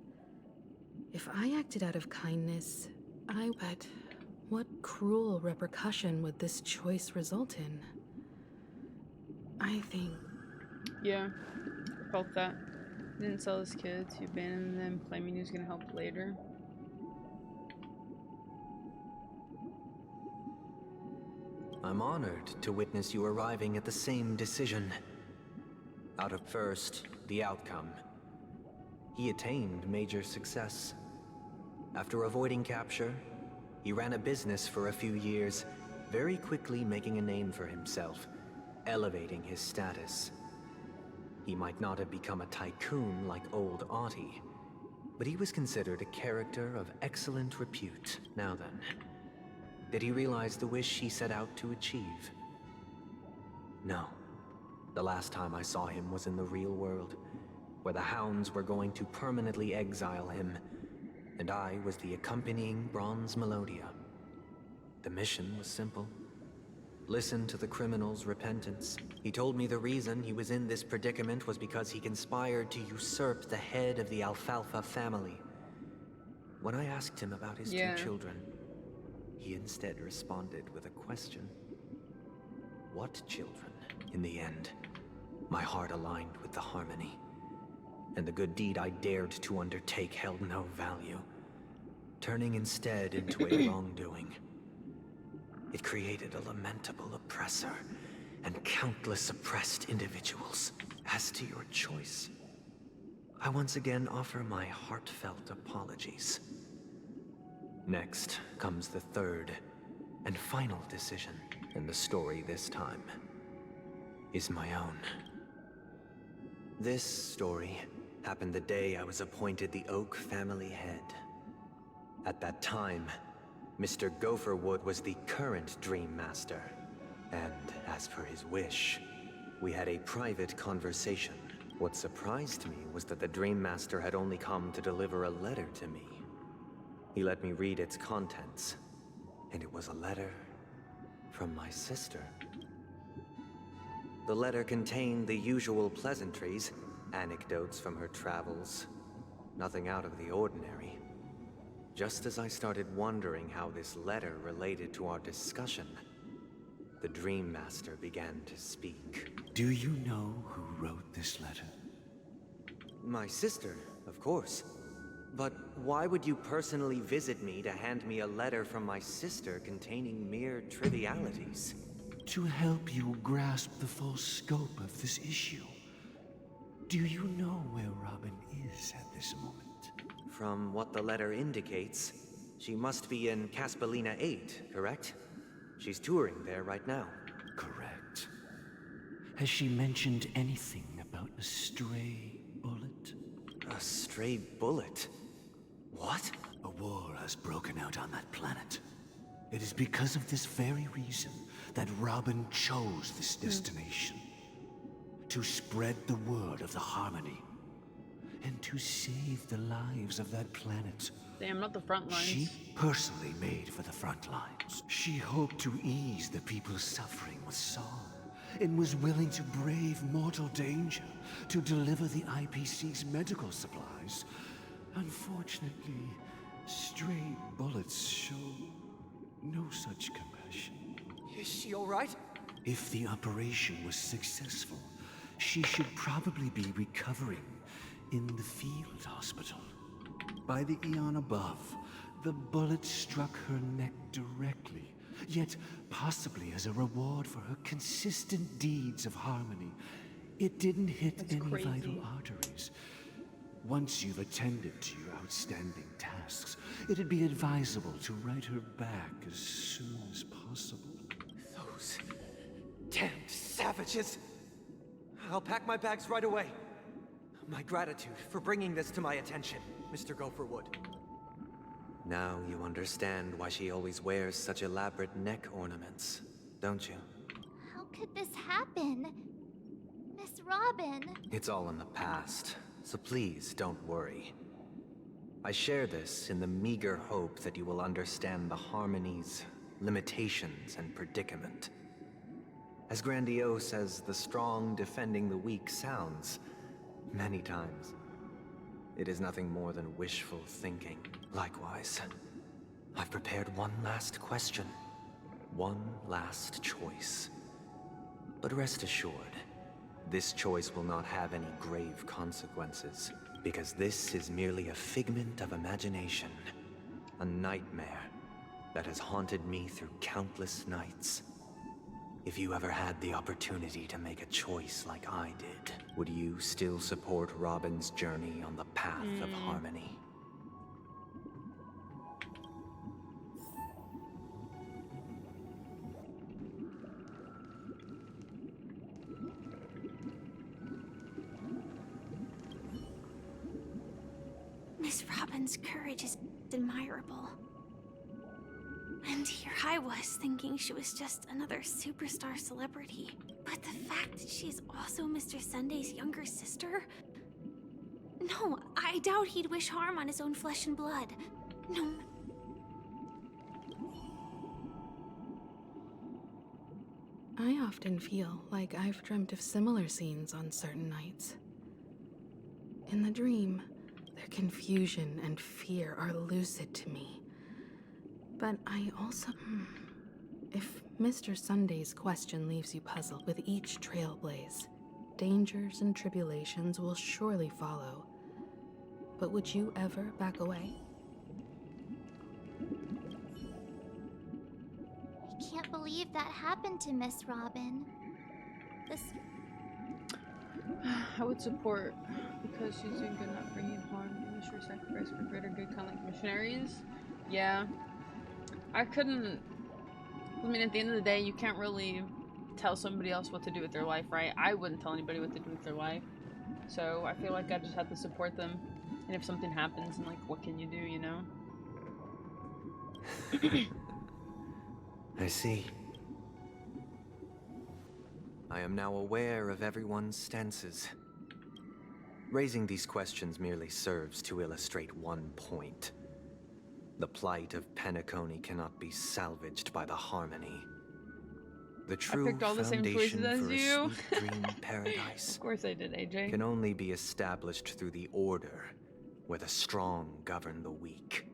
[SPEAKER 3] If I acted out of kindness, but what cruel repercussion would this choice result in? I think...
[SPEAKER 1] Yeah, felt that. He didn't sell his kids, he abandoned them, claiming he was gonna help later.
[SPEAKER 5] I'm honored to witness you arriving at the same decision. Out of first, the outcome. He attained major success. After avoiding capture, he ran a business for a few years, very quickly making a name for himself, elevating his status. He might not have become a tycoon like old Audie, but he was considered a character of excellent repute. Now then, did he realize the wish he set out to achieve? No. The last time I saw him was in the real world, where the hounds were going to permanently exile him, and I was the accompanying bronze Melodia. The mission was simple. Listen to the criminal's repentance. He told me the reason he was in this predicament was because he conspired to usurp the head of the Alfalfa family. When I asked him about his two children, he instead responded with a question. What children? In the end, my heart aligned with the harmony, and the good deed I dared to undertake held no value, turning instead into a wrongdoing. It created a lamentable oppressor and countless oppressed individuals. As to your choice, I once again offer my heartfelt apologies. Next comes the third and final decision, and the story this time is my own. This story happened the day I was appointed the Oak family head. At that time, Mr. Gopherwood was the current Dream Master, and as per his wish, we had a private conversation. What surprised me was that the Dream Master had only come to deliver a letter to me. He let me read its contents, and it was a letter from my sister. The letter contained the usual pleasantries, anecdotes from her travels, nothing out of the ordinary. Just as I started wondering how this letter related to our discussion, the Dream Master began to speak.
[SPEAKER 18] Do you know who wrote this letter?
[SPEAKER 5] My sister, of course. But why would you personally visit me to hand me a letter from my sister containing mere trivialities?
[SPEAKER 18] To help you grasp the full scope of this issue. Do you know where Robin is at this moment?
[SPEAKER 5] From what the letter indicates, she must be in Caspelina 8, correct? She's touring there right now.
[SPEAKER 18] Correct. Has she mentioned anything about a stray bullet?
[SPEAKER 5] A stray bullet? What?
[SPEAKER 18] A war has broken out on that planet. It is because of this very reason that Robin chose this destination. To spread the word of the harmony. And to save the lives of that planet.
[SPEAKER 1] Damn, not the front lines.
[SPEAKER 18] She personally made for the front lines. She hoped to ease the people's suffering with song, and was willing to brave mortal danger to deliver the IPC's medical supplies. Unfortunately, stray bullets show no such compassion.
[SPEAKER 12] Is she all right?
[SPEAKER 18] If the operation was successful, she should probably be recovering in the field hospital. By the eon above, the bullet struck her neck directly, yet possibly as a reward for her consistent deeds of harmony. It didn't hit any vital arteries. Once you've attended to your outstanding tasks, it'd be advisable to write her back as soon as possible.
[SPEAKER 5] Those damned savages! I'll pack my bags right away. My gratitude for bringing this to my attention, Mr. Gopherwood. Now you understand why she always wears such elaborate neck ornaments, don't you?
[SPEAKER 6] How could this happen? Miss Robin.
[SPEAKER 5] It's all in the past, so please don't worry. I share this in the meager hope that you will understand the harmony's limitations and predicament. As grandiose as the strong defending the weak sounds, many times, it is nothing more than wishful thinking. Likewise, I've prepared one last question, one last choice. But rest assured, this choice will not have any grave consequences, because this is merely a figment of imagination, a nightmare that has haunted me through countless nights. If you ever had the opportunity to make a choice like I did, would you still support Robin's journey on the path of harmony?
[SPEAKER 19] Miss Robin's courage is admirable. And here I was thinking she was just another superstar celebrity. But the fact that she's also Mr. Sunday's younger sister? No, I doubt he'd wish harm on his own flesh and blood. No.
[SPEAKER 3] I often feel like I've dreamt of similar scenes on certain nights. In the dream, their confusion and fear are lucid to me. But I also... If Mr. Sunday's question leaves you puzzled with each trailblaze, dangers and tribulations will surely follow. But would you ever back away?
[SPEAKER 6] I can't believe that happened to Miss Robin. This...
[SPEAKER 1] I would support, because she's doing good, not bringing harm, and ensure sacrifice for greater good, kind of like missionaries. Yeah. I couldn't... I mean, at the end of the day, you can't really tell somebody else what to do with their life, right? I wouldn't tell anybody what to do with their life. So I feel like I just have to support them. And if something happens, and like, what can you do, you know?
[SPEAKER 5] I see. I am now aware of everyone's stances. Raising these questions merely serves to illustrate one point. The plight of Penacony cannot be salvaged by the harmony. The true
[SPEAKER 1] I picked all the same
[SPEAKER 5] foundation
[SPEAKER 1] choices as
[SPEAKER 5] for
[SPEAKER 1] you.
[SPEAKER 5] a sweet dream paradise
[SPEAKER 1] Of course I did, AJ.
[SPEAKER 5] can only be established through the order where the strong govern the weak.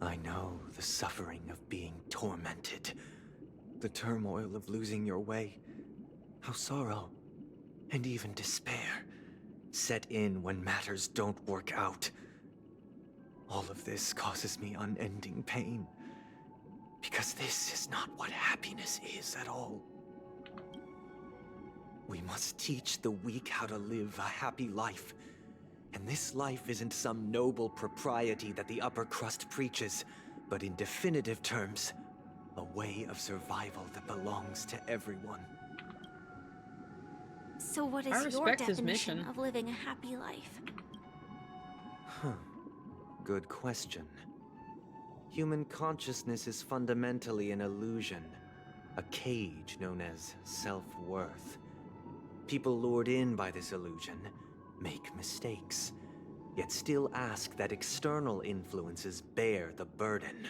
[SPEAKER 5] I know the suffering of being tormented, the turmoil of losing your way, how sorrow and even despair set in when matters don't work out. All of this causes me unending pain, because this is not what happiness is at all. We must teach the weak how to live a happy life. And this life isn't some noble propriety that the upper crust preaches, but in definitive terms, a way of survival that belongs to everyone.
[SPEAKER 19] So what
[SPEAKER 1] I
[SPEAKER 19] is your
[SPEAKER 1] respect his
[SPEAKER 19] definition
[SPEAKER 1] mission.
[SPEAKER 19] of living a happy life?
[SPEAKER 5] Good question. Human consciousness is fundamentally an illusion, a cage known as self-worth. People lured in by this illusion make mistakes, yet still ask that external influences bear the burden.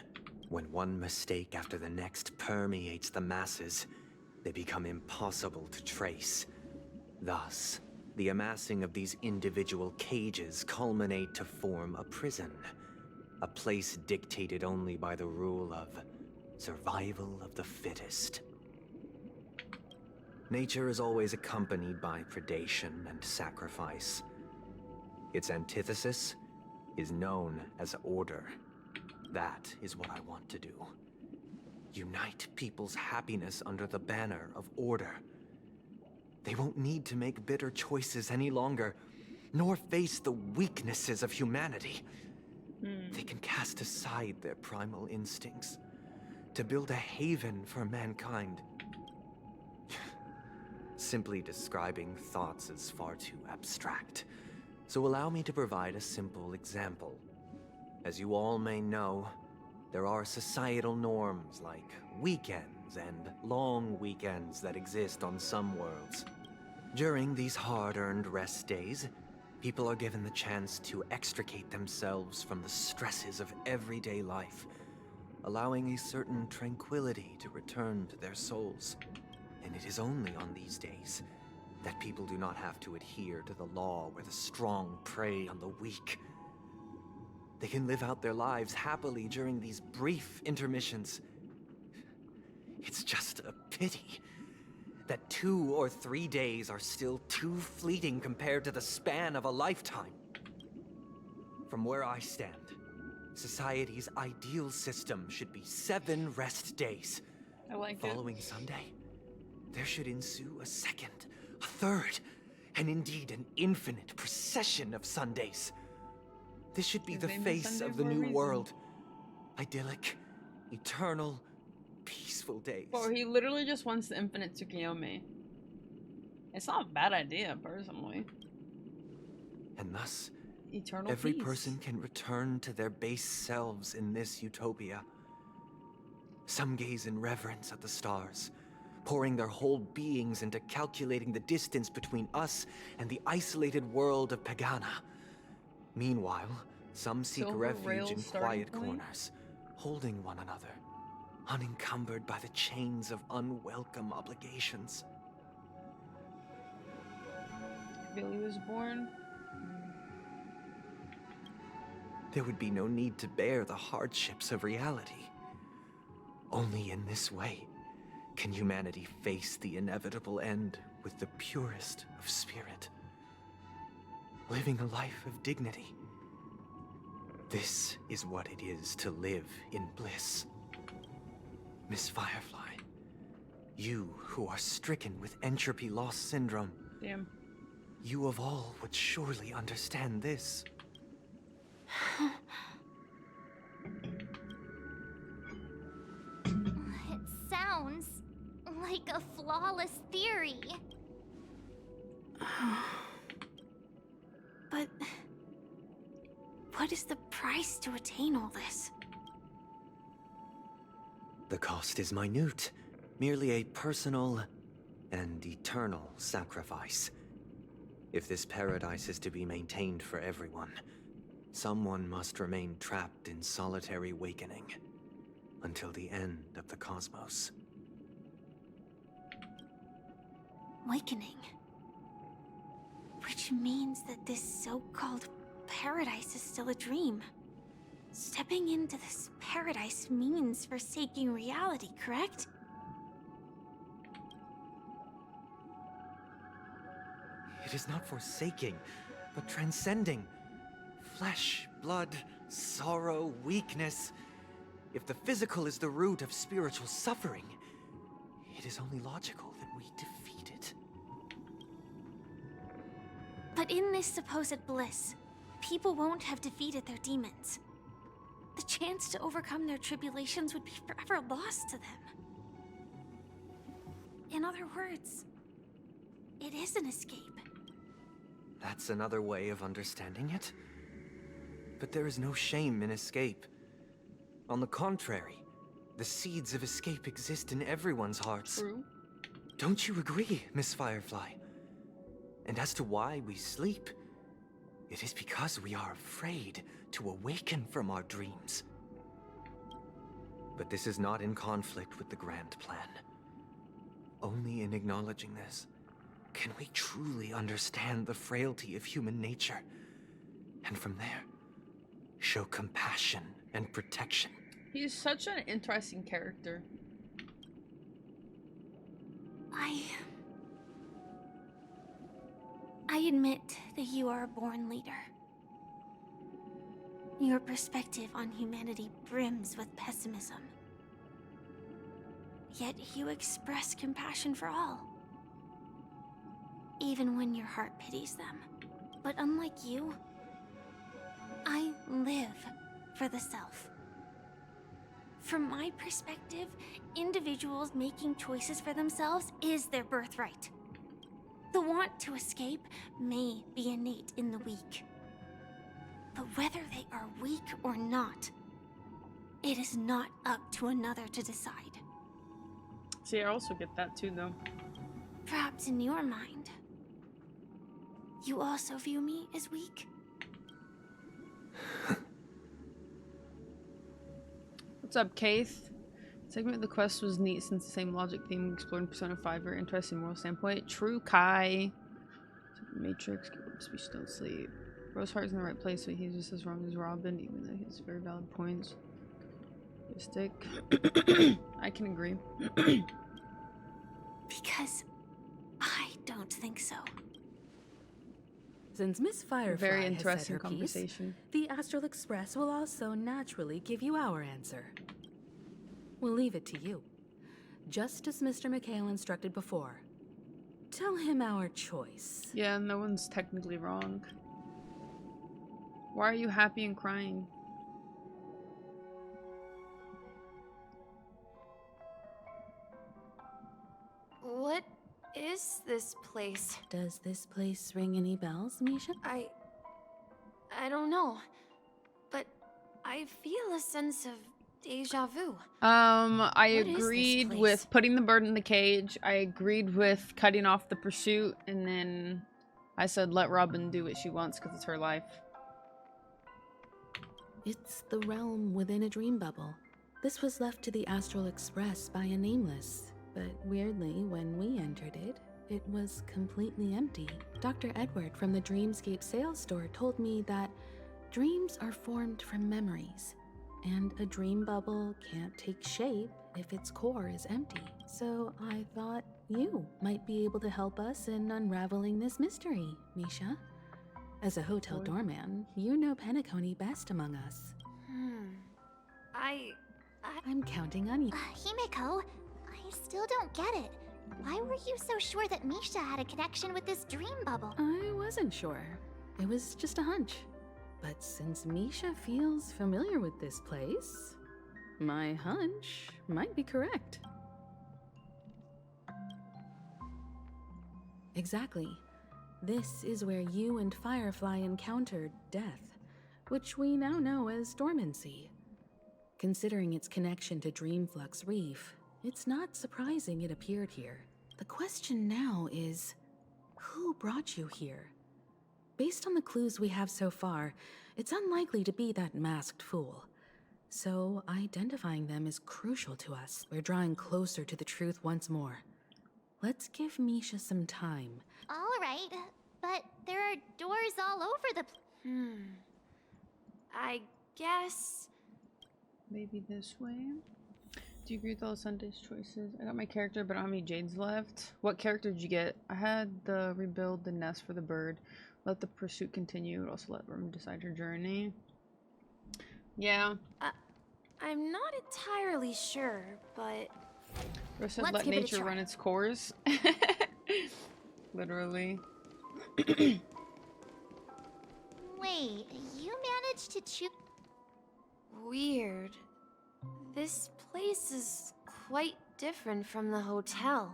[SPEAKER 5] When one mistake after the next permeates the masses, they become impossible to trace. Thus, the amassing of these individual cages culminate to form a prison, a place dictated only by the rule of survival of the fittest. Nature is always accompanied by predation and sacrifice. Its antithesis is known as order. That is what I want to do. Unite people's happiness under the banner of order. They won't need to make bitter choices any longer. nor face the weaknesses of humanity. They can cast aside their primal instincts to build a haven for mankind. Simply describing thoughts is far too abstract, so allow me to provide a simple example. As you all may know, there are societal norms like weekends and long weekends that exist on some worlds. During these hard-earned rest days, people are given the chance to extricate themselves from the stresses of everyday life, allowing a certain tranquility to return to their souls. And it is only on these days that people do not have to adhere to the law where the strong prey on the weak. They can live out their lives happily during these brief intermissions. It's just a pity that 2 or 3 days are still too fleeting compared to the span of a lifetime. From where I stand, society's ideal system should be 7 rest days.
[SPEAKER 1] I like
[SPEAKER 5] Following Sunday, there should ensue a second, a third, and indeed an infinite procession of Sundays. This should be the face of the new world. Idyllic, eternal, peaceful days.
[SPEAKER 1] Or he literally just wants the infinite Tsukiyomi. It's not a bad idea, personally.
[SPEAKER 5] And thus,
[SPEAKER 1] Eternal
[SPEAKER 5] every
[SPEAKER 1] peace.
[SPEAKER 5] person can return to their base selves in this utopia. Some gaze in reverence at the stars, pouring their whole beings into calculating the distance between us and the isolated world of Pagana. Meanwhile, some seek
[SPEAKER 1] Silver
[SPEAKER 5] refuge
[SPEAKER 1] rail
[SPEAKER 5] in
[SPEAKER 1] starting
[SPEAKER 5] quiet
[SPEAKER 1] point?
[SPEAKER 5] corners, holding one another, unencumbered by the chains of unwelcome obligations.
[SPEAKER 1] Billy was born.
[SPEAKER 5] There would be no need to bear the hardships of reality. Only in this way can humanity face the inevitable end with the purest of spirit, living a life of dignity. This is what it is to live in bliss. Miss Firefly, you who are stricken with entropy loss syndrome,
[SPEAKER 1] Damn.
[SPEAKER 5] you of all would surely understand this.
[SPEAKER 6] It sounds like a flawless theory.
[SPEAKER 19] But what is the price to attain all this?
[SPEAKER 5] The cost is minute, merely a personal and eternal sacrifice. If this paradise is to be maintained for everyone, someone must remain trapped in solitary awakening until the end of the cosmos.
[SPEAKER 19] Awakening. Which means that this so-called paradise is still a dream. Stepping into this paradise means forsaking reality, correct?
[SPEAKER 5] It is not forsaking, but transcending. Flesh, blood, sorrow, weakness. If the physical is the root of spiritual suffering, it is only logical that we defeat it.
[SPEAKER 19] But in this supposed bliss, people won't have defeated their demons. The chance to overcome their tribulations would be forever lost to them. In other words, it is an escape.
[SPEAKER 5] That's another way of understanding it. But there is no shame in escape. On the contrary, the seeds of escape exist in everyone's hearts.
[SPEAKER 1] True.
[SPEAKER 5] Don't you agree, Miss Firefly? And as to why we sleep, it is because we are afraid to awaken from our dreams. But this is not in conflict with the grand plan. Only in acknowledging this can we truly understand the frailty of human nature, and from there, show compassion and protection.
[SPEAKER 1] He's such an interesting character.
[SPEAKER 19] I admit that you are a born leader. Your perspective on humanity brims with pessimism. Yet you express compassion for all, even when your heart pities them.
[SPEAKER 6] But unlike you, I live for the self. From my perspective, individuals making choices for themselves is their birthright. The want to escape may be innate in the weak. But whether they are weak or not, it is not up to another to decide.
[SPEAKER 1] See, I also get that too, though.
[SPEAKER 6] Perhaps in your mind, you also view me as weak?
[SPEAKER 1] What's up, Kaith? Segment of the quest was neat since the same logic theme explored in Persona 5. Very interesting moral standpoint. True Kai. Matrix. We still sleep. Roseheart's in the right place, but he's just as wrong as Robin, even though he has very valid points. Stick. I can agree.
[SPEAKER 6] Because I don't think so.
[SPEAKER 3] Since Miss Firefly
[SPEAKER 1] Very
[SPEAKER 3] has
[SPEAKER 1] interesting
[SPEAKER 3] said her
[SPEAKER 1] conversation.
[SPEAKER 3] piece, the Astral Express will also naturally give you our answer. We'll leave it to you. Just as Mr. McHale instructed before. Tell him our choice.
[SPEAKER 1] Yeah, no one's technically wrong. Why are you happy and crying?
[SPEAKER 2] What is this place?
[SPEAKER 3] Does this place ring any bells, Misha?
[SPEAKER 2] I don't know. But I feel a sense of deja vu.
[SPEAKER 1] I
[SPEAKER 2] What is this
[SPEAKER 1] agreed
[SPEAKER 2] place?
[SPEAKER 1] with putting the bird in the cage. I agreed with cutting off the pursuit, and then I said let Robin do what she wants because it's her life.
[SPEAKER 3] It's the realm within a dream bubble. This was left to the Astral Express by a nameless. But weirdly, when we entered it, it was completely empty. Dr. Edward from the Dreamscape sales store told me that dreams are formed from memories, and a dream bubble can't take shape if its core is empty. So I thought you might be able to help us in unraveling this mystery, Misha. As a hotel doorman, you know Penacony best among us. I'm counting on you.
[SPEAKER 6] Himeko, I still don't get it. Why were you so sure that Misha had a connection with this dream bubble?
[SPEAKER 3] I wasn't sure. It was just a hunch. But since Misha feels familiar with this place, my hunch might be correct. Exactly. This is where you and Firefly encountered death, which we now know as dormancy. Considering its connection to Dreamflux Reef, it's not surprising it appeared here. The question now is, who brought you here? Based on the clues we have so far, it's unlikely to be that masked fool. So identifying them is crucial to us. We're drawing closer to the truth once more. Let's give Misha some time.
[SPEAKER 6] All right, but there are doors all over the
[SPEAKER 2] I guess...
[SPEAKER 1] Maybe this way? Do you agree with all Sunday's choices? I got my character, but I don't have any Jades left. What character did you get? I had the rebuild the nest for the bird. Let the pursuit continue. Also let Rim decide her journey. Yeah.
[SPEAKER 2] I'm not entirely sure, but...
[SPEAKER 1] Rose said let nature run its course. Literally.
[SPEAKER 6] Wait, you managed to choose...
[SPEAKER 2] Weird. This place is quite different from the hotel.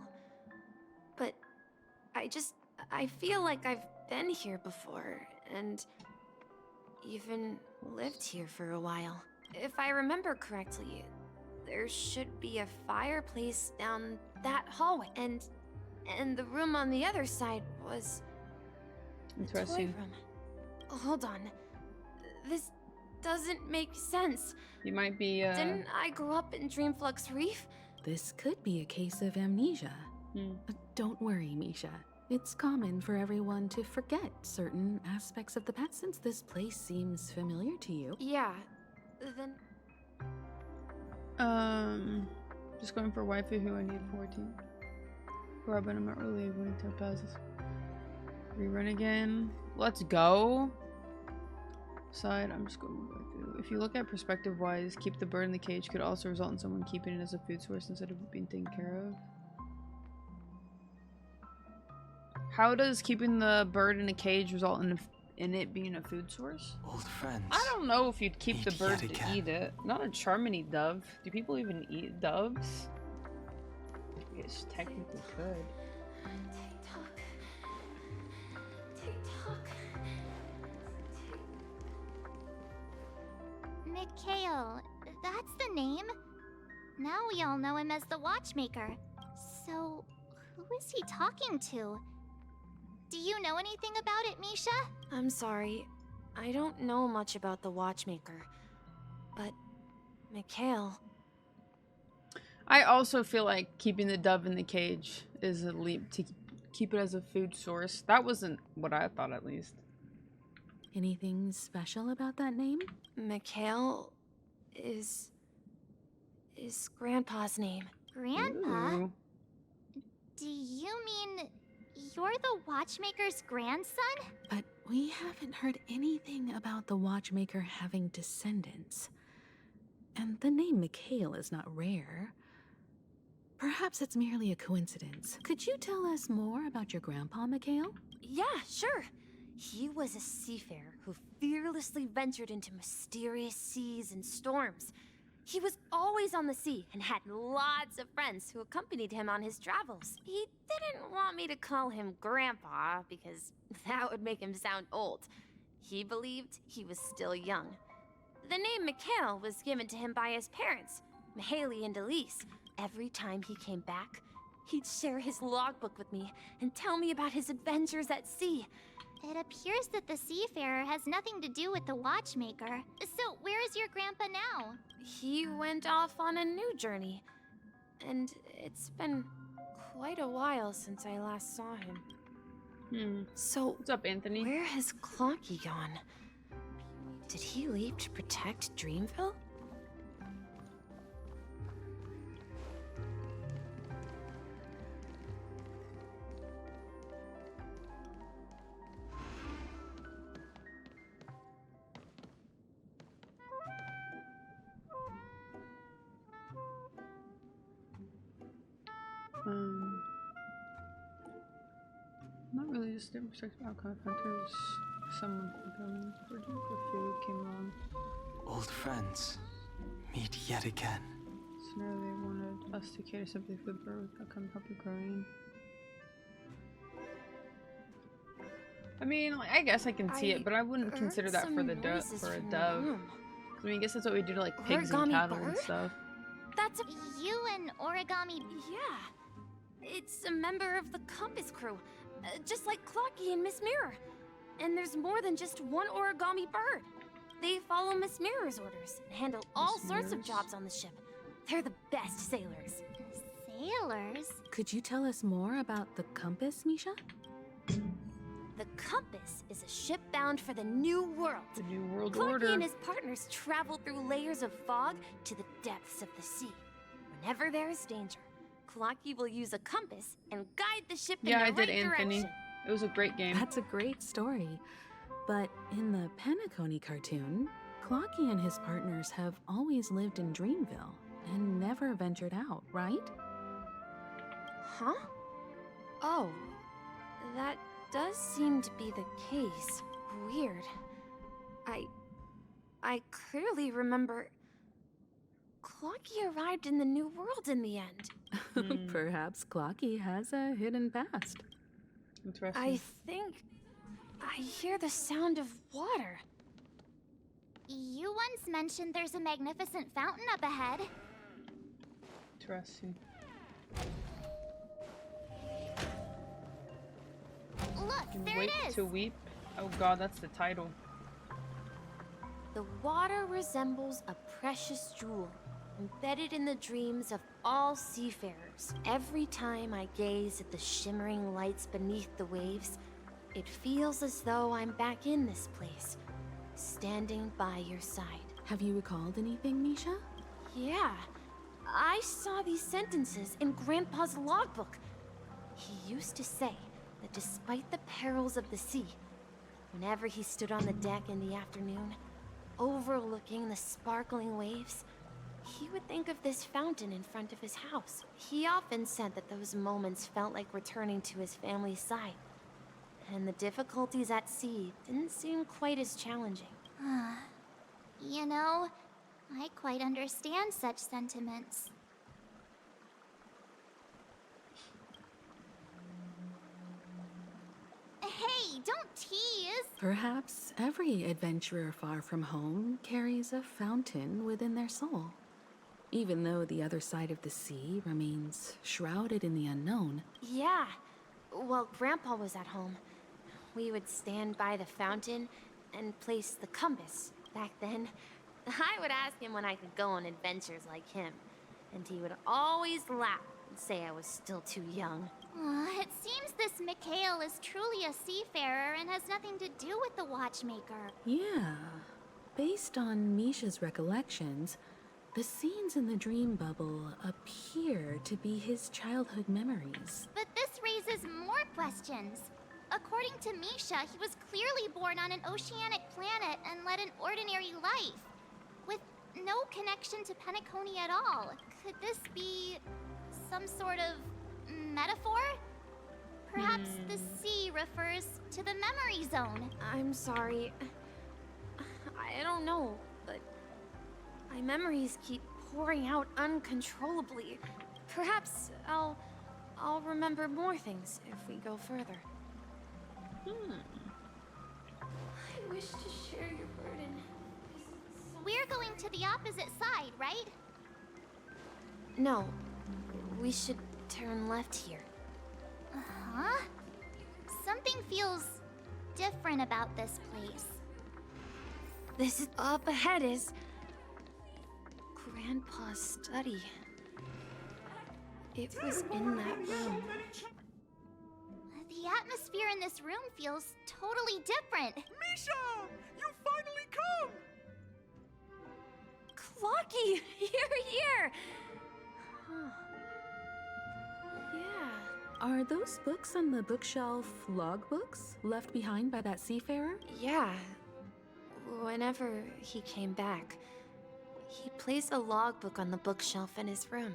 [SPEAKER 2] But I feel like I've been here before, and even lived here for a while. If I remember correctly, there should be a fireplace down that hallway, and the room on the other side was...
[SPEAKER 1] Interesting.
[SPEAKER 2] The toy room. Hold on. This doesn't make sense.
[SPEAKER 1] You might be,
[SPEAKER 2] Didn't I grow up in Dreamflux Reef?
[SPEAKER 3] This could be a case of amnesia. Don't worry, Misha. It's common for everyone to forget certain aspects of the past since this place seems familiar to you.
[SPEAKER 2] Yeah, then...
[SPEAKER 1] Just going for waifu who I need 14. Robin, I'm not really willing to pass this. Rerun again. Let's go. Side, I'm just going with waifu. If you look at perspective wise, keep the bird in the cage could also result in someone keeping it as a food source instead of being taken care of. How does keeping the bird in a cage result in in it being a food source?
[SPEAKER 5] Old friends.
[SPEAKER 1] I don't know if you'd keep the
[SPEAKER 5] meet
[SPEAKER 1] bird
[SPEAKER 5] yet
[SPEAKER 1] to
[SPEAKER 5] again.
[SPEAKER 1] eat it. Not a Charmony dove. Do people even eat doves? I guess technically could.
[SPEAKER 6] Mikhail, that's the name. Now we all know him as the Watchmaker. So, who is he talking to? Do you know anything about it, Misha?
[SPEAKER 2] I'm sorry. I don't know much about the Watchmaker. But, Mikhail...
[SPEAKER 1] I also feel like keeping the dove in the cage is a leap to keep it as a food source. That wasn't what I thought, at least.
[SPEAKER 3] Anything special about that name?
[SPEAKER 2] Mikhail is Grandpa's name.
[SPEAKER 6] Grandpa?
[SPEAKER 1] Ooh.
[SPEAKER 6] Do you mean you're the Watchmaker's grandson?
[SPEAKER 3] But we haven't heard anything about the Watchmaker having descendants. And the name Mikhail is not rare. Perhaps it's merely a coincidence. Could you tell us more about your grandpa, Mikhail?
[SPEAKER 2] Yeah, sure. He was a seafarer who fearlessly ventured into mysterious seas and storms. He was always on the sea and had lots of friends who accompanied him on his travels. He didn't want me to call him Grandpa because that would make him sound old. He believed he was still young. The name Mikhail was given to him by his parents, Mihaly and Elise. Every time he came back, he'd share his logbook with me and tell me about his adventures at sea.
[SPEAKER 6] It appears that the seafarer has nothing to do with the Watchmaker. So, where is your grandpa now?
[SPEAKER 2] He went off on a new journey, and it's been quite a while since I last saw him. So,
[SPEAKER 1] what's up, Anthony?
[SPEAKER 2] Where has Clocky gone? Did he leave to protect Dreamville?
[SPEAKER 1] Not really just different perspective outcome hunters. Someone searching for food came along.
[SPEAKER 5] Old friends. Meet yet again.
[SPEAKER 1] Scenario they wanted us to cater simply for the bird without come help it growing. I mean, like, I guess I can see it, but I wouldn't consider that for the for a dove. I mean, I guess that's what we do to like pigs and cattle and stuff.
[SPEAKER 2] That's
[SPEAKER 6] you and Origami.
[SPEAKER 2] Yeah. It's a member of the Compass crew, just like Clocky and Miss Mirror. And there's more than just one origami bird. They follow Miss Mirror's orders and handle all sorts of jobs on the ship. They're the best sailors.
[SPEAKER 6] Sailors?
[SPEAKER 3] Could you tell us more about the Compass, Misha?
[SPEAKER 2] The Compass is a ship bound for the New World.
[SPEAKER 1] The New World
[SPEAKER 2] Clocky
[SPEAKER 1] Order.
[SPEAKER 2] and his partners travel through layers of fog to the depths of the sea. Whenever there is danger, Clocky will use a compass and guide the ship in the right direction.
[SPEAKER 1] It was a great game.
[SPEAKER 3] That's a great story. But in the Penacony cartoon, Clocky and his partners have always lived in Dreamville and never ventured out, right?
[SPEAKER 2] Huh? Oh, that does seem to be the case. Weird. I clearly remember Clocky arrived in the New World in the end.
[SPEAKER 3] Perhaps Clocky has a hidden past.
[SPEAKER 1] Interesting.
[SPEAKER 2] I think I hear the sound of water.
[SPEAKER 6] You once mentioned there's a magnificent fountain up ahead.
[SPEAKER 1] Interesting.
[SPEAKER 6] Look, there
[SPEAKER 1] Wait
[SPEAKER 6] it is.
[SPEAKER 1] to weep. Oh god, that's the title.
[SPEAKER 2] The water resembles a precious jewel, embedded in the dreams of all seafarers. Every time I gaze at the shimmering lights beneath the waves, it feels as though I'm back in this place, standing by your side.
[SPEAKER 3] Have you recalled anything, Misha?
[SPEAKER 2] Yeah, I saw these sentences in Grandpa's logbook. He used to say that despite the perils of the sea, whenever he stood on the deck in the afternoon, overlooking the sparkling waves, he would think of this fountain in front of his house. He often said that those moments felt like returning to his family's side. And the difficulties at sea didn't seem quite as challenging.
[SPEAKER 6] You know, I quite understand such sentiments. Hey, don't tease!
[SPEAKER 3] Perhaps every adventurer far from home carries a fountain within their soul. Even though the other side of the sea remains shrouded in the unknown.
[SPEAKER 2] Yeah. While Grandpa was at home, we would stand by the fountain and place the compass. Back then, I would ask him when I could go on adventures like him, and he would always laugh and say I was still too young.
[SPEAKER 6] It seems this Mikhail is truly a seafarer and has nothing to do with the watchmaker.
[SPEAKER 3] Yeah. Based on Misha's recollections, the scenes in the dream bubble appear to be his childhood memories.
[SPEAKER 6] But this raises more questions. According to Misha, he was clearly born on an oceanic planet and led an ordinary life, with no connection to Penacony at all. Could this be some sort of metaphor? Perhaps the sea refers to the memory zone.
[SPEAKER 2] I'm sorry. I don't know, but my memories keep pouring out uncontrollably. Perhaps I'll remember more things if we go further. I wish to share your burden.
[SPEAKER 6] We're going to the opposite side, right?
[SPEAKER 2] No, we should turn left here.
[SPEAKER 6] Huh? Something feels different about this place.
[SPEAKER 2] This is up ahead is Grandpa's study. It was in that room.
[SPEAKER 6] The atmosphere in this room feels totally different.
[SPEAKER 10] Misha! You finally come!
[SPEAKER 2] Clocky! Here! Huh. Yeah.
[SPEAKER 3] Are those books on the bookshelf logbooks left behind by that seafarer?
[SPEAKER 2] Yeah. Whenever he came back, he placed a logbook on the bookshelf in his room.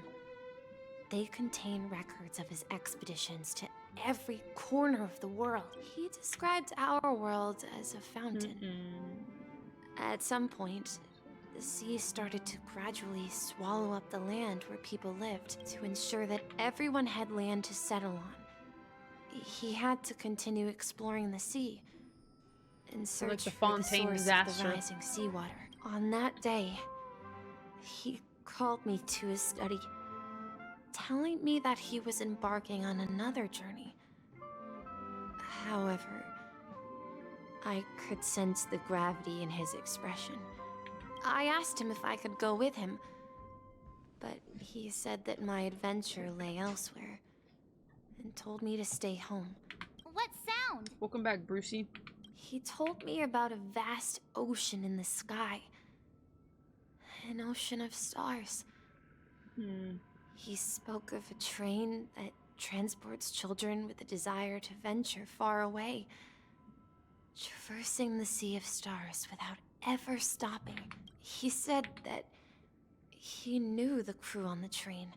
[SPEAKER 2] They contain records of his expeditions to every corner of the world. He described our world as a fountain. At some point, the sea started to gradually swallow up the land where people lived to ensure that everyone had land to settle on. He had to continue exploring the sea in search
[SPEAKER 1] the
[SPEAKER 2] for the
[SPEAKER 1] Fontaine
[SPEAKER 2] source
[SPEAKER 1] disaster.
[SPEAKER 2] of the rising seawater. On that day, he called me to his study, telling me that he was embarking on another journey. However, I could sense the gravity in his expression. I asked him if I could go with him, but he said that my adventure lay elsewhere, and told me to stay home.
[SPEAKER 6] What sound?
[SPEAKER 1] Welcome back, Brucey.
[SPEAKER 2] He told me about a vast ocean in the sky. An ocean of stars. He spoke of a train that transports children with a desire to venture far away, traversing the sea of stars without ever stopping. He said that he knew the crew on the train,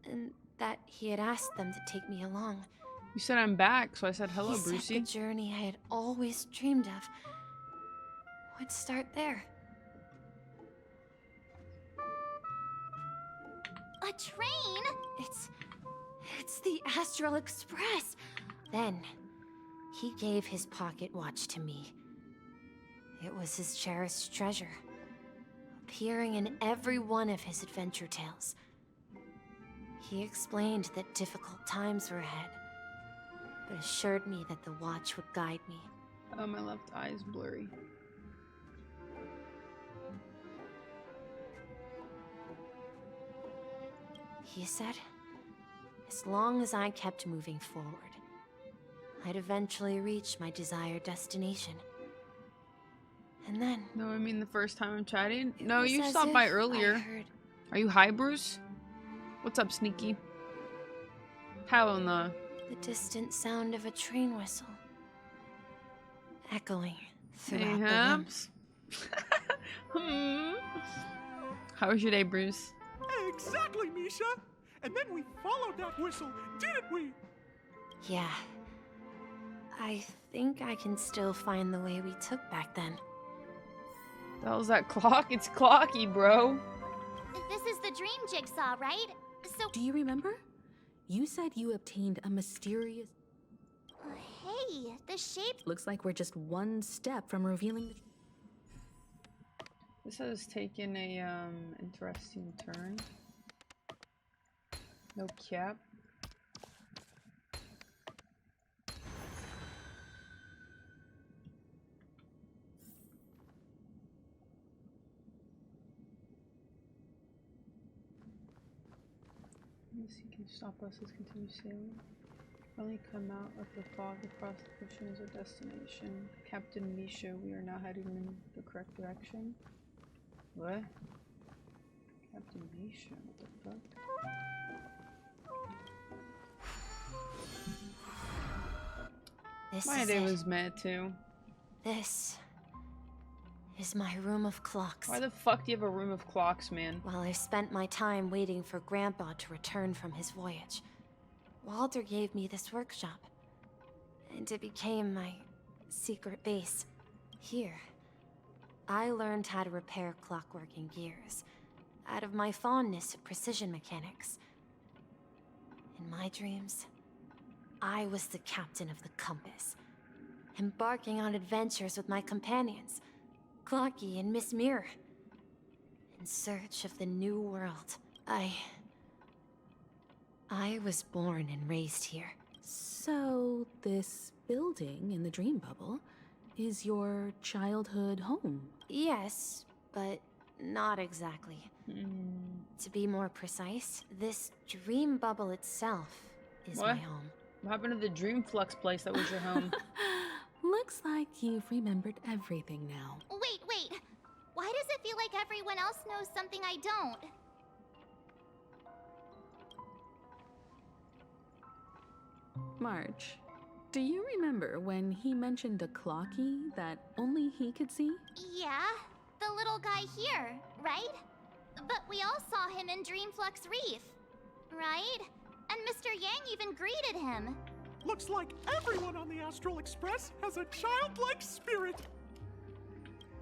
[SPEAKER 2] and that he had asked them to take me along.
[SPEAKER 1] You said I'm back, so I said hello,
[SPEAKER 2] He said
[SPEAKER 1] Brucey.
[SPEAKER 2] the journey I had always dreamed of would start there.
[SPEAKER 6] A train?
[SPEAKER 2] It's the Astral Express. Then, he gave his pocket watch to me. It was his cherished treasure, appearing in every one of his adventure tales. He explained that difficult times were ahead, but assured me that the watch would guide me.
[SPEAKER 1] Oh, my left eye is blurry.
[SPEAKER 2] He said, as long as I kept moving forward, I'd eventually reach my desired destination. And then...
[SPEAKER 1] No, I mean the first time I'm chatting. No,
[SPEAKER 2] was
[SPEAKER 1] you
[SPEAKER 2] as
[SPEAKER 1] stopped by
[SPEAKER 2] if I
[SPEAKER 1] earlier.
[SPEAKER 2] heard-
[SPEAKER 1] Are you high, Bruce? What's up, Sneaky? How in the...
[SPEAKER 2] the distant sound of a train whistle, echoing throughout the room.
[SPEAKER 1] How was your day, Bruce?
[SPEAKER 10] Exactly, Misha! And then we followed that whistle, didn't we?
[SPEAKER 2] Yeah. I think I can still find the way we took back then.
[SPEAKER 1] The hell's that clock? It's clocky, bro.
[SPEAKER 6] This is the dream jigsaw, right? So.
[SPEAKER 3] Do you remember? You said you obtained a mysterious...
[SPEAKER 6] Hey, the shape...
[SPEAKER 3] Looks like we're just one step from revealing the...
[SPEAKER 1] This has taken a, interesting turn. No cap. He can stop us as continue sailing. Finally come out of the fog across the ocean is our destination. Captain Misha, we are now heading in the correct direction. What? Captain Misha, what the fuck? My day was mad too.
[SPEAKER 2] This is my room of clocks.
[SPEAKER 1] Why the fuck do you have a room of clocks, man?
[SPEAKER 2] While I spent my time waiting for Grandpa to return from his voyage, Walter gave me this workshop, and it became my secret base. Here, I learned how to repair clockworking gears out of my fondness of precision mechanics. In my dreams, I was the captain of the compass, embarking on adventures with my companions, Clocky and Miss Mirror, in search of the new world. I was born and raised here.
[SPEAKER 3] So, this building in the dream bubble is your childhood home?
[SPEAKER 2] Yes, but not exactly. To be more precise, this dream bubble itself is my home.
[SPEAKER 1] What happened to the Dream Flux place that was your home?
[SPEAKER 3] Looks like you've remembered everything now.
[SPEAKER 6] Wait. Why does it feel like everyone else knows something I don't?
[SPEAKER 3] March, do you remember when he mentioned a clocky that only he could see?
[SPEAKER 6] Yeah, the little guy here, right? But we all saw him in Dreamflux Reef, right? And Mr. Yang even greeted him.
[SPEAKER 4] Looks like everyone on the Astral Express has a childlike spirit.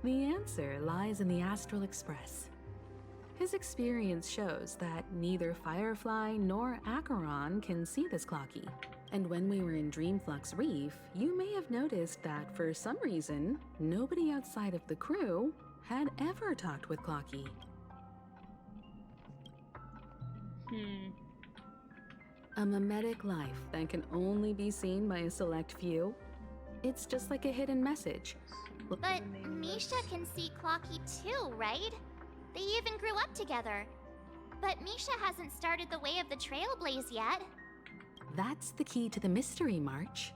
[SPEAKER 3] The answer lies in the Astral Express. His experience shows that neither Firefly nor Acheron can see this clocky. And when we were in Dreamflux Reef, you may have noticed that for some reason, nobody outside of the crew had ever talked with Clocky. A mimetic life that can only be seen by a select few? It's just like a hidden message.
[SPEAKER 6] But Misha can see Clocky too, right? They even grew up together. But Misha hasn't started the way of the Trailblaze yet.
[SPEAKER 3] That's the key to the mystery, March.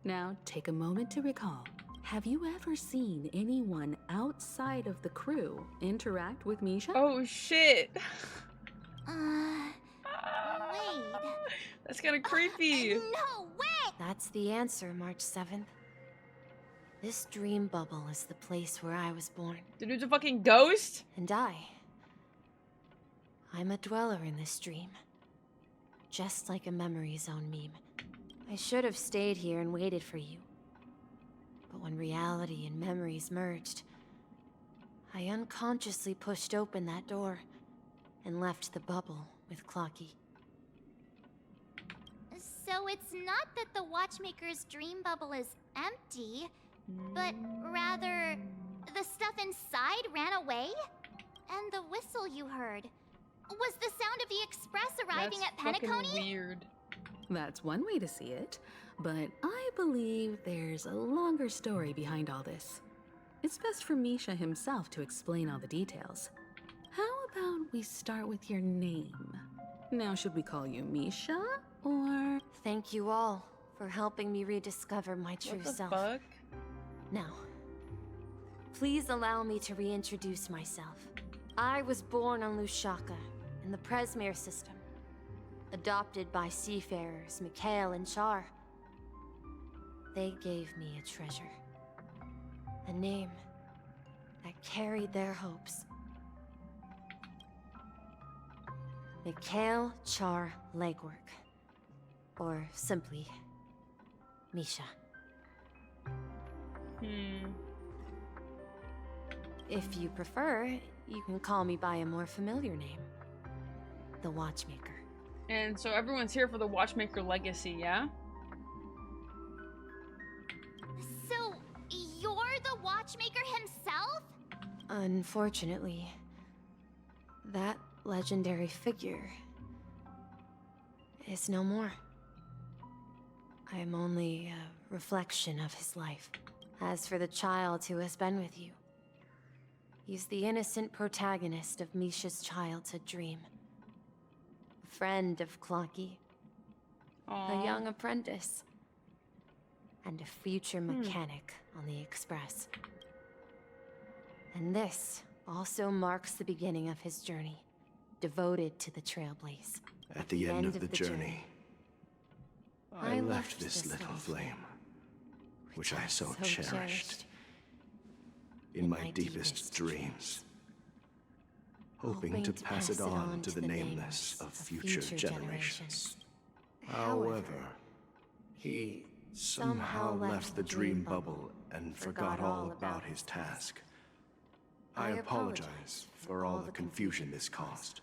[SPEAKER 3] Now, take a moment to recall. Have you ever seen anyone outside of the crew interact with Misha?
[SPEAKER 1] Oh, shit.
[SPEAKER 6] Wait.
[SPEAKER 1] That's kind of creepy.
[SPEAKER 6] No way!
[SPEAKER 2] That's the answer, March 7th. This dream bubble is the place where I was born.
[SPEAKER 1] The dude's a fucking ghost?
[SPEAKER 2] And I'm a dweller in this dream. Just like a memory zone meme. I should have stayed here and waited for you. But when reality and memories merged, I unconsciously pushed open that door and left the bubble with Clocky.
[SPEAKER 6] So it's not that the Watchmaker's dream bubble is empty, but rather the stuff inside ran away? And the whistle you heard was the sound of the Express arriving at Penacony?
[SPEAKER 1] That's weird.
[SPEAKER 3] That's one way to see it, but I believe there's a longer story behind all this. It's best for Misha himself to explain all the details. How about we start with your name? Now, should we call you Misha, or...
[SPEAKER 2] Thank you all for helping me rediscover my true self.
[SPEAKER 1] What the fuck?
[SPEAKER 2] Now, please allow me to reintroduce myself. I was born on Lushaka, in the Presmere system. Adopted by seafarers Mikhail and Char. They gave me a treasure. A name that carried their hopes. Mikhail Char Legwork. Or simply, Misha. If you prefer, you can call me by a more familiar name. The Watchmaker.
[SPEAKER 1] And so everyone's here for the Watchmaker legacy, yeah?
[SPEAKER 6] So, you're the Watchmaker himself?
[SPEAKER 2] Unfortunately, that legendary figure is no more. I am only a reflection of his life. As for the child who has been with you, he's the innocent protagonist of Misha's childhood dream. A friend of Clonky, a young apprentice, and a future mechanic on the Express. And this also marks the beginning of his journey, devoted to the Trailblaze.
[SPEAKER 5] At the end of the journey, I left this little flame, which I so cherished, in my deepest dreams, hoping to pass it on to the nameless of future generations. However, he somehow left the dream bubble and forgot all about his task. I apologize for all the confusion this caused.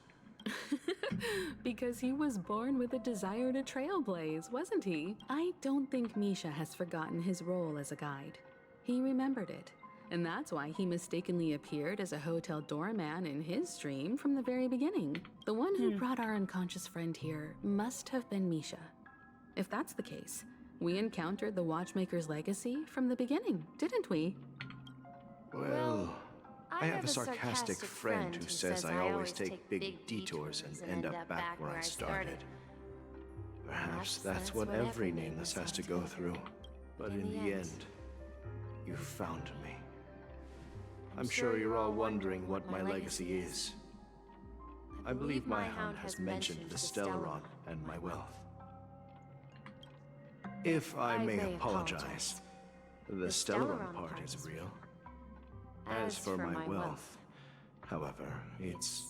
[SPEAKER 3] Because he was born with a desire to trailblaze, wasn't he? I don't think Misha has forgotten his role as a guide. He remembered it, and that's why he mistakenly appeared as a hotel doorman in his dream from the very beginning. The one who brought our unconscious friend here must have been Misha. If that's the case, we encountered the Watchmaker's legacy from the beginning, didn't we?
[SPEAKER 5] Well, I have a sarcastic friend who says I always take big detours and end up back where I started. Perhaps that's what every nameless has to go through. But in the end, you found me. I'm sure you're all wondering what my legacy is. I believe my hound has mentioned the Stellaron and my wealth. If I may apologize, the Stellaron part is real. As for my wealth, however, it's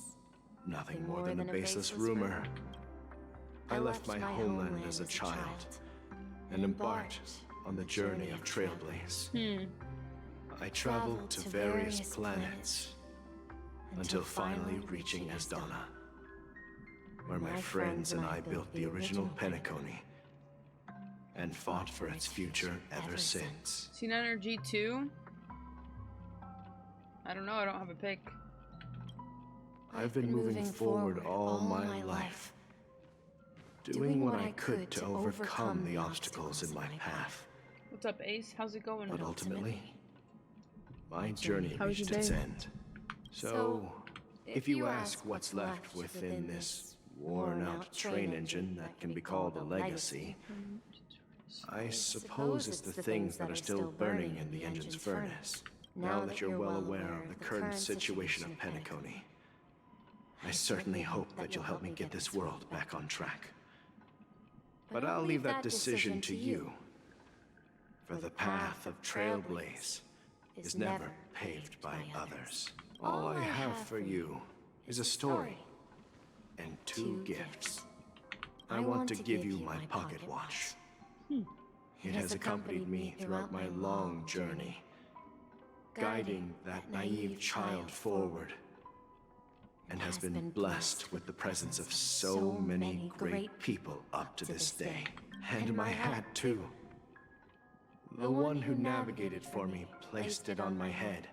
[SPEAKER 5] nothing more than a baseless rumor. I left my homeland as a child and embarked on the journey of Trailblaze. I traveled to various planets until finally reaching Asdana, where my friends and I built the original Penacony and fought for its future ever since.
[SPEAKER 1] Seen Energy 2? I don't know, I don't have a pick.
[SPEAKER 5] I've been moving forward all my life, doing what I could to overcome the obstacles in my path.
[SPEAKER 1] What's up, Ace? How's it going?
[SPEAKER 5] But ultimately, my journey reached its end. So, if you ask what's left within this worn-out train engine that can be called a legacy, I suppose it's the things that are still burning in the engine's furnace. Now that you're well aware of the current situation of Penacony, I certainly hope that you'll help me get this world back on track. But I'll leave that decision to you, for the path of Trailblaze is never paved by others. All I have for you is a story and 2 gifts. I want to give you my pocket watch. It has accompanied me throughout my long journey, guiding that naive child forward, and has been blessed with the presence of so many great people up to this day. And my hat, too. The one who navigated for me placed it on my head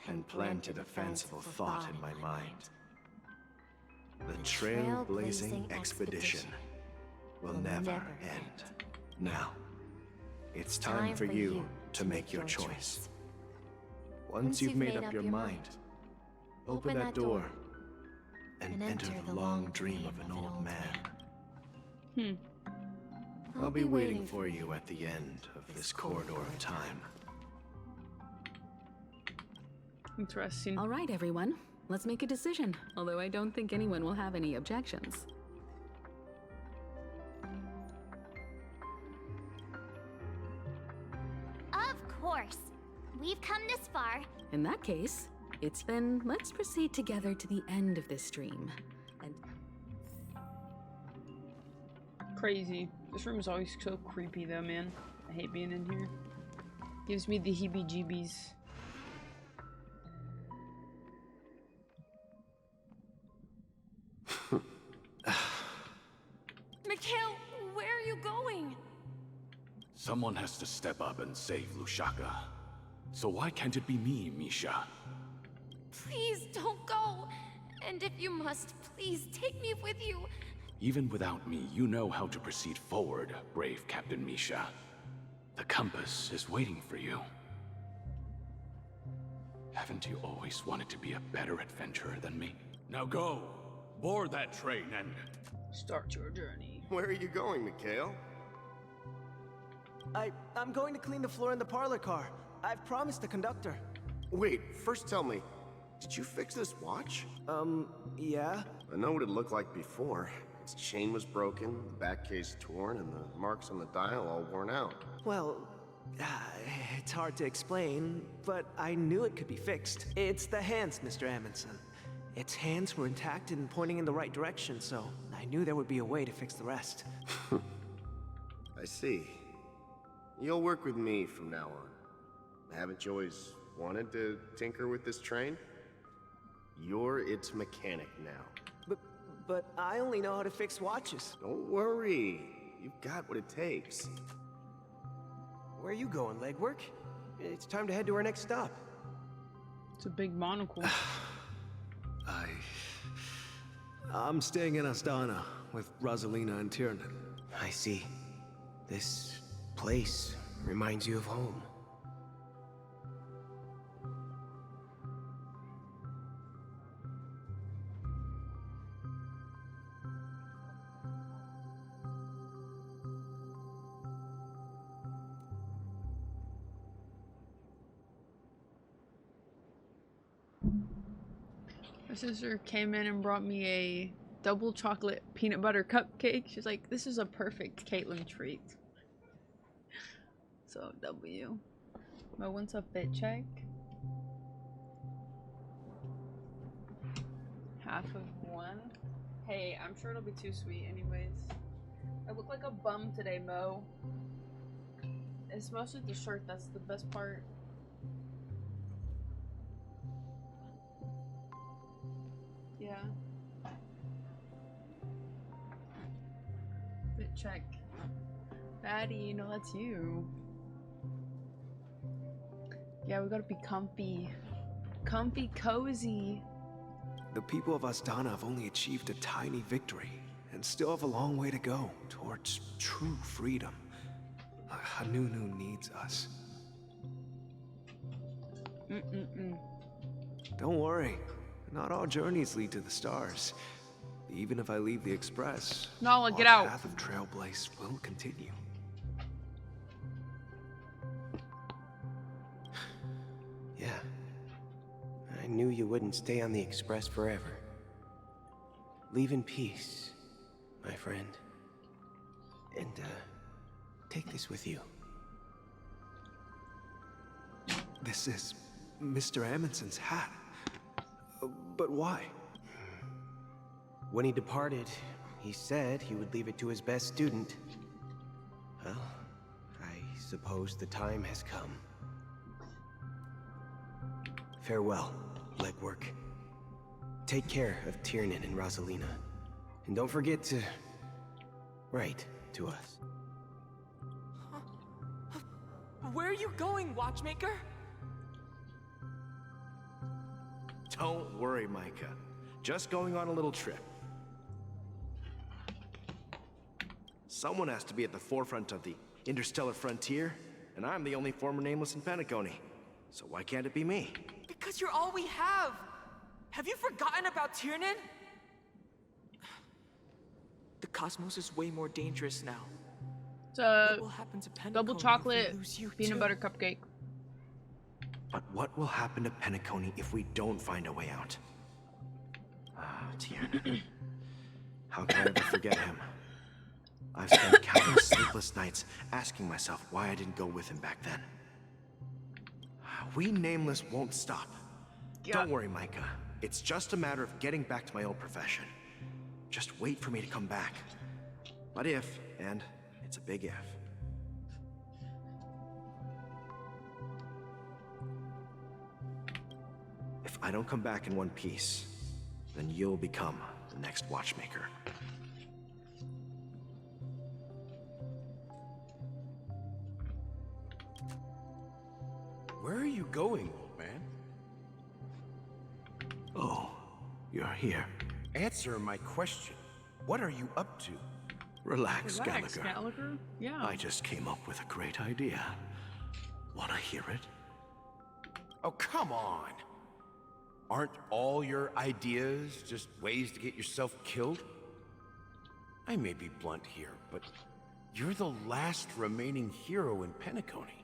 [SPEAKER 5] and planted a fanciful thought in my mind. The trailblazing expedition will never end. Now, it's time for you to make your choice. Once you've made up your mind, open that door and enter the long dream of an old man. I'll be waiting for you at the end of this corridor of time.
[SPEAKER 1] Interesting.
[SPEAKER 3] All right, everyone. Let's make a decision, although I don't think anyone will have any objections.
[SPEAKER 6] Of course. We've come this far.
[SPEAKER 3] In that case, then let's proceed together to the end of this dream. And
[SPEAKER 1] crazy. This room is always so creepy though, man. I hate being in here. Gives me the heebie-jeebies.
[SPEAKER 7] Mikhail, where are you going?
[SPEAKER 8] Someone has to step up and save Lushaka. So why can't it be me, Misha?
[SPEAKER 7] Please don't go. And if you must, please take me with you.
[SPEAKER 8] Even without me, you know how to proceed forward, brave Captain Misha. The compass is waiting for you. Haven't you always wanted to be a better adventurer than me? Now go! Board that train and...
[SPEAKER 1] start your journey.
[SPEAKER 16] Where are you going, Mikhail?
[SPEAKER 20] I'm going to clean the floor in the parlor car. I've promised the conductor.
[SPEAKER 16] Wait, first tell me, did you fix this watch?
[SPEAKER 20] Yeah?
[SPEAKER 16] I know what it looked like before. Its chain was broken, the back case torn, and the marks on the dial all worn out.
[SPEAKER 20] Well, it's hard to explain, but I knew it could be fixed. It's the hands, Mr. Amundsen. Its hands were intact and pointing in the right direction, so I knew there would be a way to fix the rest.
[SPEAKER 16] I see. You'll work with me from now on. Haven't you always wanted to tinker with this train? You're its mechanic now.
[SPEAKER 20] But I only know how to fix watches.
[SPEAKER 16] Don't worry. You've got what it takes.
[SPEAKER 20] Where are you going, legwork? It's time to head to our next stop.
[SPEAKER 1] It's a big monocle.
[SPEAKER 23] I'm staying in Astana with Rosalina and Tiernan.
[SPEAKER 21] I see. This place reminds you of home.
[SPEAKER 1] My sister came in and brought me a double chocolate peanut butter cupcake. She's like, this is a perfect Caitlin treat. So, W. Mo wants a fit check. Half of one. Hey, I'm sure it'll be too sweet anyways. I look like a bum today, Mo. It's mostly the shirt that's the best part. Yeah. Fit check. Fatty, no, that's you. Yeah, we gotta be comfy. Comfy, cozy.
[SPEAKER 23] The people of Astana have only achieved a tiny victory, and still have a long way to go towards true freedom. Hanunu needs us. Don't worry. Not all journeys lead to the stars. Even if I leave the Express,
[SPEAKER 1] Nala, get
[SPEAKER 23] our
[SPEAKER 1] out.
[SPEAKER 23] path of Trailblaze will continue.
[SPEAKER 21] Yeah. I knew you wouldn't stay on the Express forever. Leave in peace, my friend. And, take this with you.
[SPEAKER 23] This is Mr. Amundsen's hat. But why?
[SPEAKER 21] When he departed, he said he would leave it to his best student. Well, I suppose the time has come. Farewell, legwork. Take care of Tiernan and Rosalina. And don't forget to write to us.
[SPEAKER 14] Where are you going, watchmaker?
[SPEAKER 22] Don't worry, Micah. Just going on a little trip. Someone has to be at the forefront of the interstellar frontier, and I'm the only former Nameless in Penacony. So why can't it be me?
[SPEAKER 14] Because you're all we have. Have you forgotten about Tiernan? The cosmos is way more dangerous now.
[SPEAKER 1] It's a
[SPEAKER 14] What will happen to Penacony
[SPEAKER 1] double
[SPEAKER 14] if we
[SPEAKER 1] chocolate
[SPEAKER 14] lose you
[SPEAKER 1] peanut
[SPEAKER 14] too?
[SPEAKER 1] butter cupcake.
[SPEAKER 22] But what will happen to Penacony if we don't find a way out? Ah, Tiernan. How can I ever forget him? I've spent countless sleepless nights asking myself why I didn't go with him back then. We Nameless won't stop. Don't worry, Micah. It's just a matter of getting back to my old profession. Just wait for me to come back. But if, and it's a big if, I don't come back in one piece, then you'll become the next watchmaker.
[SPEAKER 10] Where are you going, old man?
[SPEAKER 22] Oh, you're here.
[SPEAKER 10] Answer my question. What are you up to?
[SPEAKER 22] Relax,
[SPEAKER 1] Relax,
[SPEAKER 22] Gallagher.
[SPEAKER 1] Gallagher? Yeah.
[SPEAKER 22] I just came up with a great idea. Wanna hear it?
[SPEAKER 10] Oh, come on. Aren't all your ideas just ways to get yourself killed? I may be blunt here, but you're the last remaining hero in Penacony.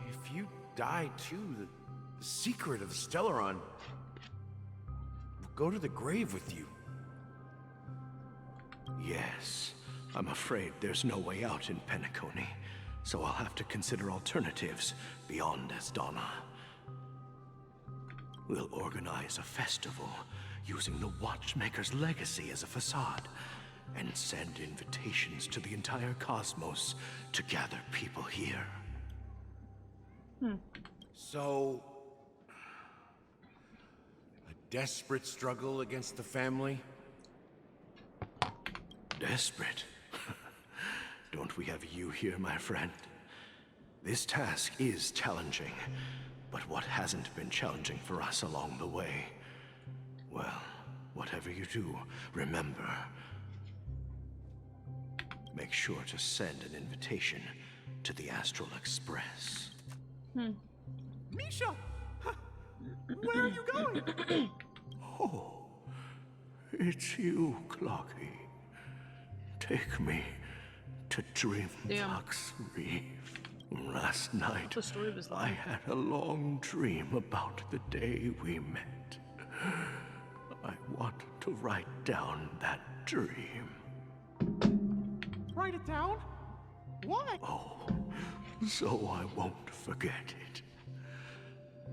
[SPEAKER 10] If you die too, the secret of the Stellaron will go to the grave with you.
[SPEAKER 22] Yes, I'm afraid there's no way out in Penacony, so I'll have to consider alternatives beyond Esdonna. We'll organize a festival using the Watchmaker's legacy as a facade, and send invitations to the entire cosmos to gather people here.
[SPEAKER 10] So, a desperate struggle against the family?
[SPEAKER 22] Desperate? Don't we have you here, my friend? This task is challenging, but what hasn't been challenging for us along the way? Well, whatever you do, remember, make sure to send an invitation to the Astral Express.
[SPEAKER 23] Misha! Where are you going?
[SPEAKER 22] Oh, it's you, Clocky. Take me to Dreamflux Reef. Last night,
[SPEAKER 1] The story was
[SPEAKER 22] I had a long dream about the day we met. I want to write down that dream.
[SPEAKER 23] Write it down? Why?
[SPEAKER 22] Oh, so I won't forget it.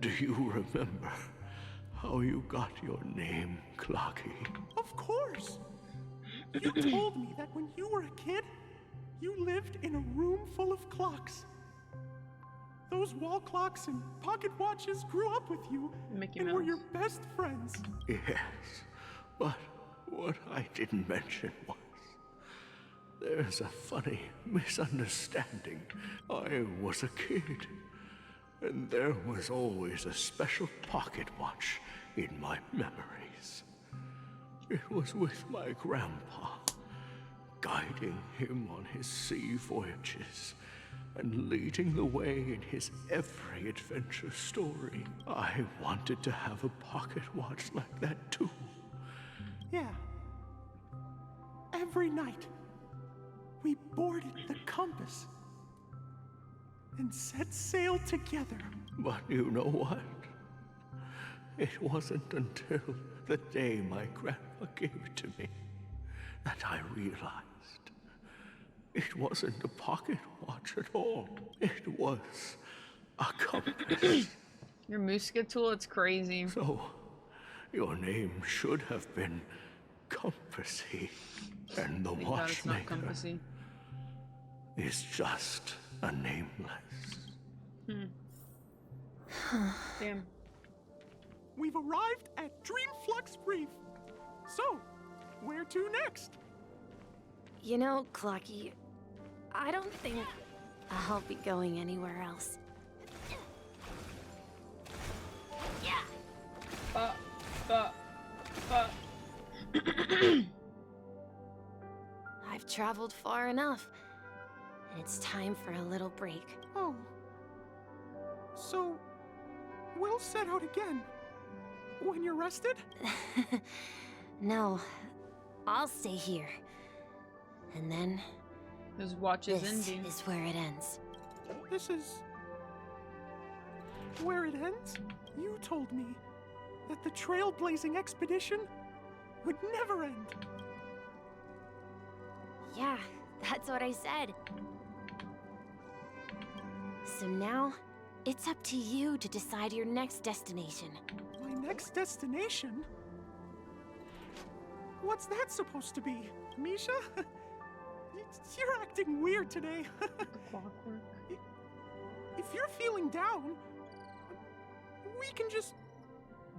[SPEAKER 22] Do you remember how you got your name, Clocky?
[SPEAKER 23] Of course! You told me that when you were a kid, you lived in a room full of clocks. Those wall clocks and pocket watches grew up with you and were your best friends.
[SPEAKER 22] Yes, but what I didn't mention was there's a funny misunderstanding. I was a kid, and there was always a special pocket watch in my memories. It was with my grandpa, guiding him on his sea voyages and leading the way in his every adventure story. I wanted to have a pocket watch like that too.
[SPEAKER 23] Yeah. Every night, we boarded the compass and set sail together.
[SPEAKER 22] But you know what? It wasn't until the day my grandpa gave it to me that I realized it wasn't a pocket watch at all. It was a compass.
[SPEAKER 1] Your Musca tool, it's crazy.
[SPEAKER 22] So, your name should have been Compassy, and the
[SPEAKER 1] Thank God it's not
[SPEAKER 22] watchmaker
[SPEAKER 1] compassy.
[SPEAKER 22] is just a nameless.
[SPEAKER 1] Damn.
[SPEAKER 23] We've arrived at Dreamflux Reef. So, where to next?
[SPEAKER 2] You know, Clocky, I don't think I'll be going anywhere else. I've traveled far enough, and it's time for a little break.
[SPEAKER 23] Oh. So, we'll set out again. When you're rested?
[SPEAKER 2] No, I'll stay here. And then...
[SPEAKER 1] His watch is
[SPEAKER 2] this
[SPEAKER 1] ending.
[SPEAKER 2] is where it ends.
[SPEAKER 23] This is... where it ends? You told me that the trailblazing expedition would never end.
[SPEAKER 2] Yeah, that's what I said. So now, it's up to you to decide your next destination.
[SPEAKER 23] My next destination? What's that supposed to be, Misha? You're acting weird today. if you're feeling down, we can just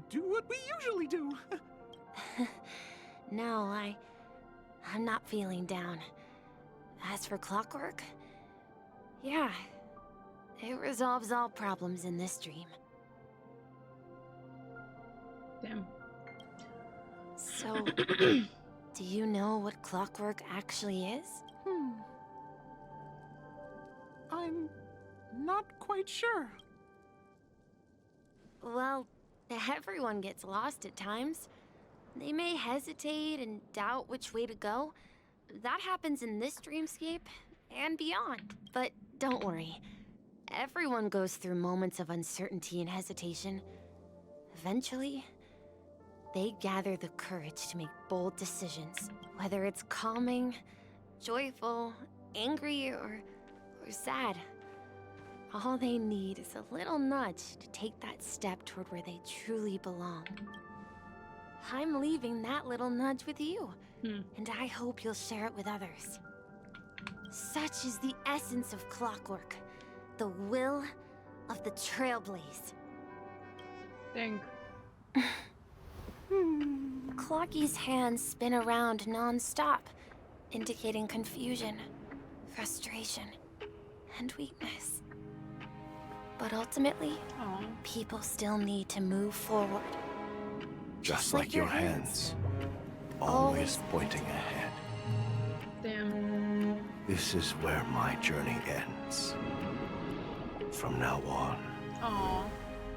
[SPEAKER 23] do what we usually do.
[SPEAKER 2] No, I'm not feeling down. As for clockwork, yeah, it resolves all problems in this dream.
[SPEAKER 1] Damn.
[SPEAKER 2] So, do you know what clockwork actually is?
[SPEAKER 23] I'm not quite sure.
[SPEAKER 2] Well, everyone gets lost at times. They may hesitate and doubt which way to go. That happens in this dreamscape and beyond. But don't worry. Everyone goes through moments of uncertainty and hesitation. Eventually, they gather the courage to make bold decisions. Whether it's calming, joyful, angry, or sad. All they need is a little nudge to take that step toward where they truly belong. I'm leaving that little nudge with you, and I hope you'll share it with others. Such is the essence of clockwork, the will of the Trailblaze.
[SPEAKER 1] Dang.
[SPEAKER 2] Clocky's hands spin around non-stop, indicating confusion, frustration, and weakness. But ultimately, people still need to move forward.
[SPEAKER 10] Just like your hands, always pointing ahead.
[SPEAKER 1] Damn.
[SPEAKER 10] This is where my journey ends. From now on,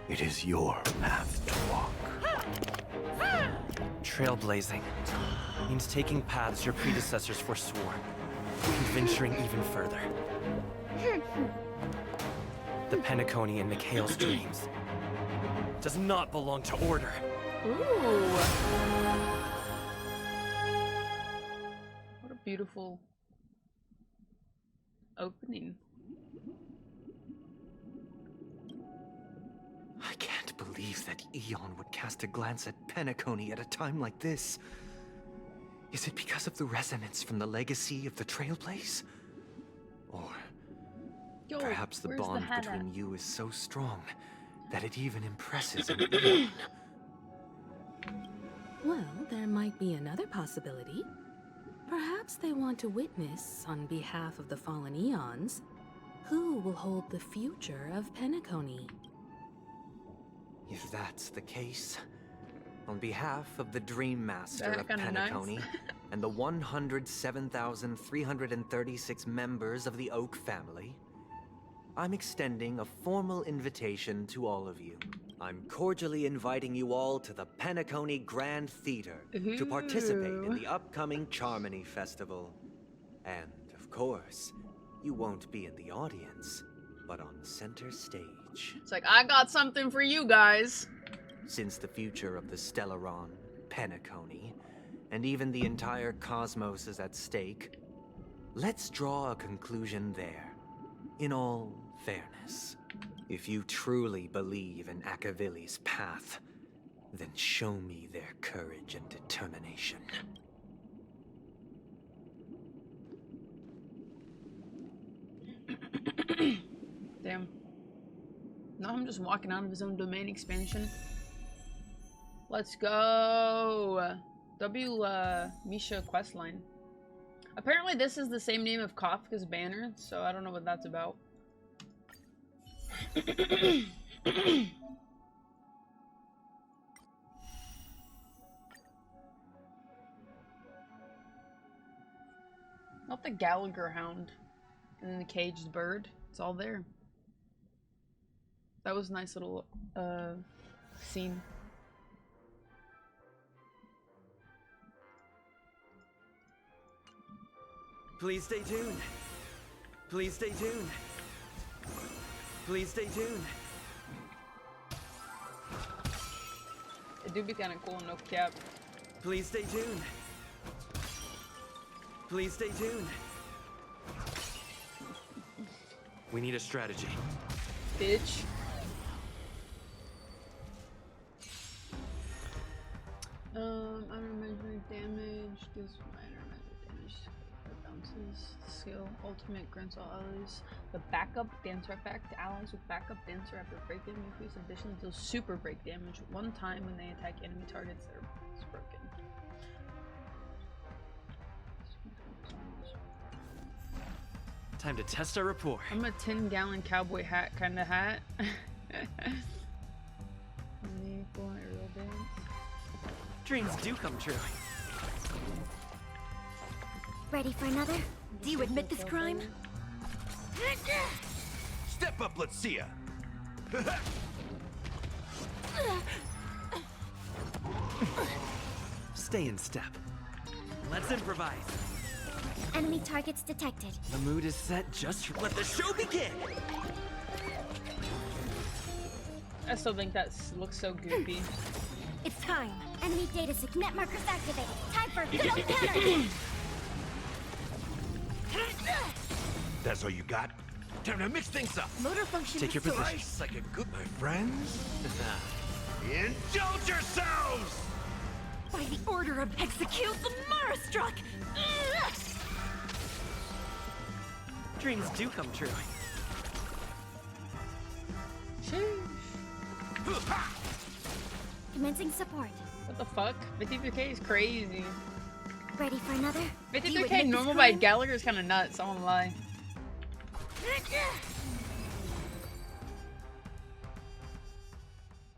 [SPEAKER 10] it is your path to walk.
[SPEAKER 20] Trailblazing means taking paths your predecessors forswore, and venturing even further. The Penacony in Mikhail's dreams does not belong to order.
[SPEAKER 1] Ooh. What a beautiful opening.
[SPEAKER 5] I can't believe that Eon would cast a glance at Penacony at a time like this. Is it because of the resonance from the legacy of the Trailblaze? Or
[SPEAKER 1] Yo,
[SPEAKER 5] perhaps the
[SPEAKER 1] where's the
[SPEAKER 5] bond
[SPEAKER 1] hat
[SPEAKER 5] between
[SPEAKER 1] at?
[SPEAKER 5] you is so strong that it even impresses an Eon.
[SPEAKER 3] Well, there might be another possibility. Perhaps they want to witness, on behalf of the fallen Eons, who will hold the future of Penacony.
[SPEAKER 5] If that's the case, on behalf of the Dream Master
[SPEAKER 1] That
[SPEAKER 5] of
[SPEAKER 1] kinda
[SPEAKER 5] Penacony
[SPEAKER 1] nice.
[SPEAKER 5] and the 107,336 members of the Oak family, I'm extending a formal invitation to all of you. I'm cordially inviting you all to the Penacony Grand Theater to participate in the upcoming Charmony Festival. And, of course, you won't be in the audience, but on center stage.
[SPEAKER 1] It's like, I got something for you guys.
[SPEAKER 5] Since the future of the Stellaron, Penacony, and even the entire cosmos is at stake, let's draw a conclusion there, in all fairness. If you truly believe in Akavili's path, then show me their courage and determination.
[SPEAKER 1] Damn. Now I'm just walking out of his own domain expansion. Let's go. Misha questline. Apparently this is the same name of Kafka's banner, so I don't know what that's about. Not the Gallagher Hound. And then the caged bird. It's all there. That was a nice little scene.
[SPEAKER 20] Please stay tuned. Please stay tuned. Please stay tuned.
[SPEAKER 1] It do be kind of cool, no cap.
[SPEAKER 20] Please stay tuned. Please stay tuned. We need a strategy.
[SPEAKER 1] Bitch. Unmeasured damage. This minor measured damage bounces. seal. Ultimate grants all allies the backup dance effect. Allies with backup dancer after break damage increase additionally deals super break damage one time when they attack enemy targets that are broken.
[SPEAKER 9] Time to test our rapport.
[SPEAKER 1] I'm a 10-gallon cowboy hat kind of hat. Aerial dance.
[SPEAKER 9] Dreams do come true.
[SPEAKER 6] Ready for another?
[SPEAKER 7] Do you admit this crime?
[SPEAKER 10] Step up, let's see ya.
[SPEAKER 9] Stay in step. Let's improvise.
[SPEAKER 6] Enemy targets detected.
[SPEAKER 9] The mood is set just for let the show begin.
[SPEAKER 1] I still think that looks so goofy.
[SPEAKER 6] It's time. Enemy data signet markers activated. Time for good old counter.
[SPEAKER 10] That's all you got? Time to mix things up.
[SPEAKER 7] Motor function.
[SPEAKER 9] Take your position.
[SPEAKER 10] Slice like a good, my friends. Indulge yourselves!
[SPEAKER 7] By the order of execute the Marastruck!
[SPEAKER 9] Dreams do come true.
[SPEAKER 6] Commencing support.
[SPEAKER 1] What the fuck? 53k is crazy.
[SPEAKER 6] Ready for another?
[SPEAKER 1] 53k normal by Gallagher is kind of nuts, I won't lie.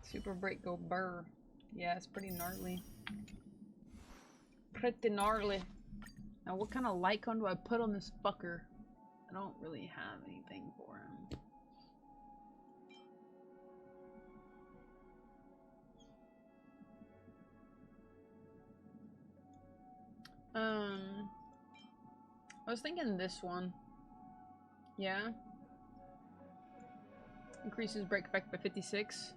[SPEAKER 1] Super break go burr. Yeah, it's pretty gnarly. Pretty gnarly. Now what kind of light cone do I put on this fucker? I don't really have anything for him. I was thinking this one. Yeah. Increases break effect by 56.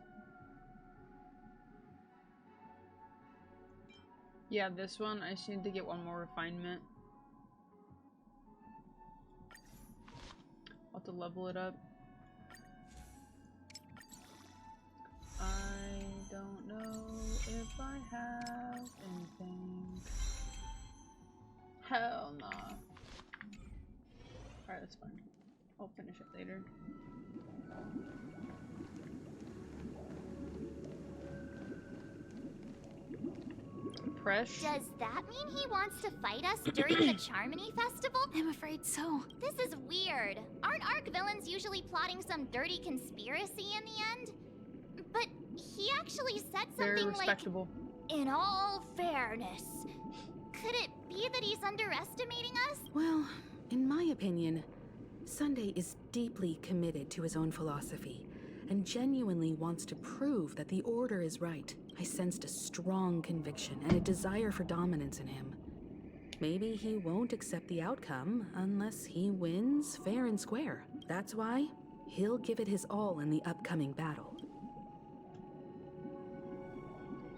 [SPEAKER 1] Yeah, this one. I just need to get one more refinement. I'll have to level it up. I don't know if I have anything. Hell nah. Alright, that's fine. I'll finish it later. Fresh.
[SPEAKER 6] Does that mean he wants to fight us during the Charmony Festival?
[SPEAKER 19] I'm afraid so.
[SPEAKER 6] This is weird. Aren't Arc villains usually plotting some dirty conspiracy in the end? But he actually said
[SPEAKER 1] Very
[SPEAKER 6] something
[SPEAKER 1] respectable.
[SPEAKER 6] like, in all fairness. Could it be that he's underestimating us?
[SPEAKER 3] Well, in my opinion, Sunday is deeply committed to his own philosophy and genuinely wants to prove that the Order is right. I sensed a strong conviction and a desire for dominance in him. Maybe he won't accept the outcome unless he wins fair and square. That's why he'll give it his all in the upcoming battle.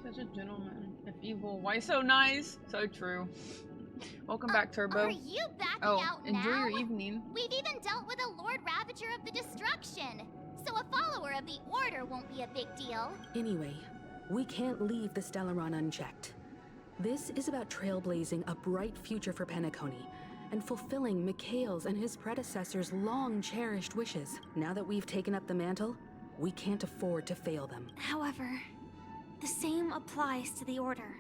[SPEAKER 1] Such a gentleman. If evil, why so nice? So true. Welcome back, Turbo.
[SPEAKER 6] Are you backing out now?
[SPEAKER 1] Enjoy your evening.
[SPEAKER 6] We've even dealt with a Lord Ravager of the Destruction. So a follower of the Order won't be a big deal.
[SPEAKER 3] Anyway, we can't leave the Stellaron unchecked. This is about trailblazing a bright future for Penacony and fulfilling Mikhail's and his predecessors' long-cherished wishes. Now that we've taken up the mantle, we can't afford to fail them.
[SPEAKER 19] However, the same applies to the Order.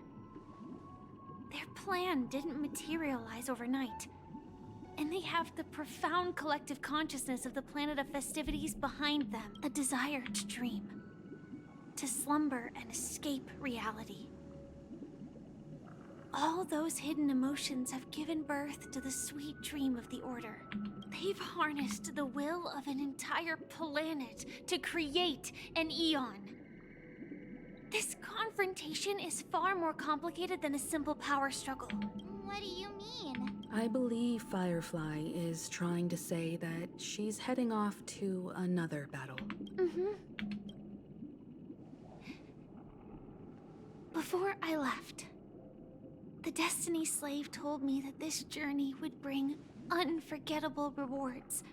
[SPEAKER 19] Their plan didn't materialize overnight, and they have the profound collective consciousness of the planet of festivities behind them, a desire to dream, to slumber and escape reality. All those hidden emotions have given birth to the sweet dream of the Order. They've harnessed the will of an entire planet to create an Eon. This confrontation is far more complicated than a simple power struggle.
[SPEAKER 6] What do you mean?
[SPEAKER 3] I believe Firefly is trying to say that she's heading off to another battle.
[SPEAKER 19] Before I left, the Destiny Slave told me that this journey would bring unforgettable rewards.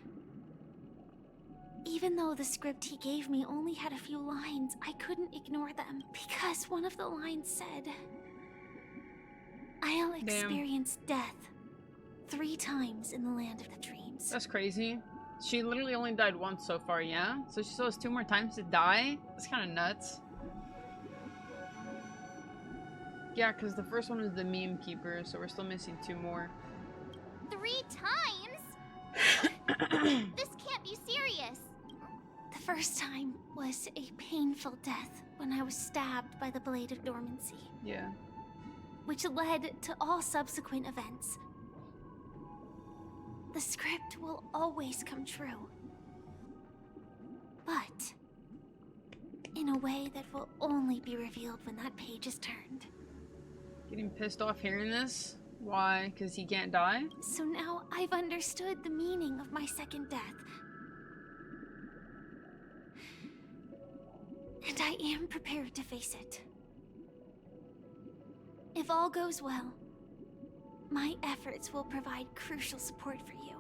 [SPEAKER 19] Even though the script he gave me only had a few lines, I couldn't ignore them, because one of the lines said, "I'll experience death 3 times in the Land of the Dreams.
[SPEAKER 1] That's crazy. She literally only died once so far, yeah? So she still has 2 more times to die? That's kind of nuts. Yeah, because the first one was the meme keeper, so we're still missing 2 more.
[SPEAKER 6] 3 times? This can't be serious.
[SPEAKER 19] The first time was a painful death when I was stabbed by the Blade of Dormancy.
[SPEAKER 1] Yeah.
[SPEAKER 19] Which led to all subsequent events. The script will always come true. But in a way that will only be revealed when that page is turned.
[SPEAKER 1] Getting pissed off hearing this? Why? Because he can't die?
[SPEAKER 19] So now I've understood the meaning of my second death. And I am prepared to face it. If all goes well, my efforts will provide crucial support for you.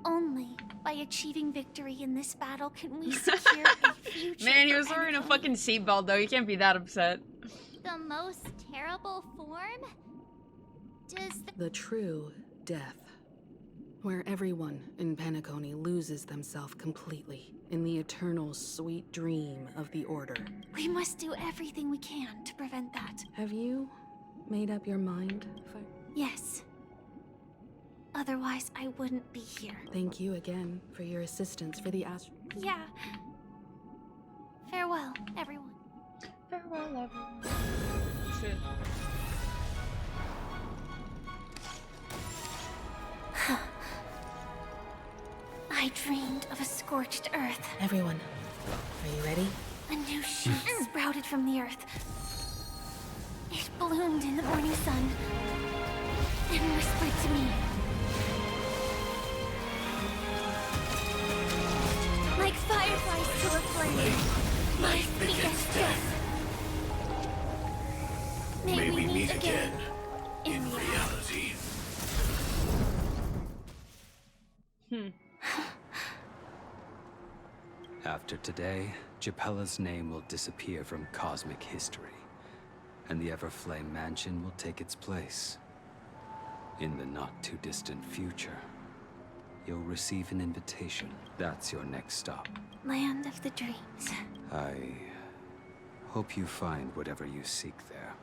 [SPEAKER 19] Only by achieving victory in this battle can we secure a future.
[SPEAKER 1] Man, he was wearing a fucking seatbelt though. You can't be that upset.
[SPEAKER 6] The most terrible form? Does
[SPEAKER 3] the true death, where everyone in Penacony loses themselves completely in the eternal sweet dream of the Order.
[SPEAKER 19] We must do everything we can to prevent that.
[SPEAKER 3] Have you made up your mind?
[SPEAKER 19] Yes. Otherwise, I wouldn't be here.
[SPEAKER 3] Thank you again for your assistance for the
[SPEAKER 19] Yeah. Farewell, everyone.
[SPEAKER 1] Farewell, everyone. Shit.
[SPEAKER 19] I dreamed of a scorched earth.
[SPEAKER 3] Everyone, are you ready?
[SPEAKER 19] A new shoot sprouted from the earth. It bloomed in the morning sun and whispered to me. Like fireflies to a flame, life begets death. May we meet again in reality.
[SPEAKER 11] After today, Japella's name will disappear from cosmic history, and the Everflame Mansion will take its place. In the not-too-distant future, you'll receive an invitation. That's your next stop.
[SPEAKER 19] Land of the Dreams.
[SPEAKER 11] I hope you find whatever you seek there.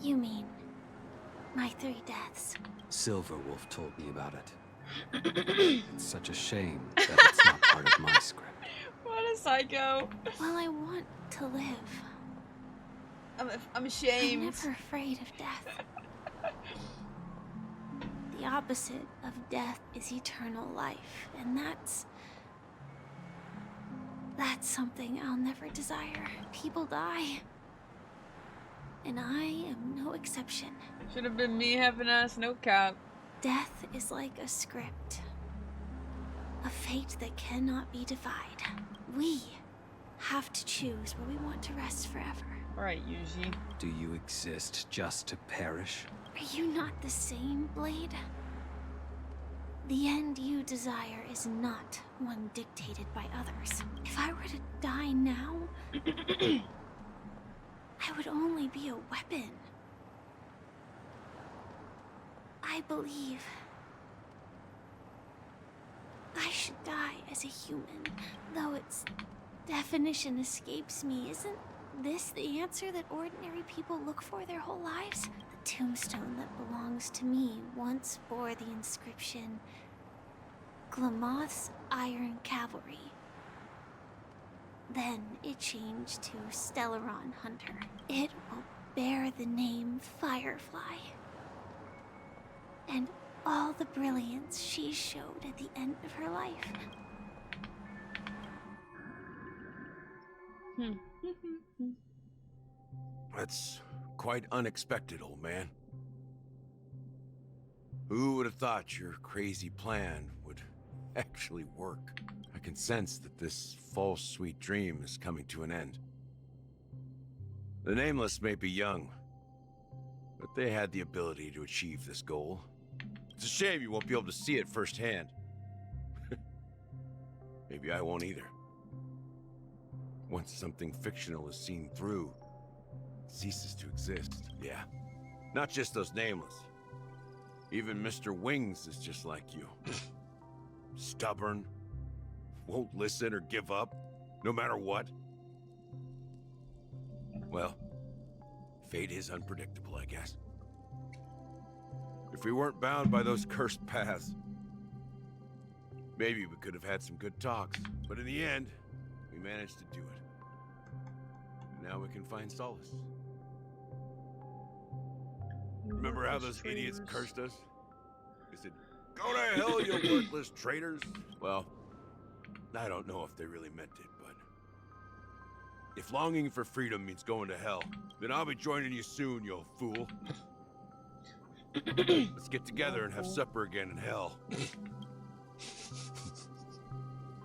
[SPEAKER 19] You mean my 3 deaths?
[SPEAKER 11] Silverwolf told me about it. It's such a shame that it's not part of my script.
[SPEAKER 1] What a psycho.
[SPEAKER 19] Well, I want to live.
[SPEAKER 1] I'm ashamed.
[SPEAKER 19] I'm never afraid of death. The opposite of death is eternal life, and that's something I'll never desire. People die, and I am no exception.
[SPEAKER 1] Should have been me having ass, no cap.
[SPEAKER 19] Death is like a script, a fate that cannot be defied. We have to choose where we want to rest forever.
[SPEAKER 1] Alright, Yuji.
[SPEAKER 11] Do you exist just to perish?
[SPEAKER 19] Are you not the same, Blade? The end you desire is not one dictated by others. If I were to die now, I would only be a weapon. I believe I should die as a human, though its definition escapes me. Isn't this the answer that ordinary people look for their whole lives? The tombstone that belongs to me once bore the inscription, Glamoth's Iron Cavalry. Then it changed to Stellaron Hunter. It will bear the name Firefly. And all the brilliance she showed at the end of her life.
[SPEAKER 10] That's quite unexpected, old man. Who would have thought your crazy plan would actually work? I can sense that this false sweet dream is coming to an end. The Nameless may be young, but they had the ability to achieve this goal. It's a shame you won't be able to see it firsthand. Maybe I won't either. Once something fictional is seen through, it ceases to exist. Yeah, not just those Nameless, Even Mr. Wings is just like you. Stubborn, won't listen or give up, no matter what. Well, fate is unpredictable, I guess. If we weren't bound by those cursed paths, maybe we could have had some good talks. But in the end, we managed to do it. Now we can find solace. Remember how those idiots cursed us? They said, "Go to hell, you worthless traitors." Well, I don't know if they really meant it, but if longing for freedom means going to hell, then I'll be joining you soon, you fool. Let's get together and have supper again in hell.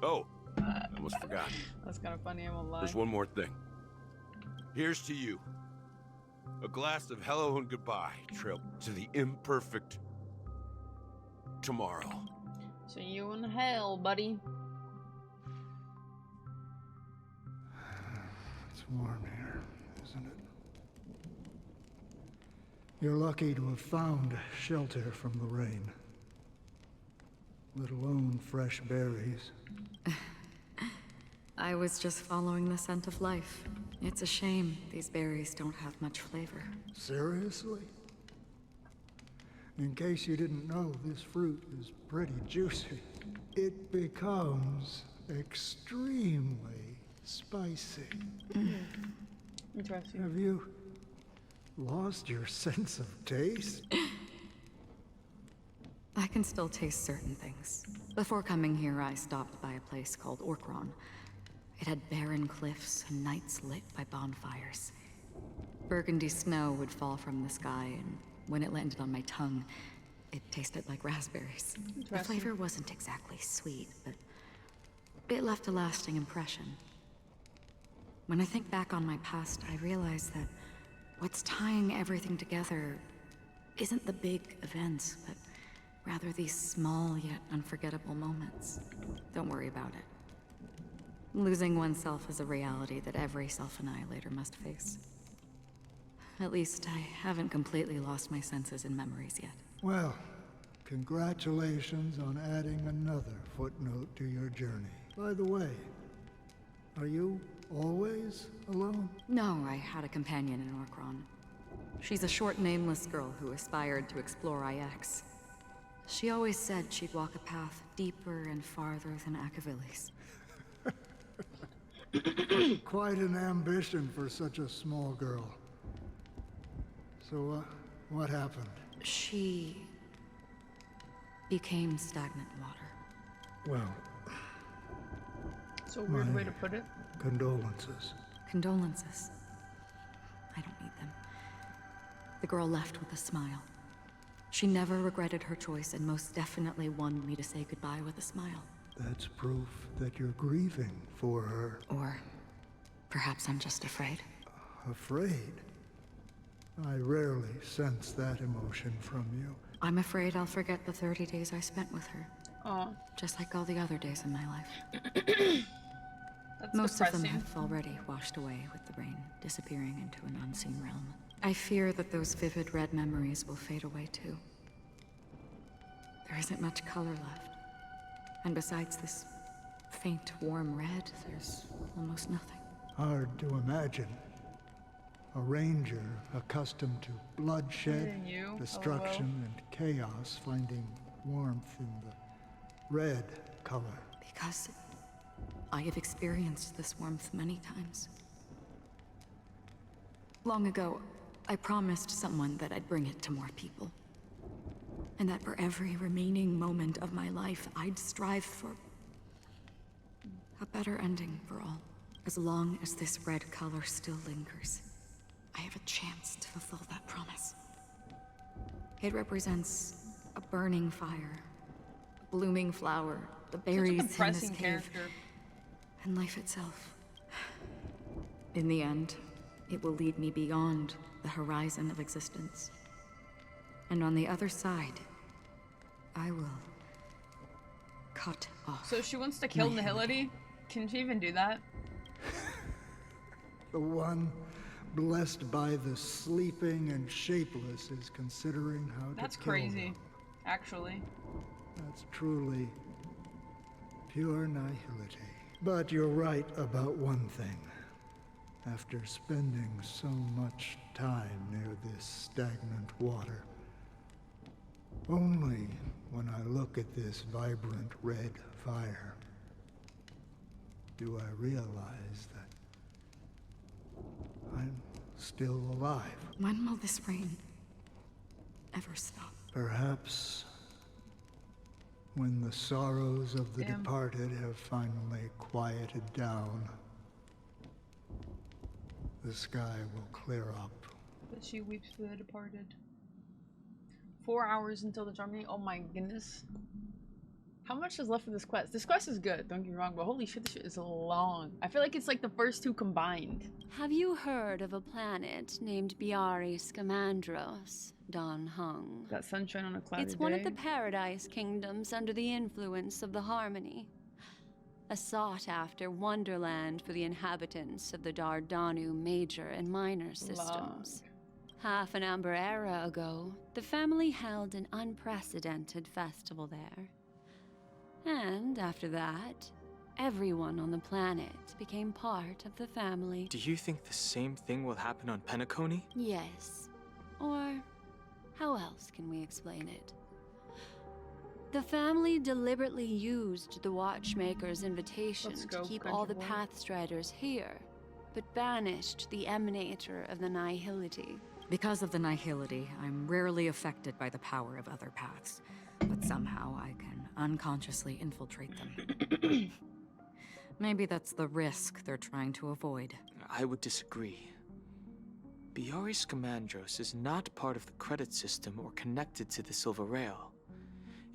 [SPEAKER 10] Oh, I almost forgot.
[SPEAKER 1] That's kind of funny, I won't lie.
[SPEAKER 10] There's one more thing. Here's to you. A glass of hello and goodbye, trail to the imperfect tomorrow.
[SPEAKER 1] See you in hell, buddy.
[SPEAKER 13] It's warm here, isn't it? You're lucky to have found shelter from the rain. Let alone fresh berries.
[SPEAKER 15] I was just following the scent of life. It's a shame these berries don't have much flavor.
[SPEAKER 13] Seriously? In case you didn't know, this fruit is pretty juicy. It becomes extremely spicy.
[SPEAKER 1] Interesting.
[SPEAKER 13] Have you lost your sense of taste?
[SPEAKER 15] I can still taste certain things. Before coming here, I stopped by a place called Orkron. It had barren cliffs and nights lit by bonfires. Burgundy snow would fall from the sky, and when it landed on my tongue, it tasted like raspberries. The flavor wasn't exactly sweet, but it left a lasting impression. When I think back on my past, I realize that what's tying everything together isn't the big events, but rather these small yet unforgettable moments. Don't worry about it. Losing oneself is a reality that every self-annihilator must face. At least I haven't completely lost my senses and memories yet.
[SPEAKER 13] Well, congratulations on adding another footnote to your journey. By the way, are you always alone?
[SPEAKER 15] No, I had a companion in Orkron. She's a short, nameless girl who aspired to explore IX. She always said she'd walk a path deeper and farther than Akavili's.
[SPEAKER 13] Quite an ambition for such a small girl. So, what happened?
[SPEAKER 15] She became stagnant water.
[SPEAKER 13] Well,
[SPEAKER 1] it's a weird way to put it.
[SPEAKER 13] Condolences.
[SPEAKER 15] Condolences. I don't need them. The girl left with a smile. She never regretted her choice and most definitely wanted me to say goodbye with a smile.
[SPEAKER 13] That's proof that you're grieving for her.
[SPEAKER 15] Or perhaps I'm just afraid.
[SPEAKER 13] Afraid? I rarely sense that emotion from you.
[SPEAKER 15] I'm afraid I'll forget the 30 days I spent with her.
[SPEAKER 1] Aw.
[SPEAKER 15] Just like all the other days in my life.
[SPEAKER 1] That's
[SPEAKER 15] Most
[SPEAKER 1] depressing.
[SPEAKER 15] of them have already washed away with the rain, disappearing into an unseen realm. I fear that those vivid red memories will fade away too. There isn't much color left. And besides this faint, warm red, there's almost nothing.
[SPEAKER 13] Hard to imagine. A ranger accustomed to bloodshed, destruction, and chaos finding warmth in the red color.
[SPEAKER 15] Because I have experienced this warmth many times. Long ago, I promised someone that I'd bring it to more people. And that for every remaining moment of my life, I'd strive for a better ending for all. As long as this red color still lingers, I have a chance to fulfill that promise. It represents a burning fire, a blooming flower, the berries in this cave, and life itself. In the end, it will lead me beyond the horizon of existence. And on the other side, I will cut off.
[SPEAKER 1] So she wants to kill Nihility? Can she even do that?
[SPEAKER 13] The one blessed by the sleeping and shapeless is considering how
[SPEAKER 1] That's
[SPEAKER 13] to kill
[SPEAKER 1] crazy.
[SPEAKER 13] them.
[SPEAKER 1] Actually.
[SPEAKER 13] That's truly pure nihility. But you're right about one thing. After spending so much time near this stagnant water, only when I look at this vibrant red fire do I realize that I'm still alive.
[SPEAKER 15] When will this rain ever stop?
[SPEAKER 13] Perhaps when the sorrows of the departed have finally quieted down, the sky will clear up.
[SPEAKER 1] But she weeps for the departed. 4 hours until the Germany. Oh my goodness. How much is left of this quest? This quest is good, don't get me wrong, but holy shit, this shit is long. I feel like it's like the first two combined.
[SPEAKER 12] Have you heard of a planet named Biari Scamandros, Don Hung?
[SPEAKER 1] That sunshine on a cloudy
[SPEAKER 12] It's one of
[SPEAKER 1] day.
[SPEAKER 12] the Paradise Kingdoms under the influence of the Harmony. A sought-after wonderland for the inhabitants of the Dardanu major and minor systems. Half an amber era ago, the family held an unprecedented festival there. And after that, everyone on the planet became part of the family.
[SPEAKER 17] Do you think the same thing will happen on Penacony?
[SPEAKER 12] Yes. Or how else can we explain it? The family deliberately used the Watchmaker's invitation to keep all the Pathstriders here, but banished the Emanator of the Nihility.
[SPEAKER 15] Because of the Nihility, I'm rarely affected by the power of other paths, but somehow I can unconsciously infiltrate them. Maybe that's the risk they're trying to avoid.
[SPEAKER 17] I would disagree. Biari Scamandros is not part of the credit system or connected to the Silver Rail.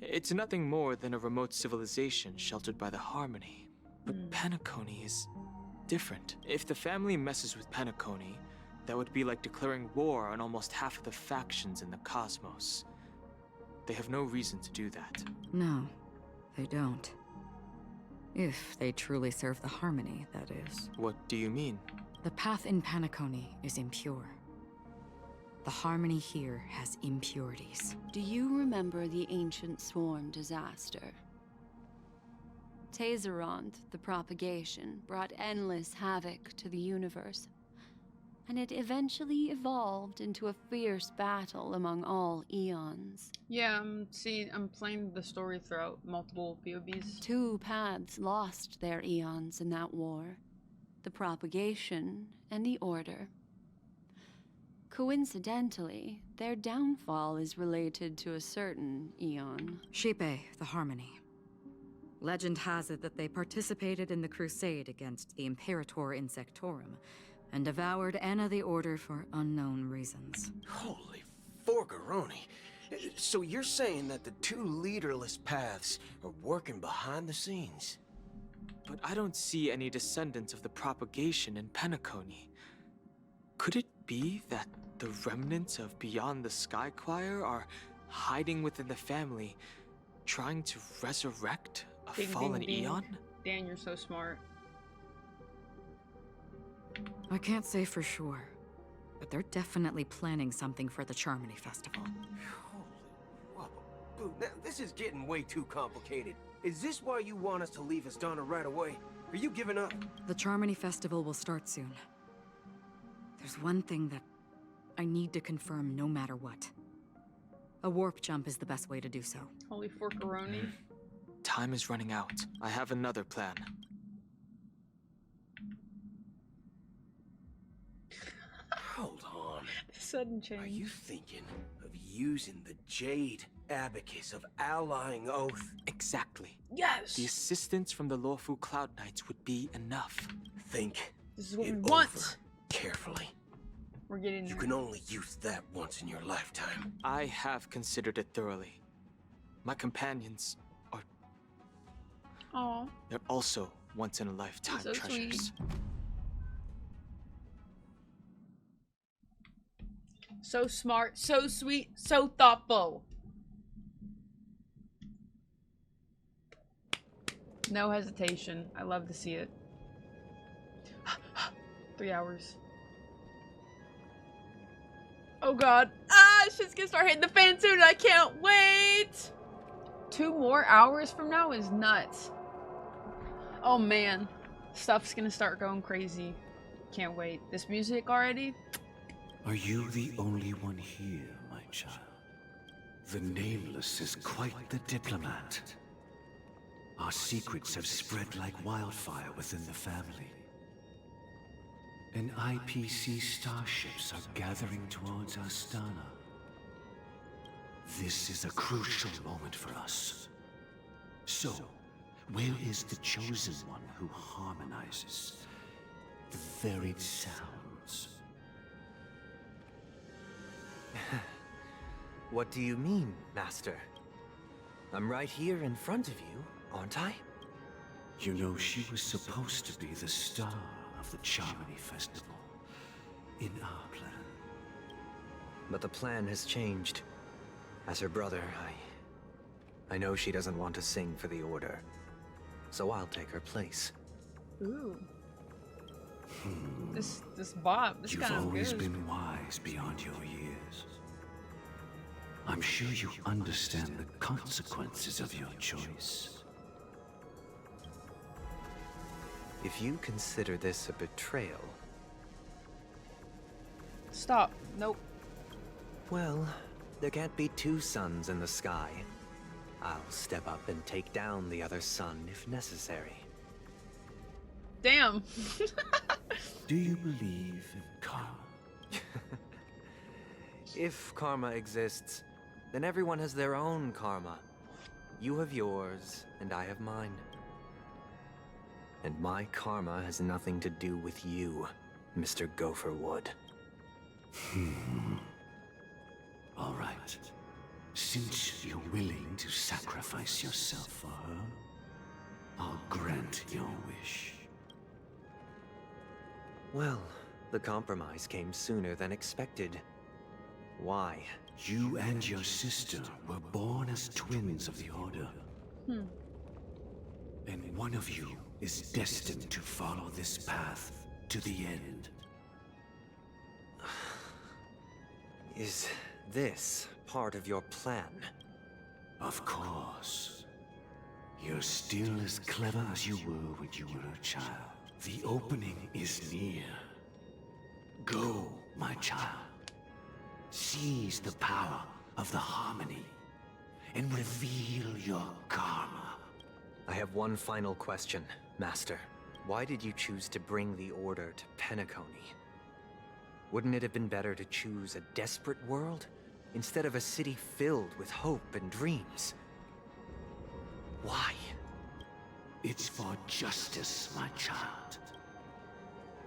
[SPEAKER 17] It's nothing more than a remote civilization sheltered by the Harmony. But Penacony is different. If the family messes with Penacony, that would be like declaring war on almost half of the factions in the cosmos. They have no reason to do that.
[SPEAKER 15] No, they don't. If they truly serve the Harmony, that is.
[SPEAKER 17] What do you mean?
[SPEAKER 15] The path in Penacony is impure. The Harmony here has impurities.
[SPEAKER 12] Do you remember the Ancient Swarm disaster? Tazerond, the propagation, brought endless havoc to the universe, and it eventually evolved into a fierce battle among all eons.
[SPEAKER 1] Yeah, I'm playing the story throughout multiple POVs.
[SPEAKER 12] Two paths lost their eons in that war. The propagation and the Order. Coincidentally, their downfall is related to a certain eon.
[SPEAKER 15] Shipe, the Harmony. Legend has it that they participated in the crusade against the Imperator Insectorum, and devoured Anna the Order for unknown reasons.
[SPEAKER 10] Holy forgaroni. So you're saying that the two leaderless paths are working behind the scenes?
[SPEAKER 17] But I don't see any descendants of the propagation in Penacony. Could it be that the remnants of Beyond the Sky Choir are hiding within the family, trying to resurrect a fallen eon?
[SPEAKER 1] Dan, you're so smart.
[SPEAKER 15] I can't say for sure, but they're definitely planning something for the Charmony Festival.
[SPEAKER 10] Whoa, dude, now this is getting way too complicated. Is this why you want us to leave Asdana right away? Are you giving up?
[SPEAKER 15] The Charmony Festival will start soon. There's one thing that I need to confirm no matter what. A warp jump is the best way to do so.
[SPEAKER 1] Holy forkaroni.
[SPEAKER 17] Time is running out. I have another plan.
[SPEAKER 10] Hold on.
[SPEAKER 1] Sudden change.
[SPEAKER 10] Are you thinking of using the Jade Abacus of Allying Oath?
[SPEAKER 17] Exactly.
[SPEAKER 1] Yes!
[SPEAKER 17] The assistance from the lawful Cloud Knights would be enough.
[SPEAKER 10] Think
[SPEAKER 1] this is what
[SPEAKER 10] it
[SPEAKER 1] we want.
[SPEAKER 10] over carefully.
[SPEAKER 1] We're getting there.
[SPEAKER 10] You can only use that once in your lifetime.
[SPEAKER 17] I have considered it thoroughly. My companions are...
[SPEAKER 1] Aww.
[SPEAKER 17] They're also once-in-a-lifetime
[SPEAKER 1] So
[SPEAKER 17] treasures.
[SPEAKER 1] sweet. So smart, so sweet, so thoughtful. No hesitation. I love to see it. 3 hours. Oh god. Ah, shit's gonna start hitting the fan soon. I can't wait. 2 more hours from now is nuts. Oh man. Stuff's gonna start going crazy. Can't wait. This music already?
[SPEAKER 4] Are you the only one here, my child? The Nameless is quite the diplomat. Our secrets have spread like wildfire within the family. And IPC starships are gathering towards Astana. This is a crucial moment for us. So, where is the chosen one who harmonizes the varied sounds?
[SPEAKER 5] What do you mean, Master? I'm right here in front of you, aren't I?
[SPEAKER 4] You know, she was supposed to be the star of the Charmony Festival in our plan.
[SPEAKER 5] But the plan has changed. As her brother, I know she doesn't want to sing for the Order. So I'll take her place.
[SPEAKER 1] Ooh. This bot, this
[SPEAKER 4] You've
[SPEAKER 1] kind of
[SPEAKER 4] always
[SPEAKER 1] good.
[SPEAKER 4] been wise beyond your years. I'm sure you understand the consequences of your choice.
[SPEAKER 5] If you consider this a betrayal...
[SPEAKER 1] Stop. Nope.
[SPEAKER 5] Well, there can't be 2 suns in the sky. I'll step up and take down the other sun if necessary.
[SPEAKER 1] Damn.
[SPEAKER 4] Do you believe in karma?
[SPEAKER 5] If karma exists, then everyone has their own karma. You have yours, and I have mine. And my karma has nothing to do with you, Mr. Gopherwood.
[SPEAKER 4] All right. Since you're willing to sacrifice yourself for her, I'll grant your wish.
[SPEAKER 5] Well, the compromise came sooner than expected. Why?
[SPEAKER 4] You and your sister were born as twins of the Order. And one of you is destined to follow this path to the end.
[SPEAKER 5] Is this part of your plan?
[SPEAKER 4] Of course. You're still as clever as you were when you were a child. The opening is near. Go, my child. Seize the power of the harmony and reveal your karma.
[SPEAKER 5] I have one final question, Master. Why did you choose to bring the Order to Penacony? Wouldn't it have been better to choose a desperate world instead of a city filled with hope and dreams? Why?
[SPEAKER 4] It's for justice, my child.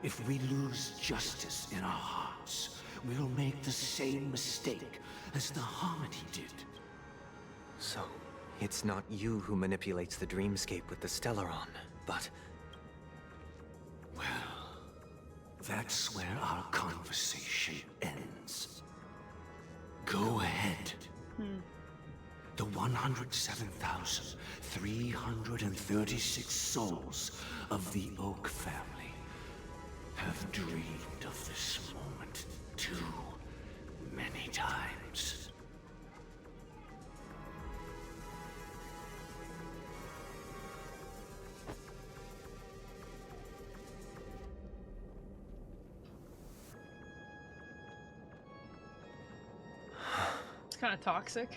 [SPEAKER 4] If we lose justice in our hearts, we'll make the same mistake as the Harmony did.
[SPEAKER 5] So, it's not you who manipulates the dreamscape with the Stellaron, but...
[SPEAKER 4] Well, that's where our conversation ends. Go ahead. The 107,336 souls of the Oak family have dreamed of this moment too many times.
[SPEAKER 1] It's kind of toxic.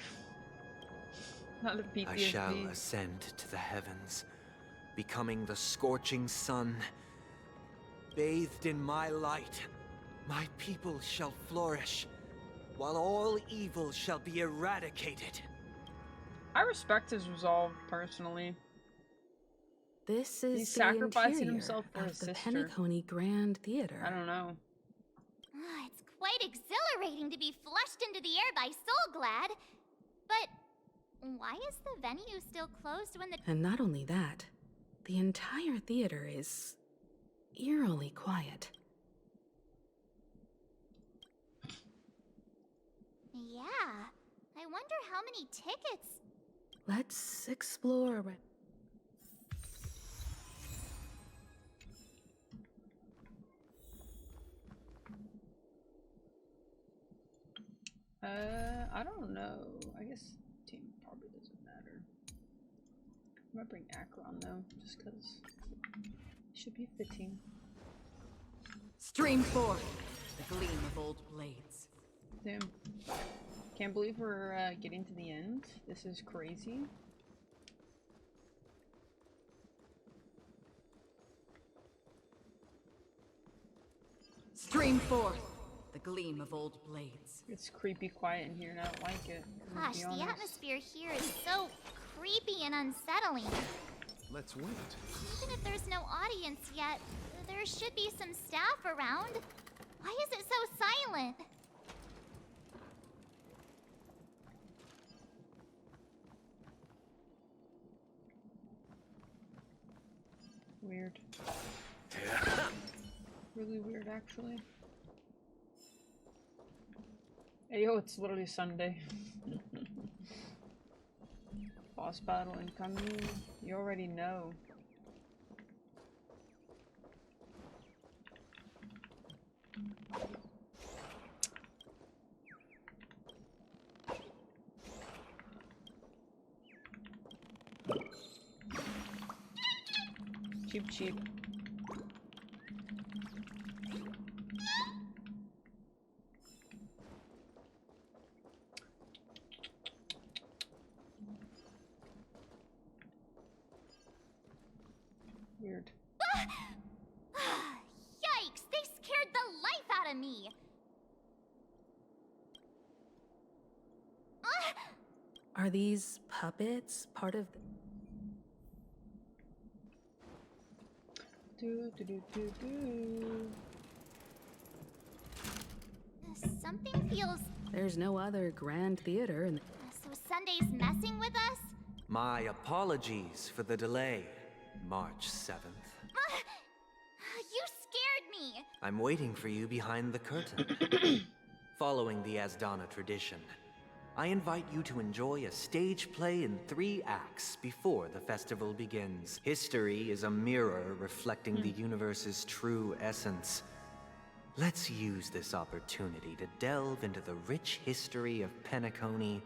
[SPEAKER 1] Not the PTSD.
[SPEAKER 5] I shall ascend to the heavens, becoming the scorching sun. Bathed in my light, my people shall flourish, while all evil shall be eradicated.
[SPEAKER 1] I respect his resolve, personally.
[SPEAKER 3] This is
[SPEAKER 1] He's
[SPEAKER 3] the
[SPEAKER 1] sacrificing
[SPEAKER 3] interior
[SPEAKER 1] himself for
[SPEAKER 3] of
[SPEAKER 1] his
[SPEAKER 3] the
[SPEAKER 1] sister.
[SPEAKER 3] Penacony Grand Theater.
[SPEAKER 1] I don't know.
[SPEAKER 6] It's quite exhilarating to be flushed into the air by Soul Glad. But why is the venue still closed when the...
[SPEAKER 3] And not only that, the entire theater is eerily quiet.
[SPEAKER 6] Yeah, I wonder how many tickets...
[SPEAKER 3] Let's explore.
[SPEAKER 1] I don't know. I guess team probably doesn't matter. I might bring Akron though, just because it should be fitting.
[SPEAKER 14] Stream forth the gleam of old blades.
[SPEAKER 1] Damn. Can't believe we're getting to the end. This is crazy.
[SPEAKER 14] Stream forth the gleam of old blades.
[SPEAKER 1] It's creepy quiet in here and I don't like it.
[SPEAKER 6] Gosh, the atmosphere here is so creepy and unsettling.
[SPEAKER 10] Let's wait.
[SPEAKER 6] Even if there's no audience yet, there should be some staff around. Why is it so silent?
[SPEAKER 1] Weird. Really weird, actually. Hey, yo, it's literally Sunday. Boss battle incoming. You already know. Cheap, cheap. Weird.
[SPEAKER 6] Yikes! They scared the life out of me!
[SPEAKER 3] Are these puppets part of the...
[SPEAKER 6] Something feels...
[SPEAKER 3] There's no other grand theater in the...
[SPEAKER 6] So Sunday's messing with us?
[SPEAKER 5] My apologies for the delay, March 7th.
[SPEAKER 6] You scared me!
[SPEAKER 5] I'm waiting for you behind the curtain. Following the Asdana tradition, I invite you to enjoy a stage play in 3 acts before the festival begins. History is a mirror reflecting the universe's true essence. Let's use this opportunity to delve into the rich history of Penacony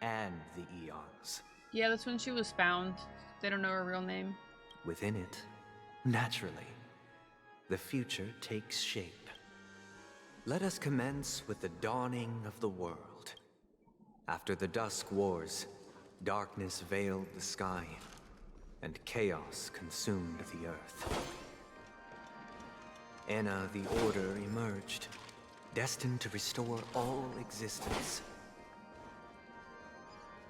[SPEAKER 5] and the eons.
[SPEAKER 1] Yeah, that's when she was found. They don't know her real name.
[SPEAKER 5] Within it, naturally, the future takes shape. Let us commence with the dawning of the world. After the Dusk Wars, darkness veiled the sky, and chaos consumed the earth. Enna the Order emerged, destined to restore all existence.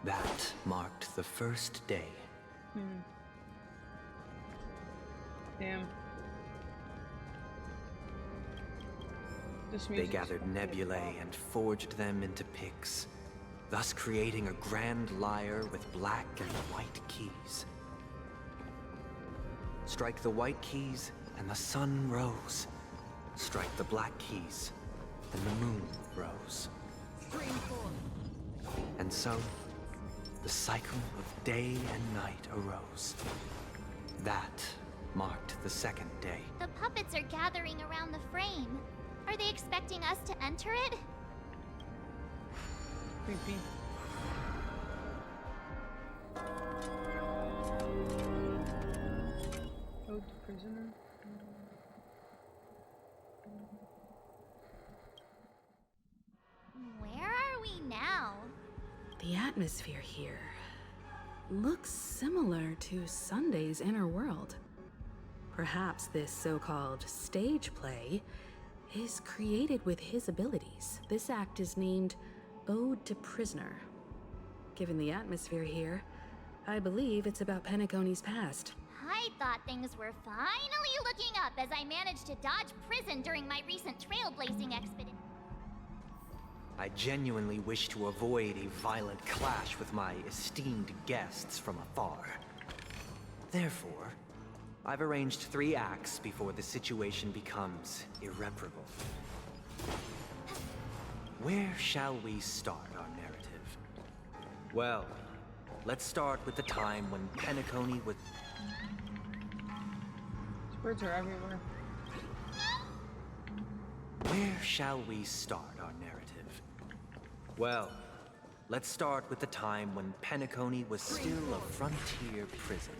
[SPEAKER 5] That marked the first day.
[SPEAKER 1] Damn.
[SPEAKER 5] They gathered nebulae and forged them into picks, thus creating a grand lyre with black and white keys. Strike the white keys, and the sun rose. Strike the black keys, and the moon rose. And so, the cycle of day and night arose. That marked the second day.
[SPEAKER 6] The puppets are gathering around the frame. Are they expecting us to enter it?
[SPEAKER 1] Creepy. Oh, the prisoner.
[SPEAKER 6] Where are we now?
[SPEAKER 3] The atmosphere here looks similar to Sunday's inner world. Perhaps this so-called stage play is created with his abilities. This act is named Ode to Prisoner. Given the atmosphere here, I believe it's about Penacony's past.
[SPEAKER 6] I thought things were finally looking up as I managed to dodge prison during my recent trailblazing expedition.
[SPEAKER 5] I genuinely wish to avoid a violent clash with my esteemed guests from afar. Therefore, I've arranged 3 acts before the situation becomes irreparable. Where shall we start our narrative? Well, let's start with the time when Penacony was...
[SPEAKER 1] These birds are everywhere.
[SPEAKER 5] Where shall we start our narrative? Well, let's start with the time when Penacony was still a frontier prison.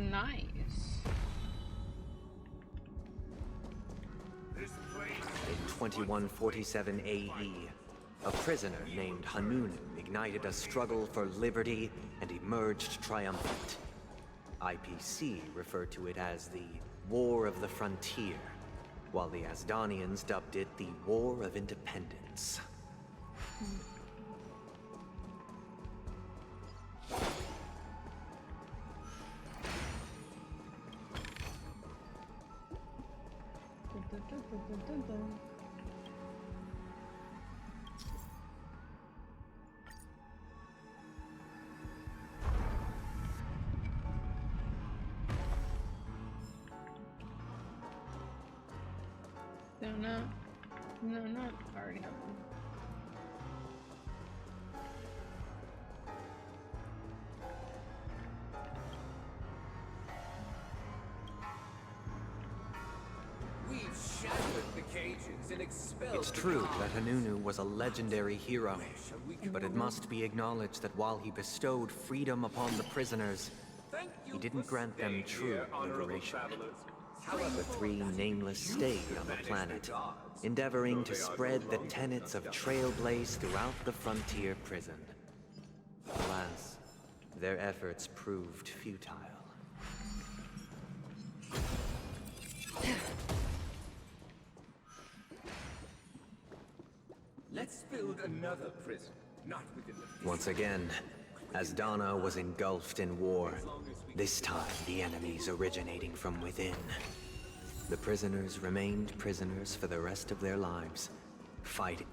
[SPEAKER 1] Nice.
[SPEAKER 5] In 2147 AE, a prisoner named Hanunu ignited a struggle for liberty and emerged triumphant. IPC referred to it as the War of the Frontier, while the Asdanians dubbed it the War of Independence.
[SPEAKER 1] No, I already have one.
[SPEAKER 8] We've shattered the cages and expelled.
[SPEAKER 5] It's true that Hanunu was a legendary hero, but it must be acknowledged that while he bestowed freedom upon the prisoners, he didn't grant them true liberation. The three nameless stayed on the planet, endeavoring to spread the tenets of Trailblaze throughout the frontier prison. Alas, their efforts proved futile.
[SPEAKER 8] Let's build another prison, not within the...
[SPEAKER 5] Once again, Asdana was engulfed in war, this time the enemies originating from within. The prisoners remained prisoners for the rest of their lives, fighting.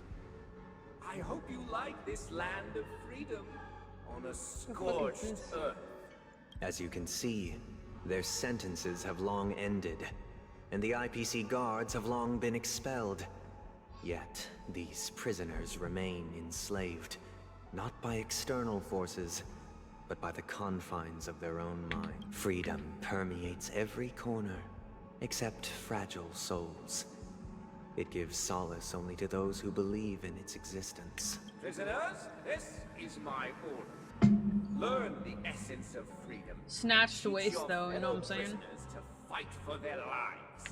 [SPEAKER 8] I hope you like this land of freedom on a scorched earth.
[SPEAKER 5] As you can see, their sentences have long ended, and the IPC guards have long been expelled. Yet, these prisoners remain enslaved, not by external forces, but by the confines of their own mind. Freedom permeates every corner, except fragile souls. It gives solace only to those who believe in its existence.
[SPEAKER 8] Prisoners, this is my order. Learn the essence of freedom.
[SPEAKER 1] Snatched waist though, you know what I'm saying?
[SPEAKER 8] Prisoners to fight for their lives.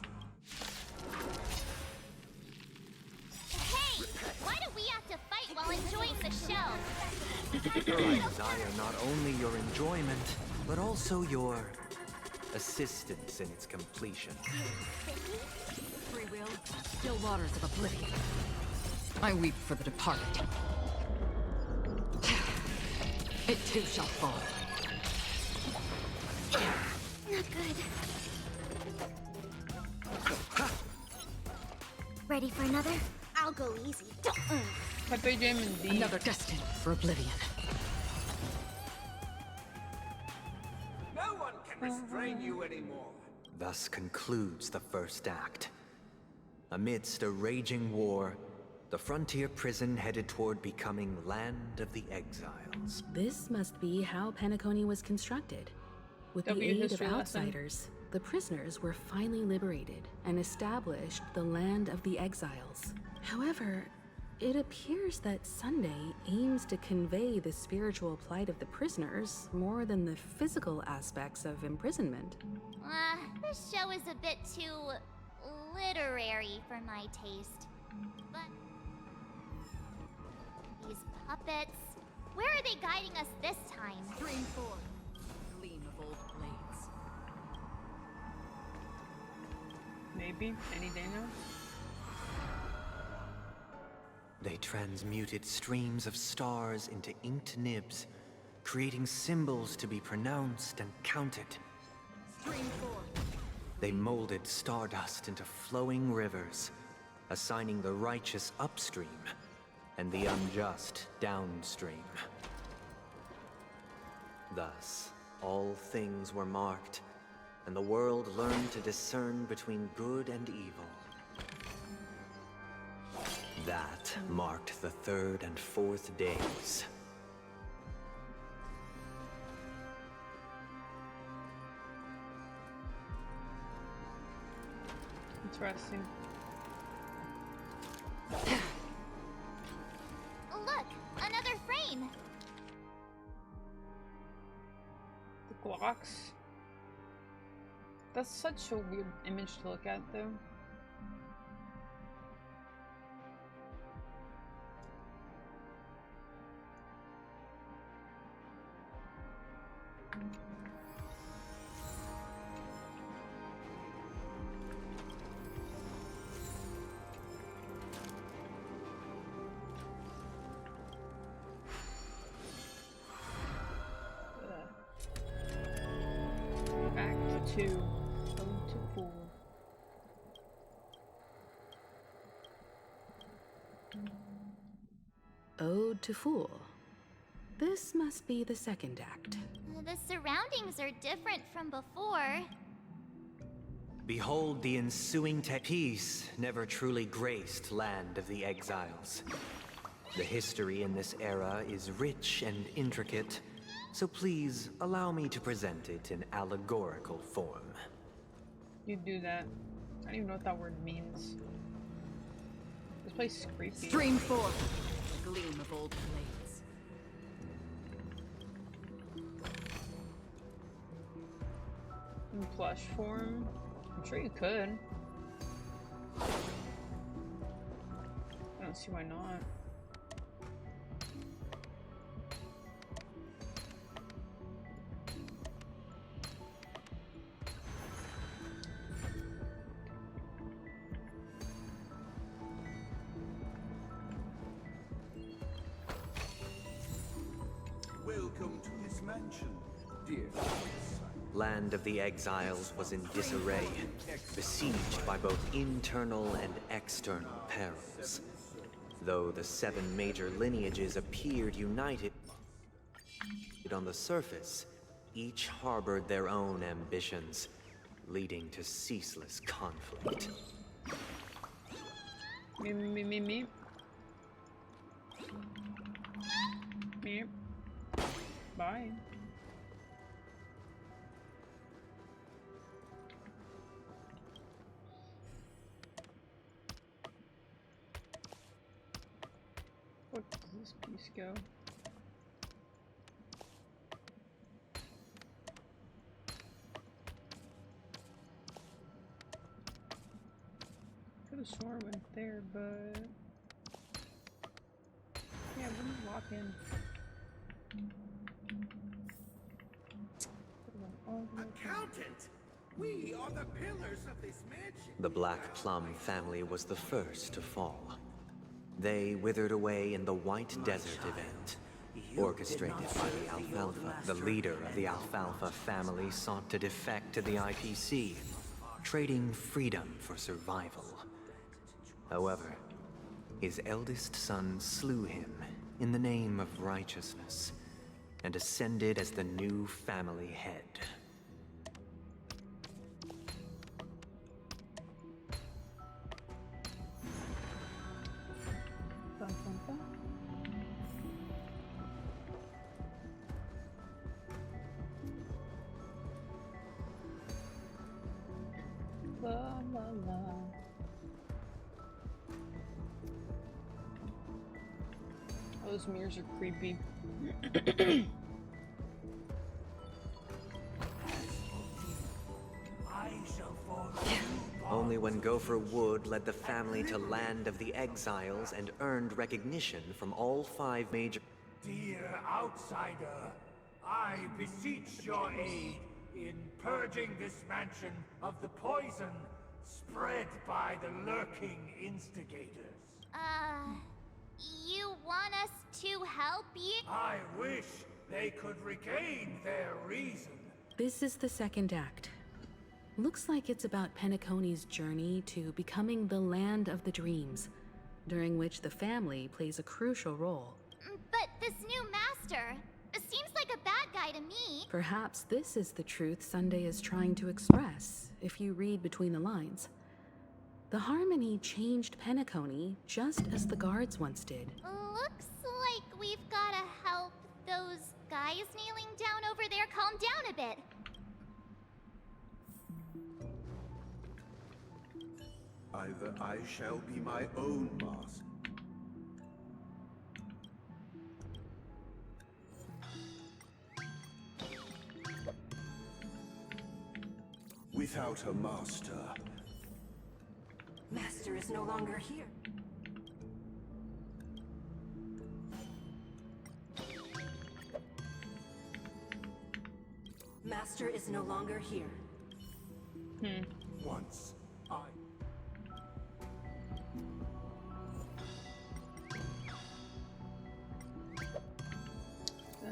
[SPEAKER 6] Hey! Why do we have to fight while enjoying the show?
[SPEAKER 5] I desire not only your enjoyment, but also your assistance in its completion.
[SPEAKER 15] Free will, still waters of oblivion. I weep for the departed. It too shall fall.
[SPEAKER 6] Not good. Ready for another? I'll go easy.
[SPEAKER 15] Another destined for oblivion.
[SPEAKER 8] No one can restrain you anymore.
[SPEAKER 5] Thus concludes the first act. Amidst a raging war, the frontier prison headed toward becoming Land of the Exiles.
[SPEAKER 3] This must be how Penacony was constructed. With the aid of outsiders, the prisoners were finally liberated and established the Land of the Exiles. However, it appears that Sunday aims to convey the spiritual plight of the prisoners more than the physical aspects of imprisonment.
[SPEAKER 6] This show is a bit too literary for my taste. But these puppets, where are they guiding us this time?
[SPEAKER 15] Stream 4. Gleam of old blades.
[SPEAKER 1] Maybe any day now.
[SPEAKER 5] They transmuted streams of stars into inked nibs, creating symbols to be pronounced and counted.
[SPEAKER 15] Stream 4.
[SPEAKER 5] They molded stardust into flowing rivers, assigning the righteous upstream and the unjust downstream. Thus, all things were marked, and the world learned to discern between good and evil. That marked the third and fourth days.
[SPEAKER 1] Interesting.
[SPEAKER 6] Look, another frame.
[SPEAKER 1] The Glocks. That's such a weird image to look at, though. Act 2. Ode to Fool.
[SPEAKER 3] Ode to Fool. This must be the second act.
[SPEAKER 6] The surroundings are different from before.
[SPEAKER 5] Behold the ensuing peace never truly graced land of the exiles. The history in this era is rich and intricate, so please allow me to present it in allegorical form.
[SPEAKER 1] You do that. I don't even know what that word means. This place is creepy.
[SPEAKER 15] Stream forth, gleam of old blades.
[SPEAKER 1] In plush form? I'm sure you could. I don't see why not.
[SPEAKER 8] Welcome to this mansion, dear.
[SPEAKER 5] Land of the exiles was in disarray, besieged by both internal and external perils. Though the 7 major lineages appeared united on the surface, each harbored their own ambitions, leading to ceaseless conflict.
[SPEAKER 1] Me. Bye. Where does this piece go? Could have sworn it went there, but yeah, it wouldn't lock in.
[SPEAKER 8] Accountant! We are the pillars of this mansion.
[SPEAKER 5] The Black Plum family was the first to fall. They withered away in the White Desert event, orchestrated by the Alfalfa. The leader of the Alfalfa family sought to defect to the IPC, trading freedom for survival. However, his eldest son slew him in the name of righteousness, and ascended as the new family head.
[SPEAKER 1] La la la. Those mirrors are creepy.
[SPEAKER 5] Only when Gopher Wood led the family to Land of the Exiles and earned recognition from all 5 major...
[SPEAKER 8] Dear outsider, I beseech your aid in purging this mansion of the poison spread by the lurking instigators.
[SPEAKER 6] You want us to help you?
[SPEAKER 8] I wish they could regain their reason.
[SPEAKER 3] This is the second act. Looks like it's about Penacony's journey to becoming the land of the dreams. during which the family plays a crucial role.
[SPEAKER 6] But this new master seems like a bad guy to me.
[SPEAKER 3] Perhaps this is the truth Sunday is trying to express, if you read between the lines. The Harmony changed Penacony just as the guards once did.
[SPEAKER 6] Looks like we've gotta help those guys kneeling down over there calm down a bit.
[SPEAKER 4] Either I shall be my own master. Without a master.
[SPEAKER 16] Master is no longer here. Master is no longer here.
[SPEAKER 8] Once I...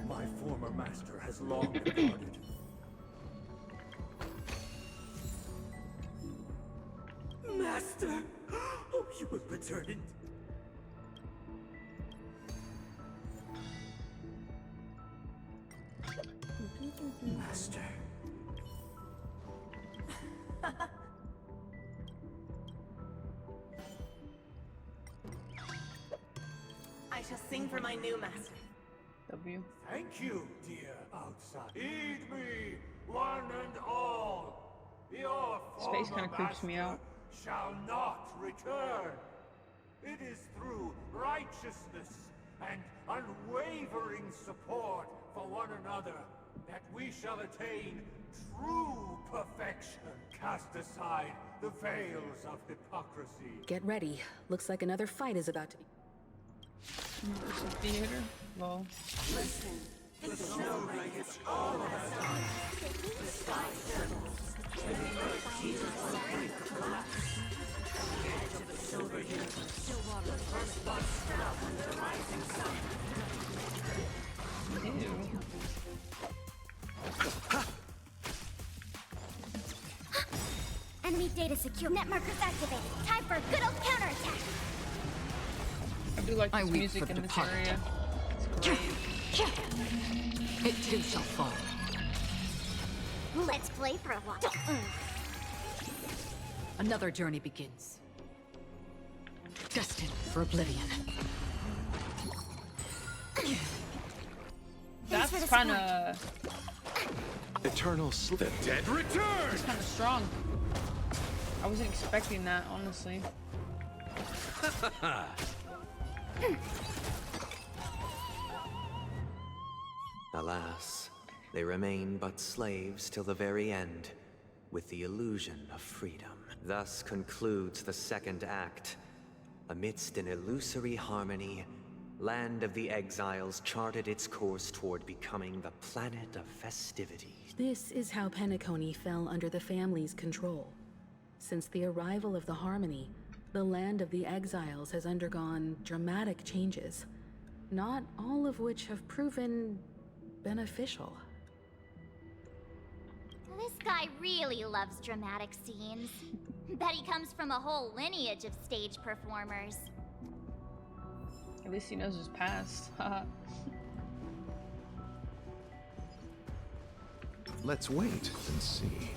[SPEAKER 8] My former master has long departed. Master! Oh, you have returned.
[SPEAKER 16] Master. I shall sing for my new master.
[SPEAKER 1] W.
[SPEAKER 8] Thank you, dear outside. Heed me, one and all. Your
[SPEAKER 1] Space
[SPEAKER 8] former
[SPEAKER 1] kind of creeps me
[SPEAKER 8] master
[SPEAKER 1] out.
[SPEAKER 8] shall not return. It is through righteousness and unwavering support for one another that we shall attain true perfection. Cast aside the veils of hypocrisy.
[SPEAKER 3] Get ready. Looks like another fight is about to be.
[SPEAKER 1] Theater? Well.
[SPEAKER 16] Listen, the snow blankets all of us on. The sky trembles, and the earth tears on the brink of collapse. The edge of the silver universe, the first box sprout under the rising sun.
[SPEAKER 1] Ew.
[SPEAKER 6] Enemy data secure. Net markers activated. Time for a good old counterattack.
[SPEAKER 1] I do like this music in this area. It's great.
[SPEAKER 14] It too shall fall.
[SPEAKER 6] Let's play for a while.
[SPEAKER 14] Another journey begins. Destined for oblivion.
[SPEAKER 1] That's kind of
[SPEAKER 10] Eternal sleep. The dead return.
[SPEAKER 1] It's kind of strong. I wasn't expecting that, honestly.
[SPEAKER 5] Alas, they remain but slaves till the very end, with the illusion of freedom. Thus concludes the second act. Amidst an illusory harmony, Land of the Exiles charted its course toward becoming the planet of festivity.
[SPEAKER 3] This is how Penacony fell under the family's control. Since the arrival of the Harmony, the Land of the Exiles has undergone dramatic changes, not all of which have proven beneficial.
[SPEAKER 6] This guy really loves dramatic scenes. Bet he comes from a whole lineage of stage performers.
[SPEAKER 1] At least he knows his past.
[SPEAKER 10] Let's wait and see.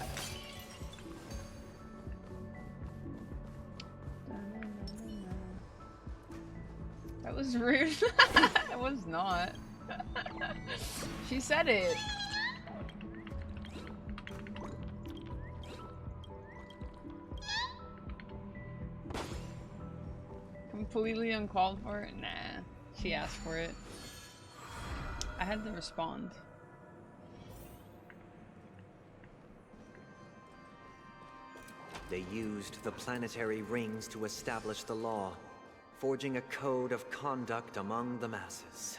[SPEAKER 1] That was rude. It was not. She said it. Completely uncalled for? Nah. She asked for it. I had to respond.
[SPEAKER 5] They used the planetary rings to establish the law, forging a code of conduct among the masses.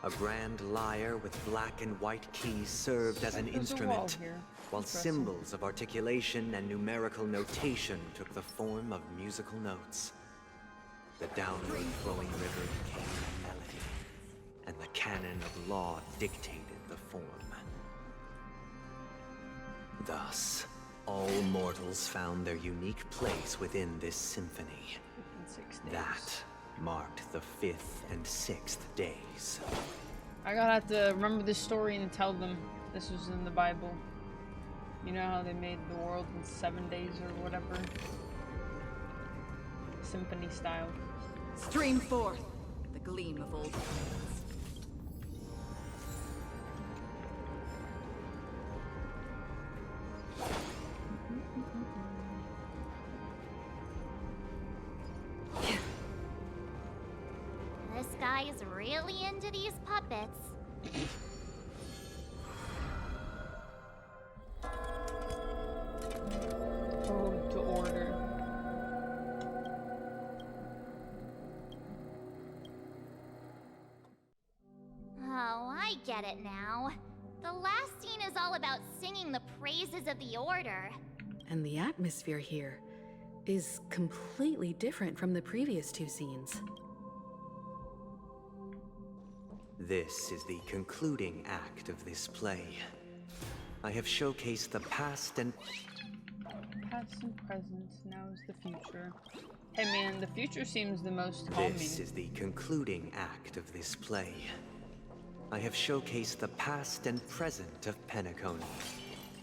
[SPEAKER 5] A grand lyre with black and white keys served as an instrument, while symbols of articulation and numerical notation took the form of musical notes. The downward flowing river became a melody, and the canon of law dictated the form. Thus, All mortals found their unique place within this symphony. That marked the 5th and 6th days.
[SPEAKER 1] I gotta have to remember this story and tell them this was in the Bible. You know how they made the world in 7 days or whatever? Symphony style.
[SPEAKER 15] Stream forth the gleam of old things.
[SPEAKER 6] This guy is really into these puppets.
[SPEAKER 1] Ode to order.
[SPEAKER 6] Oh, I get it now. The last scene is all about singing the praises of the Order.
[SPEAKER 3] And the atmosphere here is completely different from the previous 2 scenes.
[SPEAKER 5] This is the concluding act of this play. I have showcased the past and
[SPEAKER 1] present, now is the future. Hey man, the future seems the most calming.
[SPEAKER 5] This is the concluding act of this play. I have showcased the past and present of Penacony,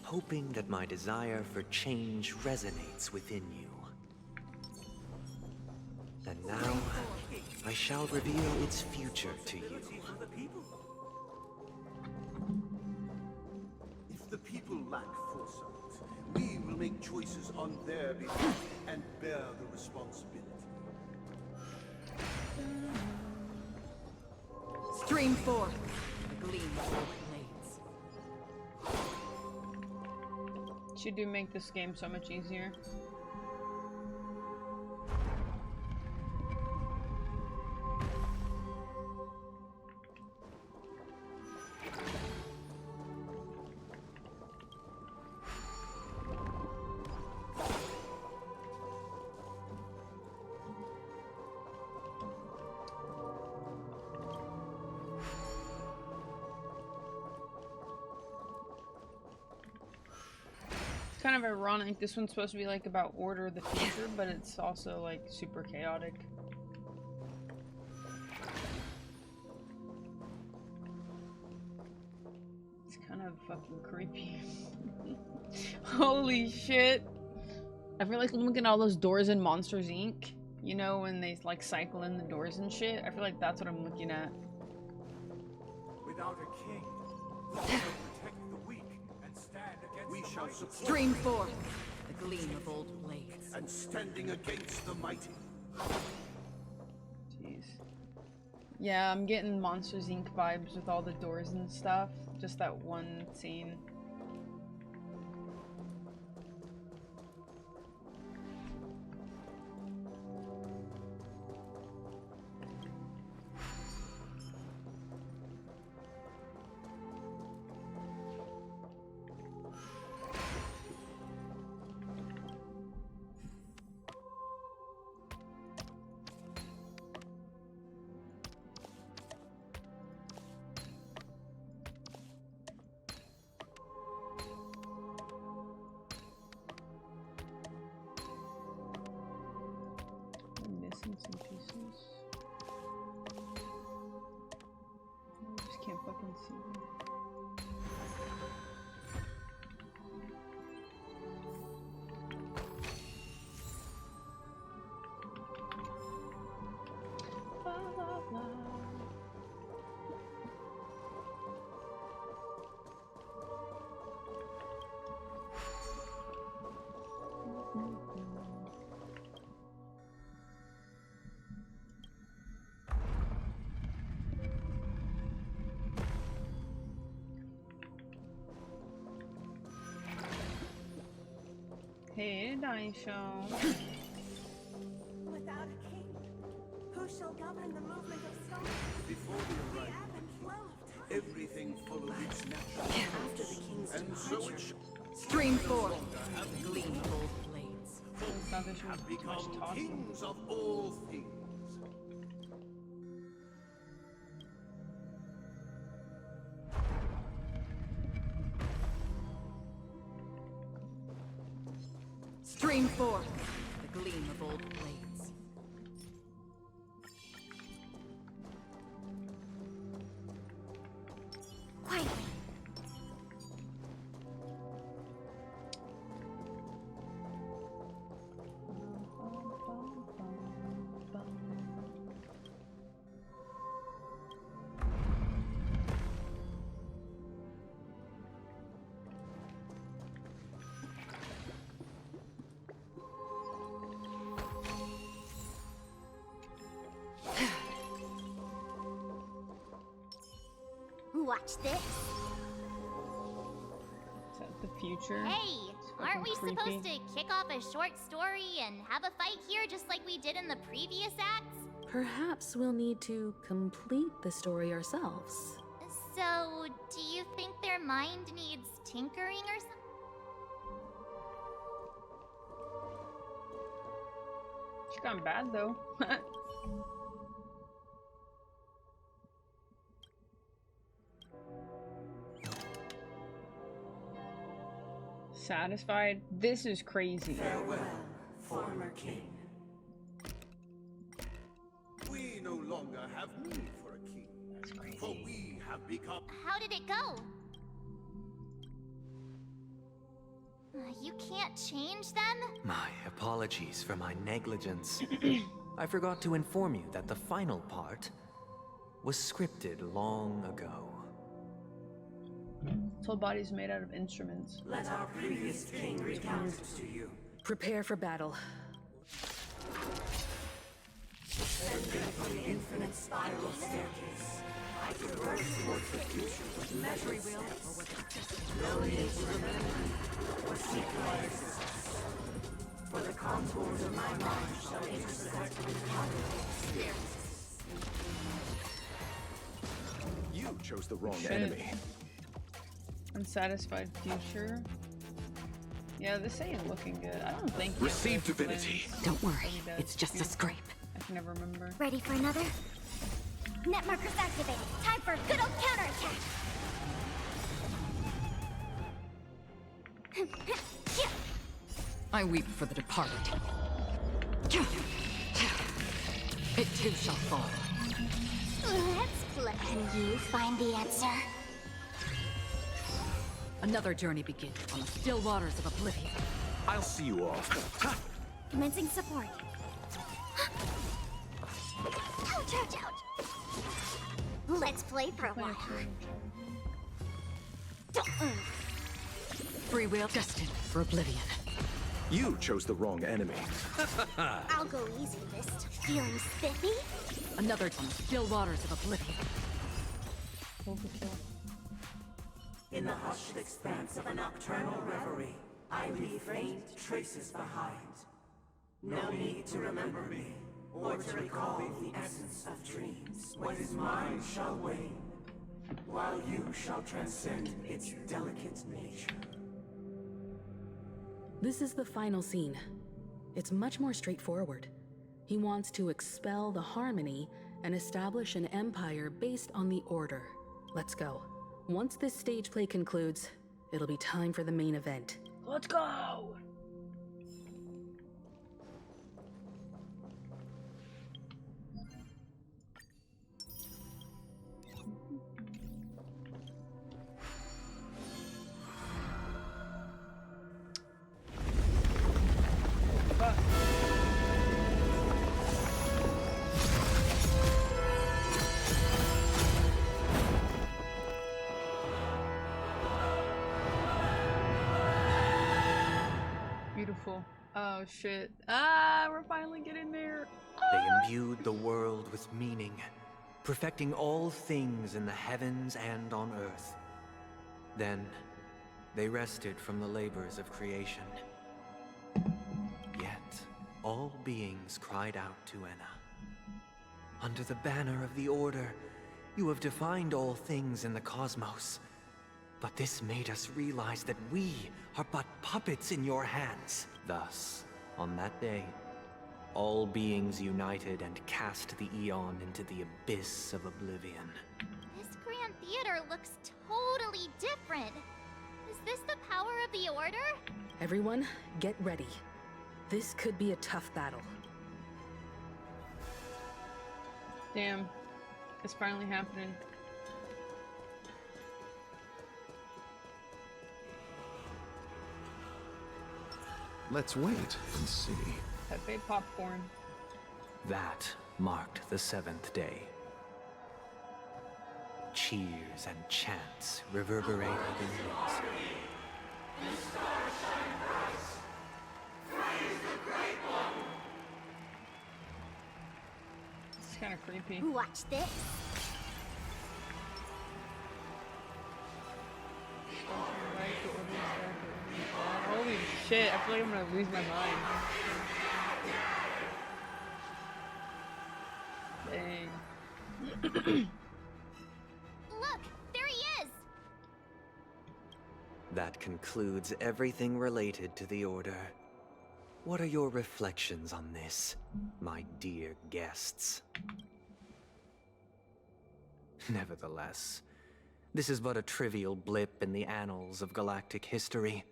[SPEAKER 5] hoping that my desire for change resonates within you. And now, I shall reveal its future to you.
[SPEAKER 18] If the people lack foresight, we will make choices on their behalf and bear the responsibility.
[SPEAKER 15] Stream forth the gleam of old blades.
[SPEAKER 1] Should do make this game so much easier. Kind of ironic. This one's supposed to be like about order of the future, but it's also like super chaotic. It's kind of fucking creepy. Holy shit. I feel like I'm looking at all those doors in Monsters Inc. You know, when they like cycle in the doors and shit. I feel like that's what I'm looking at.
[SPEAKER 8] Without a king, who shall protect the weak and stand against
[SPEAKER 18] We shall support
[SPEAKER 15] Stream forth the gleam of old blades.
[SPEAKER 18] and standing against the mighty.
[SPEAKER 1] Jeez. Yeah, I'm getting Monsters Inc. vibes with all the doors and stuff. Just that one scene. Missing some pieces. I just can't fucking see them. La, la, la. Hey, Daisho.
[SPEAKER 21] Without a king, who shall govern the movement of stone?
[SPEAKER 18] Before the arrival,
[SPEAKER 21] Ebb and flow of time.
[SPEAKER 18] everything followed its natural
[SPEAKER 21] After the king's
[SPEAKER 18] and so it shall.
[SPEAKER 15] Stream forth the gleam of old blades.
[SPEAKER 18] Have become kings of all things.
[SPEAKER 15] Stream forth the gleam of old blades.
[SPEAKER 6] Quietly. Watch this.
[SPEAKER 1] Is that the future?
[SPEAKER 2] Hey, aren't we
[SPEAKER 1] creepy.
[SPEAKER 2] supposed to kick off a short story and have a fight here just like we did in the previous acts?
[SPEAKER 3] Perhaps we'll need to complete the story ourselves.
[SPEAKER 2] So, do you think their mind needs tinkering or something?
[SPEAKER 1] She's gone bad though. Satisfied? This is crazy.
[SPEAKER 18] Farewell, former king. We no longer have need for a king.
[SPEAKER 1] That's crazy.
[SPEAKER 18] For we have become...
[SPEAKER 2] How did it go? You can't change them?
[SPEAKER 5] My apologies for my negligence. I forgot to inform you that the final part was scripted long ago.
[SPEAKER 1] This whole body's made out of instruments.
[SPEAKER 16] Let our previous king recount it to you.
[SPEAKER 3] Prepare for battle.
[SPEAKER 16] Descending from the infinite spiral staircase, I traverse towards the future with measured steps. No need to remember or seek my existence. For the contours of my mind shall intersect with countless experiences.
[SPEAKER 10] You chose the wrong
[SPEAKER 1] Shit.
[SPEAKER 10] enemy.
[SPEAKER 1] Unsatisfied future. Yeah, this ain't looking good. I don't think.
[SPEAKER 4] Receive divinity.
[SPEAKER 15] Don't worry, it's just a scrape.
[SPEAKER 1] I can never remember.
[SPEAKER 6] Ready for another? Net markers activated. Time for a good old counterattack.
[SPEAKER 15] I weep for the departed. It too shall fall.
[SPEAKER 6] Let's flip. Can you find the answer?
[SPEAKER 15] Another journey begins on the still waters of oblivion.
[SPEAKER 4] I'll see you off.
[SPEAKER 6] Commencing support. Ouch, ouch, ouch. Let's play for a while.
[SPEAKER 15] Free will destined for oblivion.
[SPEAKER 4] You chose the wrong enemy.
[SPEAKER 6] I'll go easy, Mist. Feeling spiffy?
[SPEAKER 15] Another on the still waters of oblivion.
[SPEAKER 16] In the hushed expanse of a nocturnal reverie, I leave faint traces behind. No need to remember me, or to recall the essence of dreams. What is mine shall wane, while you shall transcend its delicate nature.
[SPEAKER 3] This is the final scene. It's much more straightforward. He wants to expel the harmony and establish an empire based on the order. Let's go. Once this stage play concludes, it'll be time for the main event.
[SPEAKER 1] Let's go! Beautiful. Oh shit. Ah, we're finally getting there.
[SPEAKER 5] They imbued the world with meaning, perfecting all things in the heavens and on earth. Then, they rested from the labors of creation. Yet, all beings cried out to Enna. Under the banner of the Order, you have defined all things in the cosmos. But this made us realize that we are but puppets in your hands. Thus, on that day, all beings united and cast the Eon into the abyss of oblivion.
[SPEAKER 2] This Grand Theater looks totally different. Is this the power of the Order?
[SPEAKER 3] Everyone, get ready. This could be a tough battle.
[SPEAKER 1] Damn. It's finally happening.
[SPEAKER 4] Let's wait and see.
[SPEAKER 1] Pepe popcorn.
[SPEAKER 5] That marked the 7th day. Cheers and chants reverberated in the hills.
[SPEAKER 1] It's kind of creepy.
[SPEAKER 6] Watch this.
[SPEAKER 1] Holy shit, I feel like I'm gonna lose my mind. Dang.
[SPEAKER 2] Look, there he is!
[SPEAKER 5] That concludes everything related to the Order. What are your reflections on this, my dear guests? Nevertheless, this is but a trivial blip in the annals of galactic history.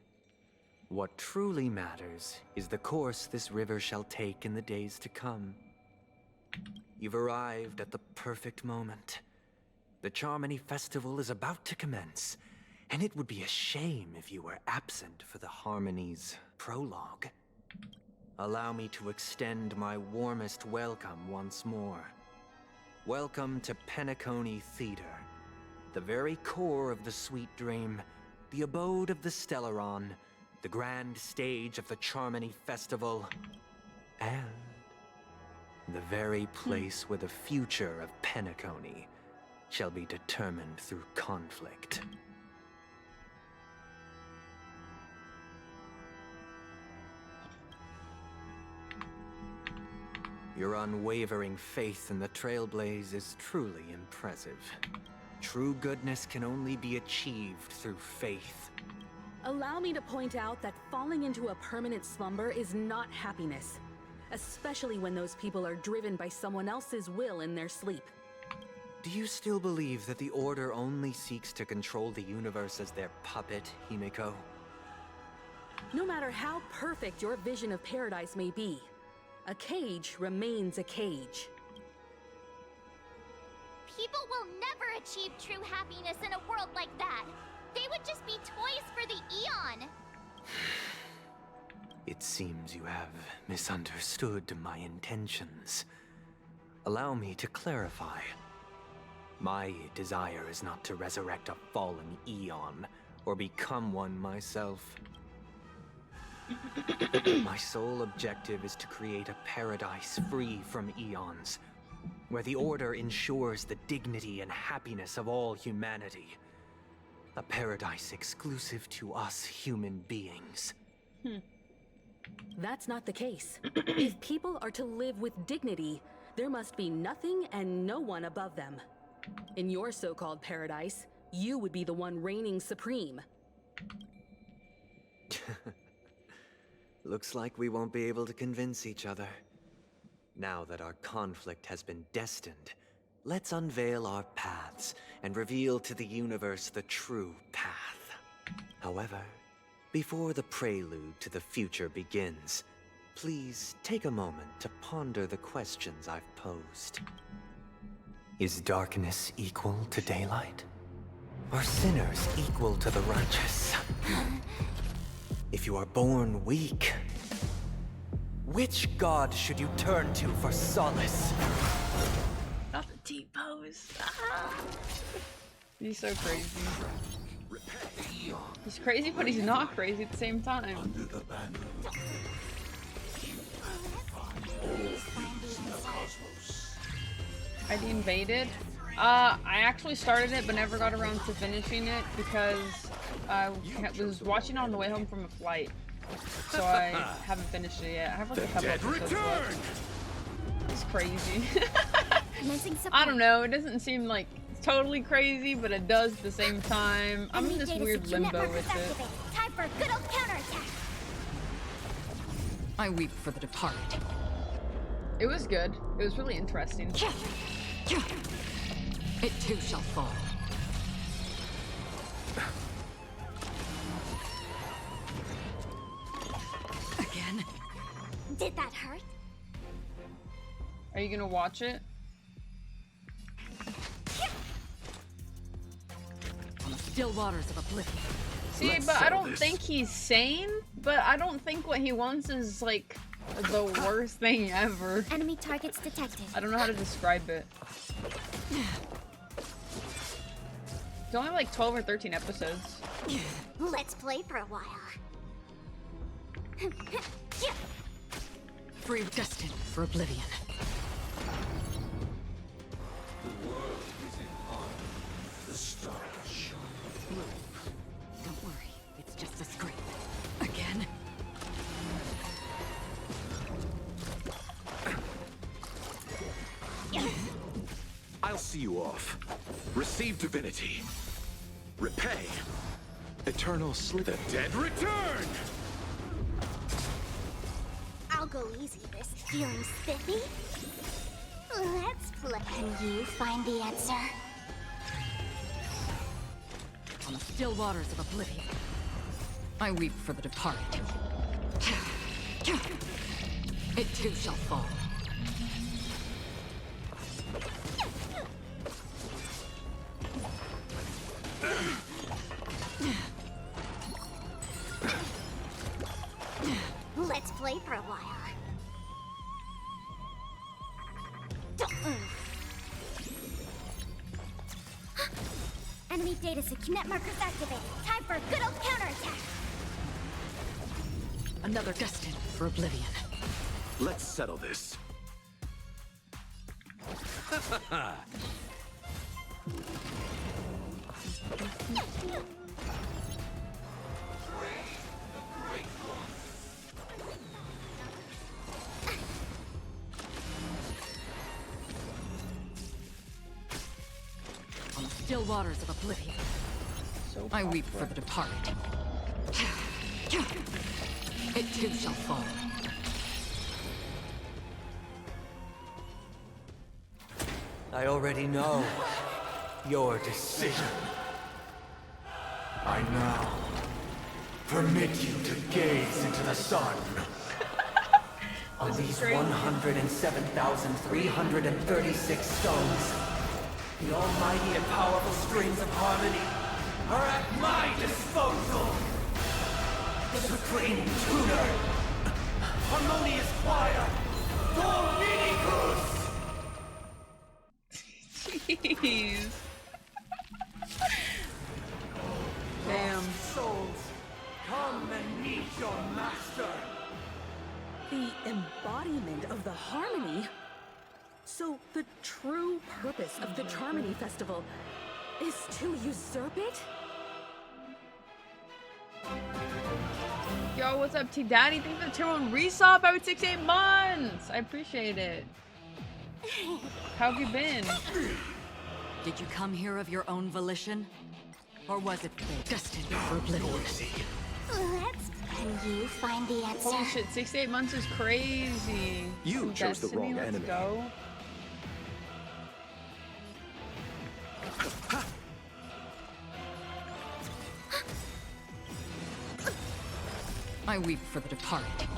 [SPEAKER 5] What truly matters is the course this river shall take in the days to come. You've arrived at the perfect moment. The Charmony Festival is about to commence, and it would be a shame if you were absent for the Harmony's prologue. Allow me to extend my warmest welcome once more. Welcome to Penacony Theater, the very core of the Sweet Dream, the abode of the Stellaron, the grand stage of the Charmony Festival, and the very place where the future of Penacony shall be determined through conflict. Your unwavering faith in the Trailblaze is truly impressive. True goodness can only be achieved through faith.
[SPEAKER 3] Allow me to point out that falling into a permanent slumber is not happiness, especially when those people are driven by someone else's will in their sleep.
[SPEAKER 5] Do you still believe that the Order only seeks to control the universe as their puppet, Himiko?
[SPEAKER 3] No matter how perfect your vision of paradise may be, a cage remains a cage.
[SPEAKER 2] People will never achieve true happiness in a world like that. They would just be toys for the Eon.
[SPEAKER 5] It seems you have misunderstood my intentions. Allow me to clarify. My desire is not to resurrect a fallen Eon, or become one myself. My sole objective is to create a paradise free from Eons, where the Order ensures the dignity and happiness of all humanity. A paradise exclusive to us human beings.
[SPEAKER 3] That's not the case. If people are to live with dignity, there must be nothing and no one above them. In your so-called paradise, you would be the one reigning supreme.
[SPEAKER 5] Looks like we won't be able to convince each other. Now that our conflict has been destined, let's unveil our paths and reveal to the universe the true path. However, before the prelude to the future begins, please take a moment to ponder the questions I've posed. Is darkness equal to daylight? Are sinners equal to the righteous? If you are born weak, which god should you turn to for solace?
[SPEAKER 1] Not the T-pose. Ah. He's so crazy. He's crazy, but he's not crazy at the same time. I invaded. I actually started it, but never got around to finishing it because I was watching on the way home from a flight, so I haven't finished it yet. I have like a couple episodes left. It's crazy. I don't know. It doesn't seem like totally crazy, but it does at the same time. I'm in this weird limbo with it.
[SPEAKER 6] Time for a good old counterattack.
[SPEAKER 15] I weep for the departed.
[SPEAKER 1] It was good. It was really interesting.
[SPEAKER 15] It too shall fall. Again?
[SPEAKER 6] Did that hurt?
[SPEAKER 1] Are you gonna watch it?
[SPEAKER 14] On the still waters of oblivion.
[SPEAKER 1] See, but I don't think he's sane, but I don't think what he wants is like the worst thing ever.
[SPEAKER 6] Enemy targets detected.
[SPEAKER 1] I don't know how to describe it. It's only like 12 or 13 episodes.
[SPEAKER 6] Let's play for a while.
[SPEAKER 14] Free destined for oblivion.
[SPEAKER 4] The world is in harm. The stars shine.
[SPEAKER 14] Don't worry, it's just a scrape. Again.
[SPEAKER 10] I'll see you off. Receive divinity. Repay. Eternal slip. The dead return!
[SPEAKER 6] I'll go easy this. Feeling spiffy? Let's play. Can you find the answer?
[SPEAKER 14] On the still waters of oblivion. I weep for the departed. It too shall fall.
[SPEAKER 6] Let's play for a while. Enemy data net markers activated. Time for a good old counterattack.
[SPEAKER 14] Another destined for oblivion.
[SPEAKER 10] Let's settle this.
[SPEAKER 14] On the still waters of oblivion. I weep for the departed. It too shall fall.
[SPEAKER 5] I already know your decision.
[SPEAKER 4] I now permit you to gaze into the sun.
[SPEAKER 5] On these 107,336 stones, the almighty and powerful strings of harmony are at my disposal. Supreme tuner, harmonious choir, Dominicus.
[SPEAKER 1] Jeez. Damn.
[SPEAKER 4] Souls, come and meet your master.
[SPEAKER 20] The embodiment of the harmony? So the true purpose of the Charmony Festival is to usurp it?
[SPEAKER 1] Yo, what's up, T Daddy? Thank you for the tier 1 resub every 6-8 months. I appreciate it. How have you been?
[SPEAKER 14] Did you come here of your own volition? Or was it destined for oblivion?
[SPEAKER 6] Can you find the answer?
[SPEAKER 1] Holy shit, 6 to 8 months is crazy.
[SPEAKER 10] You
[SPEAKER 1] Some
[SPEAKER 10] chose the
[SPEAKER 1] Destiny,
[SPEAKER 10] wrong
[SPEAKER 1] let's
[SPEAKER 10] enemy.
[SPEAKER 1] Go.
[SPEAKER 14] I weep for the departed.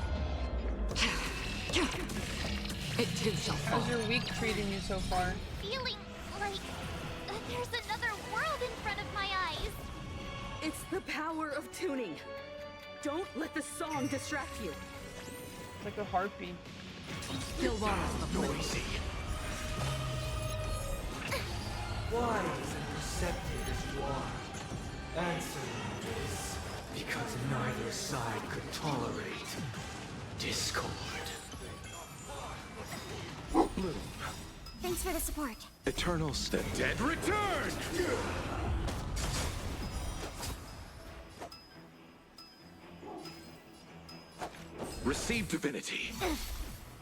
[SPEAKER 14] It too shall fall.
[SPEAKER 1] How's your week treating you so far?
[SPEAKER 2] Feeling like there's another world in front of my eyes.
[SPEAKER 20] It's the power of tuning. Don't let the song distract you.
[SPEAKER 1] It's like a heartbeat.
[SPEAKER 14] Still waters of
[SPEAKER 4] noisy.
[SPEAKER 5] Wise and receptive as you are, answering this because neither side could tolerate discord.
[SPEAKER 10] Bloom.
[SPEAKER 6] Thanks for the support.
[SPEAKER 10] Eternal the dead return! Receive divinity.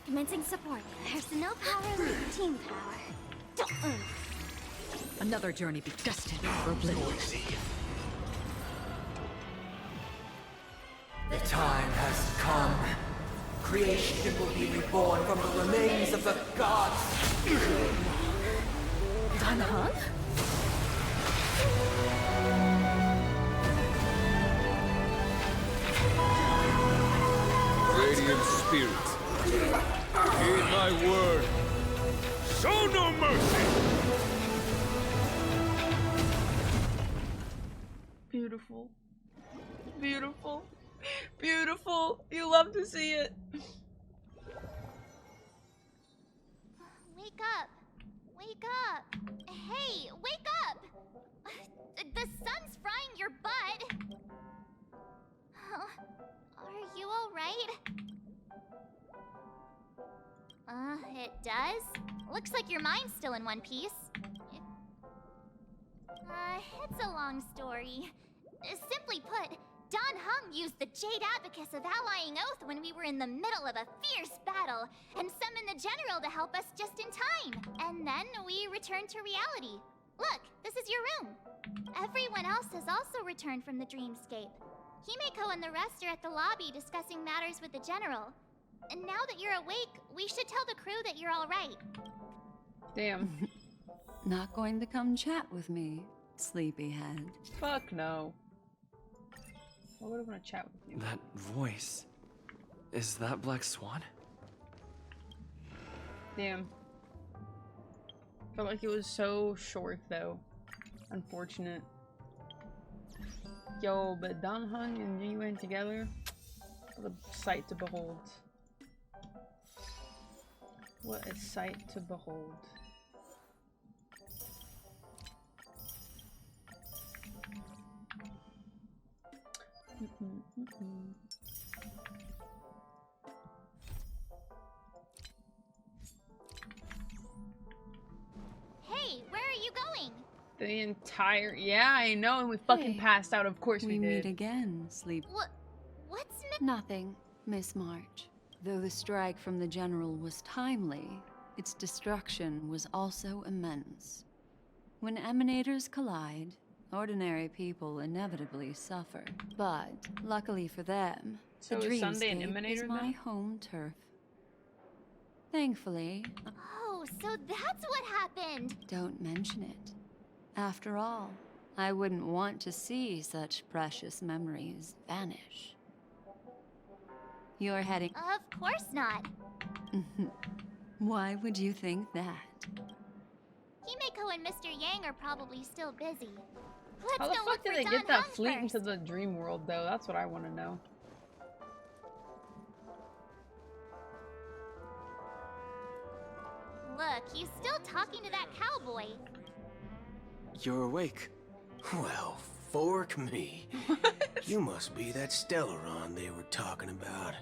[SPEAKER 6] Commencing support. Personnel power, lead team power.
[SPEAKER 14] Another journey be destined for oblivion.
[SPEAKER 5] The time has come. Creation will be reborn from the remains of the gods.
[SPEAKER 20] Danhan?
[SPEAKER 22] Radiant spirit,
[SPEAKER 8] my word. Show no mercy.
[SPEAKER 1] Beautiful. Beautiful. Beautiful. You love to see it.
[SPEAKER 2] Wake up. Wake up. Hey, wake up. The sun's frying your butt. Are you all right? It does? Looks like your mind's still in one piece. It's a long story. Simply put, Don Hung used the Jade Abacus of Allying Oath when we were in the middle of a fierce battle, and summoned the General to help us just in time. And then we returned to reality. Look, this is your room. Everyone else has also returned from the dreamscape. Himeko and the rest are at the lobby discussing matters with the General. And now that you're awake, we should tell the crew that you're all right.
[SPEAKER 1] Damn.
[SPEAKER 12] Not going to come chat with me, sleepyhead?
[SPEAKER 1] Fuck no. I would want to chat with you.
[SPEAKER 9] That voice. Is that Black Swan?
[SPEAKER 1] Damn. Felt like it was so short though. Unfortunate. Yo, but Don Hung and Yuen together, what a sight to behold. What a sight to behold.
[SPEAKER 2] Hey, where are you going?
[SPEAKER 1] The entire— yeah, I know, and we fucking passed out. Of course we did.
[SPEAKER 12] meet again, sleep.
[SPEAKER 2] What's
[SPEAKER 12] Nothing, Miss March. Though the strike from the General was timely, its destruction was also immense. When emanators collide, ordinary people inevitably suffer. But, luckily for them,
[SPEAKER 1] So
[SPEAKER 12] the
[SPEAKER 1] is Sunday an
[SPEAKER 12] dreamscape is
[SPEAKER 1] emanator
[SPEAKER 12] my
[SPEAKER 1] then?
[SPEAKER 12] home turf. Thankfully,
[SPEAKER 2] Oh, so that's what happened.
[SPEAKER 12] don't mention it. After all, I wouldn't want to see such precious memories vanish. You're heading—
[SPEAKER 2] Of course not.
[SPEAKER 12] Why would you think that?
[SPEAKER 2] Himeko and Mr. Yang are probably still busy.
[SPEAKER 1] How
[SPEAKER 2] Let's
[SPEAKER 1] the
[SPEAKER 2] go
[SPEAKER 1] fuck
[SPEAKER 2] look
[SPEAKER 1] did
[SPEAKER 2] for
[SPEAKER 1] they
[SPEAKER 2] Don
[SPEAKER 1] get that
[SPEAKER 2] Hung
[SPEAKER 1] fleet
[SPEAKER 2] first.
[SPEAKER 1] into the dream world though? That's what I want to know.
[SPEAKER 2] Look, he's still talking to that cowboy.
[SPEAKER 17] You're awake.
[SPEAKER 4] Well, fork me. You must be that Stellaron they were talking about.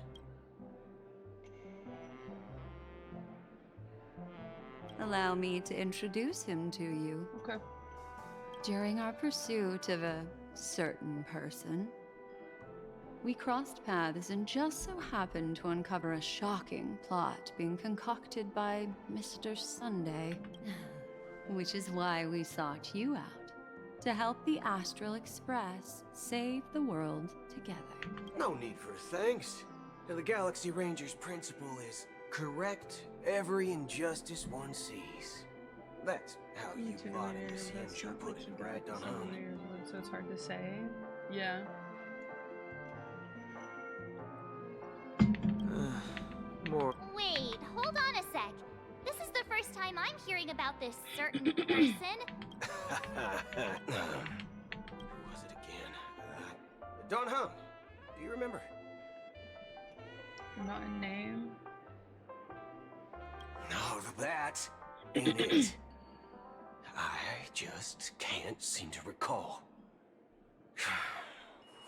[SPEAKER 12] Allow me to introduce him to you.
[SPEAKER 1] Okay.
[SPEAKER 12] During our pursuit of a certain person, we crossed paths and just so happened to uncover a shocking plot being concocted by Mr. Sunday. Which is why we sought you out, to help the Astral Express save the world together.
[SPEAKER 4] No need for thanks. The Galaxy Ranger's principle is correct every injustice one sees. That's how you bottom the CM put it, right, Don Hung?
[SPEAKER 1] So it's hard to say. Yeah.
[SPEAKER 17] More.
[SPEAKER 2] Wait, hold on a sec. This is the first time I'm hearing about this certain person.
[SPEAKER 4] Who was it again? Don Hung. Do you remember?
[SPEAKER 1] Not a name.
[SPEAKER 4] No, that ain't it. I just can't seem to recall.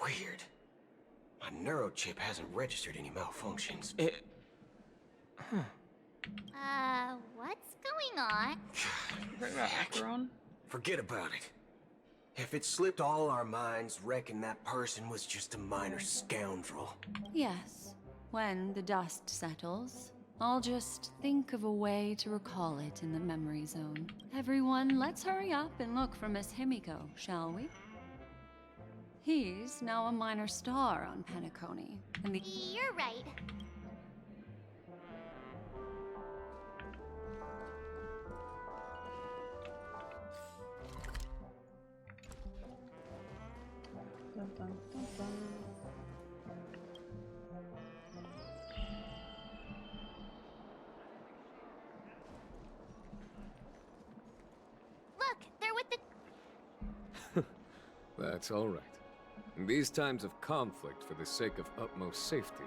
[SPEAKER 4] Weird. My neurochip hasn't registered any malfunctions.
[SPEAKER 2] What's going on?
[SPEAKER 4] Forget about it. If it slipped all our minds, reckon that person was just a minor scoundrel.
[SPEAKER 12] Yes, when the dust settles, I'll just think of a way to recall it in the memory zone. Everyone, let's hurry up and look for Miss Himiko, shall we? He's now a minor star on Penacony, and the—
[SPEAKER 2] You're right.
[SPEAKER 1] Dun, dun, dun, dun.
[SPEAKER 7] That's all right. In these times of conflict for the sake of utmost safety,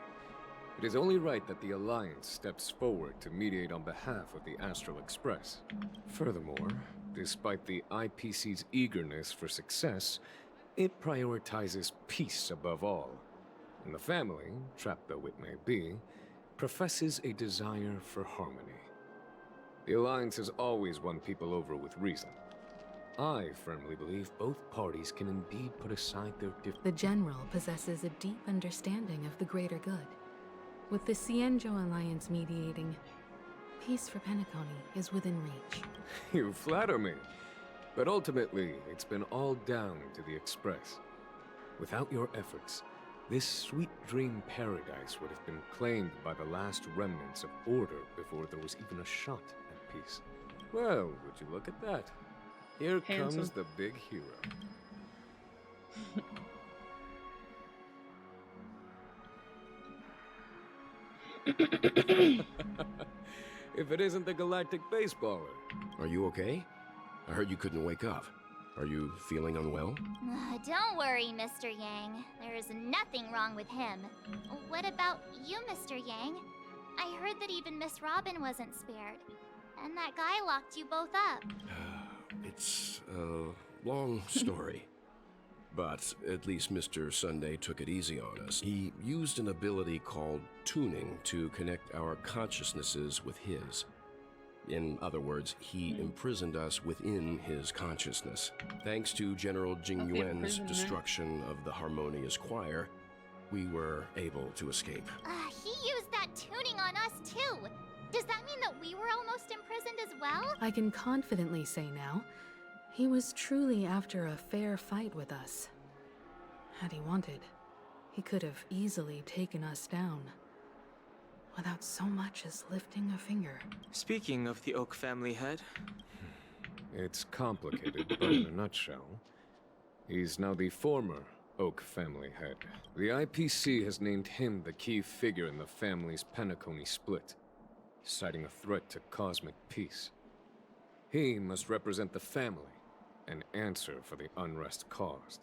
[SPEAKER 7] it is only right that the Alliance steps forward to mediate on behalf of the Astral Express. Furthermore, despite the IPC's eagerness for success, it prioritizes peace above all. And the family, trapped though it may be, professes a desire for harmony. The Alliance has always won people over with reason. I firmly believe both parties can indeed put aside their differences.
[SPEAKER 3] The General possesses a deep understanding of the greater good. With the Cienjo Alliance mediating, peace for Penacony is within reach.
[SPEAKER 7] You flatter me. But ultimately, it's been all down to the Express. Without your efforts, this sweet dream paradise would have been claimed by the last remnants of order before there was even a shot at peace. Well, would you look at that? Here comes the big hero. If it isn't the galactic baseballer.
[SPEAKER 22] Are you okay? I heard you couldn't wake up. Are you feeling unwell?
[SPEAKER 2] Don't worry, Mr. Yang. There is nothing wrong with him. What about you, Mr. Yang? I heard that even Miss Robin wasn't spared. And that guy locked you both up.
[SPEAKER 22] It's a long story. But at least Mr. Sunday took it easy on us. He used an ability called tuning to connect our consciousnesses with his. In other words, he imprisoned us within his consciousness. Thanks to General Jing Yuan's destruction of the Harmonious Choir, we were able to escape.
[SPEAKER 2] He used that tuning on us too. Does that mean that we were almost imprisoned as well?
[SPEAKER 3] I can confidently say now, he was truly after a fair fight with us. Had he wanted, he could have easily taken us down. Without so much as lifting a finger.
[SPEAKER 17] Speaking of the Oak family head...
[SPEAKER 7] It's complicated, but in a nutshell, he's now the former Oak family head. The IPC has named him the key figure in the family's Penacony split, citing a threat to cosmic peace. He must represent the family and answer for the unrest caused.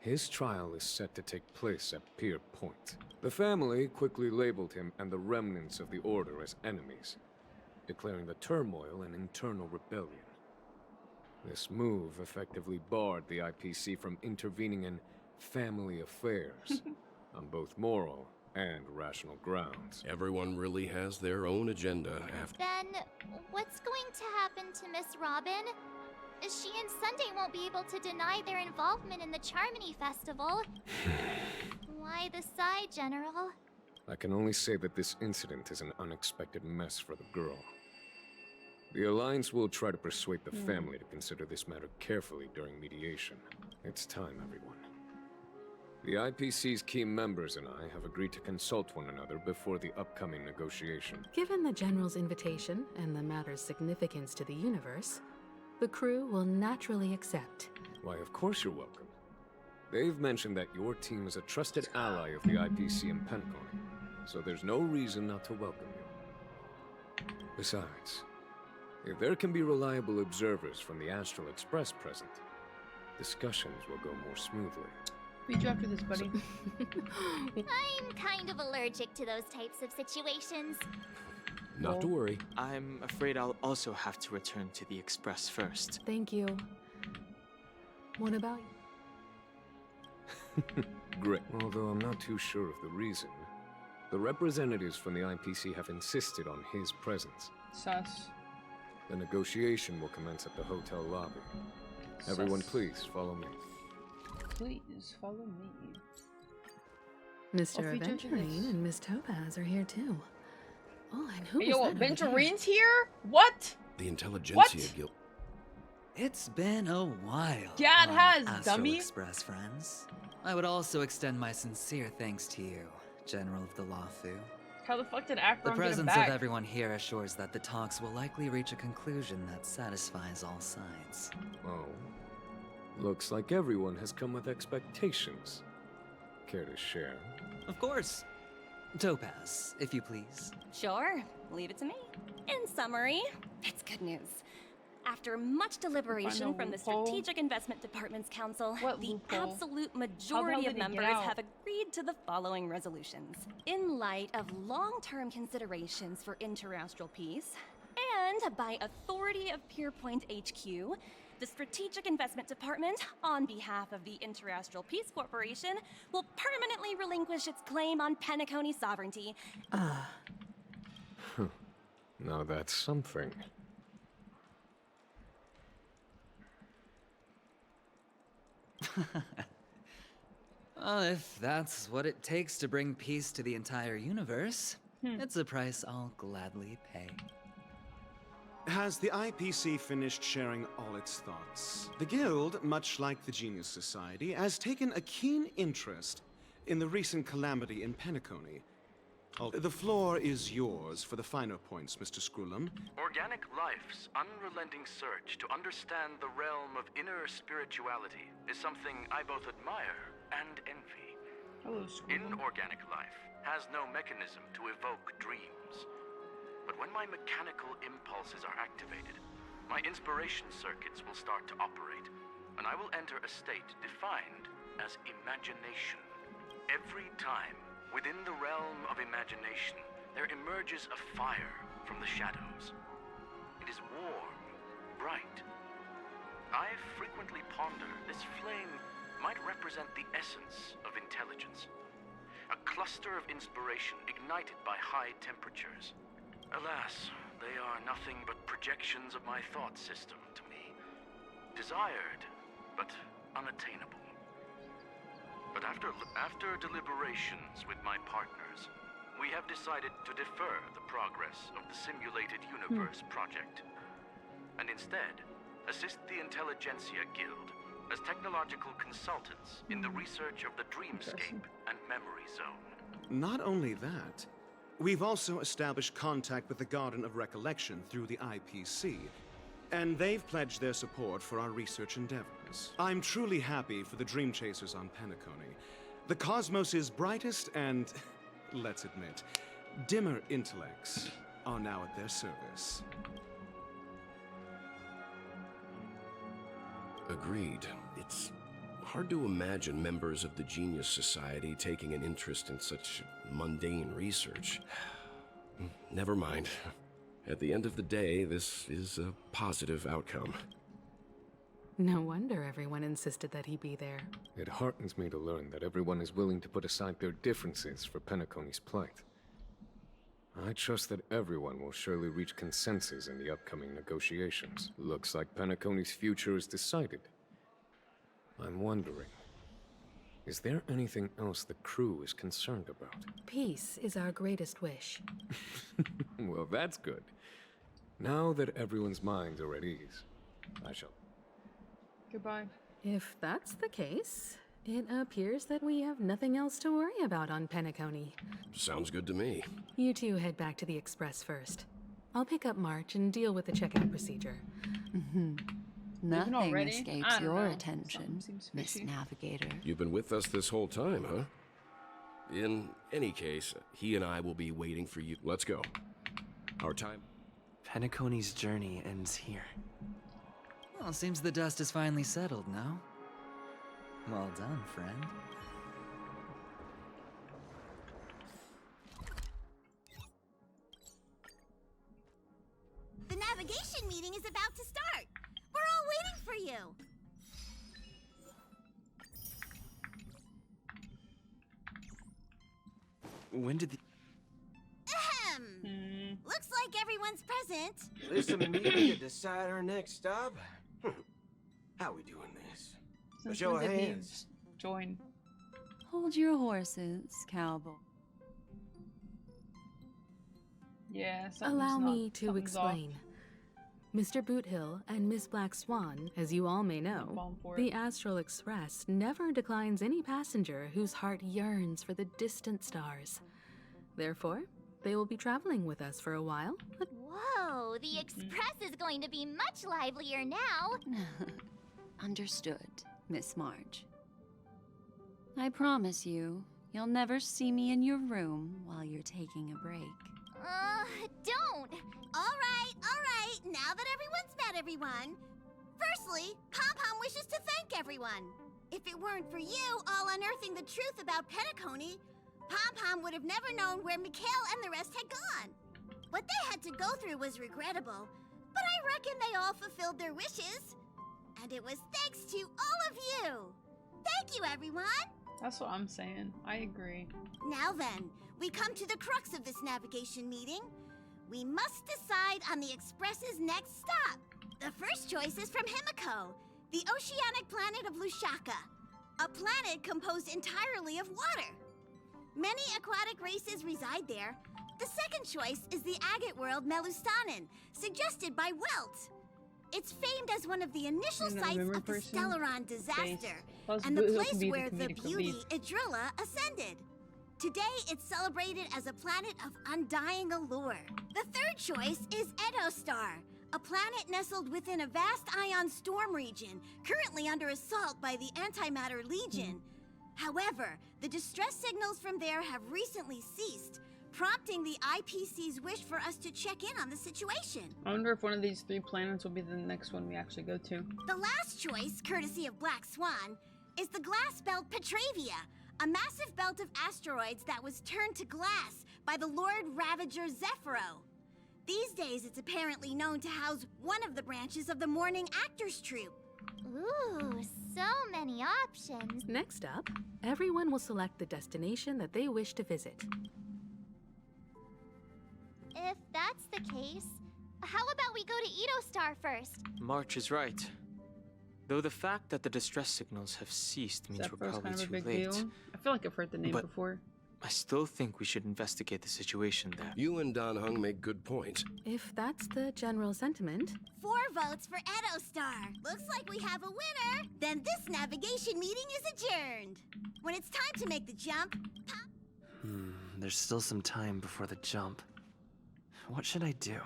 [SPEAKER 7] His trial is set to take place at Pier Point. The family quickly labeled him and the remnants of the Order as enemies, declaring the turmoil an internal rebellion. This move effectively barred the IPC from intervening in family affairs on both moral and rational grounds.
[SPEAKER 22] Everyone really has their own agenda after...
[SPEAKER 2] Then, what's going to happen to Miss Robin? She and Sunday won't be able to deny their involvement in the Charmony Festival. Why the sigh, General?
[SPEAKER 7] I can only say that this incident is an unexpected mess for the girl. The Alliance will try to persuade the family to consider this matter carefully during mediation. It's time, everyone. The IPC's key members and I have agreed to consult one another before the upcoming negotiation.
[SPEAKER 3] Given the General's invitation and the matter's significance to the universe, the crew will naturally accept.
[SPEAKER 7] Why, of course you're welcome. They've mentioned that your team is a trusted ally of the IPC in Penacony, so there's no reason not to welcome you. Besides, if there can be reliable observers from the Astral Express present, discussions will go more smoothly.
[SPEAKER 1] Beat you after this, buddy.
[SPEAKER 2] I'm kind of allergic to those types of situations.
[SPEAKER 22] Not to worry.
[SPEAKER 17] I'm afraid I'll also have to return to the Express first.
[SPEAKER 3] Thank you. What about you?
[SPEAKER 7] Great. Although I'm not too sure of the reason. The representatives from the IPC have insisted on his presence.
[SPEAKER 1] Sus.
[SPEAKER 7] The negotiation will commence at the hotel lobby. Everyone, please follow me.
[SPEAKER 1] Please follow me.
[SPEAKER 3] Mr. Aventurine and Miss Topaz are here too. Oh, and who
[SPEAKER 1] Yo,
[SPEAKER 3] is that?
[SPEAKER 1] Aventurine's here? What?
[SPEAKER 22] The Intelligentsia Guild.
[SPEAKER 23] It's been a while.
[SPEAKER 1] Yeah, it has,
[SPEAKER 23] Astral
[SPEAKER 1] dummy.
[SPEAKER 23] Express friends. I would also extend my sincere thanks to you, General of the Lafu.
[SPEAKER 1] How the fuck did Akron
[SPEAKER 23] The
[SPEAKER 1] get him
[SPEAKER 23] presence
[SPEAKER 1] back?
[SPEAKER 23] of everyone here assures that the talks will likely reach a conclusion that satisfies all sides.
[SPEAKER 7] Oh. Looks like everyone has come with expectations. Care to share?
[SPEAKER 23] Of course. Topaz, if you please.
[SPEAKER 24] Sure, leave it to me. In summary, it's good news.
[SPEAKER 11] After much deliberation from the Strategic Investment Department's Council, the absolute majority of members have agreed to the following resolutions. In light of long-term considerations for interastral peace, and by authority of Pierpoint HQ, the Strategic Investment Department, on behalf of the Interastral Peace Corporation, will permanently relinquish its claim on Penacony sovereignty.
[SPEAKER 7] Now that's something.
[SPEAKER 23] Well, if that's what it takes to bring peace to the entire universe, it's a price I'll gladly pay.
[SPEAKER 13] Has the IPC finished sharing all its thoughts? The Guild, much like the Genius Society, has taken a keen interest in the recent calamity in Penacony. The floor is yours for the finer points, Mr. Screwlam.
[SPEAKER 19] Organic life's unrelenting search to understand the realm of inner spirituality is something I both admire and envy. Inorganic life has no mechanism to evoke dreams. But when my mechanical impulses are activated, my inspiration circuits will start to operate, and I will enter a state defined as imagination. Every time, within the realm of imagination, there emerges a fire from the shadows. It is warm, bright. I frequently ponder this flame might represent the essence of intelligence. A cluster of inspiration ignited by high temperatures. Alas, they are nothing but projections of my thought system to me. Desired, but unattainable. But after deliberations with my partners, we have decided to defer the progress of the Simulated Universe project, and instead assist the Intelligentsia Guild as technological consultants in the research of the Dreamscape and Memory Zone.
[SPEAKER 13] Not only that, we've also established contact with the Garden of Recollection through the IPC, and they've pledged their support for our research endeavors. I'm truly happy for the Dream Chasers on Penacony. The cosmos' brightest and, let's admit, dimmer intellects are now at their service.
[SPEAKER 22] Agreed. It's hard to imagine members of the Genius Society taking an interest in such mundane research. Never mind. At the end of the day, this is a positive outcome.
[SPEAKER 3] No wonder everyone insisted that he be there.
[SPEAKER 7] It heartens me to learn that everyone is willing to put aside their differences for Penacony's plight. I trust that everyone will surely reach consensus in the upcoming negotiations. Looks like Penacony's future is decided. I'm wondering, is there anything else the crew is concerned about?
[SPEAKER 3] Peace is our greatest wish.
[SPEAKER 7] Well, that's good. Now that everyone's minds are at ease, I shall...
[SPEAKER 1] Goodbye.
[SPEAKER 3] If that's the case, it appears that we have nothing else to worry about on Penacony.
[SPEAKER 22] Sounds good to me.
[SPEAKER 3] You two head back to the Express first. I'll pick up March and deal with the checkout procedure.
[SPEAKER 12] Nothing escapes your attention, Miss Navigator.
[SPEAKER 22] You've been with us this whole time, huh? In any case, he and I will be waiting for you. Let's go. Our time...
[SPEAKER 9] Penacony's journey ends here.
[SPEAKER 23] Well, seems the dust is finally settled now. Well done, friend.
[SPEAKER 6] The navigation meeting is about to start. We're all waiting for you.
[SPEAKER 9] When did the...
[SPEAKER 6] Ahem. Looks like everyone's present.
[SPEAKER 24] This a meeting to decide our next stop? How we doing this? A show of hands.
[SPEAKER 1] Join.
[SPEAKER 12] Hold your horses, cowboy.
[SPEAKER 1] Yeah,
[SPEAKER 3] allow me to explain. Mr. Boothill and Miss Black Swan, as you all may know, the Astral Express never declines any passenger whose heart yearns for the distant stars. Therefore, they will be traveling with us for a while.
[SPEAKER 2] Whoa, the Express is going to be much livelier now.
[SPEAKER 12] Understood, Miss March. I promise you, you'll never see me in your room while you're taking a break.
[SPEAKER 2] Don't!
[SPEAKER 6] All right. Now that everyone's met everyone. Firstly, Pom-Pom wishes to thank everyone. If it weren't for you all unearthing the truth about Penacony, Pom-Pom would have never known where Mikhail and the rest had gone. What they had to go through was regrettable, but I reckon they all fulfilled their wishes. And it was thanks to all of you. Thank you, everyone.
[SPEAKER 1] That's what I'm saying. I agree.
[SPEAKER 6] Now then, we come to the crux of this navigation meeting. We must decide on the Express's next stop. The first choice is from Himiko, the oceanic planet of Lushaka, a planet composed entirely of water. Many aquatic races reside there. The second choice is the agate world Melustanen, suggested by Welt. It's famed as one of the initial sites of the Stellaron disaster, and the place where the beauty Idrilla ascended. Today, it's celebrated as a planet of undying allure. The third choice is Edostar, a planet nestled within a vast ion storm region, currently under assault by the Antimatter Legion. However, the distress signals from there have recently ceased, prompting the IPC's wish for us to check in on the situation.
[SPEAKER 1] I wonder if one of these 3 planets will be the next one we actually go to.
[SPEAKER 6] The last choice, courtesy of Black Swan, is the glass belt Petravia, a massive belt of asteroids that was turned to glass by the Lord Ravager Zephyro. These days, it's apparently known to house one of the branches of the Morning Actors Troupe.
[SPEAKER 2] Ooh, so many options.
[SPEAKER 3] Next up, everyone will select the destination that they wish to visit.
[SPEAKER 2] If that's the case, how about we go to Edostar first?
[SPEAKER 17] March is right. Though the fact that the distress signals have ceased means we're probably
[SPEAKER 1] kind of a
[SPEAKER 17] too
[SPEAKER 1] big
[SPEAKER 17] late.
[SPEAKER 1] deal. I feel like I've heard the name before.
[SPEAKER 17] I still think we should investigate the situation there.
[SPEAKER 22] You and Dan Hung make good points.
[SPEAKER 3] If that's the general sentiment.
[SPEAKER 6] 4 votes for Edostar. Looks like we have a winner. Then this navigation meeting is adjourned. When it's time to make the jump,
[SPEAKER 9] There's still some time before the jump. What should I do?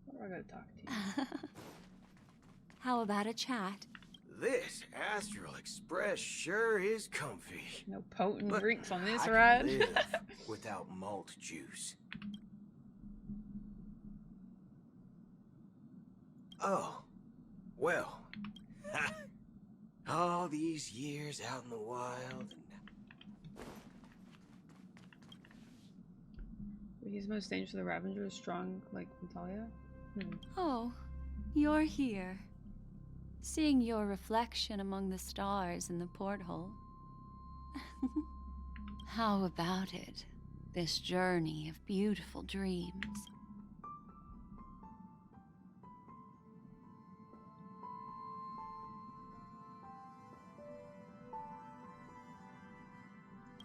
[SPEAKER 1] What do I gotta talk to you?
[SPEAKER 12] How about a chat?
[SPEAKER 24] This Astral Express sure is comfy.
[SPEAKER 1] No potent
[SPEAKER 24] But
[SPEAKER 1] drinks on this
[SPEAKER 24] I
[SPEAKER 1] ride.
[SPEAKER 24] can live without malt juice. Oh, well. Ha. All these years out in the wild.
[SPEAKER 1] He's most dangerous to the Ravager, strong like Natalia.
[SPEAKER 12] Oh, you're here. Seeing your reflection among the stars in the porthole. How about it? This journey of beautiful dreams.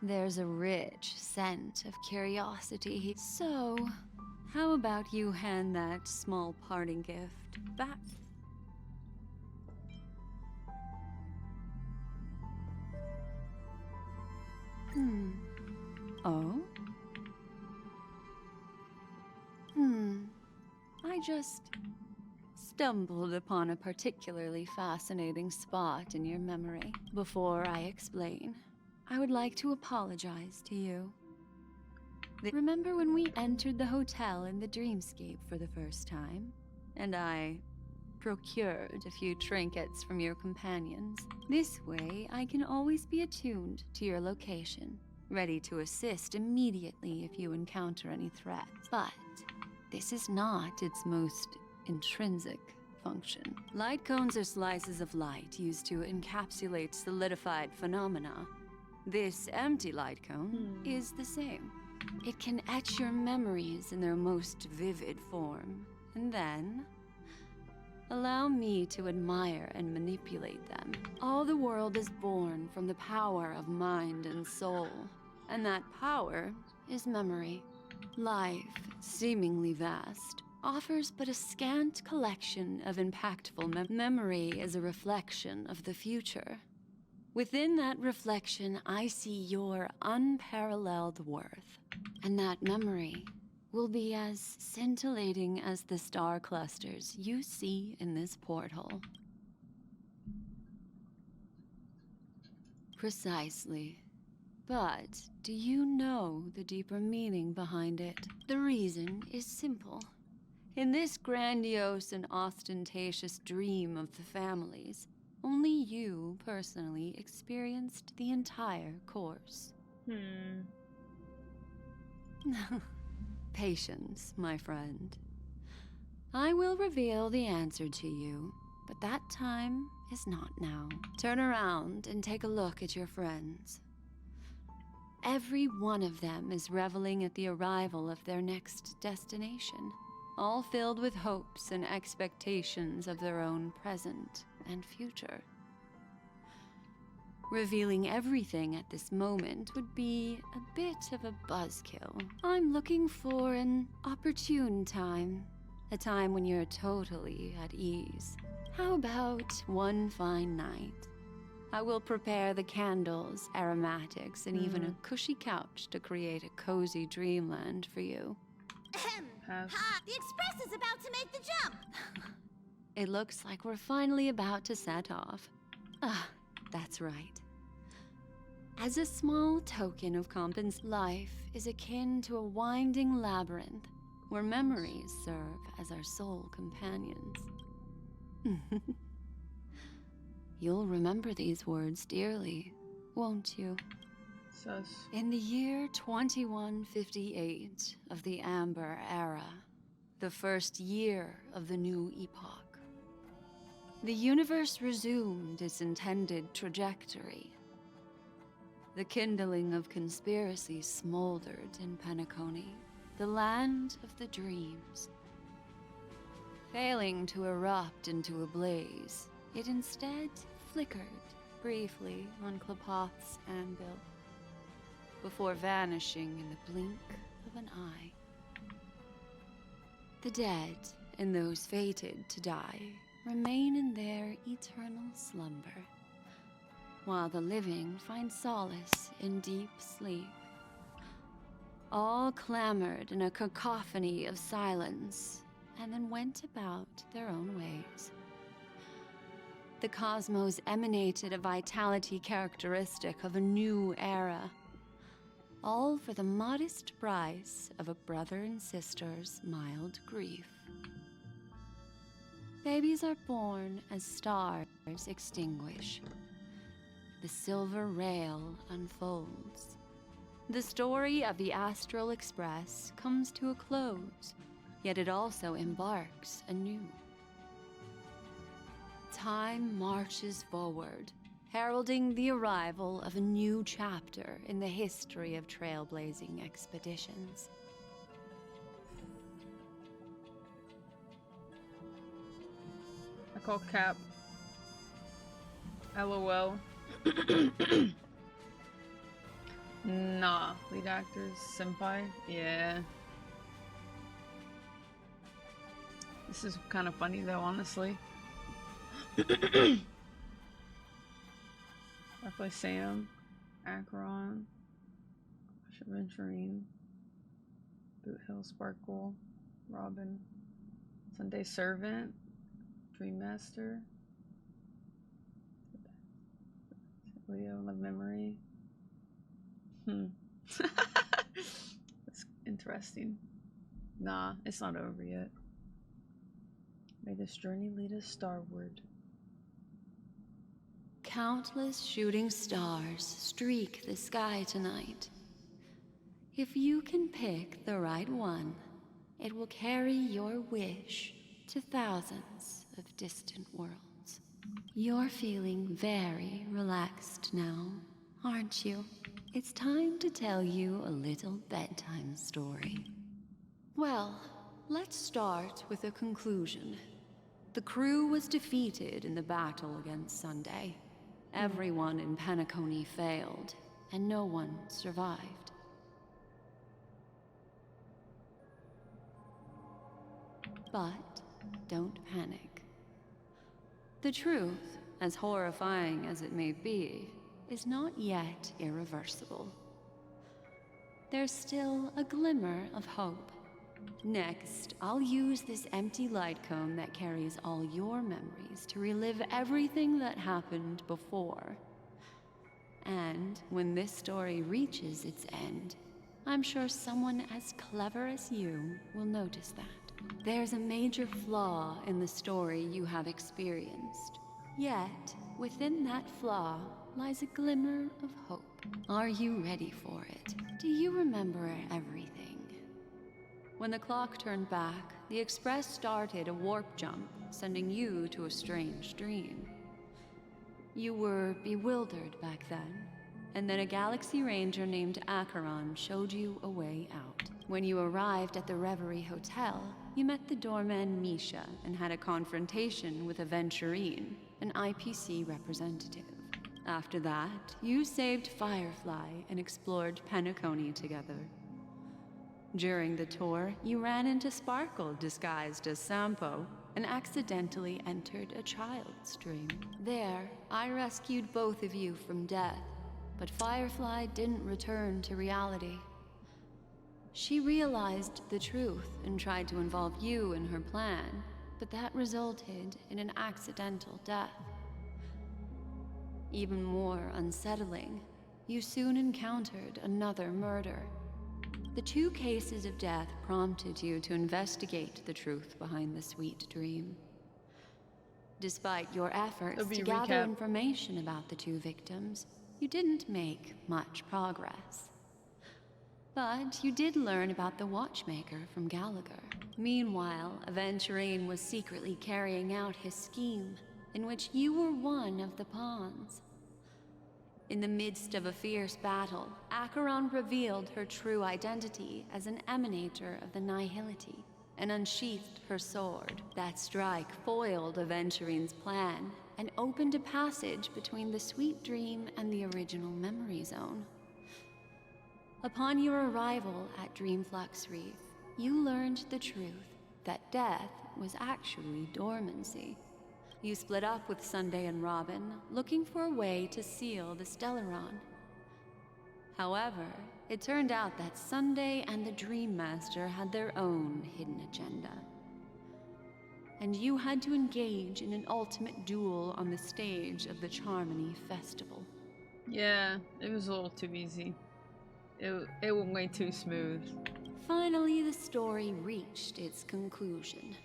[SPEAKER 12] There's a rich scent of curiosity. So, how about you hand that small parting gift back? Oh? I just stumbled upon a particularly fascinating spot in your memory. Before I explain, I would like to apologize to you. Remember when we entered the hotel in the dreamscape for the first time? And I procured a few trinkets from your companions. This way, I can always be attuned to your location, ready to assist immediately if you encounter any threats. But this is not its most intrinsic function. Light cones are slices of light used to encapsulate solidified phenomena. This empty light cone is the same. It can etch your memories in their most vivid form, and then allow me to admire and manipulate them. All the world is born from the power of mind and soul, and that power is memory. Life, seemingly vast, offers but a scant collection of impactful memory is a reflection of the future. Within that reflection, I see your unparalleled worth, and that memory will be as scintillating as the star clusters you see in this porthole. Precisely. But do you know the deeper meaning behind it? The reason is simple. In this grandiose and ostentatious dream of the families, only you personally experienced the entire course. Patience, my friend. I will reveal the answer to you, but that time is not now. Turn around and take a look at your friends. Every one of them is reveling at the arrival of their next destination, all filled with hopes and expectations of their own present and future. Revealing everything at this moment would be a bit of a buzzkill. I'm looking for an opportune time, a time when you're totally at ease. How about one fine night? I will prepare the candles, aromatics, and even a cushy couch to create a cozy dreamland for you.
[SPEAKER 6] Ha! The express is about to make the jump!
[SPEAKER 12] It looks like we're finally about to set off. Ah, that's right. As a small token of compensation, life is akin to a winding labyrinth where memories serve as our sole companions. You'll remember these words dearly, won't you?
[SPEAKER 1] Sus.
[SPEAKER 12] In the year 2158 of the Amber Era, the first year of the new epoch, the universe resumed its intended trajectory. The kindling of conspiracy smoldered in Penacony, the land of the dreams. Failing to erupt into a blaze, it instead flickered briefly on Klapoth's anvil, before vanishing in the blink of an eye. The dead and those fated to die remain in their eternal slumber, while the living find solace in deep sleep. All clamored in a cacophony of silence, and then went about their own ways. The cosmos emanated a vitality characteristic of a new era, all for the modest price of a brother and sister's mild grief. Babies are born as stars extinguish. The silver rail unfolds. The story of the Astral Express comes to a close, yet it also embarks anew. Time marches forward, heralding the arrival of a new chapter in the history of trailblazing expeditions.
[SPEAKER 1] I call Cap. LOL. Nah, lead actors, senpai. Yeah. This is kind of funny though, honestly. I play Sam, Acheron, Venturine, Boot Hill Sparkle, Robin, Sunday Servant, Dream Master, Leo, Love Memory. That's interesting. Nah, it's not over yet. May this journey lead us starward.
[SPEAKER 12] Countless shooting stars streak the sky tonight. If you can pick the right one, it will carry your wish to thousands of distant worlds. You're feeling very relaxed now, aren't you? It's time to tell you a little bedtime story. Well, let's start with a conclusion. The crew was defeated in the battle against Sunday. Everyone in Penacony failed, and no one survived. But don't panic. The truth, as horrifying as it may be, is not yet irreversible. There's still a glimmer of hope. Next, I'll use this empty light cone that carries all your memories to relive everything that happened before. And when this story reaches its end, I'm sure someone as clever as you will notice that. There's a major flaw in the story you have experienced. Yet, within that flaw lies a glimmer of hope. Are you ready for it? Do you remember everything? When the clock turned back, the Express started a warp jump, sending you to a strange dream. You were bewildered back then, and then a Galaxy Ranger named Acheron showed you a way out. When you arrived at the Reverie Hotel, you met the doorman Misha and had a confrontation with Aventurine, an IPC representative. After that, you saved Firefly and explored Penacony together. During the tour, you ran into Sparkle disguised as Sampo and accidentally entered a child's dream. There, I rescued both of you from death, but Firefly didn't return to reality. She realized the truth and tried to involve you in her plan, but that resulted in an accidental death. Even more unsettling, you soon encountered another murder. The 2 cases of death prompted you to investigate the truth behind the sweet dream. Despite your efforts to gather information about the 2 victims, you didn't make much progress. But you did learn about the Watchmaker from Gallagher. Meanwhile, Aventurine was secretly carrying out his scheme, in which you were one of the pawns. In the midst of a fierce battle, Acheron revealed her true identity as an emanator of the Nihility and unsheathed her sword. That strike foiled Aventurine's plan and opened a passage between the sweet dream and the original memory zone. Upon your arrival at Dreamflux Reef, you learned the truth that death was actually dormancy. You split up with Sunday and Robin, looking for a way to seal the Stellaron. However, it turned out that Sunday and the Dream Master had their own hidden agenda. And you had to engage in an ultimate duel on the stage of the Charmony Festival.
[SPEAKER 1] Yeah, it was a little too easy. It went way too smooth.
[SPEAKER 12] Finally, the story reached its conclusion.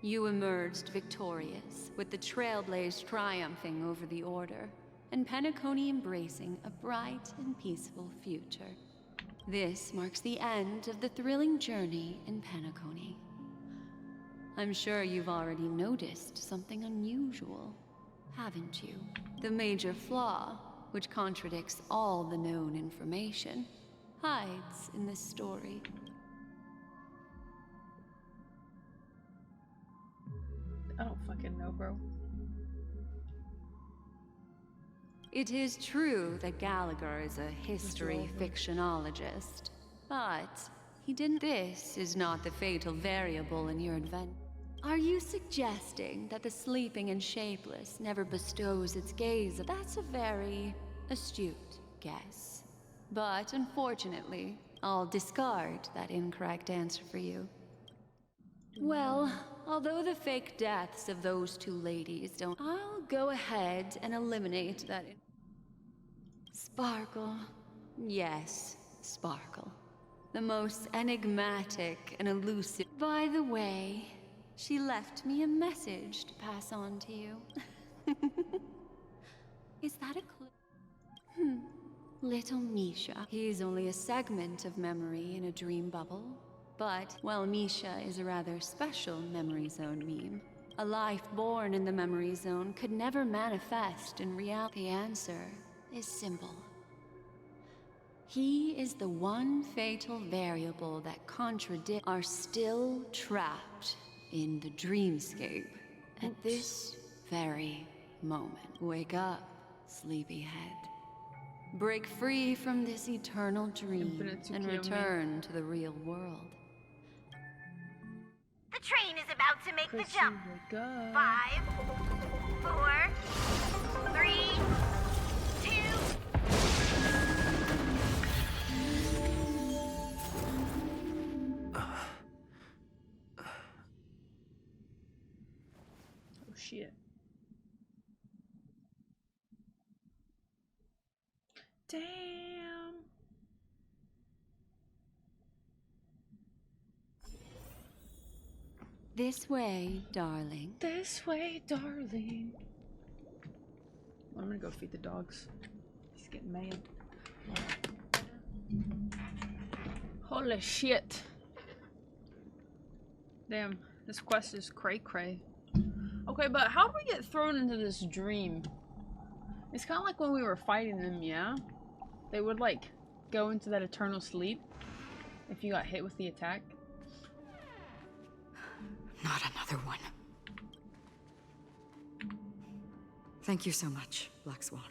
[SPEAKER 12] You emerged victorious, with the Trailblaze triumphing over the Order, and Penacony embracing a bright and peaceful future. This marks the end of the thrilling journey in Penacony. I'm sure you've already noticed something unusual, haven't you? The major flaw, which contradicts all the known information, hides in this story.
[SPEAKER 1] I don't fucking know, bro.
[SPEAKER 12] It is true that Gallagher is a history fictionologist, but he didn't. This is not the fatal variable in your adventure. Are you suggesting that the sleeping and shapeless never bestows its gaze? That's a very astute guess. But unfortunately, I'll discard that incorrect answer for you. Well, although the fake deaths of those 2 ladies don't, I'll go ahead and eliminate that. Sparkle. Yes, Sparkle. The most enigmatic and elusive. By the way, she left me a message to pass on to you. Is that a clue? Little Misha. He's only a segment of memory in a dream bubble. But, while Misha is a rather special memory zone meme, a life born in the memory zone could never manifest in reality. The answer is simple. He is the one fatal variable that are still trapped in the dreamscape at this very moment. Wake up, sleepyhead. Break free from this eternal dream and return to the real world.
[SPEAKER 6] The train is about to make the jump. 5, 4, 3, 2.
[SPEAKER 1] Oh shit. Damn.
[SPEAKER 12] This way, darling.
[SPEAKER 1] This way, darling. I'm gonna go feed the dogs. He's getting mad. Holy shit. Damn, this quest is cray-cray. Okay, but how do we get thrown into this dream? It's kind of like when we were fighting them, yeah? They would, like, go into that eternal sleep if you got hit with the attack.
[SPEAKER 15] Not another one. Thank you so much, Black Swan.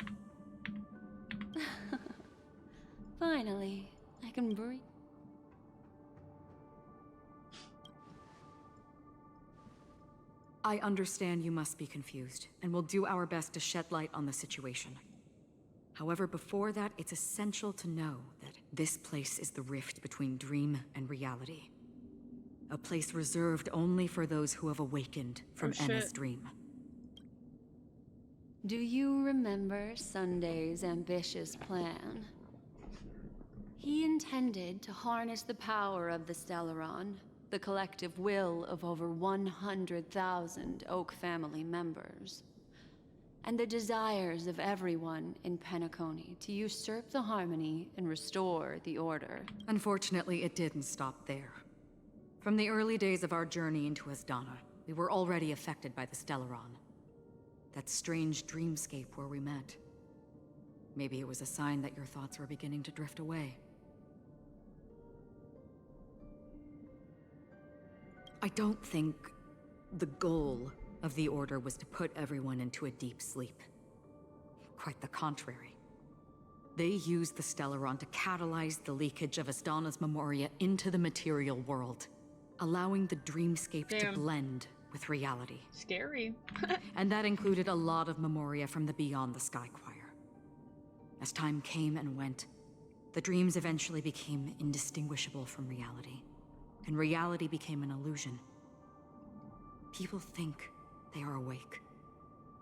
[SPEAKER 12] Finally, I can breathe.
[SPEAKER 15] I understand you must be confused, and we'll do our best to shed light on the situation. However, before that, it's essential to know that this place is the rift between dream and reality. A place reserved only for those who have awakened from Enna's dream.
[SPEAKER 12] Do you remember Sunday's ambitious plan? He intended to harness the power of the Stellaron, the collective will of over 100,000 Oak family members, and the desires of everyone in Penacony to usurp the harmony and restore the order.
[SPEAKER 15] Unfortunately, it didn't stop there. From the early days of our journey into Asdana, we were already affected by the Stellaron. That strange dreamscape where we met. Maybe it was a sign that your thoughts were beginning to drift away. I don't think the goal of the Order was to put everyone into a deep sleep. Quite the contrary. They used the Stellaron to catalyze the leakage of Asdana's Memoria into the material world, allowing the dreamscape to blend with reality.
[SPEAKER 1] Scary.
[SPEAKER 15] And that included a lot of Memoria from the Beyond the Sky Choir. As time came and went, the dreams eventually became indistinguishable from reality, and reality became an illusion. People think they are awake,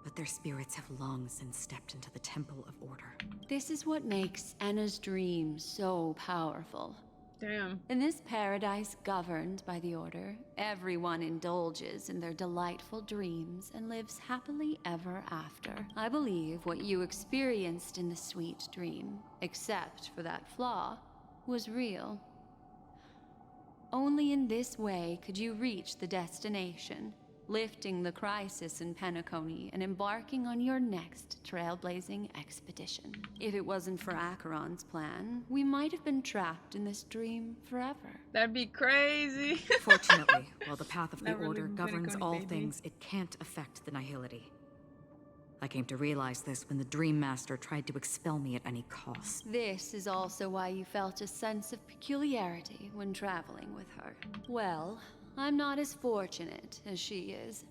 [SPEAKER 15] but their spirits have long since stepped into the Temple of Order.
[SPEAKER 12] This is what makes Enna's dream so powerful.
[SPEAKER 1] Damn.
[SPEAKER 12] In this paradise governed by the Order, everyone indulges in their delightful dreams and lives happily ever after. I believe what you experienced in the sweet dream, except for that flaw, was real. Only in this way could you reach the destination, lifting the crisis in Penacony and embarking on your next trailblazing expedition. If it wasn't for Acheron's plan, we might have been trapped in this dream forever.
[SPEAKER 1] That'd be crazy.
[SPEAKER 15] Fortunately, while the path of the Order governs all things, it can't affect the Nihility. I came to realize this when the Dream Master tried to expel me at any cost.
[SPEAKER 12] This is also why you felt a sense of peculiarity when traveling with her. Well, I'm not as fortunate as she is.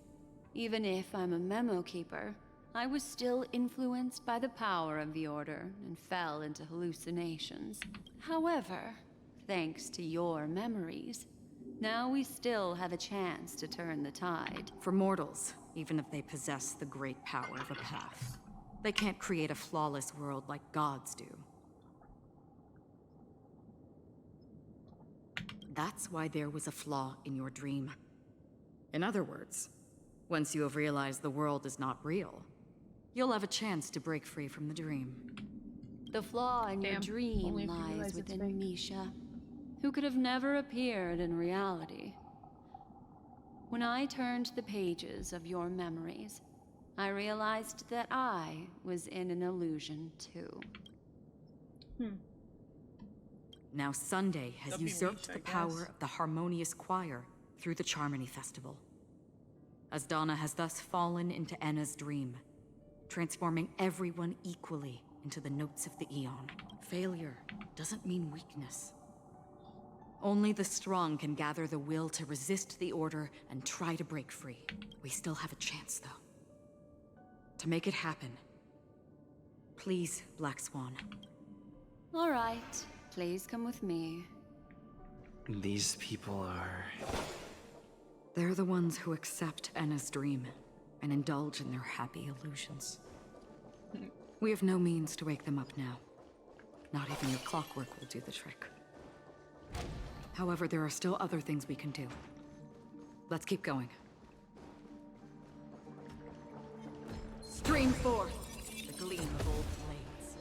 [SPEAKER 12] Even if I'm a memo keeper, I was still influenced by the power of the Order and fell into hallucinations. However, thanks to your memories, now we still have a chance to turn the tide.
[SPEAKER 15] For mortals, even if they possess the great power of a path, they can't create a flawless world like gods do. That's why there was a flaw in your dream. In other words, once you have realized the world is not real, you'll have a chance to break free from the dream.
[SPEAKER 12] The flaw in your dream lies within Misha, who could have never appeared in reality. When I turned the pages of your memories, I realized that I was in an illusion too.
[SPEAKER 15] Now Sunday has usurped the power of the Harmonious Choir through the Charmony Festival. Asdana has thus fallen into Enna's dream, transforming everyone equally into the notes of the Aeon. Failure doesn't mean weakness. Only the strong can gather the will to resist the Order and try to break free. We still have a chance, though. To make it happen, please, Black Swan.
[SPEAKER 12] All right. Please come with me.
[SPEAKER 9] These people are...
[SPEAKER 15] They're the ones who accept Enna's dream and indulge in their happy illusions. We have no means to wake them up now. Not even your clockwork will do the trick. However, there are still other things we can do. Let's keep going. Stream forth the gleam of old blades.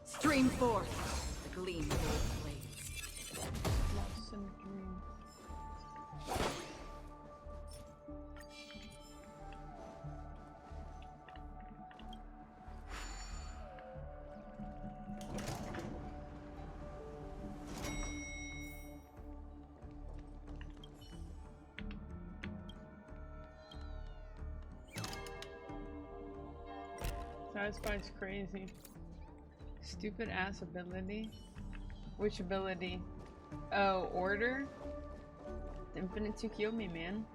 [SPEAKER 15] Stream forth the gleam of old blades.
[SPEAKER 1] Lost in a dream. Satisfy's crazy. Stupid ass ability. Which ability? Oh, order? The Infinite Tsukiyomi, man.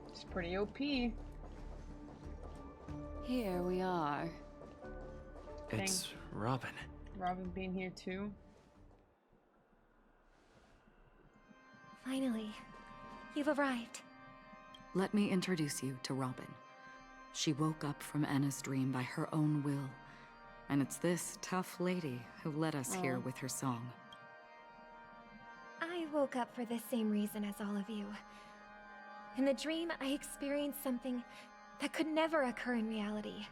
[SPEAKER 1] It's pretty OP.
[SPEAKER 12] Here we are.
[SPEAKER 9] It's Robin.
[SPEAKER 1] Robin being here too.
[SPEAKER 10] Finally, you've arrived.
[SPEAKER 15] Let me introduce you to Robin. She woke up from Anna's dream by her own will. And it's this tough lady who led us here with her song.
[SPEAKER 10] I woke up for the same reason as all of you. In the dream, I experienced something that could never occur in reality.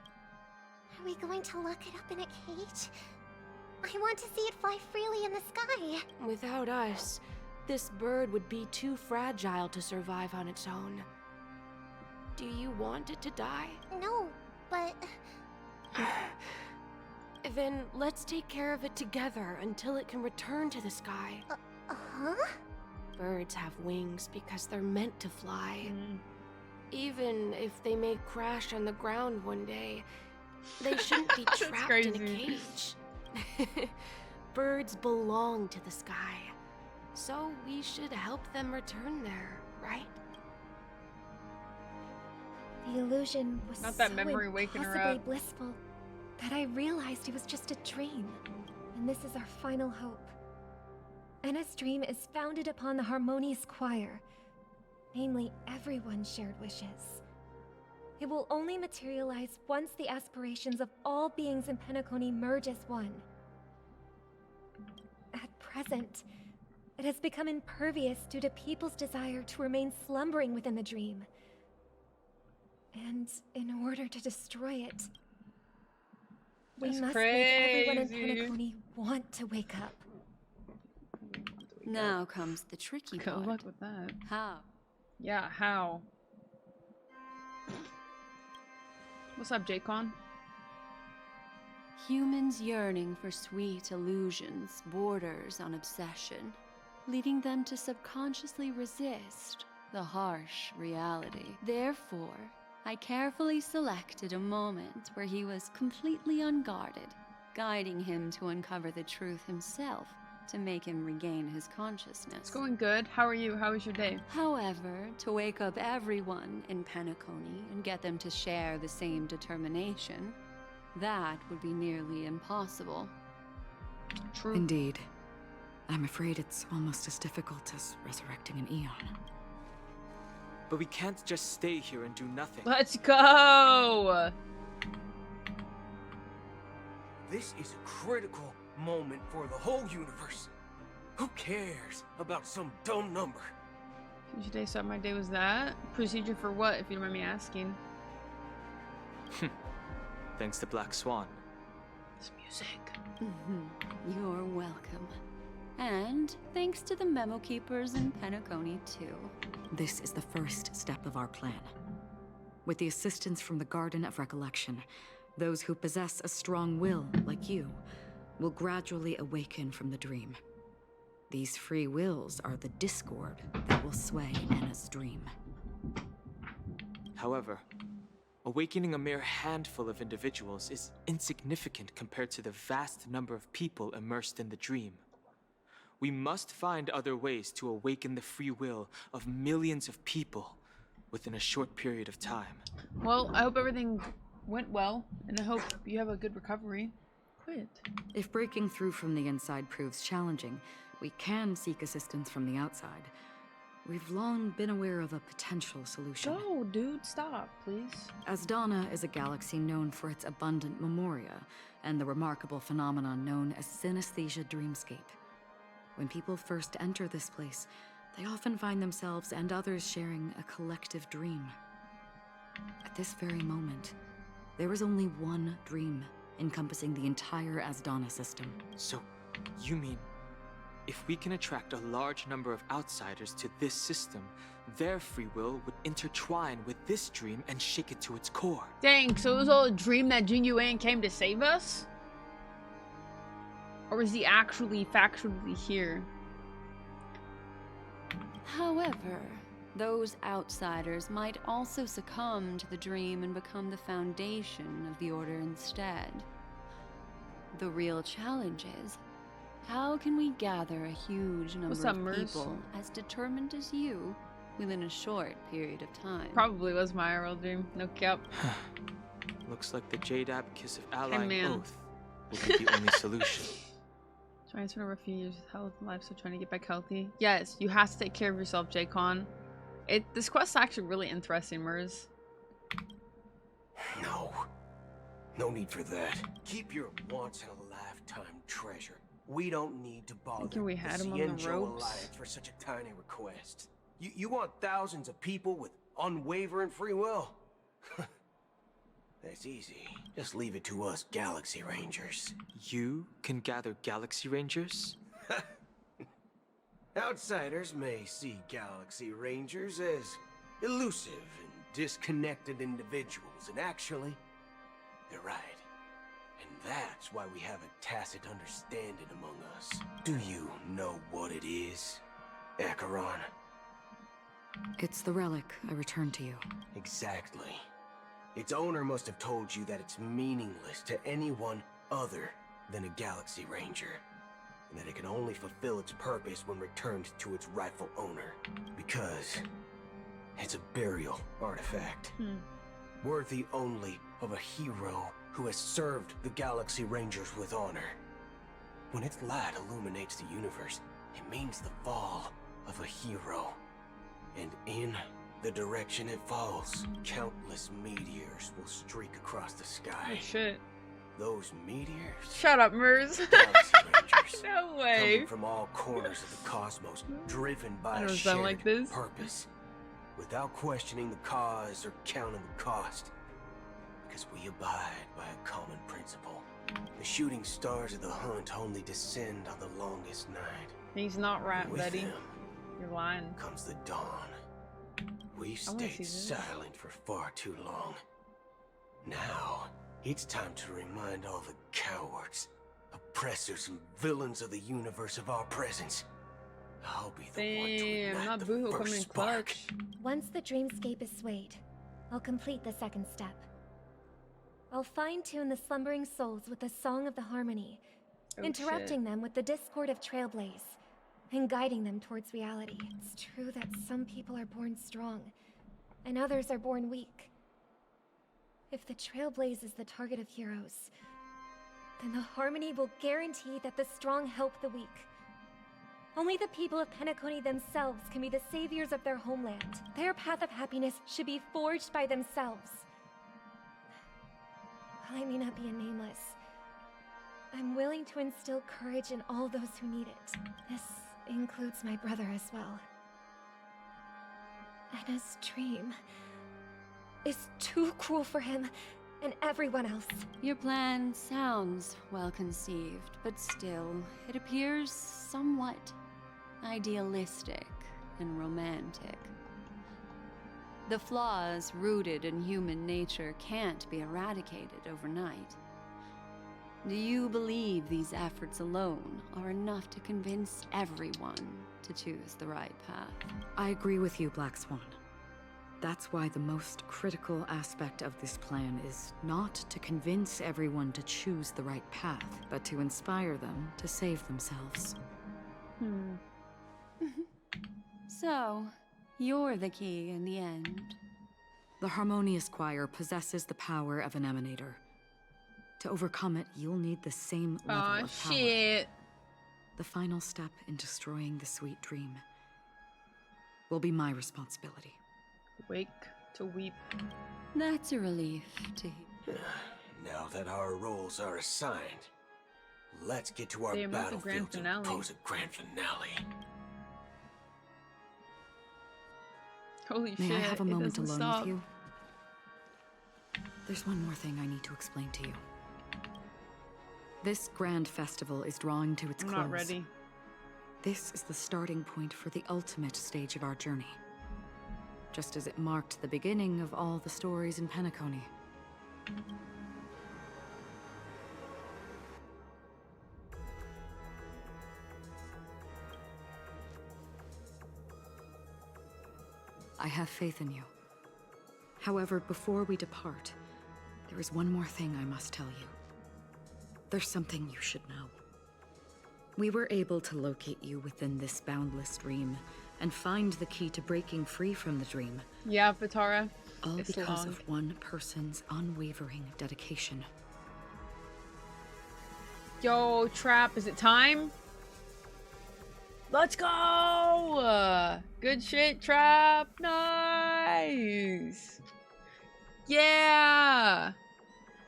[SPEAKER 2] Are we going to lock it up in a cage? I want to see it fly freely in the sky.
[SPEAKER 16] Without us, this bird would be too fragile to survive on its own. Do you want it to die?
[SPEAKER 2] No, but...
[SPEAKER 16] Then let's take care of it together until it can return to the sky.
[SPEAKER 2] Huh?
[SPEAKER 16] Birds have wings because they're meant to fly. Even if they may crash on the ground one day, they shouldn't be trapped in a cage. Birds belong to the sky, so we should help them return there, right?
[SPEAKER 10] The illusion was
[SPEAKER 1] Not that memory waking her
[SPEAKER 10] impossibly
[SPEAKER 1] up.
[SPEAKER 10] blissful that I realized it was just a dream, and this is our final hope. Anna's dream is founded upon the harmonious choir, namely everyone's shared wishes. It will only materialize once the aspirations of all beings in Penacony merge as one. At present, it has become impervious due to people's desire to remain slumbering within the dream. And in order to destroy it, we must make everyone in Penacony want to wake up.
[SPEAKER 12] Now comes the tricky part.
[SPEAKER 1] Good luck with that.
[SPEAKER 12] How?
[SPEAKER 1] Yeah, how? What's up, J-Con?
[SPEAKER 12] Humans yearning for sweet illusions borders on obsession, leading them to subconsciously resist the harsh reality. Therefore, I carefully selected a moment where he was completely unguarded, guiding him to uncover the truth himself to make him regain his consciousness.
[SPEAKER 1] It's going good. How are you? How was your day?
[SPEAKER 12] However, to wake up everyone in Penacony and get them to share the same determination, that would be nearly impossible.
[SPEAKER 1] True.
[SPEAKER 15] Indeed. I'm afraid it's almost as difficult as resurrecting an Eon.
[SPEAKER 17] But we can't just stay here and do nothing.
[SPEAKER 1] Let's go!
[SPEAKER 24] This is a critical moment for the whole universe. Who cares about some dumb number?
[SPEAKER 1] Tuesday day, so my day was that. Procedure for what, if you don't mind me asking?
[SPEAKER 17] Thanks to Black Swan.
[SPEAKER 1] This music.
[SPEAKER 12] You're welcome. And thanks to the memo keepers in Penacony, too.
[SPEAKER 15] This is the first step of our plan. With the assistance from the Garden of Recollection, those who possess a strong will, like you, will gradually awaken from the dream. These free wills are the discord that will sway Anna's dream.
[SPEAKER 17] However, awakening a mere handful of individuals is insignificant compared to the vast number of people immersed in the dream. We must find other ways to awaken the free will of millions of people within a short period of time.
[SPEAKER 1] Well, I hope everything went well, and I hope you have a good recovery. quit.
[SPEAKER 15] If breaking through from the inside proves challenging, we can seek assistance from the outside. We've long been aware of a potential solution.
[SPEAKER 1] Go, dude, stop, please.
[SPEAKER 15] Asdana is a galaxy known for its abundant memoria and the remarkable phenomenon known as synesthesia dreamscape. When people first enter this place, they often find themselves and others sharing a collective dream. At this very moment, there is only one dream encompassing the entire Asdana system.
[SPEAKER 17] So, you mean, if we can attract a large number of outsiders to this system, their free will would intertwine with this dream and shake it to its core.
[SPEAKER 1] Dang, so it was all a dream that Jin Yuan came to save us? Or is he actually factually here?
[SPEAKER 12] However, those outsiders might also succumb to the dream and become the foundation of the Order instead. The real challenge is, how can we gather a huge number of people as determined as you within a short period of time?
[SPEAKER 1] Probably was my IRL dream, no cap.
[SPEAKER 17] Looks like the Jade Abacus of Allying Oath will be the only solution.
[SPEAKER 1] Trying to spend over a few years with health and life, so trying to get back healthy. Yes, you have to take care of yourself, J-Con. This quest is actually really interesting, Mers.
[SPEAKER 24] No need for that. Keep your once-in-a-lifetime treasure. We don't need to bother
[SPEAKER 1] we had
[SPEAKER 24] the
[SPEAKER 1] him on the
[SPEAKER 24] Cienjo
[SPEAKER 1] ropes.
[SPEAKER 24] Alliance for such a tiny request. You want thousands of people with unwavering free will? That's easy. Just leave it to us Galaxy Rangers.
[SPEAKER 17] You can gather Galaxy Rangers?
[SPEAKER 24] Outsiders may see Galaxy Rangers as elusive and disconnected individuals, and actually, they're right. And that's why we have a tacit understanding among us. Do you know what it is, Acheron?
[SPEAKER 15] It's the relic I returned to you.
[SPEAKER 24] Exactly. Its owner must have told you that it's meaningless to anyone other than a Galaxy Ranger, and that it can only fulfill its purpose when returned to its rightful owner, because it's a burial artifact, worthy only of a hero who has served the Galaxy Rangers with honor. When its light illuminates the universe, it means the fall of a hero. And in the direction it falls, countless meteors will streak across the sky.
[SPEAKER 1] Oh shit.
[SPEAKER 24] Those meteors?
[SPEAKER 1] Shut up, Mers.
[SPEAKER 24] Galaxy Rangers.
[SPEAKER 1] No way.
[SPEAKER 24] Coming from all corners of the cosmos, driven by a shared purpose. Without questioning the cause or counting the cost. Because we abide by a common principle. The shooting stars of the hunt only descend on the longest night.
[SPEAKER 1] He's not right,
[SPEAKER 24] With
[SPEAKER 1] Betty.
[SPEAKER 24] them
[SPEAKER 1] You're lying.
[SPEAKER 24] comes the dawn. We've stayed silent for far too long. Now, it's time to remind all the cowards, oppressors, and villains of the universe of our presence. I'll be the one to ignite the first spark.
[SPEAKER 10] Once the dreamscape is swayed, I'll complete the second step. I'll fine-tune the slumbering souls with the Song of the Harmony, interrupting them with the discord of Trailblaze, and guiding them towards reality. It's true that some people are born strong, and others are born weak. If the Trailblaze is the target of heroes, then the Harmony will guarantee that the strong help the weak. Only the people of Penacony themselves can be the saviors of their homeland. Their path of happiness should be forged by themselves. While I may not be a nameless, I'm willing to instill courage in all those who need it. This includes my brother as well. Anna's dream is too cruel for him and everyone else.
[SPEAKER 12] Your plan sounds well conceived, but still, it appears somewhat idealistic and romantic. The flaws rooted in human nature can't be eradicated overnight. Do you believe these efforts alone are enough to convince everyone to choose the right path?
[SPEAKER 15] I agree with you, Black Swan. That's why the most critical aspect of this plan is not to convince everyone to choose the right path, but to inspire them to save themselves.
[SPEAKER 12] So, you're the key in the end.
[SPEAKER 15] The Harmonious Choir possesses the power of an emanator. To overcome it, you'll need the same level of power.
[SPEAKER 1] Shit.
[SPEAKER 15] The final step in destroying the sweet dream will be my responsibility.
[SPEAKER 1] Wake to weep.
[SPEAKER 12] That's a relief to hear.
[SPEAKER 24] Now that our roles are assigned, let's get to our battlefield to pose a grand finale.
[SPEAKER 1] Holy shit.
[SPEAKER 15] May I have a moment alone
[SPEAKER 1] stop.
[SPEAKER 15] with you? There's one more thing I need to explain to you. This grand festival is drawing to its close.
[SPEAKER 1] I'm not ready.
[SPEAKER 15] This is the starting point for the ultimate stage of our journey. Just as it marked the beginning of all the stories in Penacony. I have faith in you. However, before we depart, there is one more thing I must tell you. There's something you should know. We were able to locate you within this boundless dream and find the key to breaking free from the dream.
[SPEAKER 1] Yeah, Vitara.
[SPEAKER 15] All because of one person's unwavering dedication.
[SPEAKER 1] Yo, Trap, is it time? Let's go! Good shit, Trap. Nice. Yeah.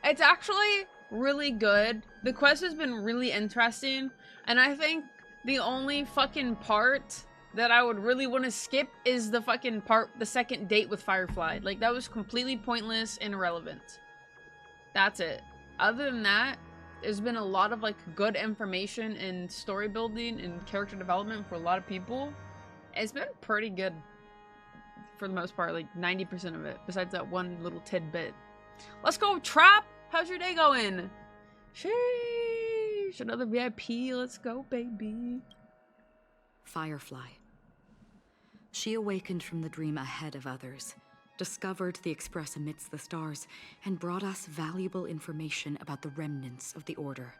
[SPEAKER 1] It's actually really good. The quest has been really interesting. And I think the only fucking part that I would really want to skip is the fucking part, the second date with Firefly. Like, that was completely pointless and irrelevant. That's it. Other than that, there's been a lot of, like, good information and story building and character development for a lot of people. It's been pretty good for the most part, like 90% of it, besides that one little tidbit. Let's go, Trap! How's your day going? Sheesh! Another VIP, let's go, baby.
[SPEAKER 15] Firefly. She awakened from the dream ahead of others, discovered the Express amidst the stars, and brought us valuable information about the remnants of the Order.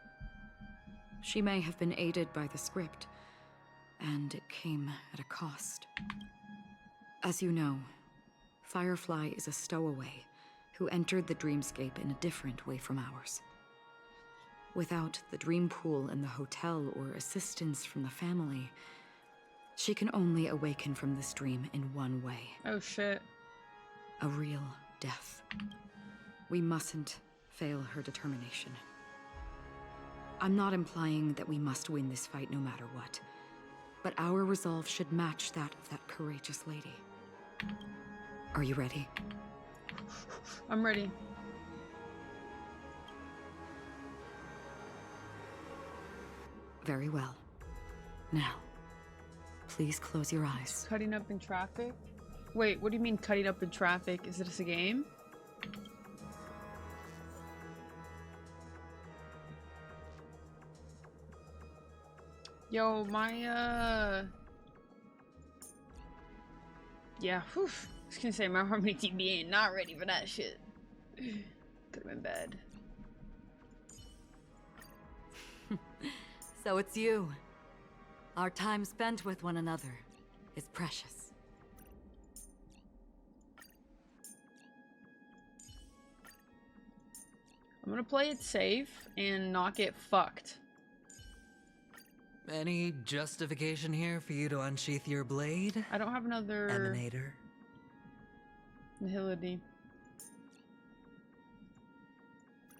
[SPEAKER 15] She may have been aided by the script, and it came at a cost. As you know, Firefly is a stowaway who entered the dreamscape in a different way from ours. Without the dream pool in the hotel or assistance from the family, she can only awaken from this dream in one way.
[SPEAKER 1] Oh shit.
[SPEAKER 15] A real death. We mustn't fail her determination. I'm not implying that we must win this fight no matter what, but our resolve should match that of that courageous lady. Are you ready?
[SPEAKER 1] I'm ready.
[SPEAKER 15] Very well. Now, please close your eyes.
[SPEAKER 1] Cutting up in traffic? Wait, what do you mean cutting up in traffic? Is this a game? Yo, my, yeah, whew. I was gonna say, my Harmony TV ain't not ready for that shit. Could've been bad.
[SPEAKER 15] So it's you. Our time spent with one another is precious.
[SPEAKER 1] I'm gonna play it safe and not get fucked.
[SPEAKER 23] Any justification here for you to unsheath your blade?
[SPEAKER 1] I don't have another...
[SPEAKER 23] Emanator?
[SPEAKER 1] Nihility.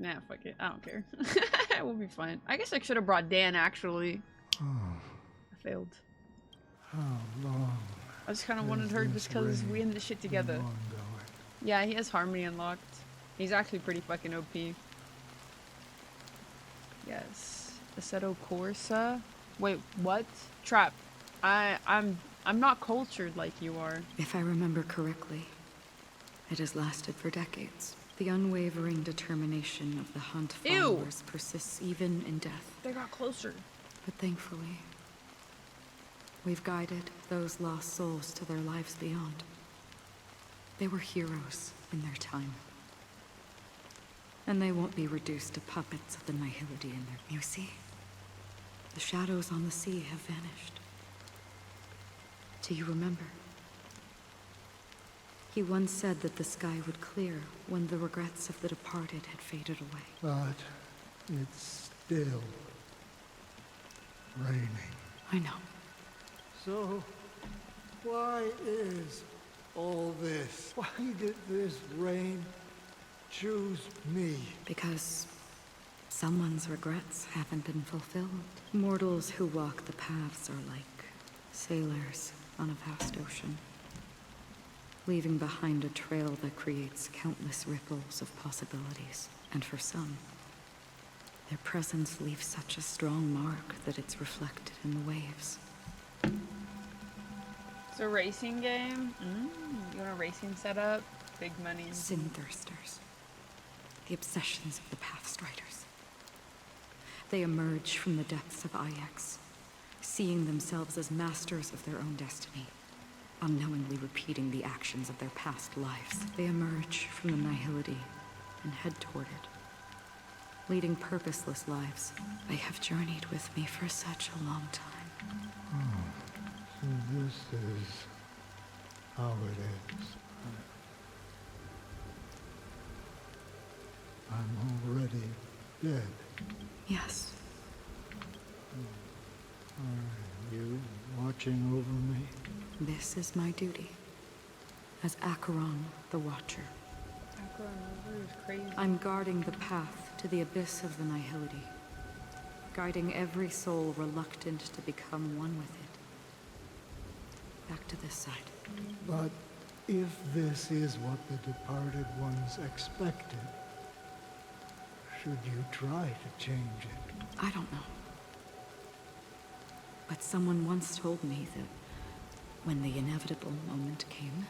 [SPEAKER 1] Nah, fuck it. I don't care. We'll be fine. I guess I should have brought Dan, actually.
[SPEAKER 5] Oh.
[SPEAKER 1] I failed.
[SPEAKER 5] How long?
[SPEAKER 1] I just kind of wanted her just because we in this shit together. Yeah, he has Harmony unlocked. He's actually pretty fucking OP. Yes. Assetto Corsa? Wait, what? Trap. I'm not cultured like you are.
[SPEAKER 15] If I remember correctly, it has lasted for decades. The unwavering determination of the Hunt followers persists even in death.
[SPEAKER 1] They got closer.
[SPEAKER 15] But thankfully, we've guided those lost souls to their lives beyond. They were heroes in their time. And they won't be reduced to puppets of the nihility in their... You see? The shadows on the sea have vanished. Do you remember? He once said that the sky would clear when the regrets of the departed had faded away.
[SPEAKER 5] But it's still raining.
[SPEAKER 15] I know.
[SPEAKER 5] So, why is all this? Why did this rain choose me?
[SPEAKER 15] Because someone's regrets haven't been fulfilled. Mortals who walk the paths are like sailors on a vast ocean, leaving behind a trail that creates countless ripples of possibilities. And for some, their presence leaves such a strong mark that it's reflected in the waves.
[SPEAKER 1] It's a racing game? You want a racing setup? Big money.
[SPEAKER 15] Sin thirsters. The obsessions of the Pathstriders. They emerge from the depths of Ix, seeing themselves as masters of their own destiny, unknowingly repeating the actions of their past lives. They emerge from the nihility and head toward it, leading purposeless lives. They have journeyed with me for such a long time.
[SPEAKER 5] So this is how it is. I'm already dead.
[SPEAKER 15] Yes.
[SPEAKER 5] Are you watching over me?
[SPEAKER 15] This is my duty. As Acheron, the Watcher.
[SPEAKER 1] Acheron is crazy.
[SPEAKER 15] I'm guarding the path to the abyss of the nihility, guiding every soul reluctant to become one with it. Back to this side.
[SPEAKER 5] But if this is what the departed ones expected, should you try to change it?
[SPEAKER 15] I don't know. But someone once told me that when the inevitable moment came,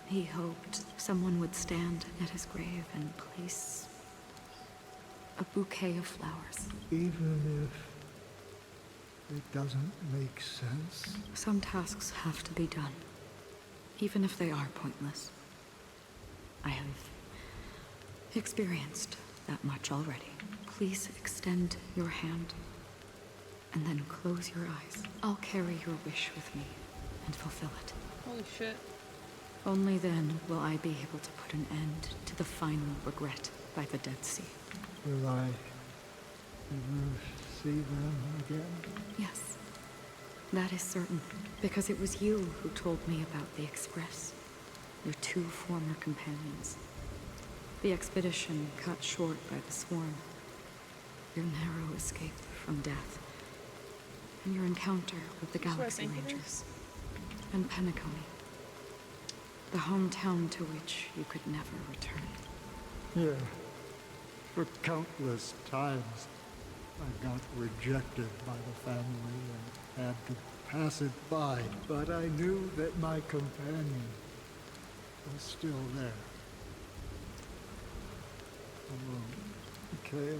[SPEAKER 15] he hoped someone would stand at his grave and place a bouquet of flowers.
[SPEAKER 5] Even if it doesn't make sense?
[SPEAKER 15] Some tasks have to be done, even if they are pointless. I have experienced that much already. Please extend your hand, and then close your eyes. I'll carry your wish with me and fulfill it.
[SPEAKER 1] Holy shit.
[SPEAKER 15] Only then will I be able to put an end to the final regret by the Dead Sea.
[SPEAKER 5] Will I ever see them again?
[SPEAKER 15] Yes, that is certain, because it was you who told me about the Express, your two former companions. The expedition cut short by the swarm, your narrow escape from death, and your encounter with the Galaxy Rangers, and Penacony, the hometown to which you could never return.
[SPEAKER 5] Yeah. For countless times, I got rejected by the family and had to pass it by, but I knew that my companion was still there. Hello, Kay.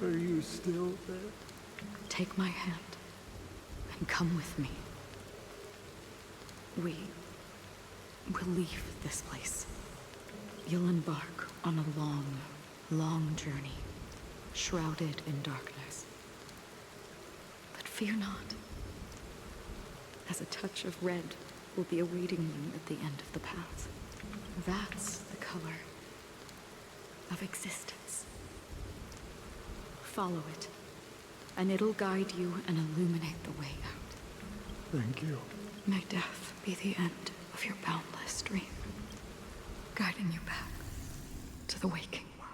[SPEAKER 5] Are you still there?
[SPEAKER 15] Take my hand and come with me. We will leave this place. You'll embark on a long, long journey, shrouded in darkness. But fear not, as a touch of red will be awaiting you at the end of the path. That's the color of existence. Follow it, and it'll guide you and illuminate the way out.
[SPEAKER 5] Thank you.
[SPEAKER 15] May death be the end of your boundless dream, guiding you back to the waking world.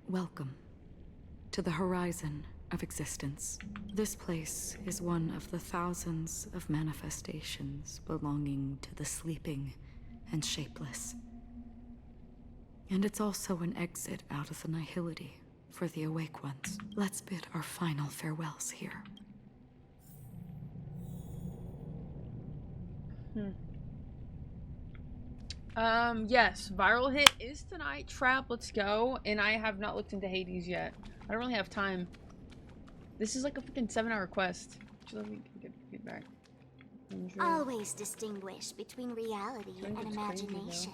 [SPEAKER 15] Welcome to the horizon of existence. This place is one of the thousands of manifestations belonging to the sleeping and shapeless. And it's also an exit out of the nihility for the awake ones. Let's bid our final farewells here.
[SPEAKER 1] Yes, viral hit is tonight. Trap, let's go. And I have not looked into Hades yet. I don't really have time. This is like a freaking 7-hour quest. Let me get feedback.
[SPEAKER 6] Always distinguish between reality and imagination.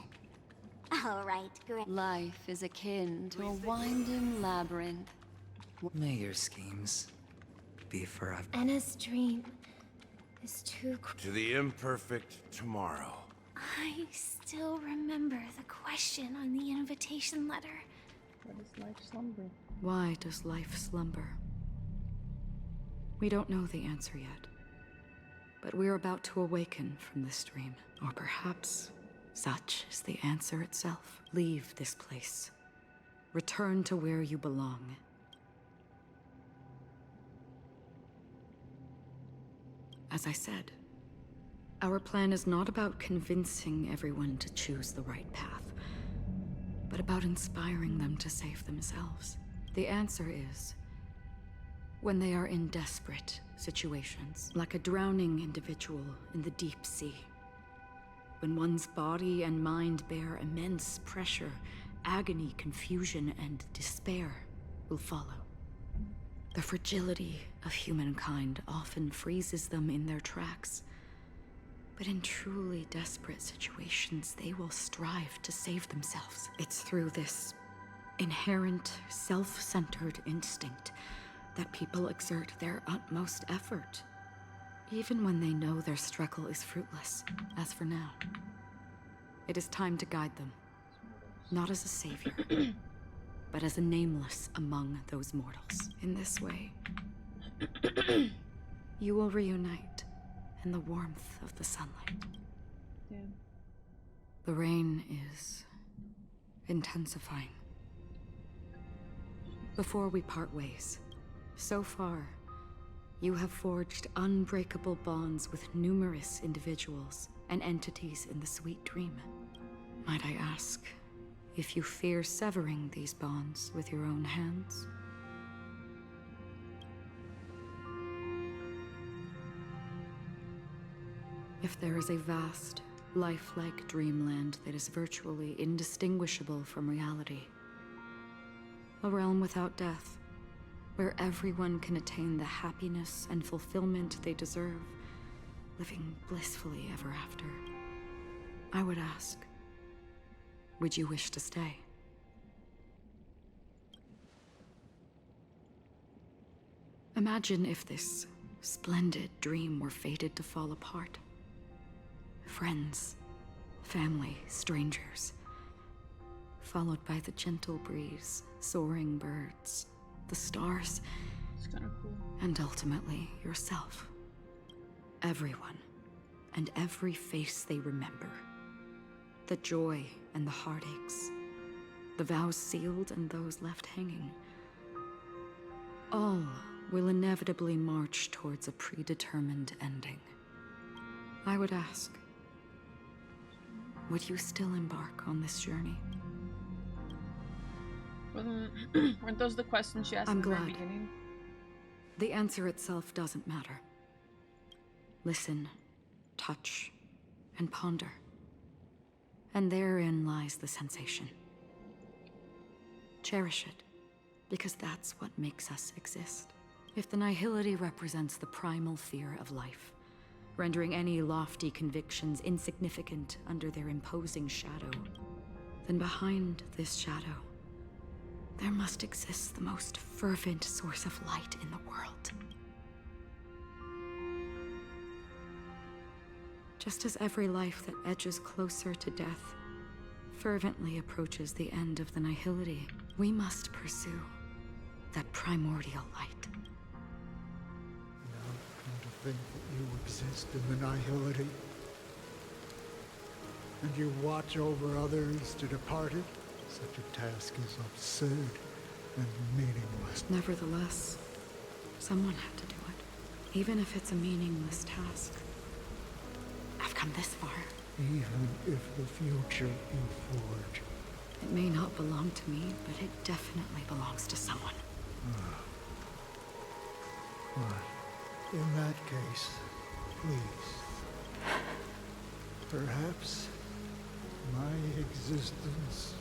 [SPEAKER 6] All right, great.
[SPEAKER 12] Life is akin to a winding labyrinth.
[SPEAKER 23] May your schemes be forever.
[SPEAKER 10] Enna's dream. is too
[SPEAKER 4] To the imperfect tomorrow.
[SPEAKER 6] I still remember the question on the invitation letter.
[SPEAKER 1] What is life slumber?
[SPEAKER 15] Why does life slumber? We don't know the answer yet. But we're about to awaken from this dream. Or perhaps such is the answer itself. Leave this place. Return to where you belong. As I said, our plan is not about convincing everyone to choose the right path, but about inspiring them to save themselves. The answer is, when they are in desperate situations, like a drowning individual in the deep sea. When one's body and mind bear immense pressure, agony, confusion, and despair will follow. The fragility of humankind often freezes them in their tracks. But in truly desperate situations, they will strive to save themselves. It's through this inherent, self-centered instinct that people exert their utmost effort, even when they know their struggle is fruitless. As for now, it is time to guide them, not as a savior, but as a nameless among those mortals. In this way, you will reunite in the warmth of the sunlight.
[SPEAKER 1] Yeah.
[SPEAKER 15] The rain is intensifying. Before we part ways, so far, you have forged unbreakable bonds with numerous individuals and entities in the sweet dream. Might I ask if you fear severing these bonds with your own hands? If there is a vast, lifelike dreamland that is virtually indistinguishable from reality, a realm without death, where everyone can attain the happiness and fulfillment they deserve, living blissfully ever after, I would ask, would you wish to stay? Imagine if this splendid dream were fated to fall apart. Friends, family, strangers, followed by the gentle breeze, soaring birds, the stars,
[SPEAKER 1] it's kind of cool.
[SPEAKER 15] And ultimately yourself. Everyone, and every face they remember. The joy and the heartaches, the vows sealed and those left hanging. All will inevitably march towards a predetermined ending. I would ask, would you still embark on this journey?
[SPEAKER 1] Weren't those the questions she asked in the very beginning?
[SPEAKER 15] The answer itself doesn't matter. Listen, touch, and ponder. And therein lies the sensation. Cherish it, because that's what makes us exist. If the nihility represents the primal fear of life, rendering any lofty convictions insignificant under their imposing shadow, then behind this shadow, there must exist the most fervent source of light in the world. Just as every life that edges closer to death fervently approaches the end of the nihility, we must pursue that primordial light.
[SPEAKER 5] Now, come to think that you exist in the nihility, and you watch over others to depart it, such a task is absurd and meaningless.
[SPEAKER 15] Nevertheless, someone had to do it. Even if it's a meaningless task. I've come this far.
[SPEAKER 5] Even if the future you forge.
[SPEAKER 15] It may not belong to me, but it definitely belongs to someone.
[SPEAKER 5] But in that case, please. Perhaps my existence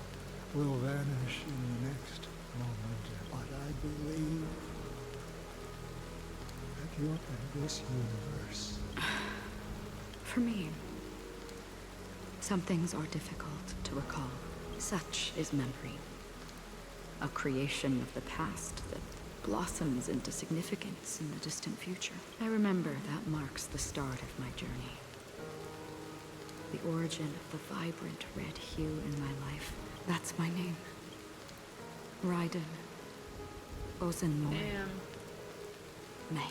[SPEAKER 5] will vanish in the next moment, but I believe that you're in this universe.
[SPEAKER 15] For me, some things are difficult to recall. Such is memory. A creation of the past that blossoms into significance in the distant future. I remember that marks the start of my journey. The origin of the vibrant red hue in my life. That's my name. Raiden Bosenmori May.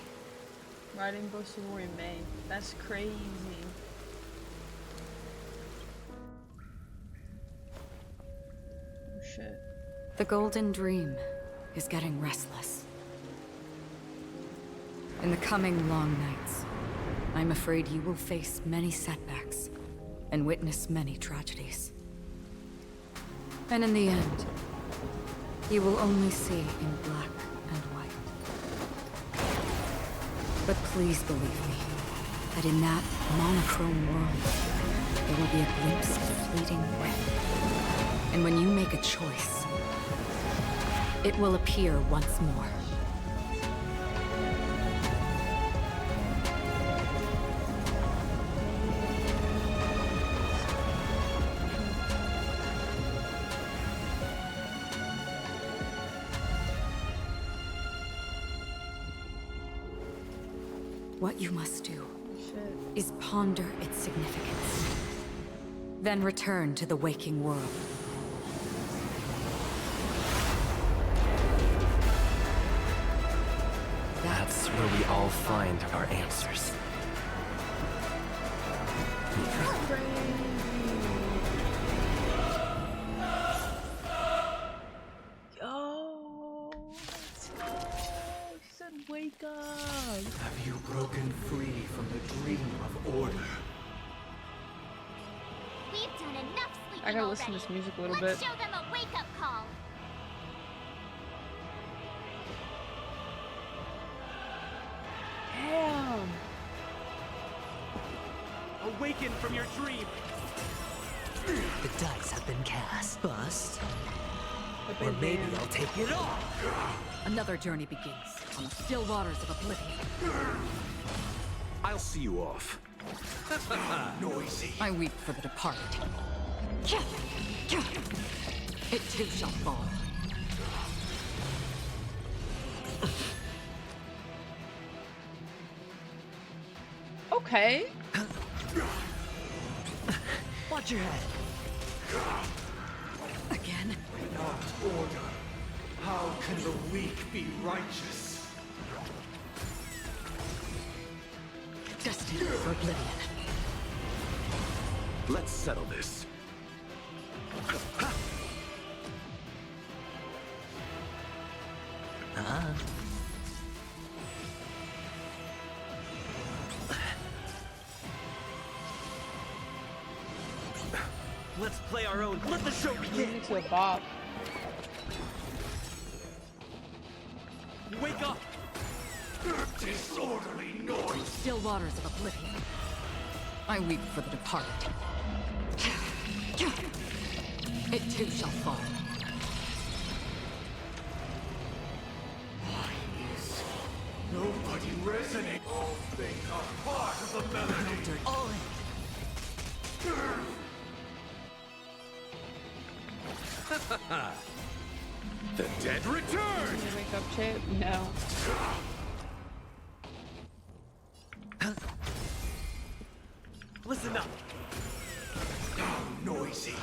[SPEAKER 1] Raiden Bosenmori May. That's crazy. Oh shit.
[SPEAKER 15] The Golden Dream is getting restless. In the coming long nights, I'm afraid you will face many setbacks and witness many tragedies. And in the end, you will only see in black and white. But please believe me, that in that monochrome world, there will be a glimpse of fleeting red. And when you make a choice, it will appear once more. What you must do is ponder its significance, then return to the waking world.
[SPEAKER 9] That's where we all find our answers.
[SPEAKER 1] Wake up!
[SPEAKER 24] Have you broken free from the dream of order?
[SPEAKER 2] We've done enough sleeping
[SPEAKER 1] I gotta listen to
[SPEAKER 2] already.
[SPEAKER 1] this music a little
[SPEAKER 2] Let's
[SPEAKER 1] bit.
[SPEAKER 2] show them a wake-up call.
[SPEAKER 1] Damn!
[SPEAKER 14] Awaken from your dream!
[SPEAKER 9] The dice have been cast. Bust. Or maybe I'll take it off.
[SPEAKER 15] Another journey begins on the still waters of oblivion.
[SPEAKER 24] I'll see you off. Noisy.
[SPEAKER 15] I weep for the departed. It too shall fall.
[SPEAKER 1] Okay.
[SPEAKER 9] Watch your head.
[SPEAKER 15] Again?
[SPEAKER 24] Not order. How can the weak be righteous?
[SPEAKER 15] Destined for oblivion.
[SPEAKER 24] Let's settle this.
[SPEAKER 14] Let's play our own. Let the show begin.
[SPEAKER 1] Music to a bop.
[SPEAKER 14] Wake up!
[SPEAKER 24] Disorderly noise.
[SPEAKER 15] Still waters of oblivion. I weep for the departed. It too shall fall.
[SPEAKER 24] Why is nobody resonating? All things are part of the melody.
[SPEAKER 15] All
[SPEAKER 24] The dead return!
[SPEAKER 1] Can you wake up, Chip? No.
[SPEAKER 14] Listen up!
[SPEAKER 24] How noisy.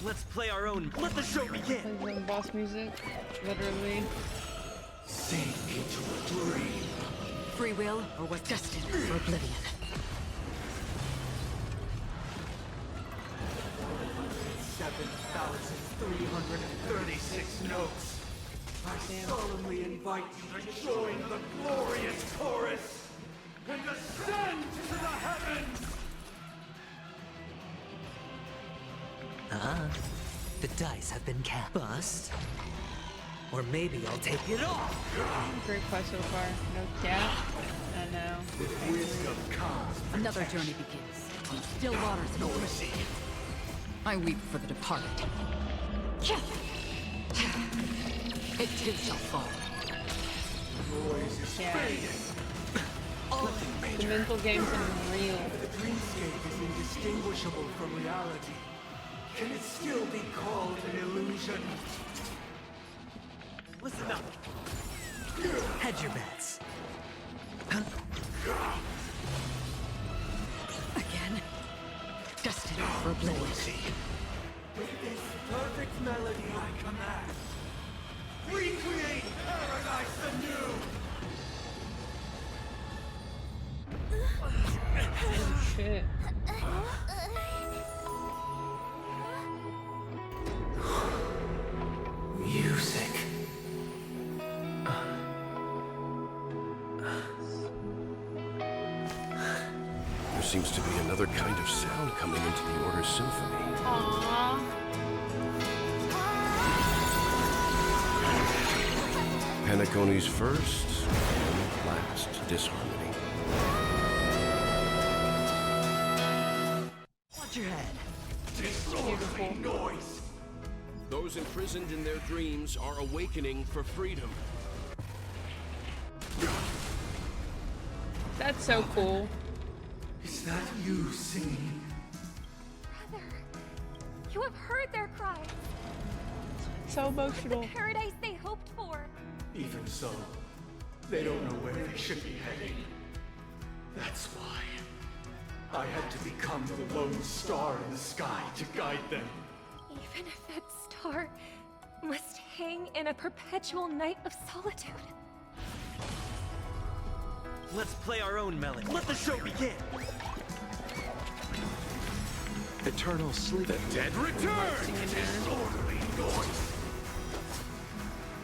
[SPEAKER 14] Let's play our own. Let the show begin!
[SPEAKER 1] Plays the boss music. Literally.
[SPEAKER 24] Sink into a dream.
[SPEAKER 15] Free will or was destined for oblivion.
[SPEAKER 24] $7,336 notes. I solemnly invite you to join the glorious chorus and ascend to the heavens!
[SPEAKER 9] The dice have been cast. Bust. Or maybe I'll take it off.
[SPEAKER 1] Great quest so far. No cat. I know.
[SPEAKER 24] Wisdom comes.
[SPEAKER 15] Another journey begins on the still waters of oblivion. I weep for the departed. It too shall fall.
[SPEAKER 24] Noise is fading.
[SPEAKER 1] The mental games are real.
[SPEAKER 24] The dreamscape is indistinguishable from reality. Can it still be called an illusion?
[SPEAKER 14] Listen up!
[SPEAKER 9] Hedge your bets. Again? Destined for oblivion.
[SPEAKER 14] With this perfect melody I command, recreate paradise anew!
[SPEAKER 1] Oh shit.
[SPEAKER 4] Music.
[SPEAKER 22] There seems to be another kind of sound coming into the Order Symphony.
[SPEAKER 1] Aww.
[SPEAKER 22] Penacony's first and last disharmony.
[SPEAKER 9] Watch your head.
[SPEAKER 14] Disorderly noise.
[SPEAKER 22] Those imprisoned in their dreams are awakening for freedom.
[SPEAKER 1] That's so cool.
[SPEAKER 14] Is that you singing?
[SPEAKER 10] Brother, you have heard their cries.
[SPEAKER 1] So emotional.
[SPEAKER 10] The paradise they hoped for.
[SPEAKER 14] Even so, they don't know where they should be heading. That's why I had to become the lone star in the sky to guide them.
[SPEAKER 10] Even if that star must hang in a perpetual night of solitude.
[SPEAKER 14] Let's play our own melody. Let the show begin!
[SPEAKER 17] Eternal sleep.
[SPEAKER 22] The dead return!
[SPEAKER 14] Disorderly noise.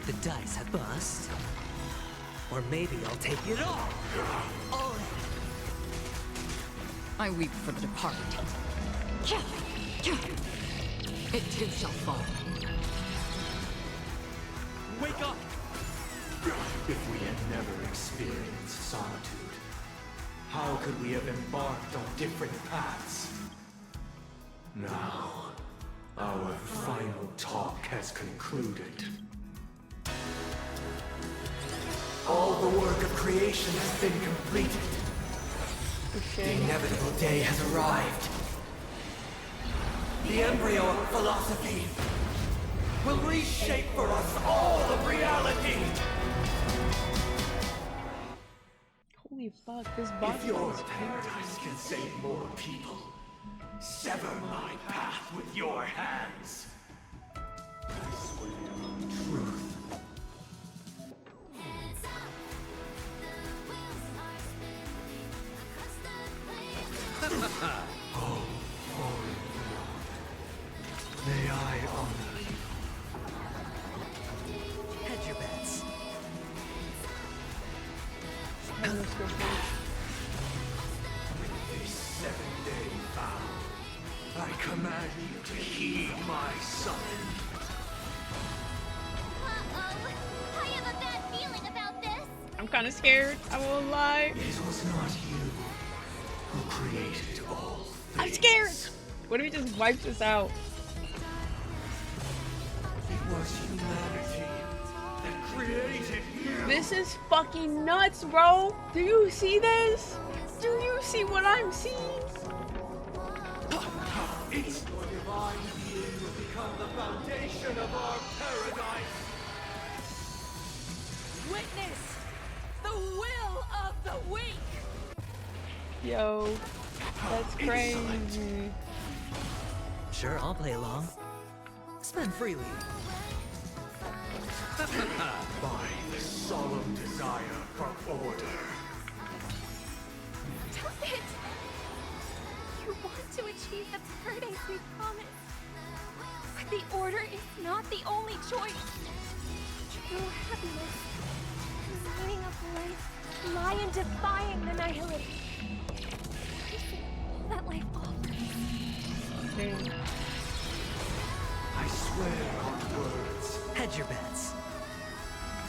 [SPEAKER 9] The dice have bust. Or maybe I'll take it all in.
[SPEAKER 15] I weep for the departed. It too shall fall.
[SPEAKER 14] Wake up! If we had never experienced solitude, how could we have embarked on different paths? Now, our final talk has concluded. All the work of creation has been completed. The inevitable day has arrived. The embryo of philosophy will reshape for us all of reality.
[SPEAKER 1] Holy fuck, this box
[SPEAKER 14] If your
[SPEAKER 1] is
[SPEAKER 14] paradise can save more people, sever my path with your hands. I swear on truth. Oh, holy Lord. May I honor you.
[SPEAKER 9] Hedge your bets.
[SPEAKER 14] With this 7-day vow, I command you to heed my summon.
[SPEAKER 2] Uh-oh. I have a bad feeling about this.
[SPEAKER 1] I'm kind of scared. I won't lie.
[SPEAKER 14] It was not you who created all things.
[SPEAKER 1] I'm scared. What if he just wipes us out?
[SPEAKER 14] It was humanity that created you.
[SPEAKER 1] This is fucking nuts, bro. Do you see this? Do you see what I'm seeing?
[SPEAKER 14] It's your divine being will become the foundation of our paradise.
[SPEAKER 9] Witness the will of the weak.
[SPEAKER 1] Yo, that's crazy.
[SPEAKER 9] Sure, I'll play along. Spend freely.
[SPEAKER 14] By the solemn desire for order.
[SPEAKER 10] Stop it! You want to achieve the paradise we promised. But the order is not the only choice. True happiness and the meaning of life lie in defying the nihility. All that life offers.
[SPEAKER 14] I swear on words.
[SPEAKER 9] Hedge your bets.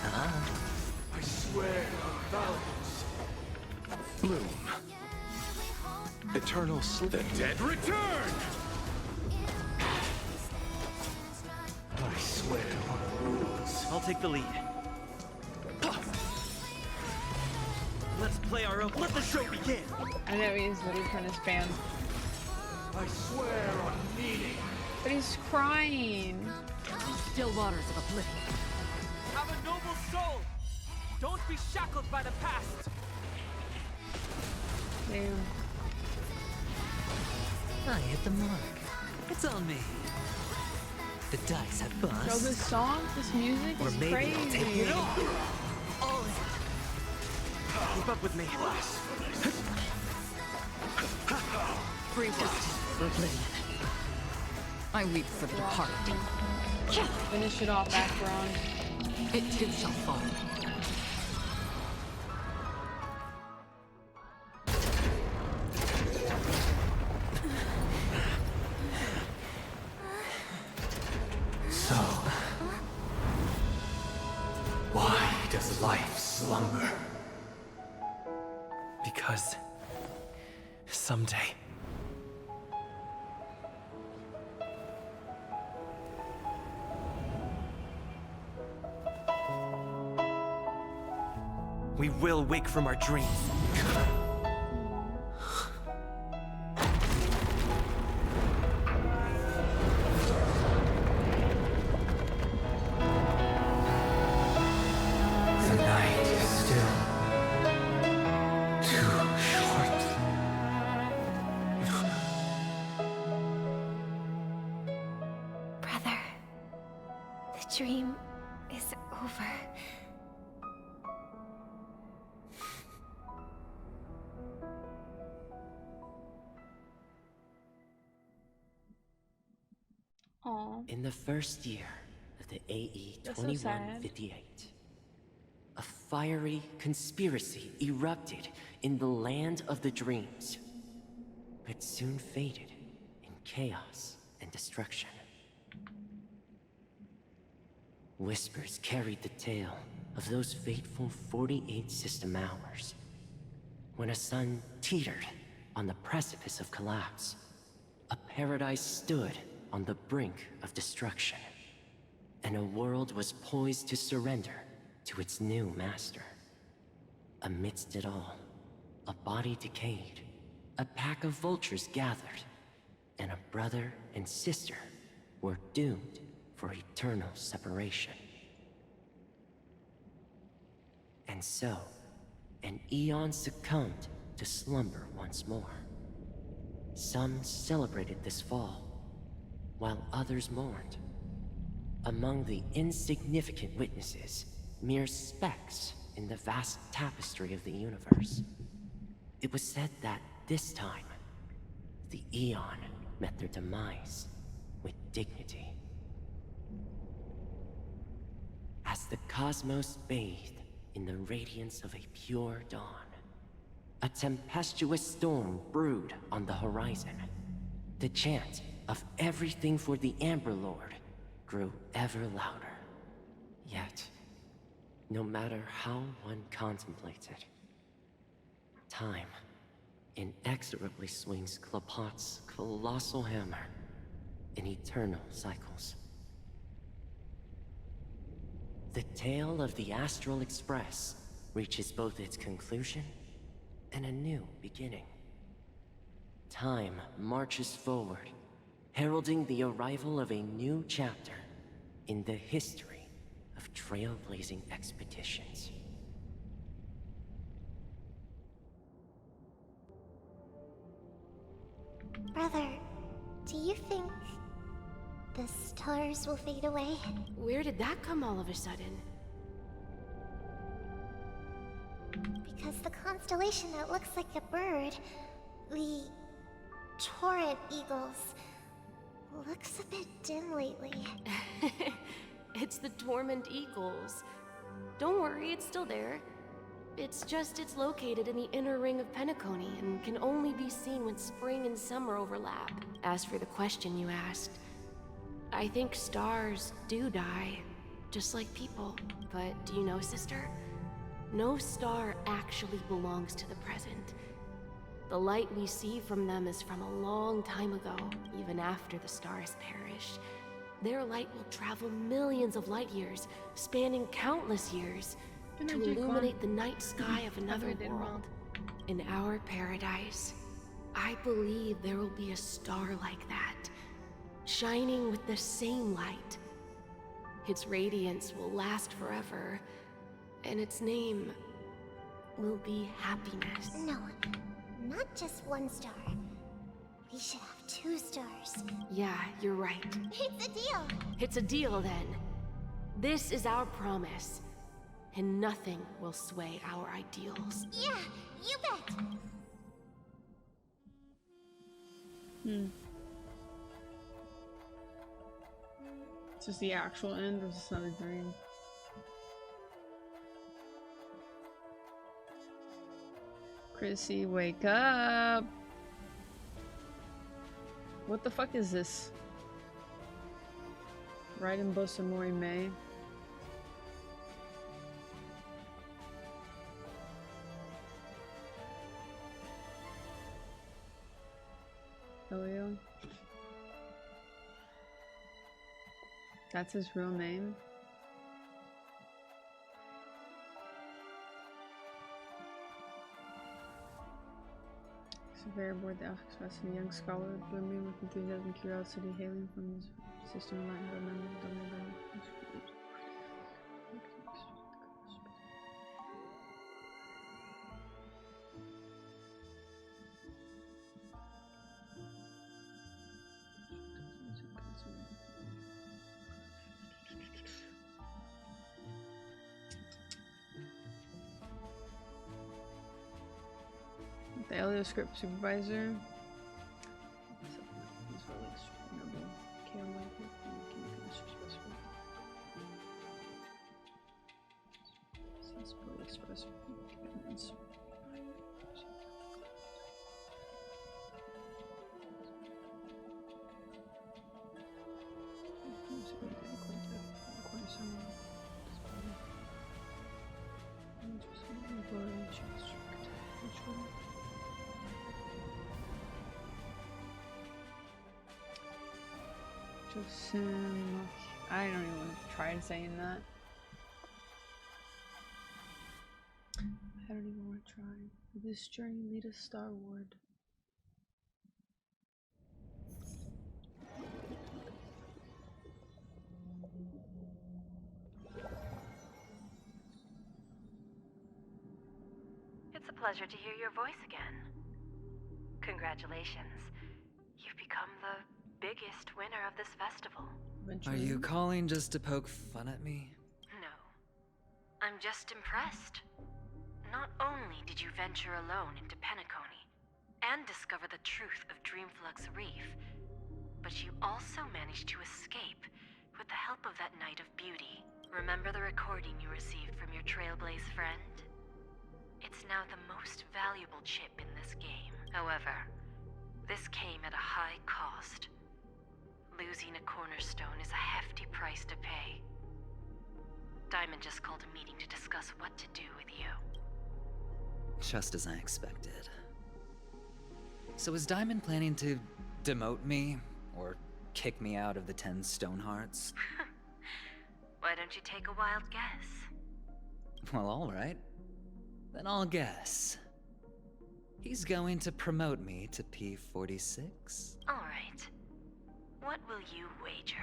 [SPEAKER 14] I swear on values.
[SPEAKER 17] Bloom. Eternal sleep.
[SPEAKER 22] The dead return!
[SPEAKER 14] I swear on rules.
[SPEAKER 9] I'll take the lead.
[SPEAKER 14] Let's play our own. Let the show begin.
[SPEAKER 1] I know he's literally trying to spam.
[SPEAKER 14] I swear on meaning.
[SPEAKER 1] But he's crying.
[SPEAKER 15] Still waters of oblivion.
[SPEAKER 14] Have a noble soul.
[SPEAKER 9] Don't be shackled by the past.
[SPEAKER 1] Damn.
[SPEAKER 9] I hit the mark. It's on me. The dice have bust.
[SPEAKER 1] Yo, this song, this music is
[SPEAKER 9] maybe
[SPEAKER 1] crazy.
[SPEAKER 9] I'll take it all in. Keep up with me.
[SPEAKER 15] Free oblivion. I weep for the departed.
[SPEAKER 1] Finish it off, Acheron.
[SPEAKER 15] It too shall fall.
[SPEAKER 14] So, why does life slumber?
[SPEAKER 9] Because someday we will wake from our dreams.
[SPEAKER 14] The night is still too short.
[SPEAKER 10] Brother, the dream is over.
[SPEAKER 8] In the first year of the AE 2158, a fiery conspiracy erupted in the land of the dreams, but soon faded in chaos and destruction. Whispers carried the tale of those fateful 48 system hours, when a sun teetered on the precipice of collapse. A paradise stood on the brink of destruction, and a world was poised to surrender to its new master. Amidst it all, a body decayed, a pack of vultures gathered, and a brother and sister were doomed for eternal separation. And so, an eon succumbed to slumber once more. Some celebrated this fall, while others mourned. Among the insignificant witnesses, mere specks in the vast tapestry of the universe, it was said that this time, the Eon met their demise with dignity. As the cosmos bathed in the radiance of a pure dawn, a tempestuous storm brewed on the horizon. The chant of everything for the Amber Lord grew ever louder. Yet, no matter how one contemplated, time inexorably swings Klapot's colossal hammer in eternal cycles. The tale of the Astral Express reaches both its conclusion and a new beginning. Time marches forward, heralding the arrival of a new chapter in the history of trailblazing expeditions.
[SPEAKER 2] Brother, do you think the stars will fade away?
[SPEAKER 16] Where did that come all of a sudden?
[SPEAKER 2] Because the constellation that looks like a bird, the Torrent Eagles, looks a bit dim lately.
[SPEAKER 16] It's the Torment Eagles. Don't worry, it's still there. It's just it's located in the inner ring of Penacony and can only be seen when spring and summer overlap. As for the question you asked, I think stars do die, just like people. But do you know, sister? No star actually belongs to the present. The light we see from them is from a long time ago, even after the stars perished. Their light will travel millions of light years, spanning countless years, to illuminate the night sky of another world. In our paradise, I believe there will be a star like that, shining with the same light. Its radiance will last forever, and its name will be happiness.
[SPEAKER 2] No, not just 1 star. We should have 2 stars.
[SPEAKER 16] Yeah, you're right.
[SPEAKER 2] It's a deal.
[SPEAKER 16] It's a deal then. This is our promise, and nothing will sway our ideals.
[SPEAKER 2] Yeah, you bet.
[SPEAKER 1] Is this the actual end, or is this another dream? Chrissy, wake up! What the fuck is this? Right in Bosamori May. Hoyo. That's his real name? Very bored, the expressing a young scholar blooming with enthusiasm and curiosity, hailing from his system of mind, the Elioscript supervisor. I don't even want to try saying that. I don't even want to try. This journey lead us starward.
[SPEAKER 11] It's a pleasure to hear your voice again. Congratulations. You've become the biggest winner of this festival.
[SPEAKER 23] Are you calling just to poke fun at me?
[SPEAKER 11] No. I'm just impressed. Not only did you venture alone into Penacony and discover the truth of Dreamflux Reef, but you also managed to escape with the help of that Knight of Beauty. Remember the recording you received from your Trailblaze friend? It's now the most valuable chip in this game. However, this came at a high cost. Losing a cornerstone is a hefty price to pay. Diamond just called a meeting to discuss what to do with you.
[SPEAKER 23] Just as I expected. So is Diamond planning to demote me? Or kick me out of the 10 Stonehearts?
[SPEAKER 11] Why don't you take a wild guess?
[SPEAKER 23] Well, alright. Then I'll guess. He's going to promote me to P46?
[SPEAKER 11] Alright. What will you wager?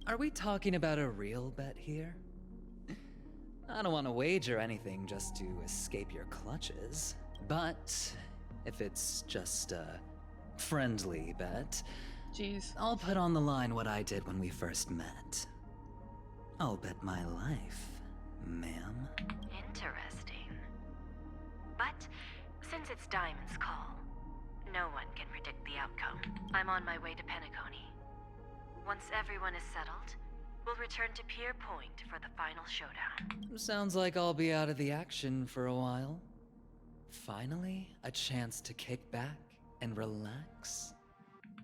[SPEAKER 23] Are we talking about a real bet here? I don't want to wager anything just to escape your clutches. But if it's just a friendly bet,
[SPEAKER 1] jeez,
[SPEAKER 23] I'll put on the line what I did when we first met. I'll bet my life, ma'am.
[SPEAKER 11] Interesting. But since it's Diamond's call, no one can predict the outcome. I'm on my way to Penacony. Once everyone is settled, we'll return to Pier Point for the final showdown.
[SPEAKER 23] Sounds like I'll be out of the action for a while. Finally, a chance to kick back and relax.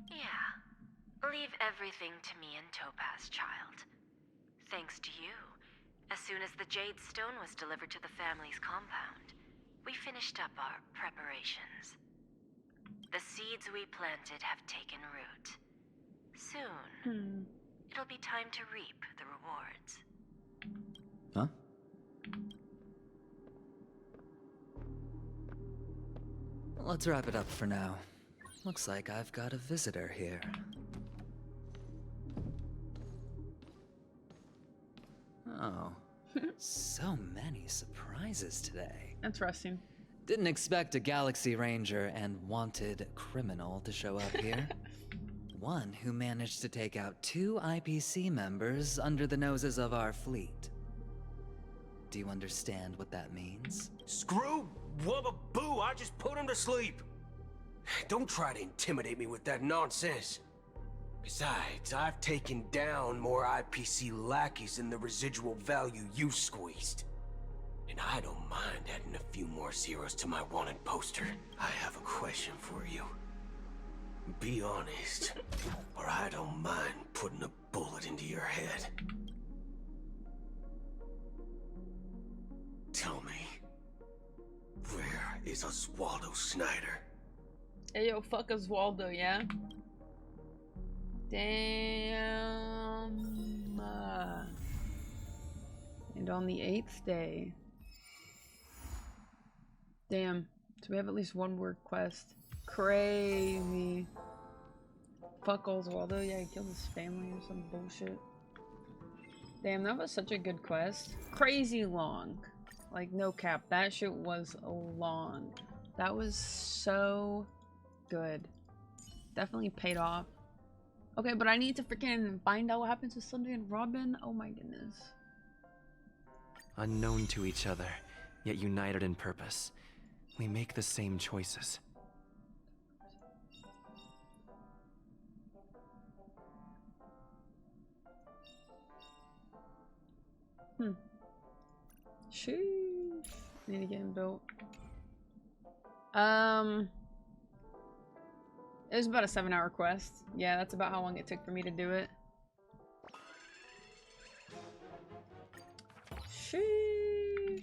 [SPEAKER 11] Yeah. Leave everything to me and Topaz, child. Thanks to you, as soon as the Jade Stone was delivered to the family's compound, we finished up our preparations. The seeds we planted have taken root. Soon, it'll be time to reap the rewards.
[SPEAKER 23] Huh? Let's wrap it up for now. Looks like I've got a visitor here.
[SPEAKER 1] Oh,
[SPEAKER 23] So many surprises today.
[SPEAKER 1] Interesting.
[SPEAKER 23] Didn't expect a Galaxy Ranger and wanted criminal to show up here. One who managed to take out 2 IPC members under the noses of our fleet. Do you understand what that means?
[SPEAKER 24] Screw wubba boo, I just put him to sleep. Don't try to intimidate me with that nonsense. Besides, I've taken down more IPC lackeys than the residual value you squeezed. And I don't mind adding a few more zeros to my wanted poster. I have a question for you. Be honest, or I don't mind putting a bullet into your head. Tell me, where is Oswaldo Snyder?
[SPEAKER 1] Hey yo, fuck Oswaldo, yeah? Damn. And on the 8th day. Damn. So we have at least one more quest. Crazy. Fuck Oswaldo. Yeah, he killed his family or some bullshit. Damn, that was such a good quest. Crazy long. Like, no cap. That shit was long. That was so good. Definitely paid off. Okay, but I need to freaking find out what happens to Sunday and Robin. Oh my goodness.
[SPEAKER 18] Unknown to each other, yet united in purpose. We make the same choices.
[SPEAKER 1] Sheesh. Need to get him built. It was about a 7-hour quest. Yeah, that's about how long it took for me to do it. Sheesh.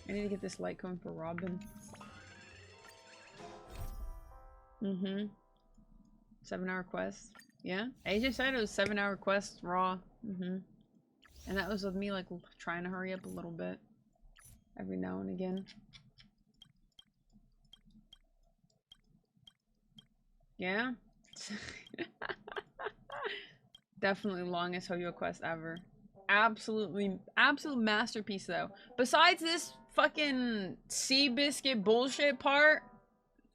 [SPEAKER 1] I need to get this light coming for Robin. 7-hour quest. Yeah. AJ said it was 7-hour quest raw. And that was with me like trying to hurry up a little bit. Every now and again. Yeah. Definitely longest Hoyo quest ever. Absolute masterpiece though. Besides this fucking Seabiscuit bullshit part,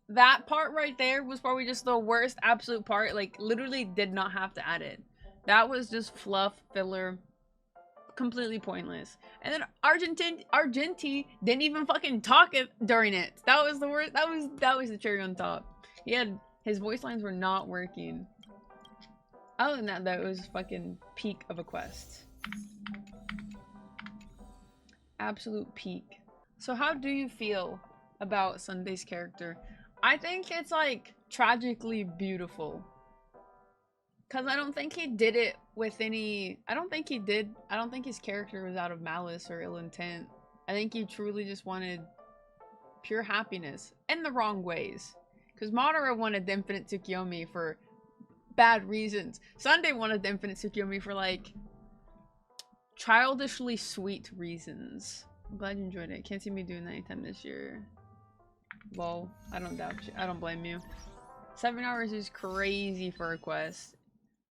[SPEAKER 1] that part right there was probably just the worst absolute part. Like, literally did not have to add it. That was just fluff, filler, completely pointless. And then Argenti didn't even fucking talk during it. That was the worst. That was the cherry on top. His voice lines were not working. Other than that, though, it was fucking peak of a quest. Absolute peak. So how do you feel about Sunday's character? I think it's like tragically beautiful. Cause I don't think he did it with any, I don't think his character was out of malice or ill intent. I think he truly just wanted pure happiness in the wrong ways. Cause Madara wanted the Infinite Tsukiyomi for bad reasons. Sunday wanted the Infinite Tsukiyomi for like childishly sweet reasons. I'm glad you enjoyed it. Can't see me doing that anytime this year. Lol. I don't doubt you. I don't blame you. 7 hours is crazy for a quest.